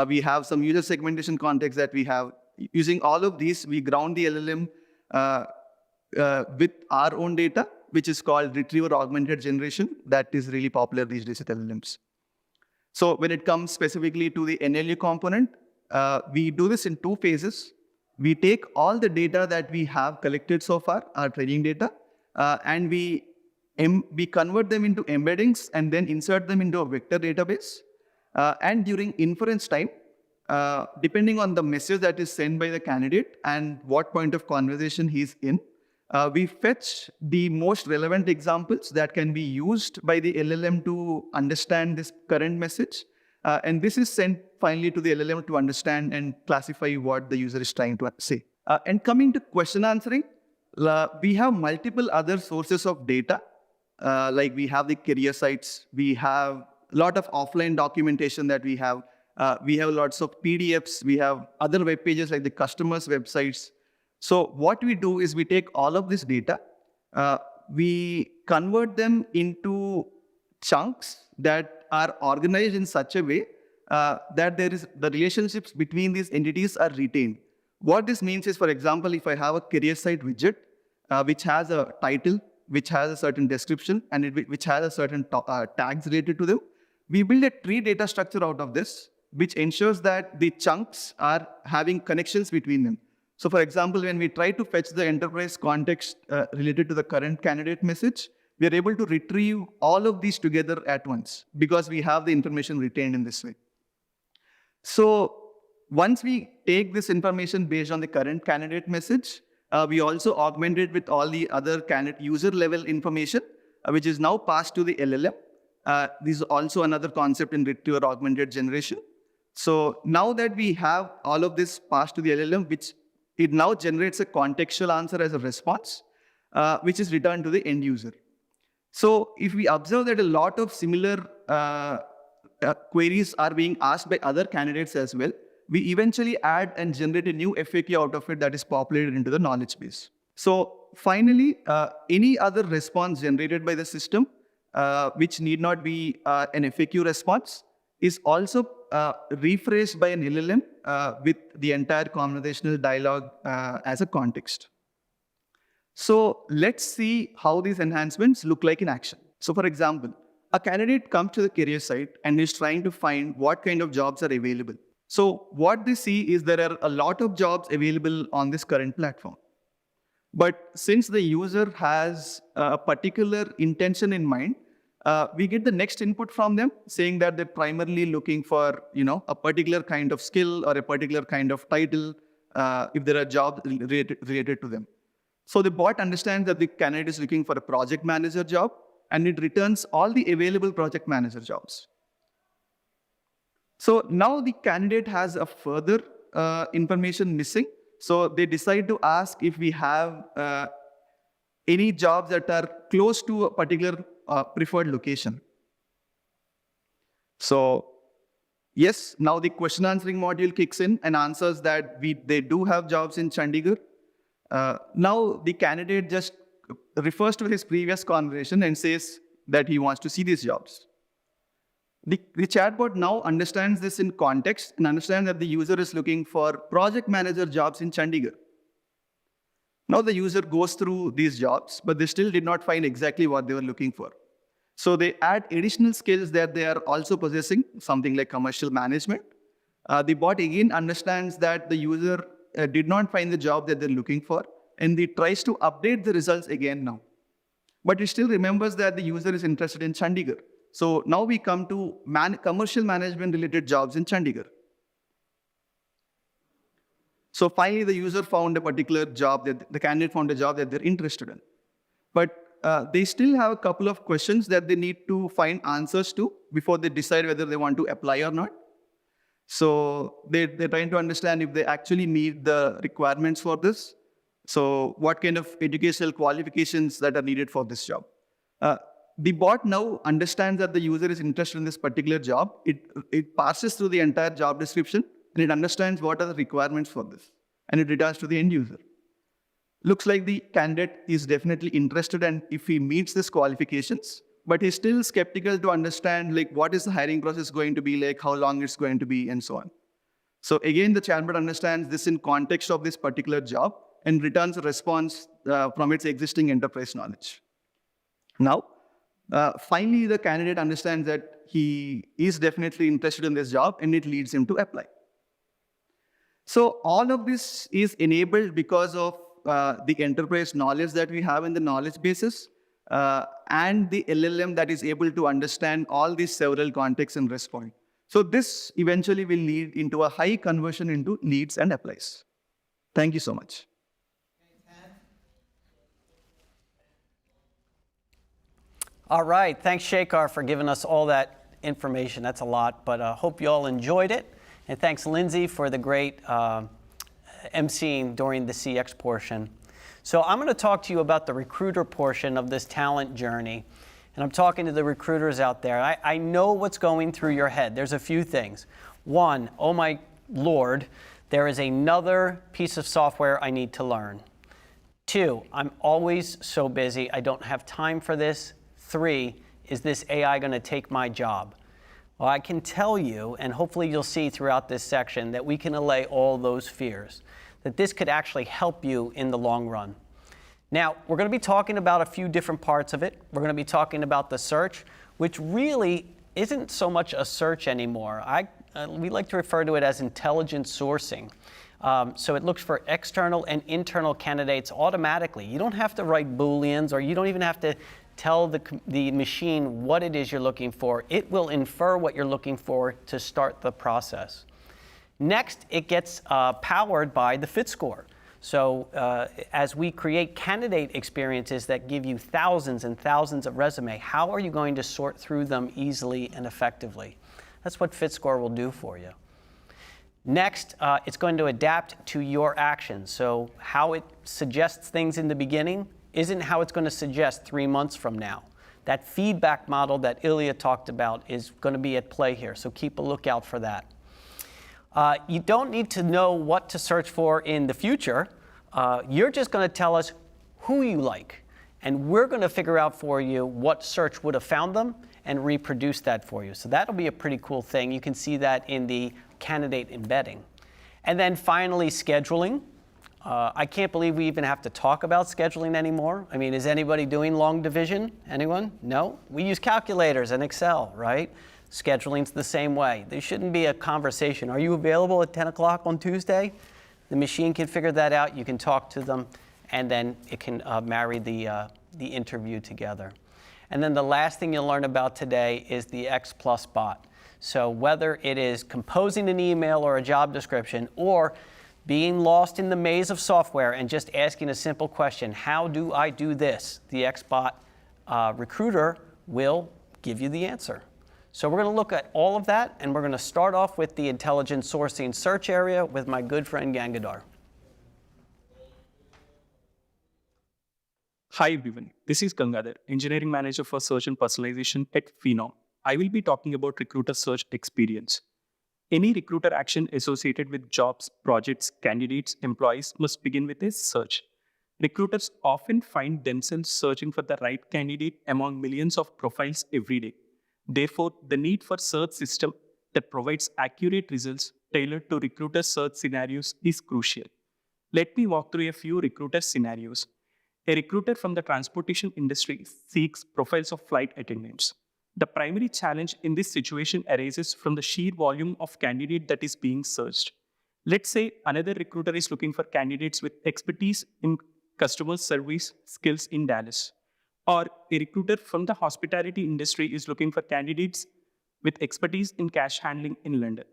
we have some user segmentation context that we have. Using all of these, we ground the LLM with our own data, which is called retriever augmented generation. That is really popular these days with LLMs. So when it comes specifically to the NLU component, we do this in two phases. We take all the data that we have collected so far, our training data, and we convert them into embeddings and then insert them into a vector database. And during inference time, depending on the message that is sent by the candidate and what point of conversation he's in, we fetch the most relevant examples that can be used by the LLM to understand this current message. And this is sent finally to the LLM to understand and classify what the user is trying to say. And coming to question answering, we have multiple other sources of data. Like we have the career sites, we have a lot of offline documentation that we have lots of PDFs, we have other web pages like the customers' websites. So what we do is we take all of this data, we convert them into chunks that are organized in such a way that the relationships between these entities are retained. What this means is, for example, if I have a career site widget, which has a title, which has a certain description, and which has a certain tags related to them, we build a tree data structure out of this, which ensures that the chunks are having connections between them. So for example, when we try to fetch the enterprise context related to the current candidate message, we are able to retrieve all of these together at once because we have the information retained in this way. So once we take this information based on the current candidate message, we also augment it with all the other candidate user level information, which is now passed to the LLM. This is also another concept in retriever augmented generation. So now that we have all of this passed to the LLM, which it now generates a contextual answer as a response, which is returned to the end user. So if we observe that a lot of similar queries are being asked by other candidates as well, we eventually add and generate a new FAQ out of it that is populated into the knowledge base. So finally, any other response generated by the system, which need not be an FAQ response, is also rephrased by an LLM with the entire conversational dialogue as a context. So let's see how these enhancements look like in action. So for example, a candidate comes to the career site and is trying to find what kind of jobs are available. So what they see is there are a lot of jobs available on this current platform. But since the user has a particular intention in mind, we get the next input from them saying that they're primarily looking for, a particular kind of skill or a particular kind of title if there are jobs related to them. So the bot understands that the candidate is looking for a project manager job, and it returns all the available project manager jobs. So now the candidate has a further information missing. So they decide to ask if we have any jobs that are close to a particular preferred location. So yes, now the question answering module kicks in and answers that they do have jobs in Chandigarh. Now the candidate just refers to his previous conversation and says that he wants to see these jobs. The chatbot now understands this in context and understands that the user is looking for project manager jobs in Chandigarh. Now the user goes through these jobs, but they still did not find exactly what they were looking for. So they add additional skills that they are also possessing, something like commercial management. The bot again understands that the user did not find the job that they're looking for, and it tries to update the results again now. But it still remembers that the user is interested in Chandigarh. So now we come to commercial management related jobs in Chandigarh. So finally, the user found a particular job, the candidate found a job that they're interested in. But they still have a couple of questions that they need to find answers to before they decide whether they want to apply or not. So they're trying to understand if they actually meet the requirements for this. So what kind of educational qualifications that are needed for this job. The bot now understands that the user is interested in this particular job. It passes through the entire job description, and it understands what are the requirements for this, and it returns to the end user. Looks like the candidate is definitely interested, and if he meets these qualifications, but he's still skeptical to understand what is the hiring process going to be like, how long it's going to be, and so on. So again, the chatbot understands this in context of this particular job and returns a response from its existing enterprise knowledge. Now, finally, the candidate understands that he is definitely interested in this job, and it leads him to apply. So all of this is enabled because of the enterprise knowledge that we have in the knowledge bases and the LLM that is able to understand all these several contexts and respond. So this eventually will lead into a high conversion into leads and applies. Thank you so much. All right, thanks Shekhar for giving us all that information. That's a lot, but I hope you all enjoyed it. And thanks Lindsay for the great emceeing during the CX portion. So I'm going to talk to you about the recruiter portion of this talent journey. And I'm talking to the recruiters out there. I know what's going through your head. There's a few things. One, oh my Lord, there is another piece of software I need to learn. Two, I'm always so busy. I don't have time for this. Three, is this AI going to take my job? Well, I can tell you, and hopefully you'll see throughout this section, that we can allay all those fears, that this could actually help you in the long run. Now, we're going to be talking about a few different parts of it. We're going to be talking about the search, which really isn't so much a search anymore. We like to refer to it as intelligent sourcing. So it looks for external and internal candidates automatically. You don't have to write Booleans, or you don't even have to tell the machine what it is you're looking for. It will infer what you're looking for to start the process. Next, it gets powered by the fit score. So as we create candidate experiences that give you thousands and thousands of resumes, how are you going to sort through them easily and effectively? That's what fit score will do for you. Next, it's going to adapt to your actions. So how it suggests things in the beginning isn't how it's going to suggest 3 months from now. That feedback model that Ilya talked about is going to be at play here, so keep a lookout for that. You don't need to know what to search for in the future. You're just going to tell us who you like, and we're going to figure out for you what search would have found them and reproduce that for you. So that'll be a pretty cool thing. You can see that in the candidate embedding. And then finally, scheduling. I can't believe we even have to talk about scheduling anymore. I mean, is anybody doing long division? Anyone? No? We use calculators and Excel, right? Scheduling's the same way. There shouldn't be a conversation. Are you available at 10 o'clock on Tuesday? The machine can figure that out. You can talk to them, and then it can marry the interview together. And then the last thing you'll learn about today is the X Plus bot. So whether it is composing an email or a job description, or being lost in the maze of software and just asking a simple question, how do I do this? The XBot recruiter will give you the answer. So we're going to look at all of that, and we're going to start off with the intelligent sourcing search area with my good friend Gangadhar. Hi everyone, this is Gangadhar, Engineering Manager for Search and Personalization at Phenom. I will be talking about recruiter search experience. Any recruiter action associated with jobs, projects, candidates, employees must begin with a search. Recruiters often find themselves searching for the right candidate among millions of profiles every day. Therefore, the need for search system that provides accurate results tailored to recruiter search scenarios is crucial. Let me walk through a few recruiter scenarios. A recruiter from the transportation industry seeks profiles of flight attendants. The primary challenge in this situation arises from the sheer volume of candidate that is being searched. Let's say another recruiter is looking for candidates with expertise in customer service skills in Dallas. Or a recruiter from the hospitality industry is looking for candidates with expertise in cash handling in London.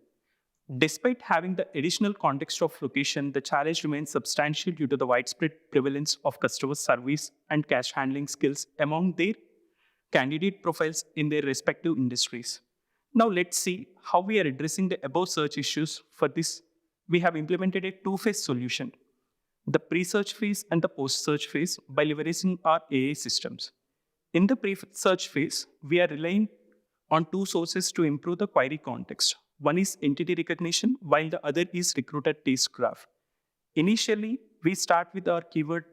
Despite having the additional context of location, the challenge remains substantial due to the widespread prevalence of customer service and cash handling skills among their candidate profiles in their respective industries. Now let's see how we are addressing the above search issues. For this, we have implemented a two-phase solution, the pre-search phase and the post-search phase, by leveraging our AI systems. In the pre-search phase, we are relying on two sources to improve the query context. One is entity recognition, while the other is recruiter taste graph. Initially, we start with our keyword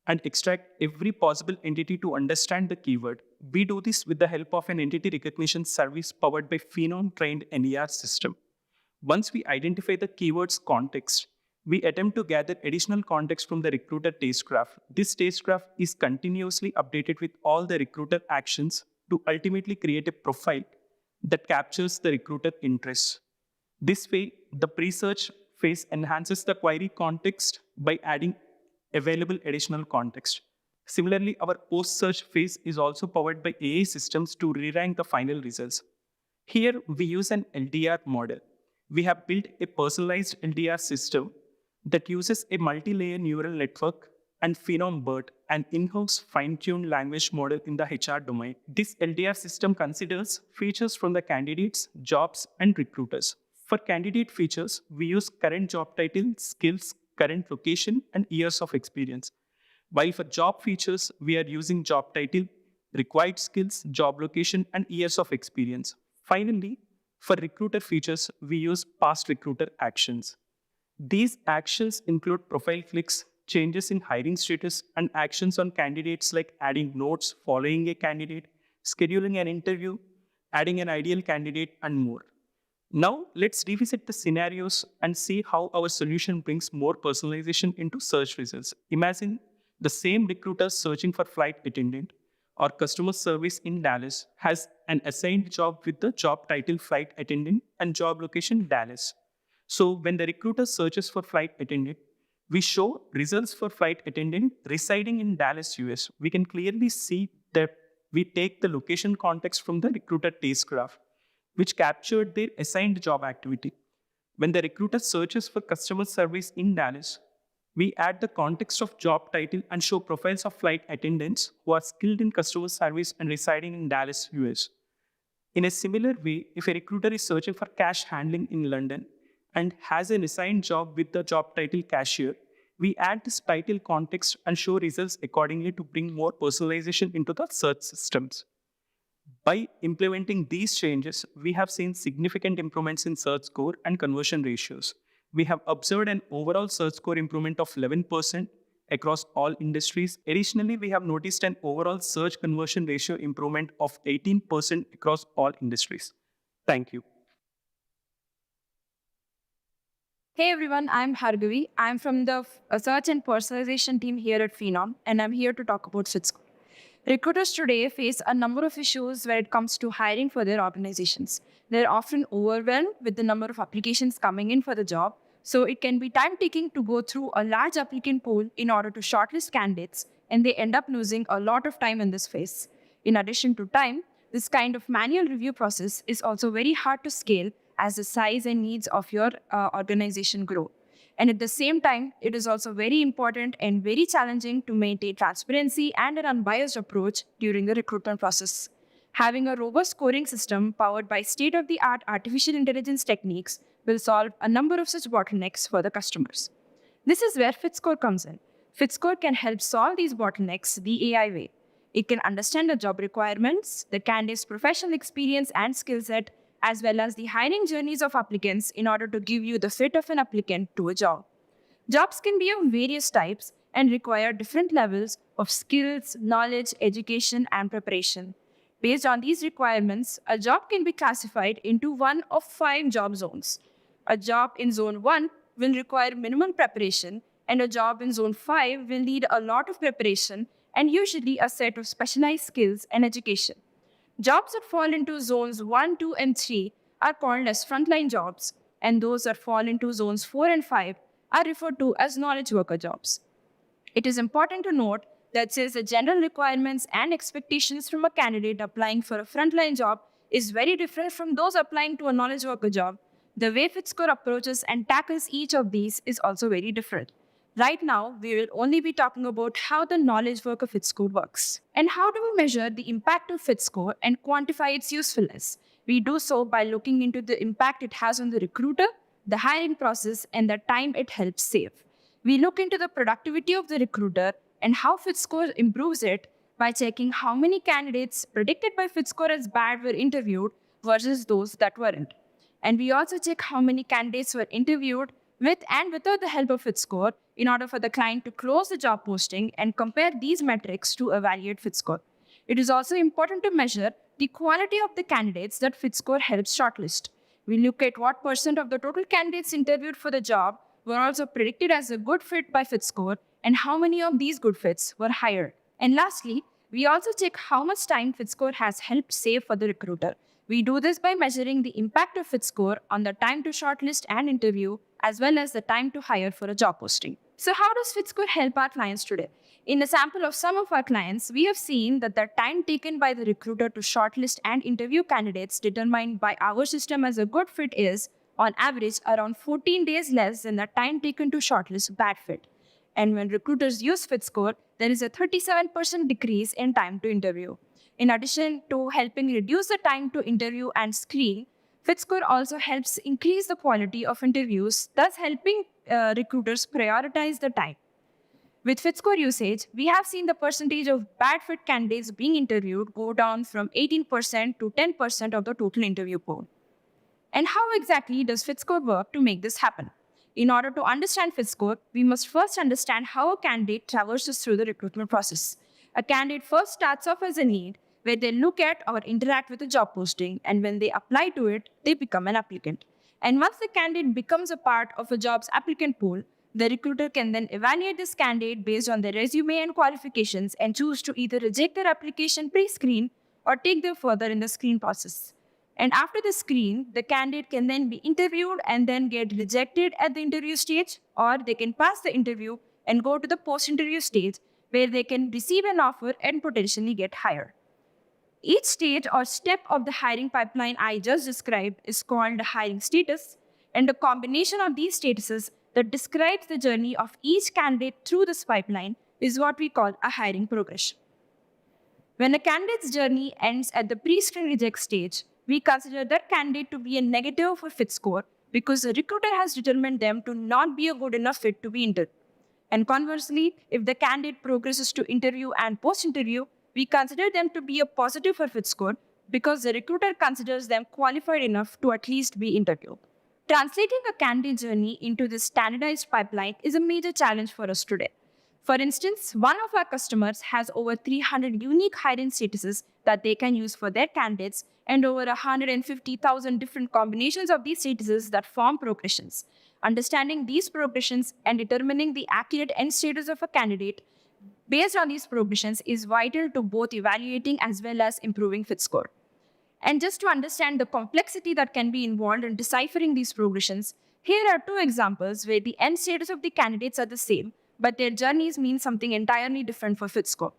and extract every possible entity to understand the keyword. We do this with the help of an entity recognition service powered by Phenom-trained NER system. Once we identify the keyword's context, we attempt to gather additional context from the recruiter taste graph. This taste graph is continuously updated with all the recruiter actions to ultimately create a profile that captures the recruiter interests. This way, the pre-search phase enhances the query context by adding available additional context. Similarly, our post-search phase is also powered by AI systems to re-rank the final results. Here, we use an LDR model. We have built a personalized LDR system that uses a multi-layer neural network and Phenom BERT, an in-house fine-tuned language model in the HR domain. This LDR system considers features from the candidates, jobs, and recruiters. For candidate features, we use current job title, skills, current location, and years of experience. While for job features, we are using job title, required skills, job location, and years of experience. Finally, for recruiter features, we use past recruiter actions. These actions include profile clicks, changes in hiring status, and actions on candidates like adding notes following a candidate, scheduling an interview, adding an ideal candidate, and more. Now, let's revisit the scenarios and see how our solution brings more personalization into search results. Imagine the same recruiter searching for flight attendant or customer service in Dallas has an assigned job with the job title flight attendant and job location Dallas. So when the recruiter searches for flight attendant, we show results for flight attendant residing in Dallas, US. We can clearly see that we take the location context from the recruiter taste graph, which captured their assigned job activity. When the recruiter searches for customer service in Dallas, we add the context of job title and show profiles of flight attendants who are skilled in customer service and residing in Dallas, US. In a similar way, if a recruiter is searching for cash handling in London and has an assigned job with the job title cashier, we add this title context and show results accordingly to bring more personalization into the search systems. By implementing these changes, we have seen significant improvements in search score and conversion ratios. We have observed an overall search score improvement of 11% across all industries. Additionally, we have noticed an overall search conversion ratio improvement of 18% across all industries. Thank you. Hey everyone, I'm Hargavi. I'm from the search and personalization team here at Phenom, and I'm here to talk about FitScore. Recruiters today face a number of issues when it comes to hiring for their organizations. They're often overwhelmed with the number of applications coming in for the job, So it can be time-taking to go through a large applicant pool in order to shortlist candidates, and they end up losing a lot of time in this phase. In addition to time, this kind of manual review process is also very hard to scale as the size and needs of your organization grow. And at the same time, it is also very important and very challenging to maintain transparency and an unbiased approach during the recruitment process. Having a robust scoring system powered by state-of-the-art artificial intelligence techniques will solve a number of such bottlenecks for the customers. This is where FitScore comes in. FitScore can help solve these bottlenecks the AI way. It can understand the job requirements, the candidate's professional experience and skill set, as well as the hiring journeys of applicants in order to give you the fit of an applicant to a job. Jobs can be of various types and require different levels of skills, knowledge, education, and preparation. Based on these requirements, a job can be classified into one of 5 job zones. A job in Zone 1 will require minimal preparation, and a job in Zone 5 will need a lot of preparation and usually a set of specialized skills and education. Jobs that fall into Zones 1, 2, and 3 are called as frontline jobs, and those that fall into Zones 4 and 5 are referred to as knowledge worker jobs. It is important to note that since the general requirements and expectations from a candidate applying for a frontline job is very different from those applying to a knowledge worker job, the way FitScore approaches and tackles each of these is also very different. Right now, we will only be talking about how the knowledge worker FitScore works. And how do we measure the impact of FitScore and quantify its usefulness? We do so by looking into the impact it has on the recruiter, the hiring process, and the time it helps save. We look into the productivity of the recruiter and how FitScore improves it by checking how many candidates predicted by FitScore as bad were interviewed versus those that weren't. And we also check how many candidates were interviewed with and without the help of FitScore in order for the client to close the job posting and compare these metrics to evaluate FitScore. It is also important to measure the quality of the candidates that FitScore helps shortlist. We look at what % of the total candidates interviewed for the job were also predicted as a good fit by FitScore and how many of these good fits were hired. And lastly, we also check how much time FitScore has helped save for the recruiter. We do this by measuring the impact of FitScore on the time to shortlist and interview, as well as the time to hire for a job posting. So how does FitScore help our clients today? In a sample of some of our clients, we have seen that the time taken by the recruiter to shortlist and interview candidates determined by our system as a good fit is, on average, around 14 days less than the time taken to shortlist bad fit. And when recruiters use FitScore, there is a 37% decrease in time to interview. In addition to helping reduce the time to interview and screen, FitScore also helps increase the quality of interviews, thus helping recruiters prioritize the time. With FitScore usage, we have seen the percentage of bad fit candidates being interviewed go down from 18% to 10% of the total interview pool. And how exactly does FitScore work to make this happen? In order to understand FitScore, we must first understand how a candidate traverses through the recruitment process. A candidate first starts off as a need, where they look at or interact with a job posting, and when they apply to it, they become an applicant. And once the candidate becomes a part of a job's applicant pool, the recruiter can then evaluate this candidate based on their resume and qualifications and choose to either reject their application pre-screen or take them further in the screen process. And after the screen, the candidate can then be interviewed and then get rejected at the interview stage, or they can pass the interview and go to the post-interview stage where they can receive an offer and potentially get hired. Each stage or step of the hiring pipeline I just described is called the hiring status, and the combination of these statuses that describes the journey of each candidate through this pipeline is what we call a hiring progression. When a candidate's journey ends at the pre-screen reject stage, we consider that candidate to be a negative for FitScore because the recruiter has determined them to not be a good enough fit to be interviewed. And conversely, if the candidate progresses to interview and post-interview, we consider them to be a positive for FitScore because the recruiter considers them qualified enough to at least be interviewed. Translating a candidate journey into this standardized pipeline is a major challenge for us today. For instance, one of our customers has over 300 unique hiring statuses that they can use for their candidates and over 150,000 different combinations of these statuses that form progressions. Understanding these progressions and determining the accurate end status of a candidate based on these progressions is vital to both evaluating as well as improving FitScore. And just to understand the complexity that can be involved in deciphering these progressions, Here are two examples where the end status of the candidates are the same, but their journeys mean something entirely different for fit score.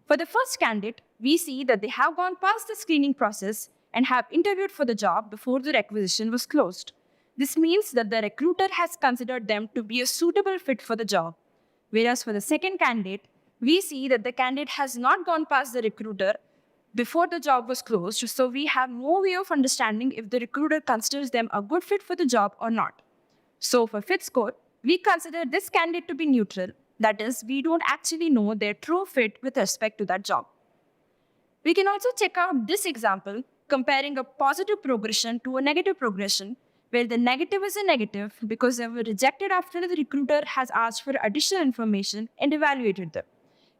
For the first candidate, we see that they have gone past the screening process and have interviewed for the job before the requisition was closed. This means that the recruiter has considered them to be a suitable fit for the job. Whereas for the second candidate, we see that the candidate has not gone past the recruiter before the job was closed, so we have no way of understanding if the recruiter considers them a good fit for the job or not. So for fit score, we consider this candidate to be neutral. That is, we don't actually know their true fit with respect to that job. We can also check out this example comparing a positive progression to a negative progression, where the negative is a negative because they were rejected after the recruiter has asked for additional information and evaluated them.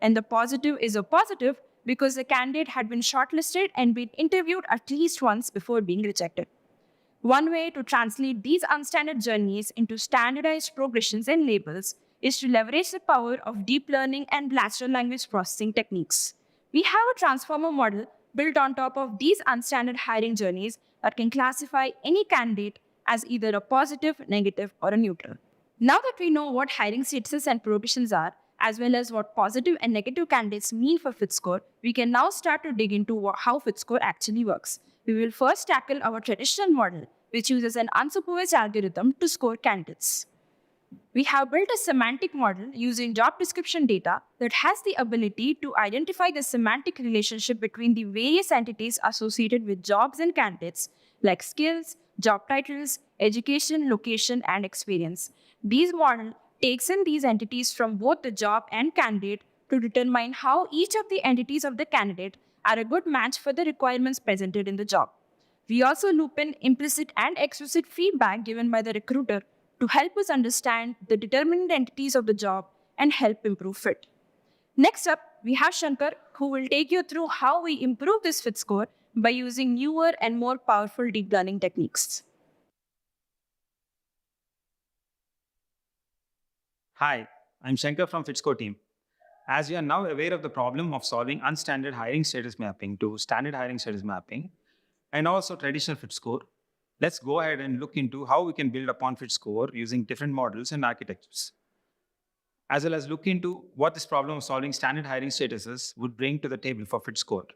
And the positive is a positive because the candidate had been shortlisted and been interviewed at least once before being rejected. One way to translate these unstandard journeys into standardized progressions and labels is to leverage the power of deep learning and natural language processing techniques. We have a transformer model built on top of these unstandard hiring journeys that can classify any candidate as either a positive, negative, or a neutral. Now that we know what hiring statuses and prohibitions are, as well as what positive and negative candidates mean for FitScore, we can now start to dig into how FitScore actually works. We will first tackle our traditional model, which uses an unsupervised algorithm to score candidates. We have built a semantic model using job description data that has the ability to identify the semantic relationship between the various entities associated with jobs and candidates, like skills, job titles, education, location, and experience. These model takes in these entities from both the job and candidate to determine how each of the entities of the candidate are a good match for the requirements presented in the job. We also loop in implicit and explicit feedback given by the recruiter to help us understand the determined entities of the job and help improve fit. Next up, we have Shankar, who will take you through how we improve this fit score by using newer and more powerful deep learning techniques. Hi, I'm Shankar from FitScore team. As you are now aware of the problem of solving unstandard hiring status mapping to standard hiring status mapping, and also traditional FitScore, let's go ahead and look into how we can build upon FitScore using different models and architectures, as well as look into what this problem of solving standard hiring statuses would bring to the table for FitScore.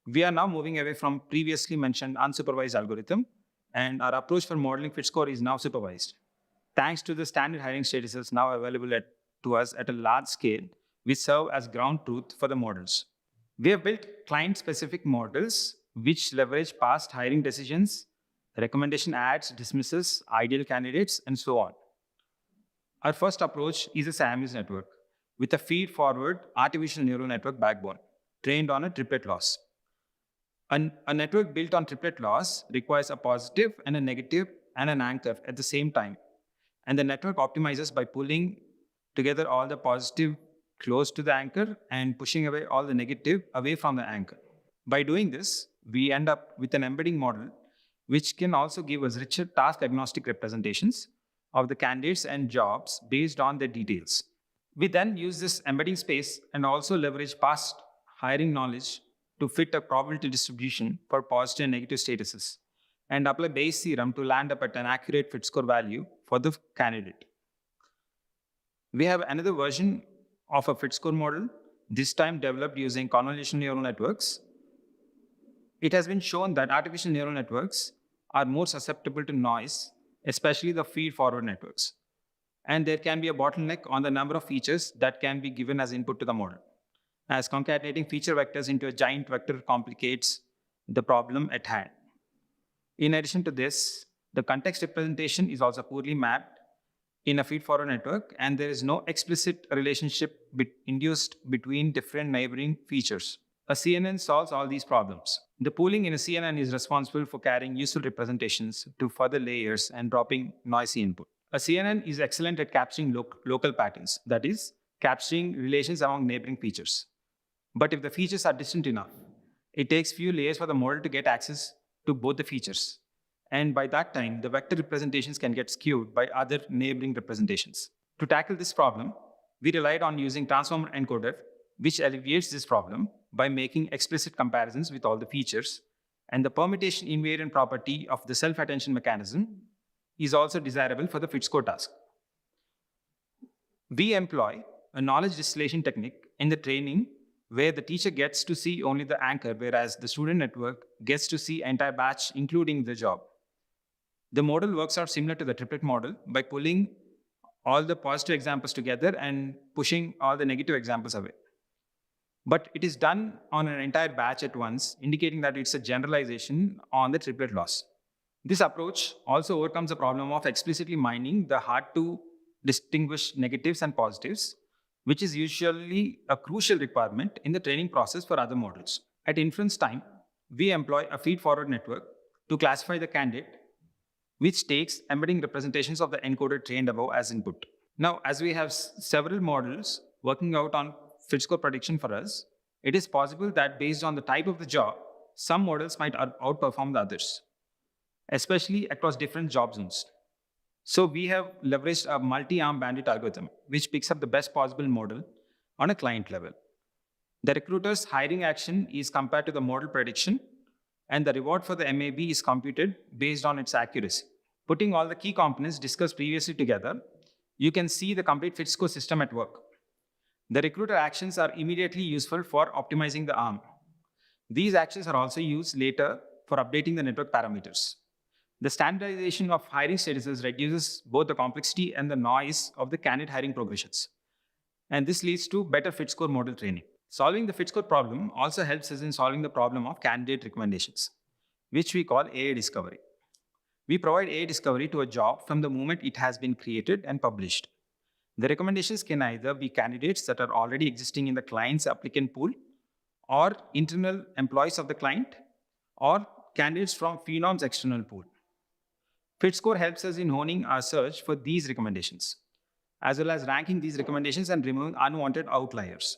We are now moving away from previously mentioned unsupervised algorithm, and our approach for modeling FitScore is now supervised. Thanks to the standard hiring statuses now available to us at a large scale, which serve as ground truth for the models. We have built client-specific models which leverage past hiring decisions, recommendation ads, dismisses, ideal candidates, and so on. Our first approach is a SAMIS network with a feed-forward artificial neural network backbone trained on a triplet loss. A network built on triplet loss requires a positive and a negative and an anchor at the same time. And the network optimizes by pulling together all the positive close to the anchor and pushing away all the negative away from the anchor. By doing this, we end up with an embedding model which can also give us richer task-agnostic representations of the candidates and jobs based on their details. We then use this embedding space and also leverage past hiring knowledge to fit a probability distribution for positive and negative statuses, and apply Bayes' theorem to land up at an accurate fit score value for the candidate. We have another version of a fit score model, this time developed using convolutional neural networks. It has been shown that artificial neural networks are more susceptible to noise, especially the feed-forward networks. And there can be a bottleneck on the number of features that can be given as input to the model, as concatenating feature vectors into a giant vector complicates the problem at hand. In addition to this, the context representation is also poorly mapped in a feed-forward network, and there is no explicit relationship induced between different neighboring features. A CNN solves all these problems. The pooling in a CNN is responsible for carrying useful representations to further layers and dropping noisy input. A CNN is excellent at capturing local patterns, that is, capturing relations among neighboring features. But if the features are distant enough, it takes few layers for the model to get access to both the features. And by that time, the vector representations can get skewed by other neighboring representations. To tackle this problem, we relied on using transformer encoder, which alleviates this problem by making explicit comparisons with all the features, and the permutation invariant property of the self-attention mechanism is also desirable for the fit score task. We employ a knowledge distillation technique in the training where the teacher gets to see only the anchor, whereas the student network gets to see entire batch, including the job. The model works out similar to the triplet model by pulling all the positive examples together and pushing all the negative examples away. But it is done on an entire batch at once, indicating that it's a generalization on the triplet loss. This approach also overcomes the problem of explicitly mining the hard to distinguish negatives and positives, which is usually a crucial requirement in the training process for other models. At inference time, we employ a feed-forward network to classify the candidate, which takes embedding representations of the encoder trained above as input. Now, as we have several models working out on fit score prediction for us, it is possible that based on the type of the job, some models might outperform the others, especially across different job zones. So we have leveraged a multi-arm bandit algorithm, which picks up the best possible model on a client level. The recruiter's hiring action is compared to the model prediction, and the reward for the MAB is computed based on its accuracy. Putting all the key components discussed previously together, you can see the complete fit score system at work. The recruiter actions are immediately useful for optimizing the arm. These actions are also used later for updating the network parameters. The standardization of hiring statuses reduces both the complexity and the noise of the candidate hiring progressions. And this leads to better fit score model training. Solving the fit score problem also helps us in solving the problem of candidate recommendations, which we call AI discovery. We provide AI discovery to a job from the moment it has been created and published. The recommendations can either be candidates that are already existing in the client's applicant pool, or internal employees of the client, or candidates from Phenom's external pool. FitScore helps us in honing our search for these recommendations, as well as ranking these recommendations and removing unwanted outliers.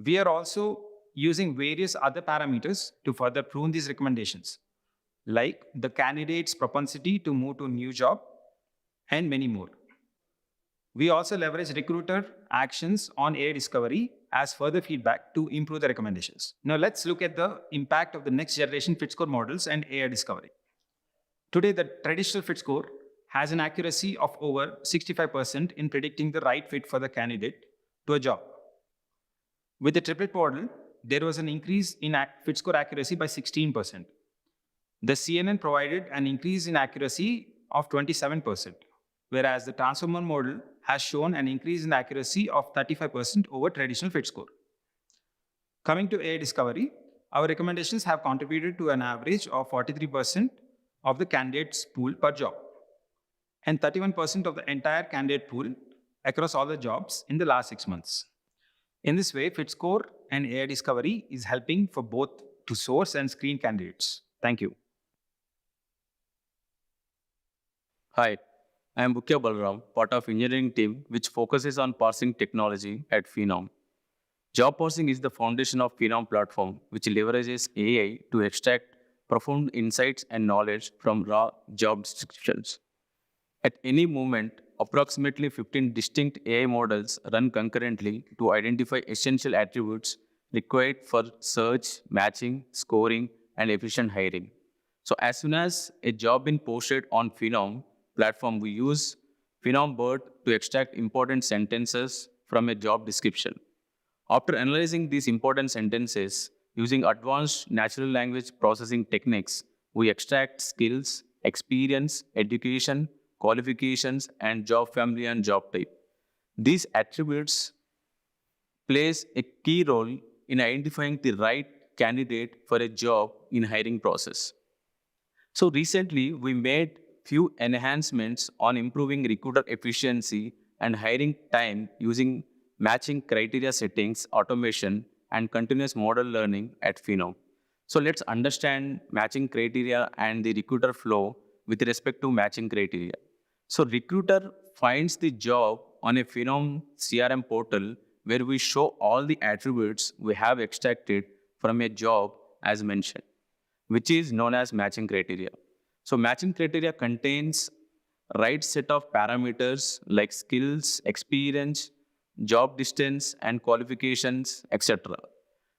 We are also using various other parameters to further prune these recommendations, like the candidate's propensity to move to a new job, and many more. We also leverage recruiter actions on AI discovery as further feedback to improve the recommendations. Now let's look at the impact of the next generation FitScore models and AI discovery. Today, the traditional fit score has an accuracy of over 65% in predicting the right fit for the candidate to a job. With the triplet model, there was an increase in fit score accuracy by 16%. The CNN provided an increase in accuracy of 27%, whereas the transformer model has shown an increase in accuracy of 35% over traditional fit score. Coming to AI discovery, our recommendations have contributed to an average of 43% of the candidates pool per job, and 31% of the entire candidate pool across all the jobs in the last 6 months. In this way, FitScore and AI discovery is helping for both to source and screen candidates. Thank you. Hi, I am Mukhya Balram, part of engineering team which focuses on parsing technology at Phenom. Job parsing is the foundation of Phenom platform, which leverages AI to extract profound insights and knowledge from raw job descriptions. At any moment, approximately 15 distinct AI models run concurrently to identify essential attributes required for search, matching, scoring, and efficient hiring. So as soon as a job is posted on Phenom platform, we use Phenom BERT to extract important sentences from a job description. After analyzing these important sentences, using advanced natural language processing techniques, we extract skills, experience, education, qualifications, and job family and job type. These attributes plays a key role in identifying the right candidate for a job in hiring process. So recently, we made few enhancements on improving recruiter efficiency and hiring time using matching criteria settings, automation, and continuous model learning at Phenom. So let's understand matching criteria and the recruiter flow with respect to matching criteria. So recruiter finds the job on a Phenom CRM portal where we show all the attributes we have extracted from a job as mentioned, which is known as matching criteria. So matching criteria contains right set of parameters like skills, experience, job distance, and qualifications, etc.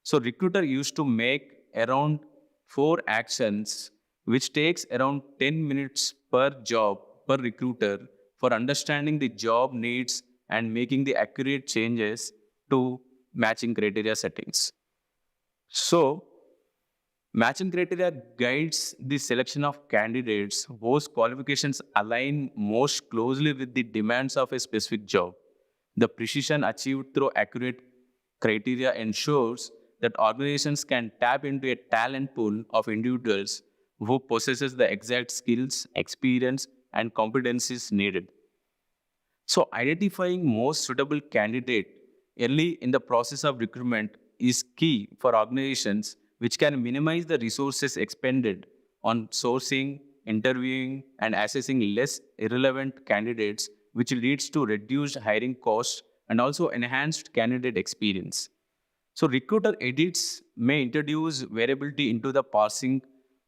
So recruiter used to make around 4 actions, which takes around 10 minutes per job per recruiter for understanding the job needs and making the accurate changes to matching criteria settings. So, matching criteria guides the selection of candidates whose qualifications align most closely with the demands of a specific job. The precision achieved through accurate criteria ensures that organizations can tap into a talent pool of individuals who possesses the exact skills, experience, and competencies needed. So identifying most suitable candidate early in the process of recruitment is key for organizations, which can minimize the resources expended on sourcing, interviewing, and assessing less irrelevant candidates, which leads to reduced hiring costs and also enhanced candidate experience. So recruiter edits may introduce variability into the parsing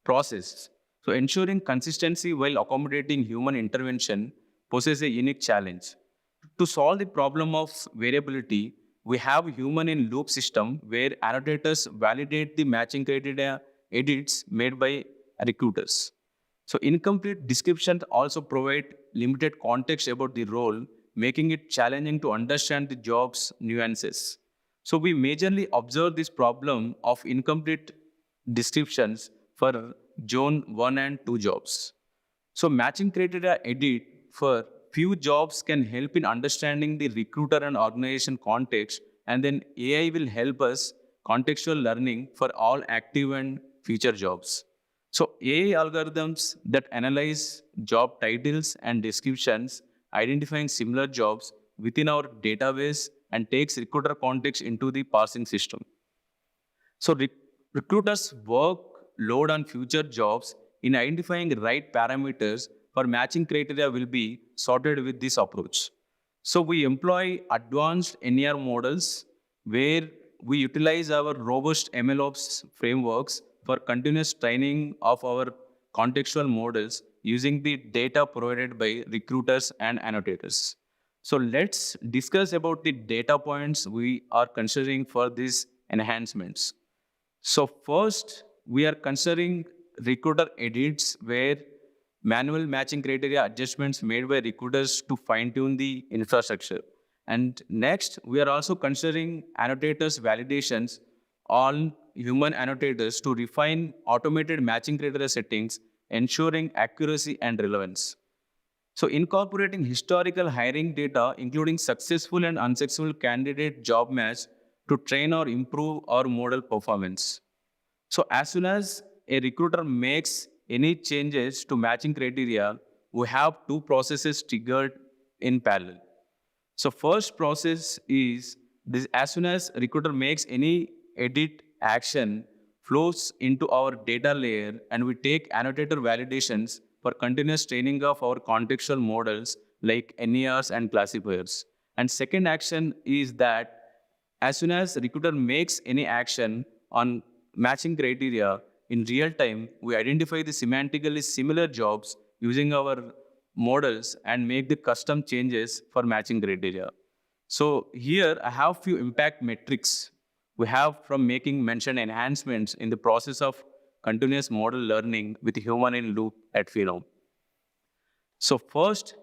process. So ensuring consistency while accommodating human intervention poses a unique challenge. To solve the problem of variability, we have human in loop system where annotators validate the matching criteria edits made by recruiters. So incomplete descriptions also provide limited context about the role, making it challenging to understand the job's nuances. So we majorly observe this problem of incomplete descriptions for Zone 1 and 2 jobs. So matching criteria edit for few jobs can help in understanding the recruiter and organization context, and then AI will help us contextual learning for all active and future jobs. So AI algorithms that analyze job titles and descriptions, identifying similar jobs within our database and takes recruiter context into the parsing system. So recruiters work load on future jobs in identifying right parameters for matching criteria will be sorted with this approach. So we employ advanced NER models where we utilize our robust MLOps frameworks for continuous training of our contextual models using the data provided by recruiters and annotators. So let's discuss about the data points we are considering for these enhancements. So first, we are considering recruiter edits where manual matching criteria adjustments made by recruiters to fine-tune the infrastructure. And next, we are also considering annotators validations on human annotators to refine automated matching criteria settings, ensuring accuracy and relevance. So incorporating historical hiring data, including successful and unsuccessful candidate job match to train or improve our model performance. So as soon as a recruiter makes any changes to matching criteria, we have two processes triggered in parallel. So first process is this: as soon as recruiter makes any edit action, flows into our data layer, and we take annotator validations for continuous training of our contextual models like NERs and classifiers. And second action is that as soon as recruiter makes any action on matching criteria, in real time, we identify the semantically similar jobs using our models and make the custom changes for matching criteria. So here I have few impact metrics we have from making mentioned enhancements in the process of continuous model learning with human in loop at Phenom. So first,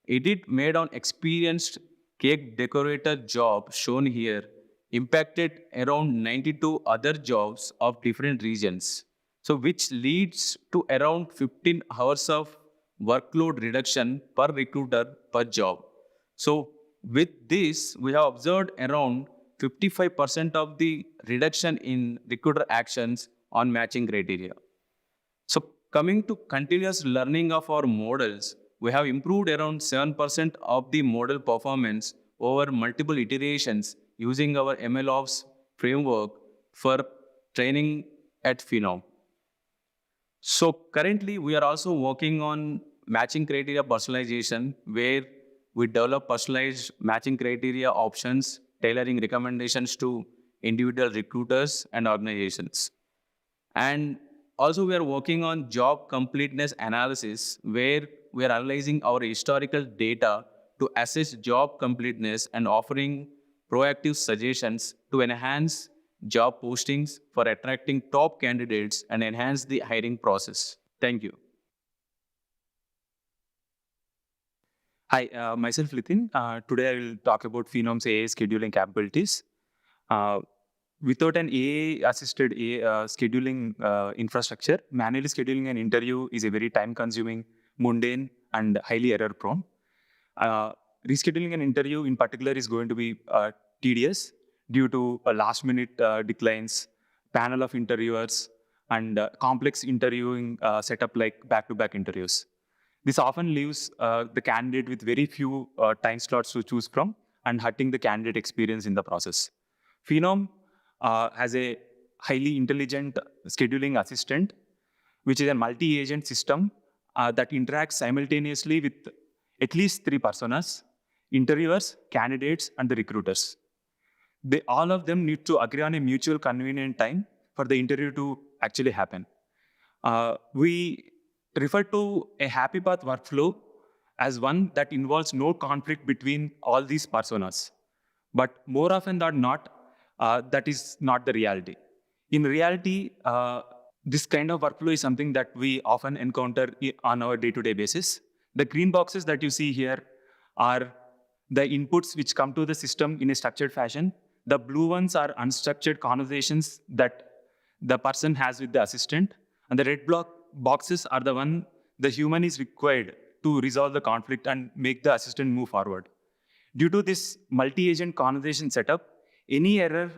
edit made on experienced cake decorator job shown here impacted around 92 other jobs of different regions. So which leads to around 15 hours of workload reduction per recruiter per job. So with this, we have observed around 55% of the reduction in recruiter actions on matching criteria. So coming to continuous learning of our models, we have improved around 7% of the model performance over multiple iterations using our MLOps framework for training at Phenom. So currently, we are also working on matching criteria personalization, where we develop personalized matching criteria options, tailoring recommendations to individual recruiters and organizations. And also, we are working on job completeness analysis, where we are analyzing our historical data to assess job completeness and offering proactive suggestions to enhance job postings for attracting top candidates and enhance the hiring process. Thank you. Hi, myself Litin. Today I will talk about Phenom's AI scheduling capabilities. Without an AI-assisted scheduling infrastructure, manually scheduling an interview is a very time-consuming, mundane, and highly error-prone. Rescheduling an interview in particular is going to be tedious due to last-minute declines, panel of interviewers, and complex interviewing setup like back-to-back interviews. This often leaves the candidate with very few time slots to choose from and hurting the candidate experience in the process. Phenom has a highly intelligent scheduling assistant, which is a multi-agent system that interacts simultaneously with at least 3 personas: interviewers, candidates, and the recruiters. All of them need to agree on a mutual convenient time for the interview to actually happen. We refer to a happy path workflow as one that involves no conflict between all these personas. But more often than not, that is not the reality. In reality, this kind of workflow is something that we often encounter on our day-to-day basis. The green boxes that you see here are the inputs which come to the system in a structured fashion. The blue ones are unstructured conversations that the person has with the assistant. And the red boxes are the one the human is required to resolve the conflict and make the assistant move forward. Due to this multi-agent conversation setup, any error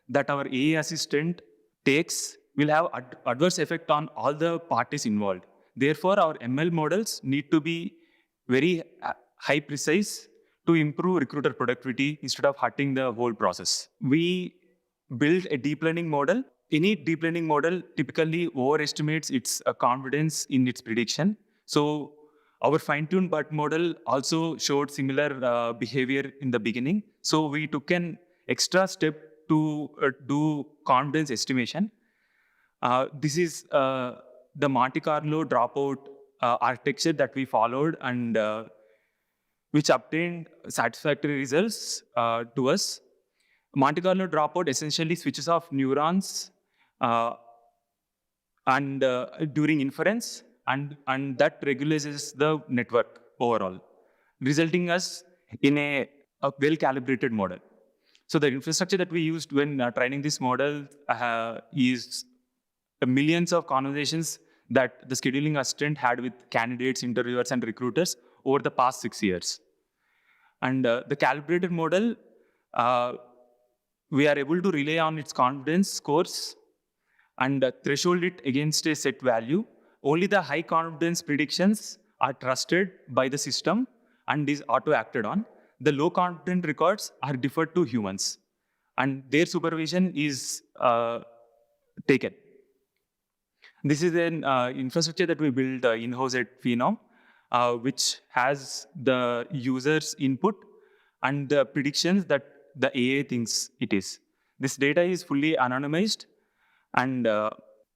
that our AI assistant takes will have adverse effect on all the parties involved. Therefore, our ML models need to be very high precise to improve recruiter productivity instead of hurting the whole process. We build a deep learning model. Any deep learning model typically overestimates its confidence in its prediction. So our fine-tuned BERT model also showed similar behavior in the beginning. So we took an extra step to do confidence estimation. This is the Monte Carlo dropout architecture that we followed and which obtained satisfactory results to us. Monte Carlo dropout essentially switches off neurons and during inference, and that regulates the network overall, resulting us in a well-calibrated model. So the infrastructure that we used when training this model is millions of conversations that the scheduling assistant had with candidates, interviewers, and recruiters over the past 6 years. And the calibrated model, we are able to rely on its confidence scores and threshold it against a set value. Only the high confidence predictions are trusted by the system and is auto-acted on. The low confidence records are deferred to humans, and their supervision is taken. This is an infrastructure that we built in-house at Phenom, which has the user's input and the predictions that the AI thinks it is. This data is fully anonymized, and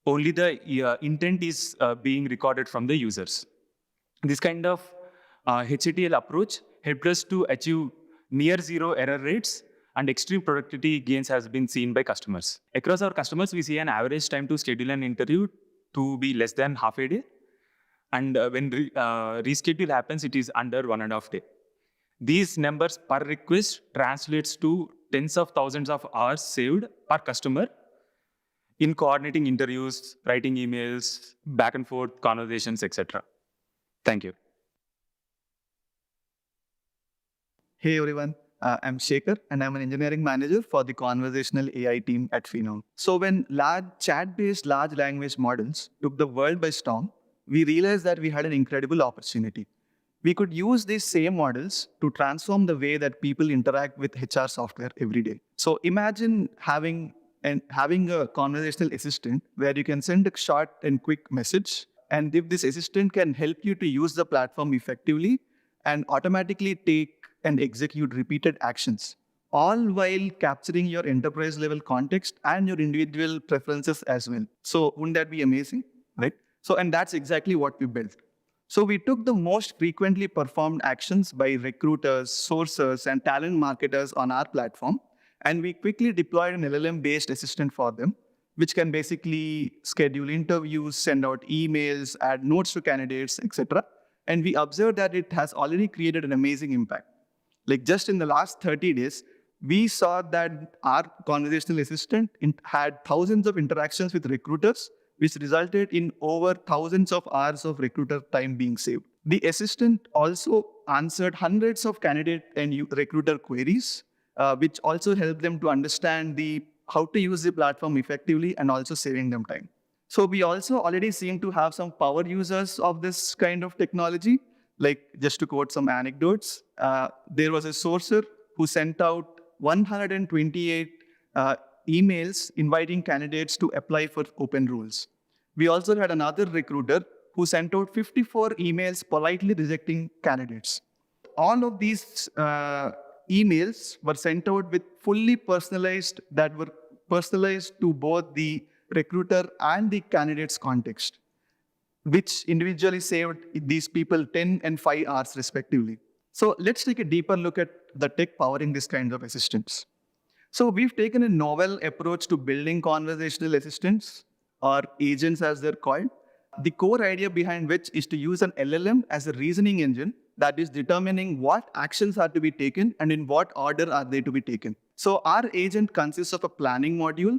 only the intent is being recorded from the users. This kind of HCTL approach helped us to achieve near zero error rates, and extreme productivity gains has been seen by customers. Across our customers, we see an average time to schedule an interview to be less than half a day. And when reschedule happens, it is under 1.5 days. These numbers per request translates to tens of thousands of hours saved per customer in coordinating interviews, writing emails, back and forth conversations, etc. Thank you. Hey everyone, I'm Shekhar and I'm an engineering manager for the conversational AI team at Phenom. So when chat-based large language models took the world by storm, we realized that we had an incredible opportunity. We could use these same models to transform the way that people interact with HR software every day. So imagine having a conversational assistant where you can send a short and quick message, and if this assistant can help you to use the platform effectively and automatically take and execute repeated actions, all while capturing your enterprise level context and your individual preferences as well. So wouldn't that be amazing, right? So, and that's exactly what we built. So we took the most frequently performed actions by recruiters, sourcers, and talent marketers on our platform, and we quickly deployed an LLM-based assistant for them, which can basically schedule interviews, send out emails, add notes to candidates, etc. And we observed that it has already created an amazing impact. Like just in the last 30 days, we saw that our conversational assistant had thousands of interactions with recruiters, which resulted in over thousands of hours of recruiter time being saved. The assistant also answered hundreds of candidate and recruiter queries, which also helped them to understand how to use the platform effectively and also saving them time. So we also already seem to have some power users of this kind of technology. Like just to quote some anecdotes, there was a sourcer who sent out 128 emails inviting candidates to apply for open roles. We also had another recruiter who sent out 54 emails politely rejecting candidates. All of these emails were sent out with fully personalized, that were personalized to both the recruiter and the candidate's context, which individually saved these people 10 and 5 hours respectively. So let's take a deeper look at the tech powering this kind of assistants. So we've taken a novel approach to building conversational assistants, or agents as they're called. The core idea behind which is to use an LLM as a reasoning engine that is determining what actions are to be taken and in what order are they to be taken. So our agent consists of a planning module,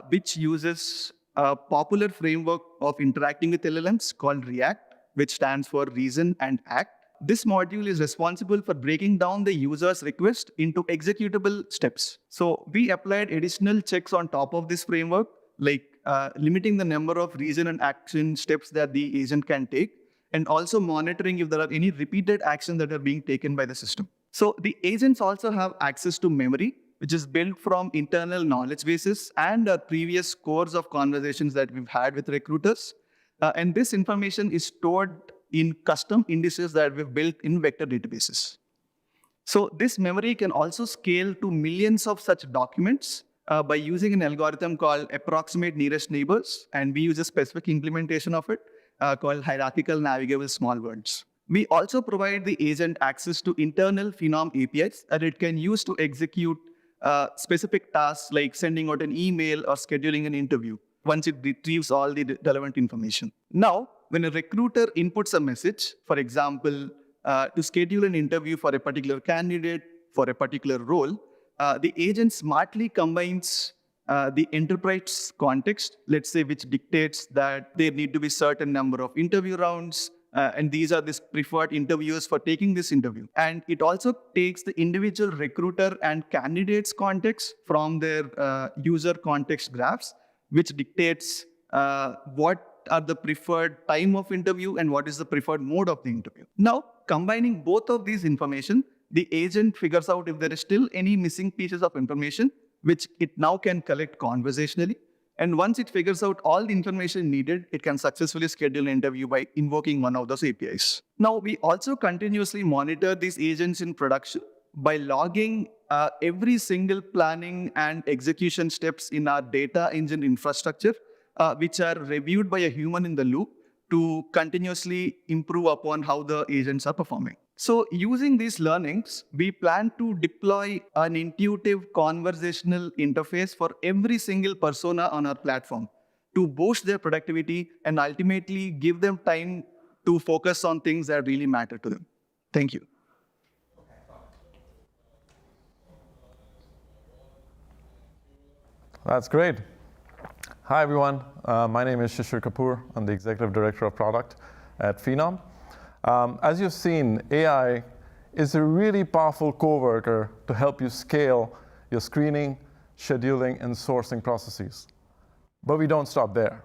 which uses a popular framework of interacting with LLMs called React, which stands for Reason and Act. This module is responsible for breaking down the user's request into executable steps. So we applied additional checks on top of this framework, like limiting the number of reason and action steps that the agent can take, and also monitoring if there are any repeated actions that are being taken by the system. So the agents also have access to memory, which is built from internal knowledge bases and previous scores of conversations that we've had with recruiters. And this information is stored in custom indices that we've built in vector databases. So this memory can also scale to millions of such documents by using an algorithm called approximate nearest neighbors, and we use a specific implementation of it called hierarchical navigable small words. We also provide the agent access to internal Phenom APIs that it can use to execute specific tasks like sending out an email or scheduling an interview once it retrieves all the relevant information. Now, when a recruiter inputs a message, for example, to schedule an interview for a particular candidate for a particular role, the agent smartly combines the enterprise context, let's say, which dictates that there need to be certain number of interview rounds, and these are the preferred interviewers for taking this interview. And it also takes the individual recruiter and candidates context from their user context graphs, which dictates what are the preferred time of interview and what is the preferred mode of the interview. Now, combining both of these information, the agent figures out if there is still any missing pieces of information, which it now can collect conversationally. And once it figures out all the information needed, it can successfully schedule an interview by invoking one of those APIs. Now, we also continuously monitor these agents in production by logging every single planning and execution steps in our data engine infrastructure, which are reviewed by a human in the loop to continuously improve upon how the agents are performing. So using these learnings, we plan to deploy an intuitive conversational interface for every single persona on our platform to boost their productivity and ultimately give them time to focus on things that really matter to them. Thank you. That's great. Hi, everyone. My name is Shishir Kapoor. I'm the Executive Director of Product at Phenom. As you've seen, AI is a really powerful coworker to help you scale your screening, scheduling, and sourcing processes. But we don't stop there.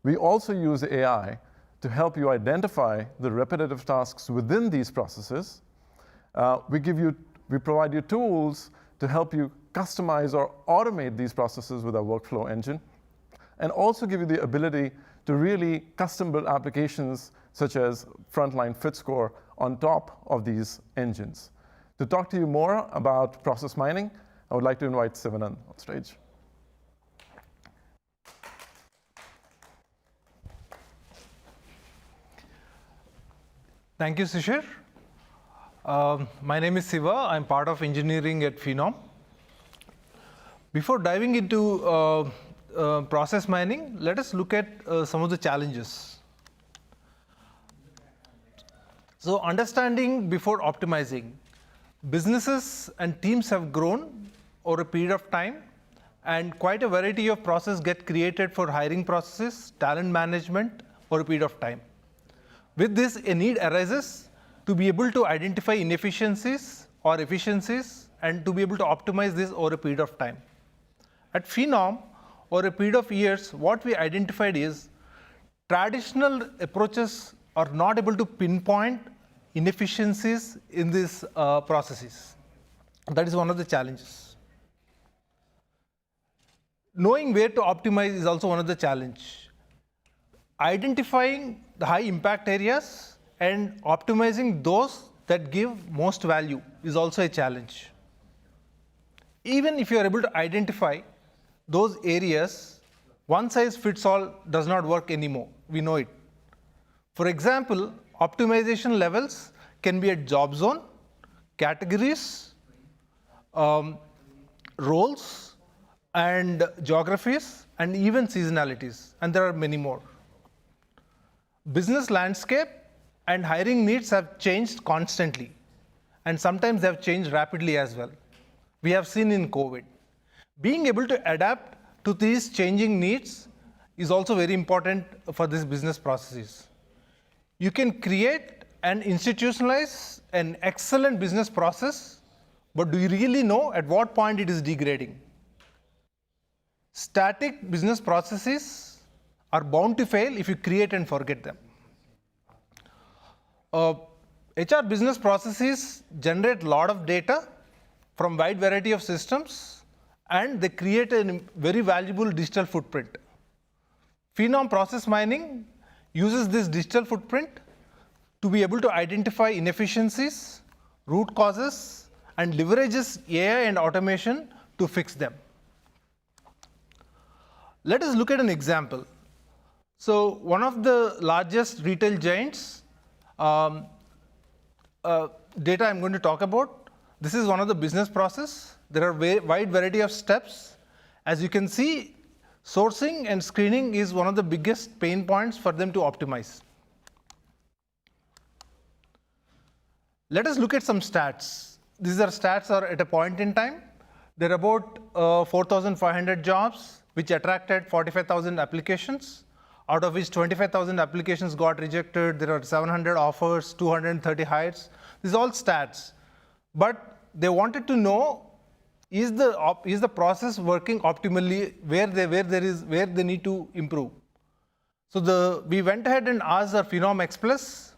We also use AI to help you identify the repetitive tasks within these processes. We provide you tools to help you customize or automate these processes with our workflow engine, and also give you the ability to really custom build applications such as Frontline Fit Score on top of these engines. To talk to you more about process mining, I would like to invite Sivanan on stage. Thank you, Shishir. My name is Siva. I'm part of engineering at Phenom. Before diving into process mining, let us look at some of the challenges. So understanding before optimizing. Businesses and teams have grown over a period of time, and quite a variety of processes get created for hiring processes, talent management over a period of time. With this, a need arises to be able to identify inefficiencies or efficiencies and to be able to optimize this over a period of time. At Phenom, over a period of years, what we identified is traditional approaches are not able to pinpoint inefficiencies in these processes. That is one of the challenges. Knowing where to optimize is also one of the challenges. Identifying the high impact areas and optimizing those that give most value is also a challenge. Even if you are able to identify those areas, one size fits all does not work anymore. We know it. For example, optimization levels can be at job zone, categories, roles, and geographies, and even seasonalities, and there are many more. Business landscape and hiring needs have changed constantly, and sometimes they have changed rapidly as well. We have seen in COVID. Being able to adapt to these changing needs is also very important for these business processes. You can create and institutionalize an excellent business process, but do you really know at what point it is degrading? Static business processes are bound to fail if you create and forget them. HR business processes generate a lot of data from wide variety of systems, and they create a very valuable digital footprint. Phenom process mining uses this digital footprint to be able to identify inefficiencies, root causes, and leverages AI and automation to fix them. Let us look at an example. So one of the largest retail giants, data I'm going to talk about, this is one of the business process. There are wide variety of steps. As you can see, sourcing and screening is one of the biggest pain points for them to optimize. Let us look at some stats. These are stats are at a point in time. There are about 4,500 jobs which attracted 45,000 applications, out of which 25,000 applications got rejected. There are 700 offers, 230 hires. These are all stats. But they wanted to know, is the process working optimally where they need to improve? So we went ahead and asked our Phenom X Plus,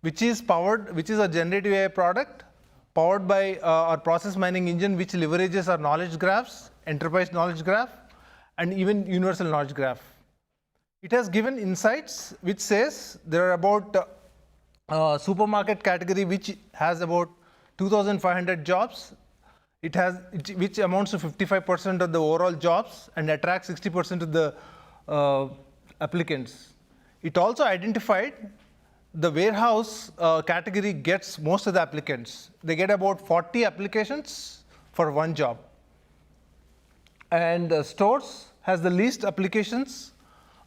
which is a generative AI product powered by our process mining engine, which leverages our knowledge graphs, enterprise knowledge graph, and even universal knowledge graph. It has given insights which says there are about supermarket category which has about 2,500 jobs. Which amounts to 55% of the overall jobs and attracts 60% of the applicants. It also identified the warehouse category gets most of the applicants. They get about 40 applications for one job. And stores has the least applications.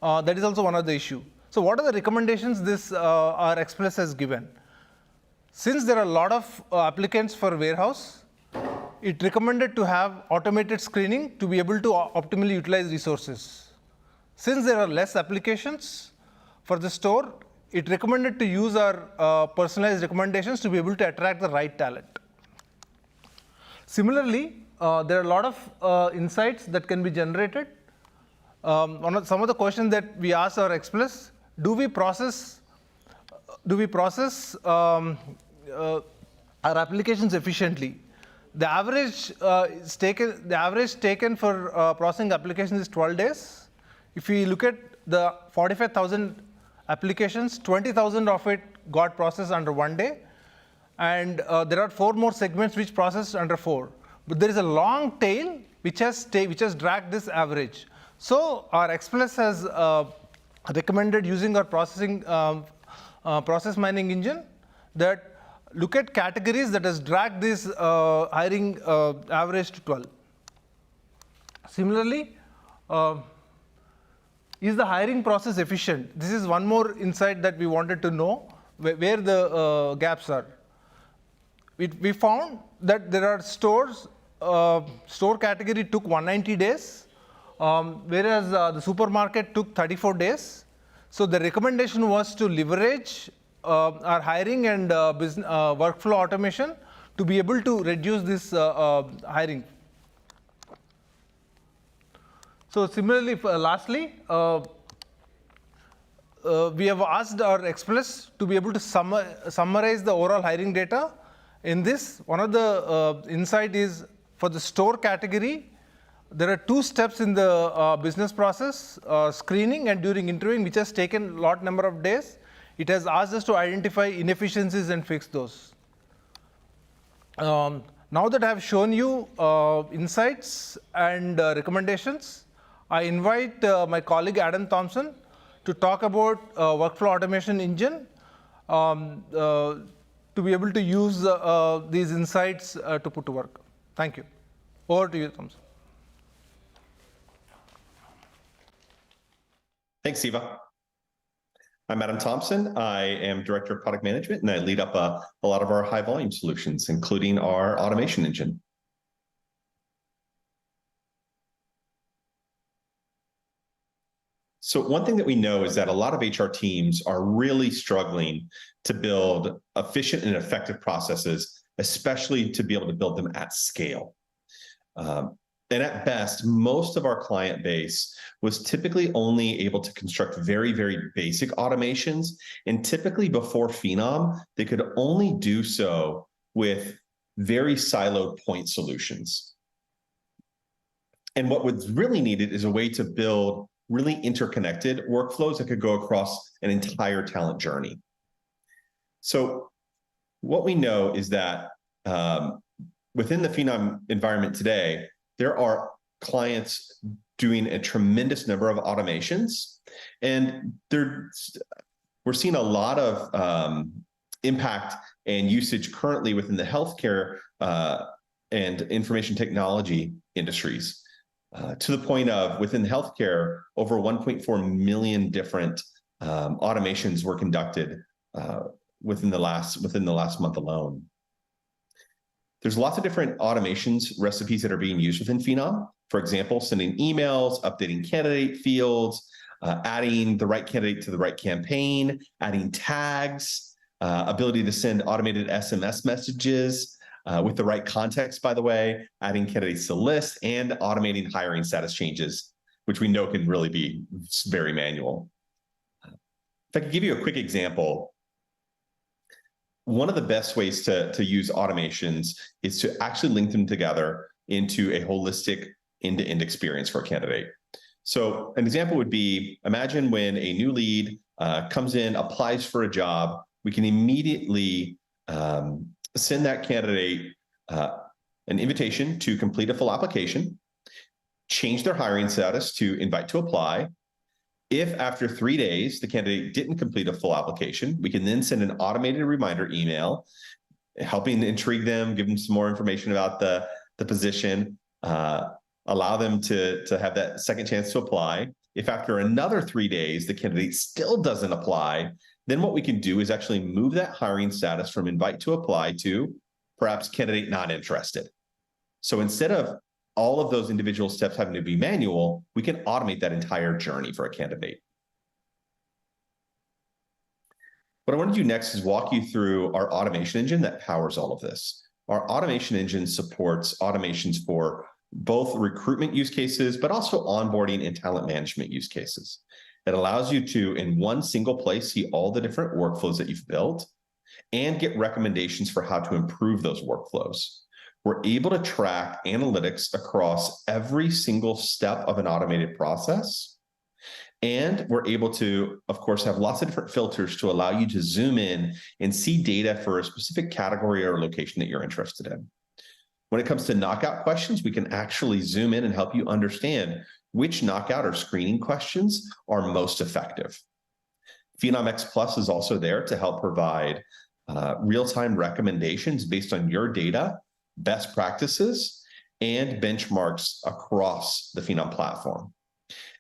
That is also one of the issue. So what are the recommendations this our X Plus has given? Since there are a lot of applicants for warehouse, it recommended to have automated screening to be able to optimally utilize resources. Since there are less applications for the store, it recommended to use our personalized recommendations to be able to attract the right talent. Similarly, there are a lot of insights that can be generated. Some of the questions that we asked our X Plus: do we process our applications efficiently? The average taken for processing applications is 12 days. If we look at the 45,000 applications, 20,000 of it got processed under 1 day, and there are 4 more segments which processed under 4. But there is a long tail which has dragged this average. So our X Plus has recommended using our process mining engine that look at categories that has dragged this hiring average to 12. Similarly, is the hiring process efficient? This is one more insight that we wanted to know. where the gaps are. We found that there are stores, store category took 190 days, whereas the supermarket took 34 days. So the recommendation was to leverage our hiring and workflow automation to be able to reduce this hiring. So similarly, lastly, we have asked our express to be able to summarize the overall hiring data. In this, one of the insight is for the store category, there are 2 steps in the business process, screening and during interviewing, which has taken a lot number of days. It has asked us to identify inefficiencies and fix those. Now that I have shown you insights and recommendations, I invite my colleague Adam Thompson to talk about workflow automation engine to be able to use these insights to put to work. Thank you. Over to you, Thompson. Thanks, Siva. I'm Adam Thompson. I am Director of Product Management, and I lead up a lot of our high-volume solutions, including our automation engine. So one thing that we know is that a lot of HR teams are really struggling to build efficient and effective processes, especially to be able to build them at scale. And at best, most of our client base was typically only able to construct very, very basic automations. And typically before Phenom, they could only do so with very siloed point solutions. And what was really needed is a way to build really interconnected workflows that could go across an entire talent journey. So what we know is that within the Phenom environment today, there are clients doing a tremendous number of automations, and we're seeing a lot of impact and usage currently within the healthcare and information technology industries, to the point of within healthcare, over 1.4 million different automations were conducted within the last month alone. There's lots of different automations recipes that are being used within Phenom. For example, sending emails, updating candidate fields, adding the right candidate to the right campaign, adding tags, ability to send automated SMS messages with the right context, by the way, adding candidates to lists, and automating hiring status changes, which we know can really be very manual. If I could give you a quick example, one of the best ways to use automations is to actually link them together into a holistic end-to-end experience for a candidate. So an example would be, imagine when a new lead comes in, applies for a job, we can immediately send that candidate an invitation to complete a full application, change their hiring status to invite to apply. If after 3 days, the candidate didn't complete a full application, we can then send an automated reminder email, helping intrigue them, give them some more information about the position, allow them to have that second chance to apply. If after another 3 days, the candidate still doesn't apply, then what we can do is actually move that hiring status from invite to apply to perhaps candidate not interested. So instead of all of those individual steps having to be manual, we can automate that entire journey for a candidate. What I want to do next is walk you through our automation engine that powers all of this. Our automation engine supports automations for both recruitment use cases, but also onboarding and talent management use cases. It allows you to, in one single place, see all the different workflows that you've built and get recommendations for how to improve those workflows. We're able to track analytics across every single step of an automated process. And we're able to, of course, have lots of different filters to allow you to zoom in and see data for a specific category or location that you're interested in. When it comes to knockout questions, we can actually zoom in and help you understand which knockout or screening questions are most effective. Phenom X Plus is also there to help provide real-time recommendations based on your data, best practices, and benchmarks across the Phenom platform.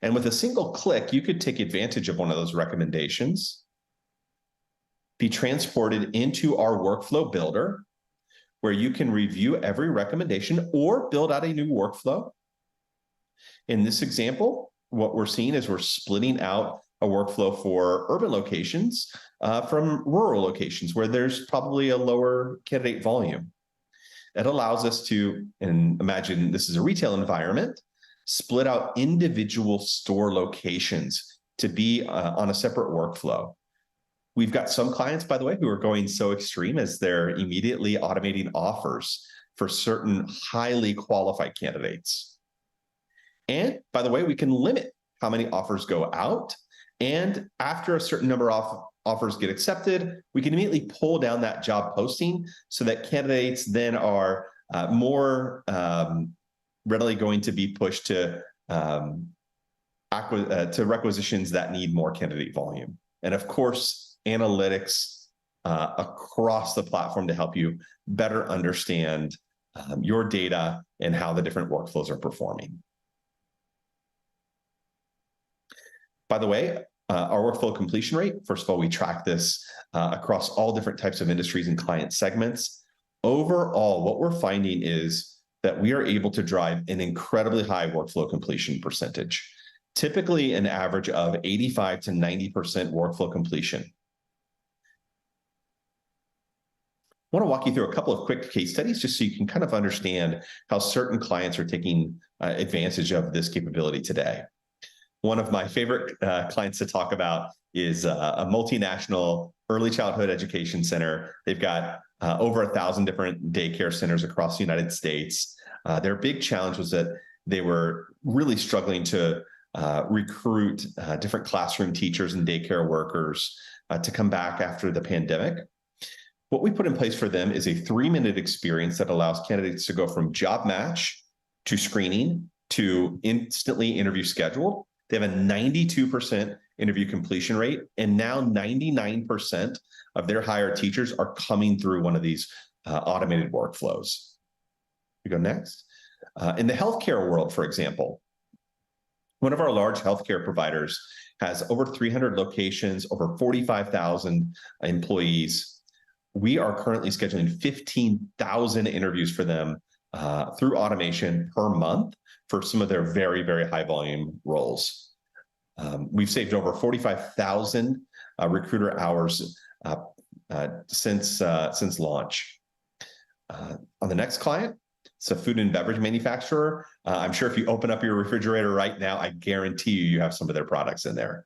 And with a single click, you could take advantage of one of those recommendations be transported into our workflow builder, where you can review every recommendation or build out a new workflow. In this example, what we're seeing is we're splitting out a workflow for urban locations from rural locations where there's probably a lower candidate volume. It allows us to, and imagine this is a retail environment, split out individual store locations to be on a separate workflow. We've got some clients, by the way, who are going so extreme as they're immediately automating offers for certain highly qualified candidates. And by the way, we can limit how many offers go out. And after a certain number of offers get accepted, we can immediately pull down that job posting so that candidates then are more readily going to be pushed to requisitions that need more candidate volume. And of course, analytics across the platform to help you better understand your data and how the different workflows are performing. By the way, our workflow completion rate, first of all, we track this across all different types of industries and client segments. Overall, what we're finding is that we are able to drive an incredibly high workflow completion percentage, typically an average of 85 to 90% workflow completion. I want to walk you through a couple of quick case studies just so you can kind of understand how certain clients are taking advantage of this capability today. One of my favorite clients to talk about is a multinational early childhood education center. They've got over 1,000 different daycare centers across the United States. Their big challenge was that they were really struggling to recruit different classroom teachers and daycare workers to come back after the pandemic. What we put in place for them is a 3-minute experience that allows candidates to go from job match to screening to instantly interview scheduled. They have a 92% interview completion rate, and now 99% of their hired teachers are coming through one of these automated workflows. We go next. In the healthcare world, for example, one of our large healthcare providers has over 300 locations, over 45,000 employees. We are currently scheduling 15,000 interviews for them through automation per month for some of their very, very high volume roles. We've saved over 45,000 recruiter hours since launch. On the next client, it's a food and beverage manufacturer. I'm sure if you open up your refrigerator right now, I guarantee you have some of their products in there.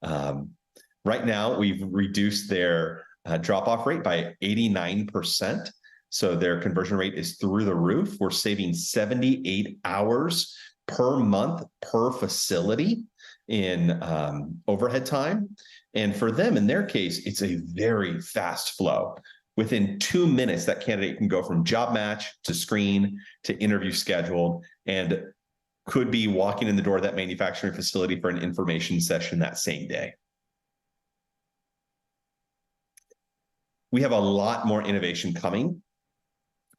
Right now, we've reduced their drop-off rate by 89%. So their conversion rate is through the roof. We're saving 78 hours per month per facility in overhead time. And for them, in their case, it's a very fast flow. Within 2 minutes, that candidate can go from job match to screen to interview scheduled and could be walking in the door of that manufacturing facility for an information session that same day. We have a lot more innovation coming.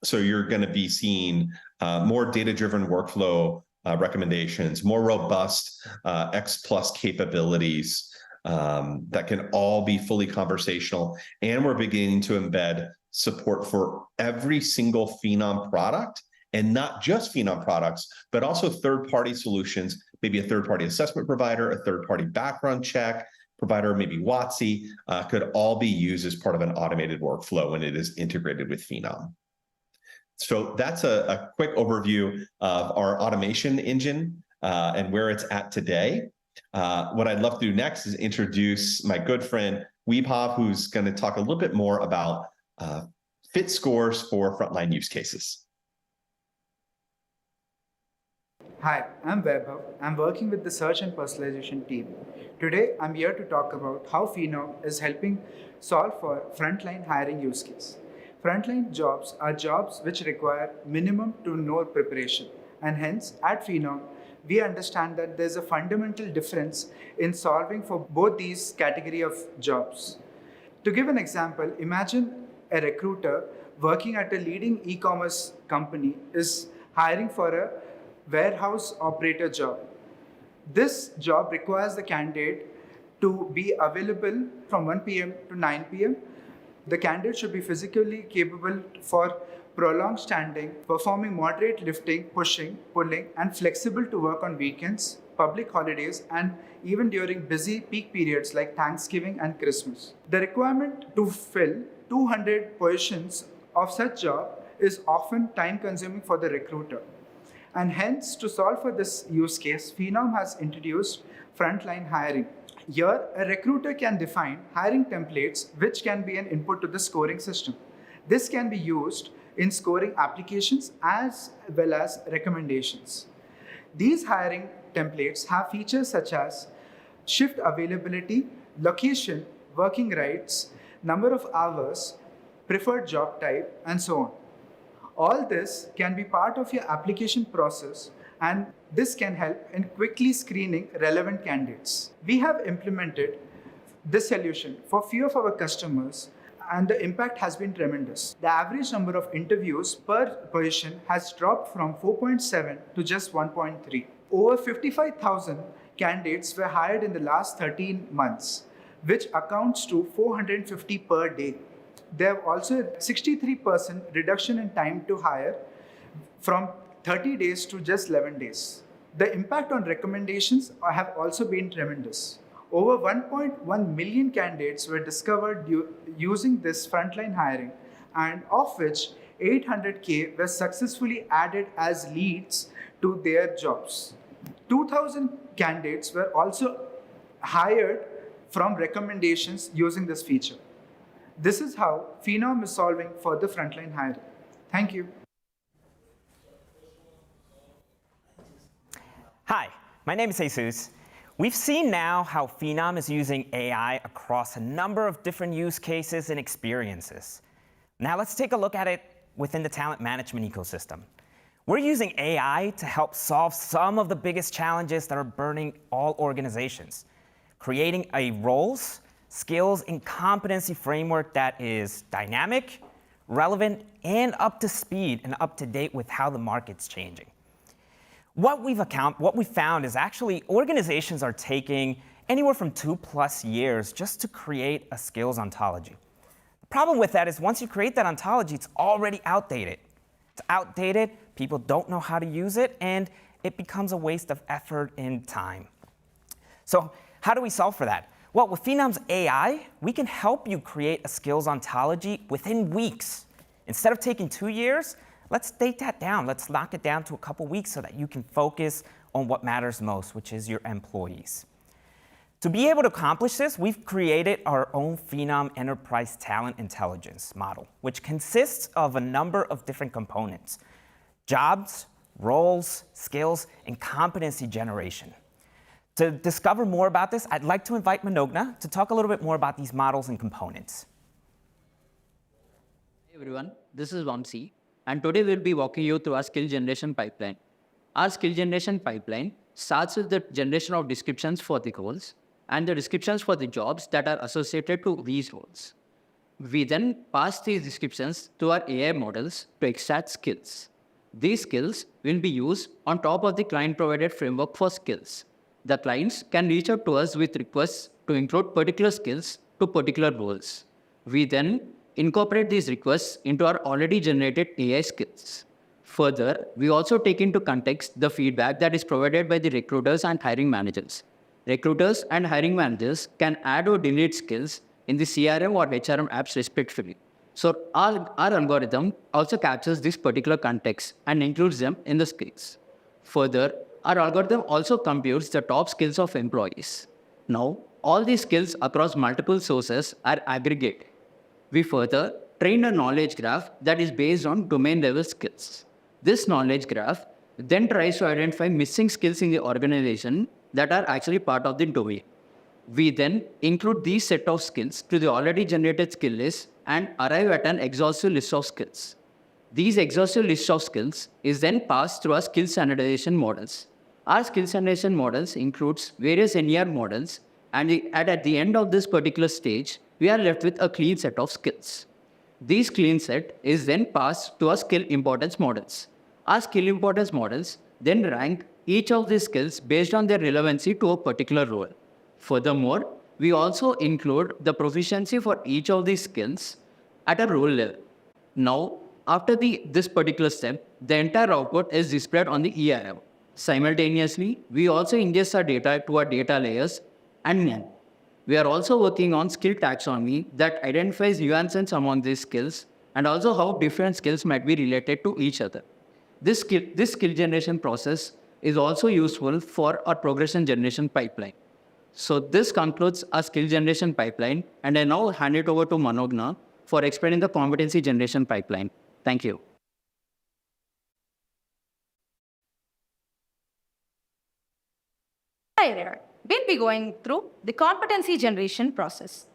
So you're going to be seeing more data-driven workflow recommendations, more robust X+ capabilities that can all be fully conversational. And we're beginning to embed support for every single Phenom product, and not just Phenom products, but also third-party solutions, maybe a third-party assessment provider, a third-party background check provider, maybe WotC, could all be used as part of an automated workflow when it is integrated with Phenom. So that's a quick overview of our automation engine and where it's at today. What I'd love to do next is introduce my good friend, Weebhav, who's going to talk a little bit more about fit scores for frontline use cases. Hi, I'm Vaibhav. I'm working with the search and personalization team. Today, I'm here to talk about how Phenom is helping solve for frontline hiring use case. Frontline jobs are jobs which require minimum to no preparation, and hence, at Phenom, we understand that there's a fundamental difference in solving for both these category of jobs. To give an example, imagine a recruiter working at a leading e-commerce company is hiring for a warehouse operator job. This job requires the candidate to be available from 1 p.m. to 9 p.m. The candidate should be physically capable for prolonged standing, performing moderate lifting, pushing, pulling, and flexible to work on weekends, public holidays, and even during busy peak periods like Thanksgiving and Christmas. The requirement to fill 200 positions of such job is often time-consuming for the recruiter. And hence, to solve for this use case, Phenom has introduced frontline hiring. Here, a recruiter can define hiring templates which can be an input to the scoring system. This can be used in scoring applications as well as recommendations. These hiring templates have features such as shift availability, location, working rights, number of hours, preferred job type, and so on. All this can be part of your application process, and this can help in quickly screening relevant candidates. We have implemented this solution for few of our customers, and the impact has been tremendous. The average number of interviews per position has dropped from 4.7 to just 1.3. Over 55,000 candidates were hired in the last 13 months, which accounts to 450 per day. There have also 63% reduction in time to hire from 30 days to just 11 days. The impact on recommendations have also been tremendous. Over 1.1 million candidates were discovered using this frontline hiring, and of which 800K were successfully added as leads to their jobs. 2,000 candidates were also hired from recommendations using this feature. This is how Phenom is solving for the frontline hiring. Thank you. Hi, my name is Jesus. We've seen now how Phenom is using AI across a number of different use cases and experiences. Now let's take a look at it within the talent management ecosystem. We're using AI to help solve some of the biggest challenges that are burning all organizations, creating a roles, skills, and competency framework that is dynamic, relevant, and up to speed and up to date with how the market's changing. What we've found is actually organizations are taking anywhere from 2+ years just to create a skills ontology. The problem with that is once you create that ontology, it's already outdated. It's outdated, people don't know how to use it, and it becomes a waste of effort and time. So how do we solve for that? Well, with Phenom's AI, we can help you create a skills ontology within weeks. Instead of taking 2 years, let's date that down. Let's knock it down to a couple weeks so that you can focus on what matters most, which is your employees. To be able to accomplish this, we've created our own Phenom Enterprise Talent Intelligence model, which consists of a number of different components: jobs, roles, skills, and competency generation. To discover more about this, I'd like to invite Manogna to talk a little bit more about these models and components. Hey everyone, this is Vamsi, and today we'll be walking you through our skill generation pipeline. Our skill generation pipeline starts with the generation of descriptions for the roles and the descriptions for the jobs that are associated to these roles. We then pass these descriptions to our AI models to extract skills. These skills will be used on top of the client-provided framework for skills. The clients can reach out to us with requests to include particular skills to particular roles. We then incorporate these requests into our already generated AI skills. Further, we also take into context the feedback that is provided by the recruiters and hiring managers. Recruiters and hiring managers can add or delete skills in the CRM or HRM apps respectively. So our algorithm also captures this particular context and includes them in the skills. Further, our algorithm also computes the top skills of employees. Now, all these skills across multiple sources are aggregated. We further train a knowledge graph that is based on domain-level skills. This knowledge graph then tries to identify missing skills in the organization that are actually part of the domain. We then include these set of skills to the already generated skill list and arrive at an exhaustive list of skills. These exhaustive list of skills is then passed through our skill standardization models. Our skill standardization models includes various NER models, and at the end of this particular stage, we are left with a clean set of skills. This clean set is then passed to our skill importance models. Our skill importance models then rank each of these skills based on their relevancy to a particular role. Furthermore, we also include the proficiency for each of these skills at a role level. Now, after this particular step, the entire output is displayed on the ERM. Simultaneously, we also ingest our data to our data layers and more. We are also working on skill taxonomy that identifies nuances among these skills and also how different skills might be related to each other. This skill generation process is also useful for our progression generation pipeline. So this concludes our skill generation pipeline, and I now hand it over to Manogna for explaining the competency generation pipeline. Thank you. Hi there. We'll be going through the competency generation process.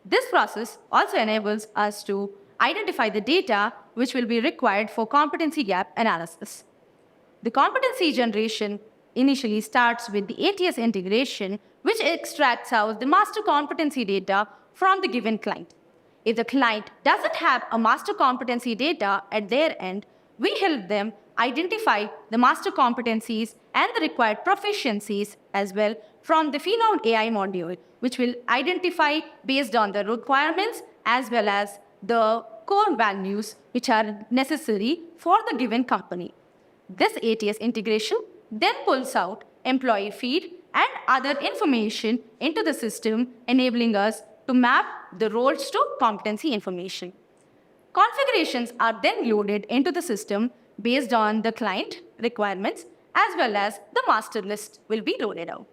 This process also enables us to identify the data which will be required for competency gap analysis. The competency generation initially starts with the ATS integration, which extracts out the master competency data from the given client. If the client doesn't have a master competency data at their end, we help them identify the master competencies and the required proficiencies as well from the Phenom AI module, which will identify based on the requirements as well as the core values which are necessary for the given company. This ATS integration then pulls out employee feed and other information into the system, enabling us to map the roles to competency information. Configurations are then loaded into the system based on the client requirements, as well as the master list will be loaded out.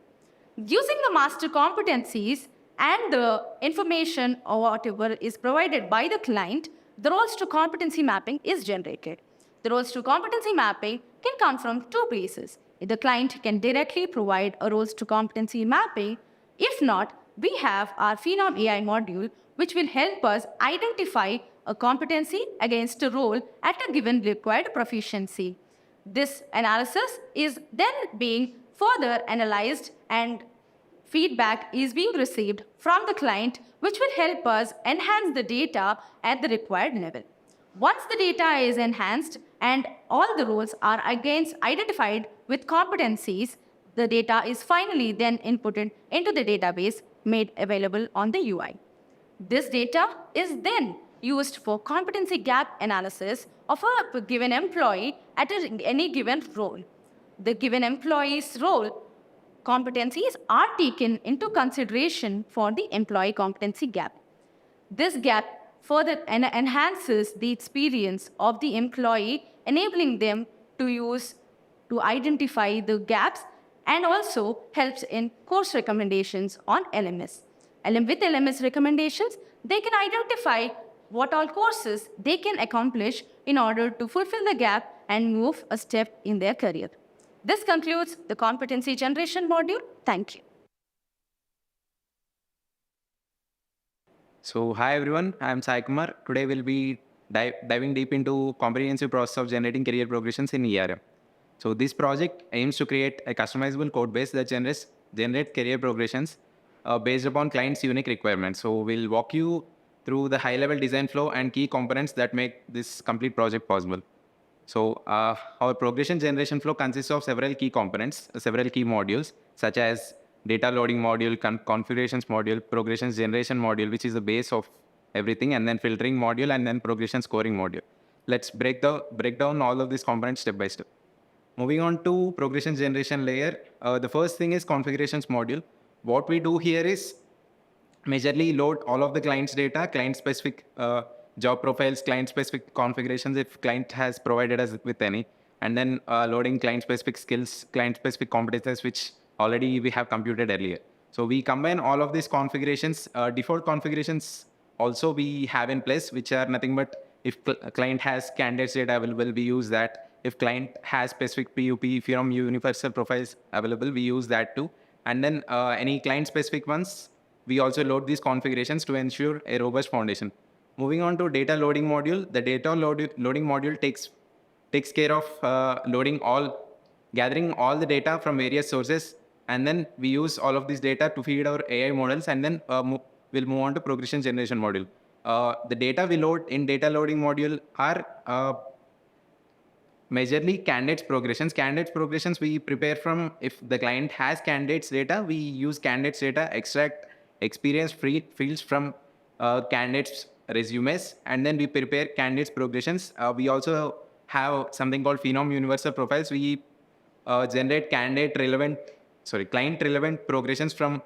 Using the master competencies and the information or whatever is provided by the client, the roles to competency mapping is generated. The roles to competency mapping can come from two places. The client can directly provide a roles to competency mapping. If not, we have our Phenom AI module, which will help us identify a competency against a role at a given required proficiency. This analysis is then being further analyzed and feedback is being received from the client, which will help us enhance the data at the required level. Once the data is enhanced and all the roles are again identified with competencies, the data is finally then inputted into the database made available on the UI. This data is then used for competency gap analysis of a given employee at any given role. The given employee's role competencies are taken into consideration for the employee competency gap. This gap further enhances the experience of the employee, enabling them to identify the gaps and also helps in course recommendations on LMS. With LMS recommendations, they can identify what all courses they can accomplish in order to fulfill the gap and move a step in their career. This concludes the competency generation module. Thank you. So, hi everyone, I am Sai Kumar. Today we'll be diving deep into comprehensive process of generating career progressions in ERM. So, this project aims to create a customizable code base that generate career progressions based upon clients' unique requirements. So, we'll walk you through the high-level design flow and key components that make this complete project possible. So, our progression generation flow consists of several key components, several key modules, such as data loading module, configurations module, progression generation module, which is the base of everything, and then filtering module, and then progression scoring module. Let's break down all of these components step by step. Moving on to progression generation layer, the first thing is configurations module. What we do here is majorly load all of the client's data, client-specific job profiles, client-specific configurations if client has provided us with any, and then loading client-specific skills, client-specific competencies, which already we have computed earlier. So we combine all of these configurations. Default configurations also we have in place, which are nothing but if client has candidates data available, we use that. If client has specific PUP, Phenom universal profiles available, we use that too. And then any client-specific ones, we also load these configurations to ensure a robust foundation. Moving on to data loading module, the data loading module takes care of gathering all the data from various sources, and then we use all of this data to feed our AI models, and then we'll move on to progression generation module. The data we load in data loading module are majorly candidates progressions. Candidates progressions we prepare from, if the client has candidates data, we use candidates data, extract experience fields from candidates' resumes, and then we prepare candidates' progressions. We also have something called Phenom Universal Profiles. We generate client relevant progressions from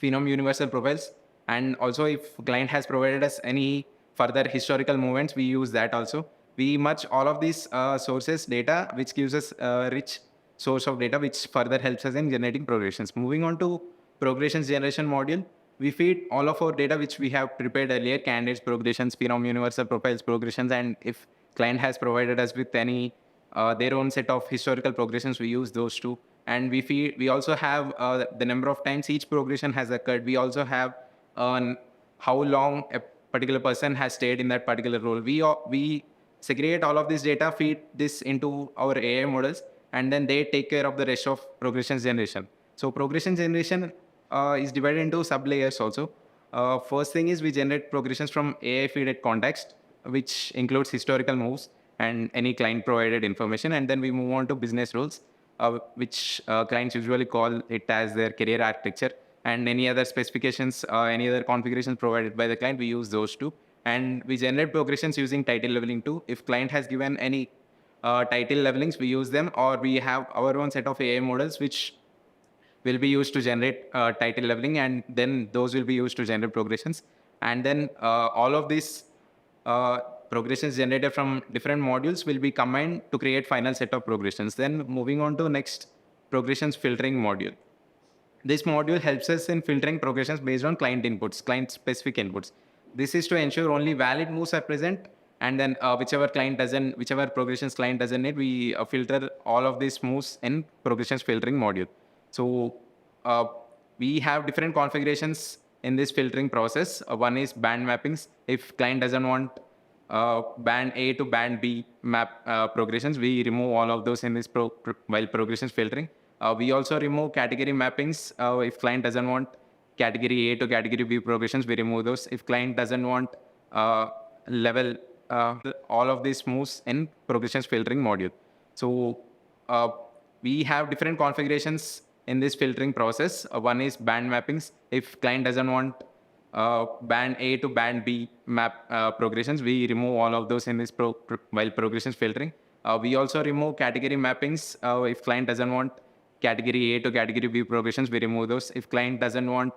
Phenom Universal Profiles. And also, if client has provided us any further historical movements, we use that also. We merge all of these sources data, which gives us a rich source of data, which further helps us in generating progressions. Moving on to progressions generation module, we feed all of our data which we have prepared earlier, candidates, progressions, Phenom Universal Profiles, progressions, and if client has provided us with any their own set of historical progressions, we use those too. And we also have the number of times each progression has occurred. We also have how long a particular person has stayed in that particular role. We segregate all of this data, feed this into our AI models, and then they take care of the rest of progression generation. So progression generation is divided into sub-layers also. First thing is we generate progressions from AI feeded context, which includes historical moves and any client provided information. And then we move on to business rules, which clients usually call it as their career architecture, and any other specifications, any other configurations provided by the client, we use those too. And we generate progressions using title leveling too. If client has given any title levelings, we use them, or we have our own set of AI models, which will be used to generate title leveling, and then those will be used to generate progressions. And then all of these progressions generated from different modules will be combined to create final set of progressions. Then moving on to next, progressions filtering module. This module helps us in filtering progressions based on client inputs, client specific inputs. This is to ensure only valid moves are present, and then whichever progressions client doesn't need, we filter all of these moves in progressions filtering module. So we have different configurations in this filtering process. One is band mappings. If client doesn't want band A to band B map progressions, we remove all of those in this while progressions filtering. We also remove category mappings. If client doesn't want category A to category B progressions, we remove those. If client doesn't want level, all of these moves in progressions filtering module. So we have different configurations in this filtering process. One is band mappings. If client doesn't want band A to band B map progressions, we remove all of those in this while progressions filtering. We also remove category mappings. If client doesn't want category A to category B progressions, we remove those. If client doesn't want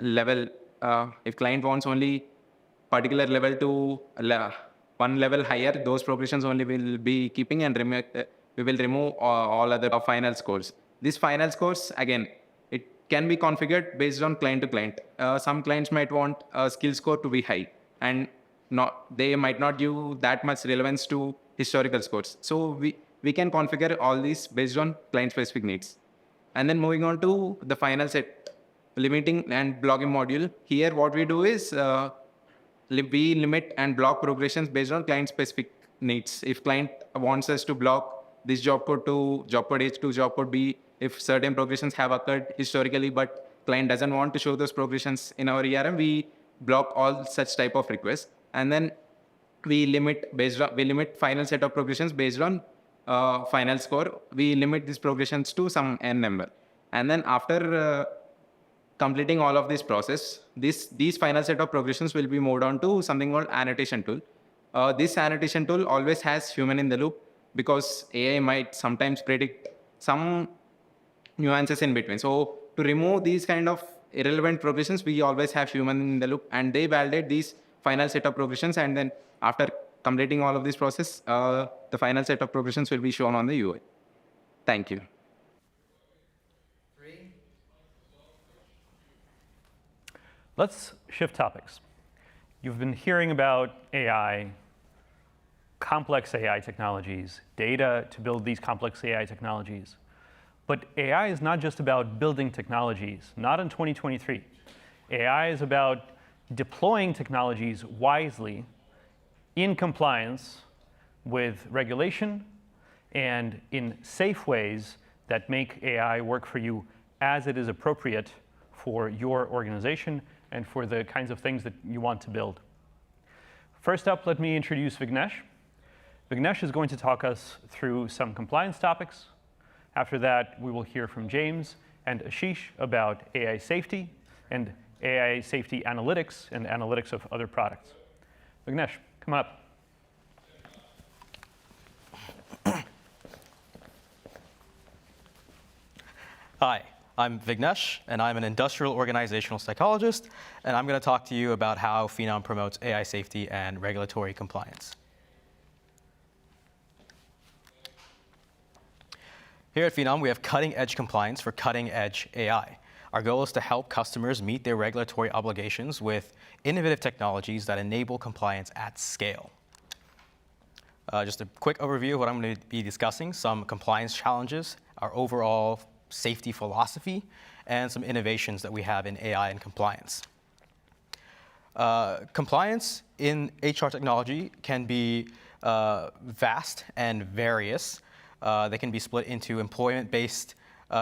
level, if client wants only particular level to one level higher, those progressions only will be keeping, and we will remove all other final scores. These final scores, again, it can be configured based on client to client. Some clients might want a skill score to be high, and they might not give that much relevance to historical scores. So we can configure all these based on client specific needs. And then moving on to the final set, limiting and blocking module. Here what we do is we limit and block progressions based on client specific needs. If client wants us to block this job code to job code H to job code B, if certain progressions have occurred historically, but client doesn't want to show those progressions in our ERM, we block all such type of requests. And then we limit final set of progressions based on final score. We limit these progressions to some n number. And then after completing all of this process, these final set of progressions will be moved on to something called annotation tool. This annotation tool always has human in the loop, because AI might sometimes predict some nuances in between. So to remove these kind of irrelevant progressions, we always have human in the loop, and they validate these final set of progressions. And then after completing all of this process, the final set of progressions will be shown on the UI. Thank you. Let's shift topics. You've been hearing about AI, complex AI technologies, data to build these complex AI technologies. But AI is not just about building technologies, not in 2023. AI is about deploying technologies wisely in compliance with regulation and in safe ways that make AI work for you as it is appropriate for your organization and for the kinds of things that you want to build. First up, let me introduce Vignesh. Vignesh is going to talk us through some compliance topics. After that, we will hear from James and Ashish about AI safety. and AI safety analytics and analytics of other products. Vignesh, come up. Hi, I'm Vignesh, and I'm an industrial organizational psychologist, and I'm going to talk to you about how Phenom promotes AI safety and regulatory compliance. Here at Phenom, we have cutting-edge compliance for cutting-edge AI. Our goal is to help customers meet their regulatory obligations with innovative technologies that enable compliance at scale. Just a quick overview of what I'm going to be discussing, some compliance challenges, our overall safety philosophy, and some innovations that we have in AI and compliance. Compliance in HR technology can be vast and various. They can be split into employment-based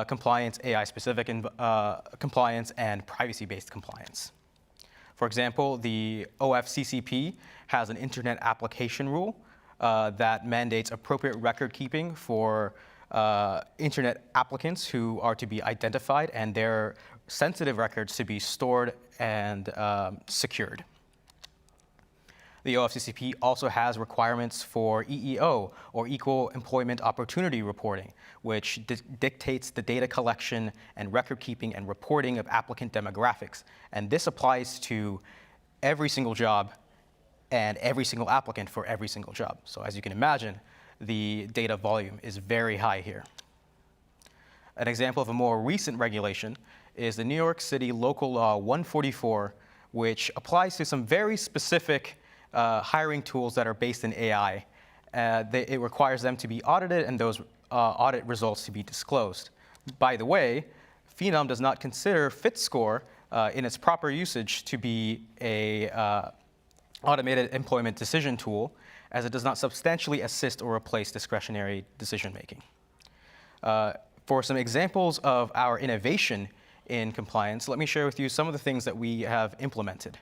compliance, AI-specific compliance, and privacy-based compliance. For example, the OFCCP has an Internet Application Rule that mandates appropriate record keeping for Internet applicants who are to be identified and their sensitive records to be stored and secured. The OFCCP also has requirements for EEO, or Equal Employment Opportunity Reporting, which dictates the data collection and record keeping and reporting of applicant demographics. And this applies to every single job and every single applicant for every single job. So as you can imagine, the data volume is very high here. An example of a more recent regulation is the New York City Local Law 144, which applies to some very specific hiring tools that are based in AI. It requires them to be audited and those audit results to be disclosed. By the way, Phenom does not consider FitScore in its proper usage to be a automated employment decision tool, as it does not substantially assist or replace discretionary decision-making. For some examples of our innovation in compliance, let me share with you some of the things that we have implemented.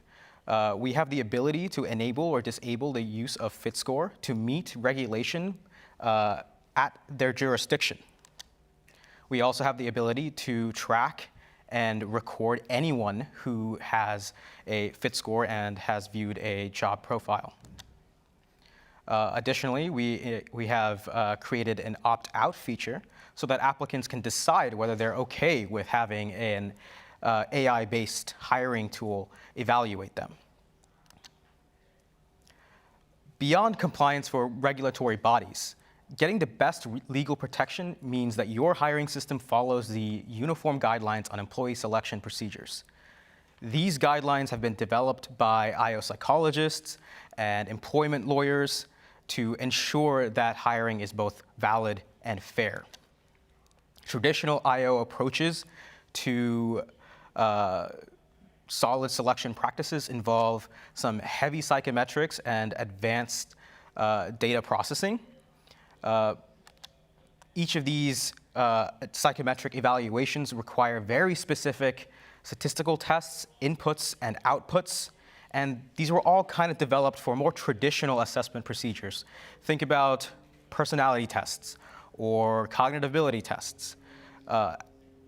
We have the ability to enable or disable the use of FitScore to meet regulation at their jurisdiction. We also have the ability to track and record anyone who has a FitScore and has viewed a job profile. Additionally, we have created an opt-out feature so that applicants can decide whether they're okay with having an AI-based hiring tool evaluate them. Beyond compliance for regulatory bodies, getting the best legal protection means that your hiring system follows the uniform guidelines on employee selection procedures. These guidelines have been developed by IO psychologists and employment lawyers to ensure that hiring is both valid and fair. Traditional IO approaches to solid selection practices involve some heavy psychometrics and advanced data processing. Each of these psychometric evaluations require very specific statistical tests, inputs, and outputs. And these were all kind of developed for more traditional assessment procedures. Think about personality tests or cognitive ability tests.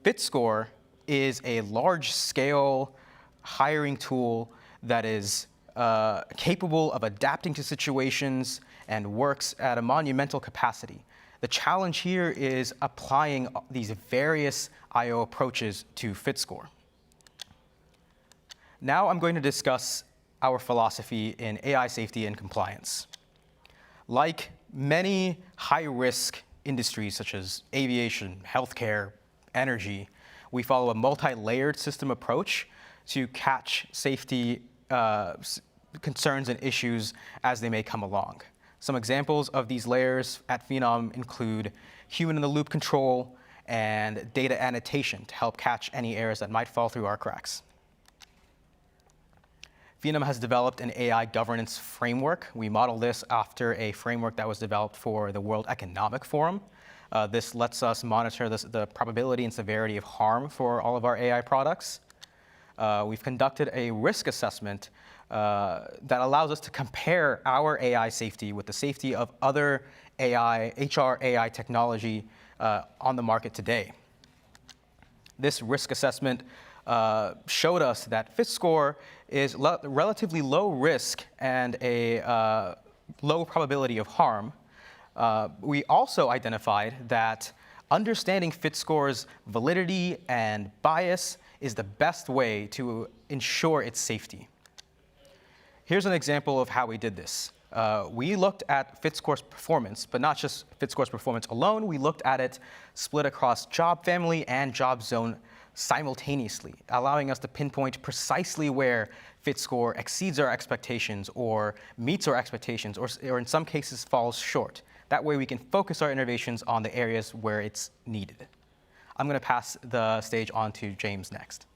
FitScore is a large-scale hiring tool that is capable of adapting to situations and works at a monumental capacity. The challenge here is applying these various IO approaches to FitScore. Now I'm going to discuss our philosophy in AI safety and compliance. Like many high-risk industries such as aviation, healthcare, energy, we follow a multi-layered system approach to catch safety concerns and issues as they may come along. Some examples of these layers at Phenom include human-in-the-loop control and data annotation to help catch any errors that might fall through our cracks. Phenom has developed an AI governance framework. We model this after a framework that was developed for the World Economic Forum. This lets us monitor the probability and severity of harm for all of our AI products. We've conducted a risk assessment that allows us to compare our AI safety with the safety of other HR AI technology on the market today. This risk assessment showed us that fit score is relatively low risk and a low probability of harm. We also identified that understanding fit score's validity and bias is the best way to ensure its safety. Here's an example of how we did this. We looked at fit score's performance, but not just fit score's performance alone. We looked at it split across job family and job zone simultaneously, allowing us to pinpoint precisely where fit score exceeds our expectations or meets our expectations, or in some cases falls short. That way we can focus our innovations on the areas where it's needed. I'm going to pass the stage on to James next.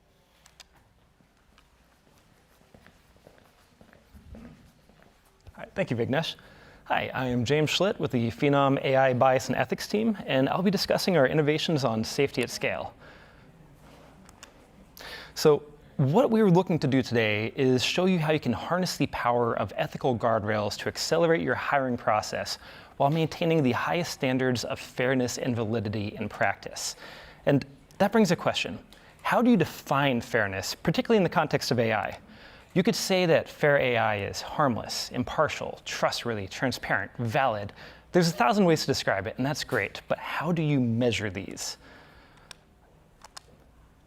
Hi, thank you, Vignesh. Hi, I am James Schlitt with the Phenom AI Bias and Ethics team, and I'll be discussing our innovations on safety at scale. So what we were looking to do today is show you how you can harness the power of ethical guardrails to accelerate your hiring process while maintaining the highest standards of fairness and validity in practice. And that brings a question. How do you define fairness, particularly in the context of AI? You could say that fair AI is harmless, impartial, trustworthy, transparent, valid. There's 1,000 ways to describe it, and that's great, but how do you measure these?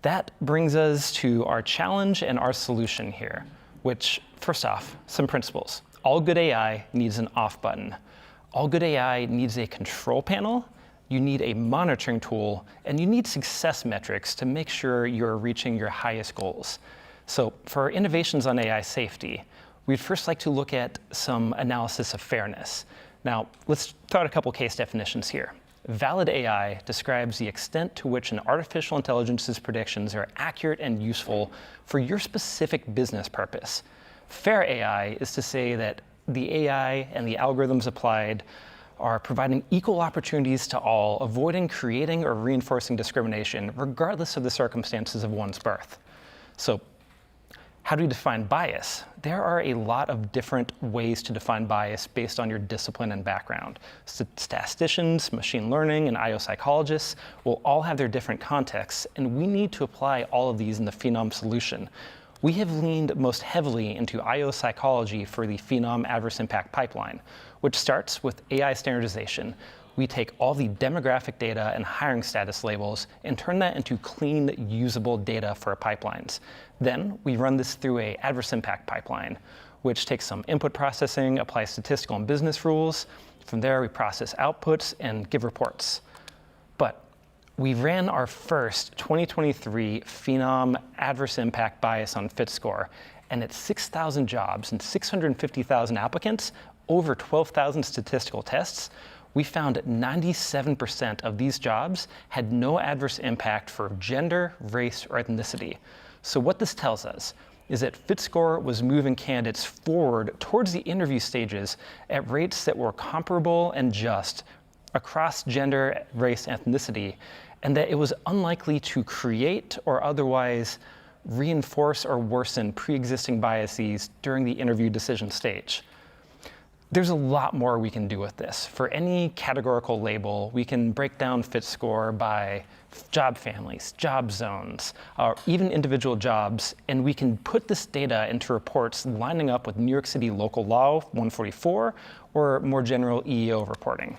That brings us to our challenge and our solution here, which, first off, some principles. All good AI needs an off button. All good AI needs a control panel, you need a monitoring tool, and you need success metrics to make sure you're reaching your highest goals. So for our innovations on AI safety, we'd first like to look at some analysis of fairness. Now, let's throw out a couple case definitions here. Valid AI describes the extent to which an artificial intelligence's predictions are accurate and useful for your specific business purpose. Fair AI is to say that the AI and the algorithms applied are providing equal opportunities to all, avoiding creating or reinforcing discrimination, regardless of the circumstances of one's birth. So how do we define bias? There are a lot of different ways to define bias based on your discipline and background. Statisticians, machine learning, and IO psychologists will all have their different contexts, and we need to apply all of these in the Phenom solution. We have leaned most heavily into IO psychology for the Phenom Adverse Impact Pipeline, which starts with AI standardization. We take all the demographic data and hiring status labels and turn that into clean, usable data for our pipelines. Then we run this through an adverse impact pipeline, which takes some input processing, applies statistical and business rules. From there, we process outputs and give reports. But we ran our first 2023 Phenom Adverse Impact Bias on fit score, and at 6,000 jobs and 650,000 applicants, over 12,000 statistical tests, we found 97% of these jobs had no adverse impact for gender, race, or ethnicity. So what this tells us is that FitScore was moving candidates forward towards the interview stages at rates that were comparable and just across gender, race, and ethnicity, and that it was unlikely to create or otherwise reinforce or worsen pre-existing biases during the interview decision stage. There's a lot more we can do with this. For any categorical label, we can break down FitScore by job families, job zones, or even individual jobs, and we can put this data into reports lining up with New York City Local Law 144 or more general EEO reporting.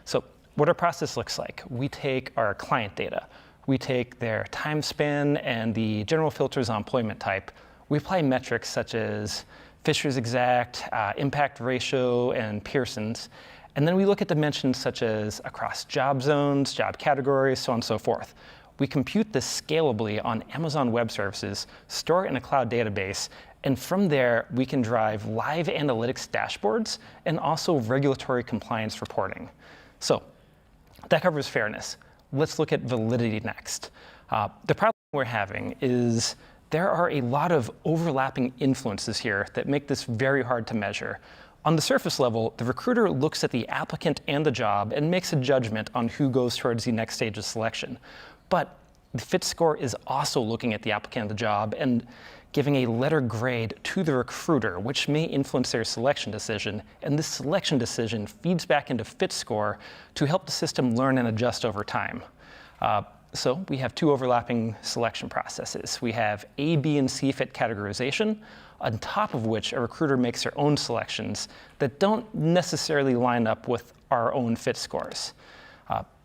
So what our process looks like, we take our client data, we take their time span and the general filters on employment type, we apply metrics such as Fisher's exact, impact ratio, and Pearson's. And then we look at dimensions such as across job zones, job categories, so on and so forth. We compute this scalably on Amazon Web Services, store it in a cloud database, and from there we can drive live analytics dashboards and also regulatory compliance reporting. So that covers fairness. Let's look at validity next. The problem we're having is there are a lot of overlapping influences here that make this very hard to measure. On the surface level, the recruiter looks at the applicant and the job and makes a judgment on who goes towards the next stage of selection. But the FitScore is also looking at the applicant and the job and giving a letter grade to the recruiter, which may influence their selection decision. And this selection decision feeds back into FitScore to help the system learn and adjust over time. So we have two overlapping selection processes. We have A, B, and C fit categorization, on top of which a recruiter makes their own selections that don't necessarily line up with our own fit scores.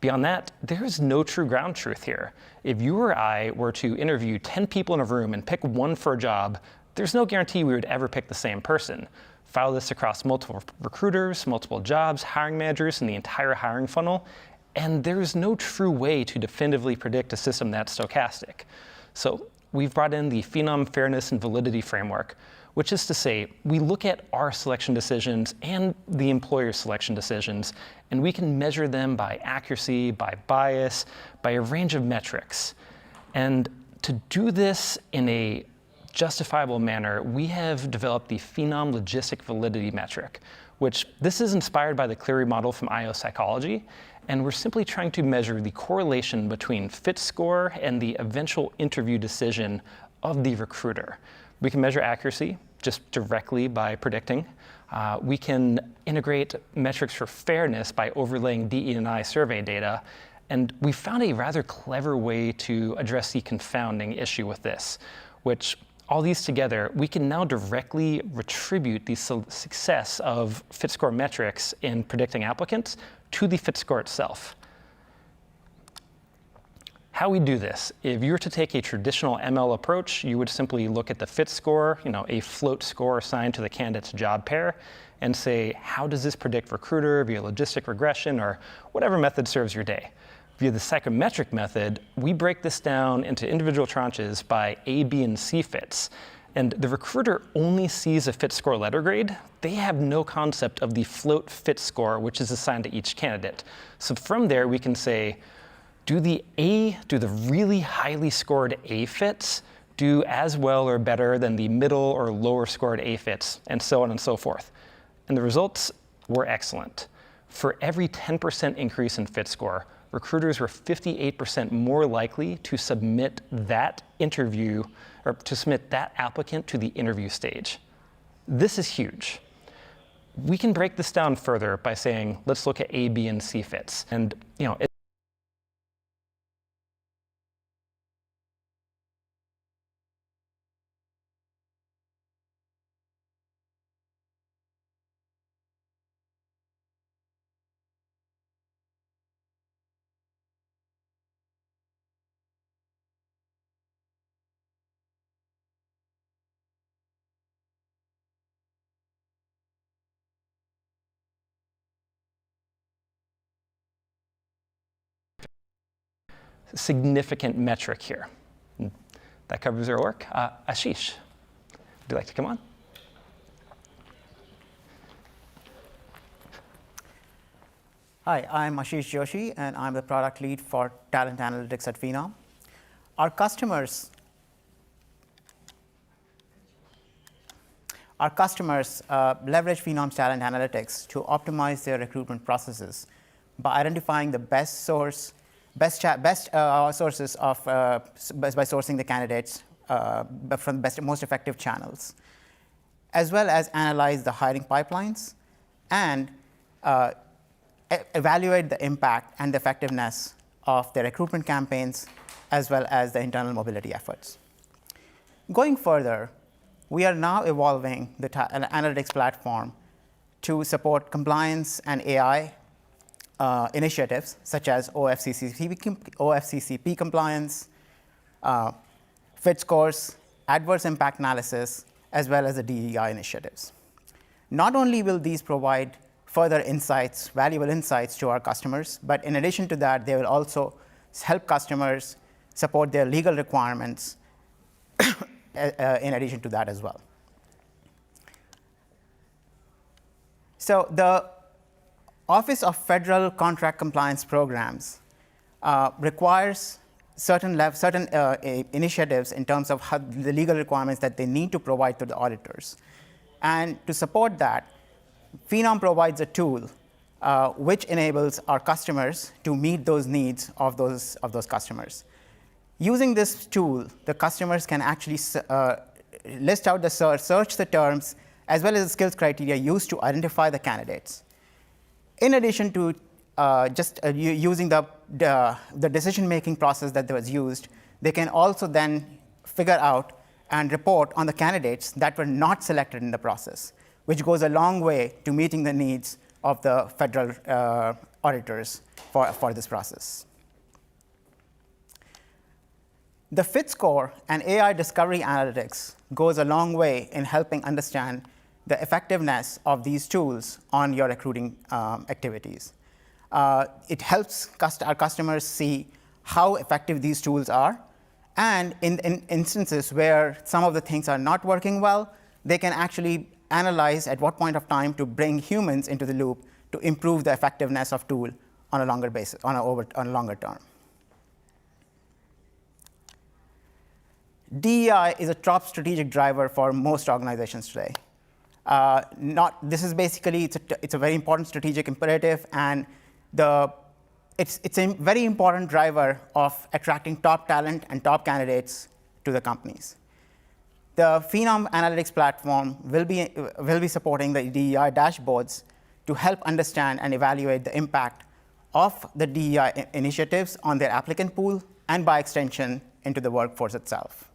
Beyond that, there is no true ground truth here. If you or I were to interview 10 people in a room and pick one for a job, there's no guarantee we would ever pick the same person. File this across multiple recruiters, multiple jobs, hiring managers, and the entire hiring funnel, and there's no true way to definitively predict a system that's stochastic. So we've brought in the Phenom Fairness and Validity Framework, which is to say, we look at our selection decisions and the employer's selection decisions, and we can measure them by accuracy, by bias, by a range of metrics. And to do this in a justifiable manner, we have developed the Phenom Logistic Validity Metric, which this is inspired by the Cleary model from IO psychology, and we're simply trying to measure the correlation between fit score and the eventual interview decision of the recruiter. We can measure accuracy just directly by predicting. We can integrate metrics for fairness by overlaying DE&I survey data. And we found a rather clever way to address the confounding issue with this, which all these together, we can now directly retribute the success of fit score metrics in predicting applicants to the fit score itself. How we do this, if you were to take a traditional ML approach, you would simply look at the fit score, a float score assigned to the candidate's job pair, and say, how does this predict recruiter via logistic regression or whatever method serves your day? Via the psychometric method, we break this down into individual tranches by A, B, and C fits. And the recruiter only sees a fit score letter grade. They have no concept of the float fit score, which is assigned to each candidate. So from there, we can say, do the really highly scored A fits do as well or better than the middle or lower scored A fits, and so on and so forth? And the results were excellent. For every 10% increase in fit score, recruiters were 58% more likely to submit that interview, or to submit that applicant to the interview stage. This is huge. We can break this down further by saying, let's look at A, B, and C fits. And significant metric here. That covers our work. Ashish, would you like to come on? Hi, I'm Ashish Joshi, and I'm the product lead for talent analytics at Phenom. Our customers leverage Phenom's talent analytics to optimize their recruitment processes by identifying the best sources by sourcing the candidates from the most effective channels, as well as analyze the hiring pipelines and evaluate the impact and the effectiveness of the recruitment campaigns, as well as the internal mobility efforts. Going further, we are now evolving the analytics platform to support compliance and AI initiatives such as OFCCP compliance, fit scores, adverse impact analysis, as well as the DEI initiatives. Not only will these provide further insights, valuable insights to our customers, but in addition to that, they will also help customers support their legal requirements in addition to that as well. So the Office of Federal Contract Compliance Programs requires certain initiatives in terms of the legal requirements that they need to provide to the auditors. And to support that, Phenom provides a tool which enables our customers to meet those needs of those customers. Using this tool, the customers can actually list out the search the terms, as well as the skills criteria used to identify the candidates. In addition to using the the decision-making process that was used, they can also then figure out and report on the candidates that were not selected in the process, which goes a long way to meeting the needs of the federal auditors for this process. The fit score and AI discovery analytics goes a long way in helping understand the effectiveness of these tools on your recruiting activities. It helps our customers see how effective these tools are, and in instances where some of the things are not working well, they can actually analyze at what point of time to bring humans into the loop to improve the effectiveness of tool on a longer basis, on a longer term. DEI is a top strategic driver for most organizations today. This is basically, it's a very important strategic imperative, and it's a very important driver of attracting top talent and top candidates to the companies. The Phenom Analytics platform will be supporting the DEI dashboards to help understand and evaluate the impact of the DEI initiatives on their applicant pool and, by extension, into the workforce itself.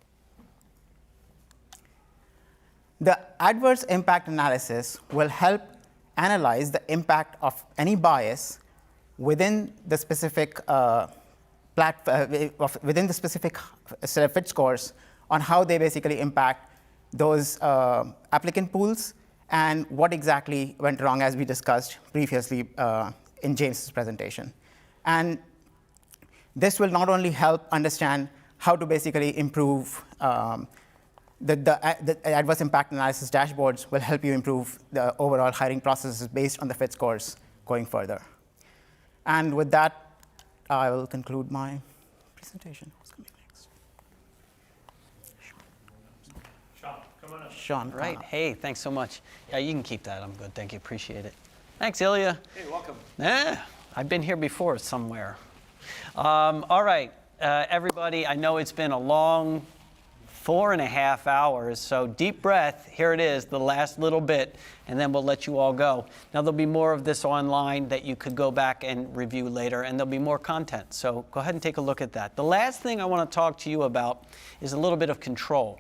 The adverse impact analysis will help analyze the impact of any bias within the specific fit scores on how they basically impact those applicant pools and what exactly went wrong, as we discussed previously in James's presentation. And this will not only help understand how to basically improve the adverse impact analysis dashboards will help you improve the overall hiring processes based on the fit scores going further. And with that, I will conclude my presentation. Who's coming next? Sean, come on up. Sean. Right. Hey, thanks so much. Yeah, you can keep that. I'm good. Thank you. Appreciate it. Thanks, Ilya. Hey, welcome. I've been here before somewhere. All right, everybody. I know it's been a long 4.5 hours, so deep breath. Here it is, the last little bit, and then we'll let you all go. Now, there'll be more of this online that you could go back and review later, and there'll be more content, so go ahead and take a look at that. The last thing I want to talk to you about is a little bit of control.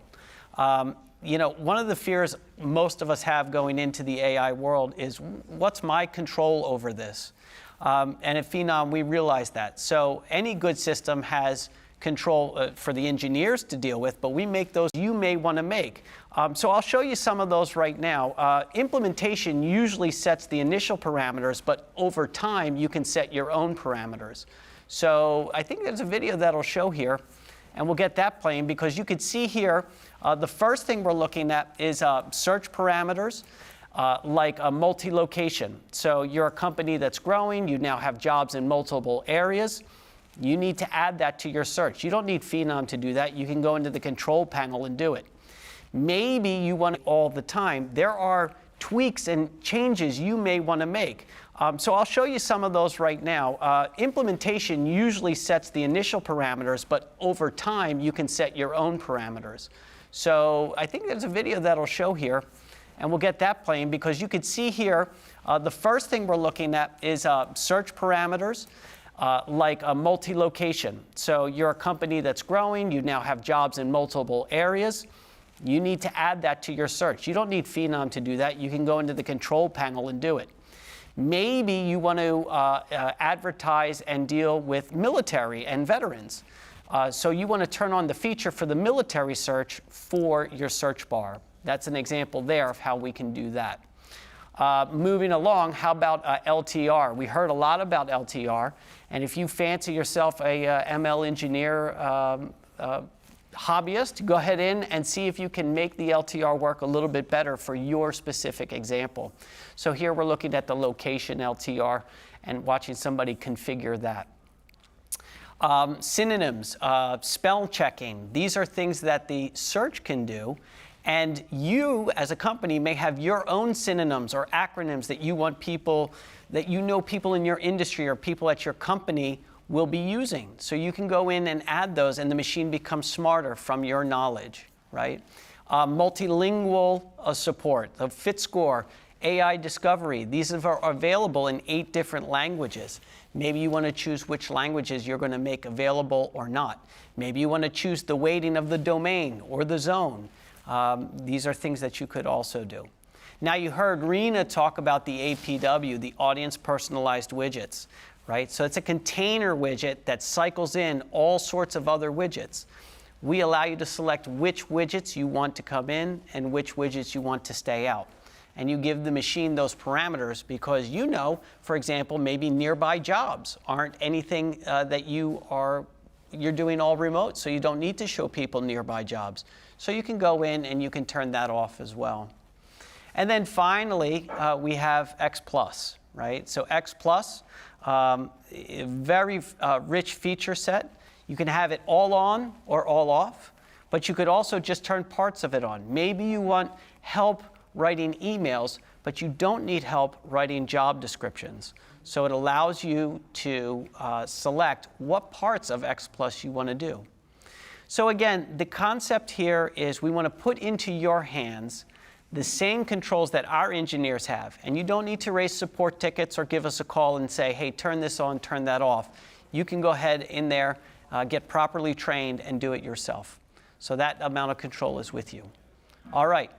One of the fears most of us have going into the AI world is, what's my control over this? And at Phenom, we realize that. So any good system has control for the engineers to deal with, but we make those you may want to make. So I'll show you some of those right now. Implementation usually sets the initial parameters, but over time you can set your own parameters. So I think there's a video that'll show here, and we'll get that playing because you can see here the first thing we're looking at is search parameters. Like a multi-location. So you're a company that's growing, you now have jobs in multiple areas. You need to add that to your search. You don't need Phenom to do that. You can go into the control panel and do it. Maybe you want it all the time. There are tweaks and changes you may want to make. So I'll show you some of those right now. Implementation usually sets the initial parameters, but over time you can set your own parameters. So I think there's a video that'll show here, and we'll get that playing because you can see here the first thing we're looking at is search parameters. Like a multi-location. So you're a company that's growing, you now have jobs in multiple areas. You need to add that to your search. You don't need Phenom to do that. You can go into the control panel and do it. Maybe you want to advertise and deal with military and veterans. So you want to turn on the feature for the military search for your search bar. That's an example there of how we can do that. Moving along, how about LTR? We heard a lot about LTR, and if you fancy yourself a ML engineer hobbyist, go ahead in and see if you can make the LTR work a little bit better for your specific example. So here we're looking at the location LTR and watching somebody configure that. Synonyms, spell checking, these are things that the search can do. And you, as a company, may have your own synonyms or acronyms that you want people, that you know people in your industry or people at your company will be using. So you can go in and add those, and the machine becomes smarter from your knowledge, right? Multilingual support, the fit score. AI discovery. These are available in 8 different languages. Maybe you want to choose which languages you're going to make available or not. Maybe you want to choose the weighting of the domain or the zone. These are things that you could also do. Now you heard Rena talk about the APW, the audience personalized widgets, right? So it's a container widget that cycles in all sorts of other widgets. We allow you to select which widgets you want to come in and which widgets you want to stay out. And you give the machine those parameters because you know, for example, maybe nearby jobs aren't anything that you're doing all remote, so you don't need to show people nearby jobs. So you can go in and you can turn that off as well. And then finally, we have X+, right? So X+, a very rich feature set. You can have it all on or all off, but you could also just turn parts of it on. Maybe you want help writing emails, but you don't need help writing job descriptions. So it allows you to select what parts of X+ you want to do. So again, the concept here is we want to put into your hands the same controls that our engineers have. And you don't need to raise support tickets or give us a call and say, hey, turn this on, turn that off. You can go ahead in there, get properly trained, and do it yourself. So that amount of control is with you. All right.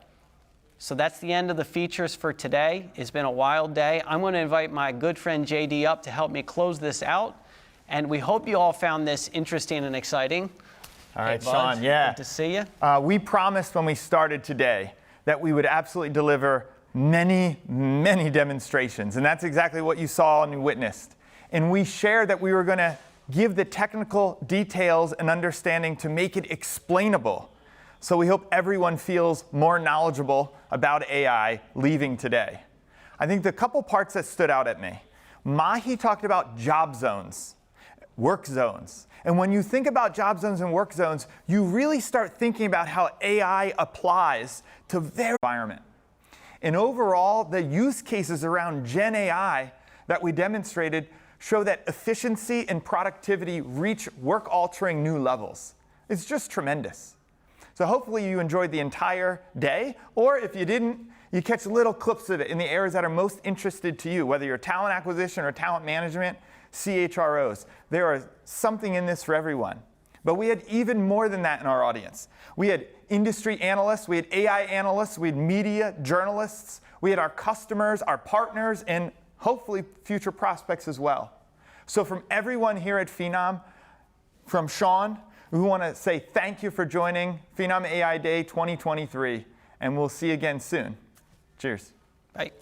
So that's the end of the features for today. It's been a wild day. I'm going to invite my good friend JD up to help me close this out. And we hope you all found this interesting and exciting. All right, hey, Bud, Sean, yeah. Good to see you. We promised when we started today that we would absolutely deliver many, many demonstrations. And that's exactly what you saw and you witnessed. And we shared that we were going to give the technical details and understanding to make it explainable. So we hope everyone feels more knowledgeable about AI leaving today. I think the couple parts that stood out at me. Mahi talked about job zones, work zones. And when you think about job zones and work zones, you really start thinking about how AI applies to their environment. And overall, the use cases around Gen AI that we demonstrated show that efficiency and productivity reach work-altering new levels. It's just tremendous. So hopefully you enjoyed the entire day, or if you didn't, you catch little clips of it in the areas that are most interested to you, whether you're talent acquisition or talent management, CHROs. There is something in this for everyone. But we had even more than that in our audience. We had industry analysts, we had AI analysts, we had media, journalists, we had our customers, our partners, and hopefully future prospects as well. So from everyone here at Phenom, from Sean, we want to say thank you for joining Phenom AI Day 2023, and we'll see you again soon. Cheers. Bye.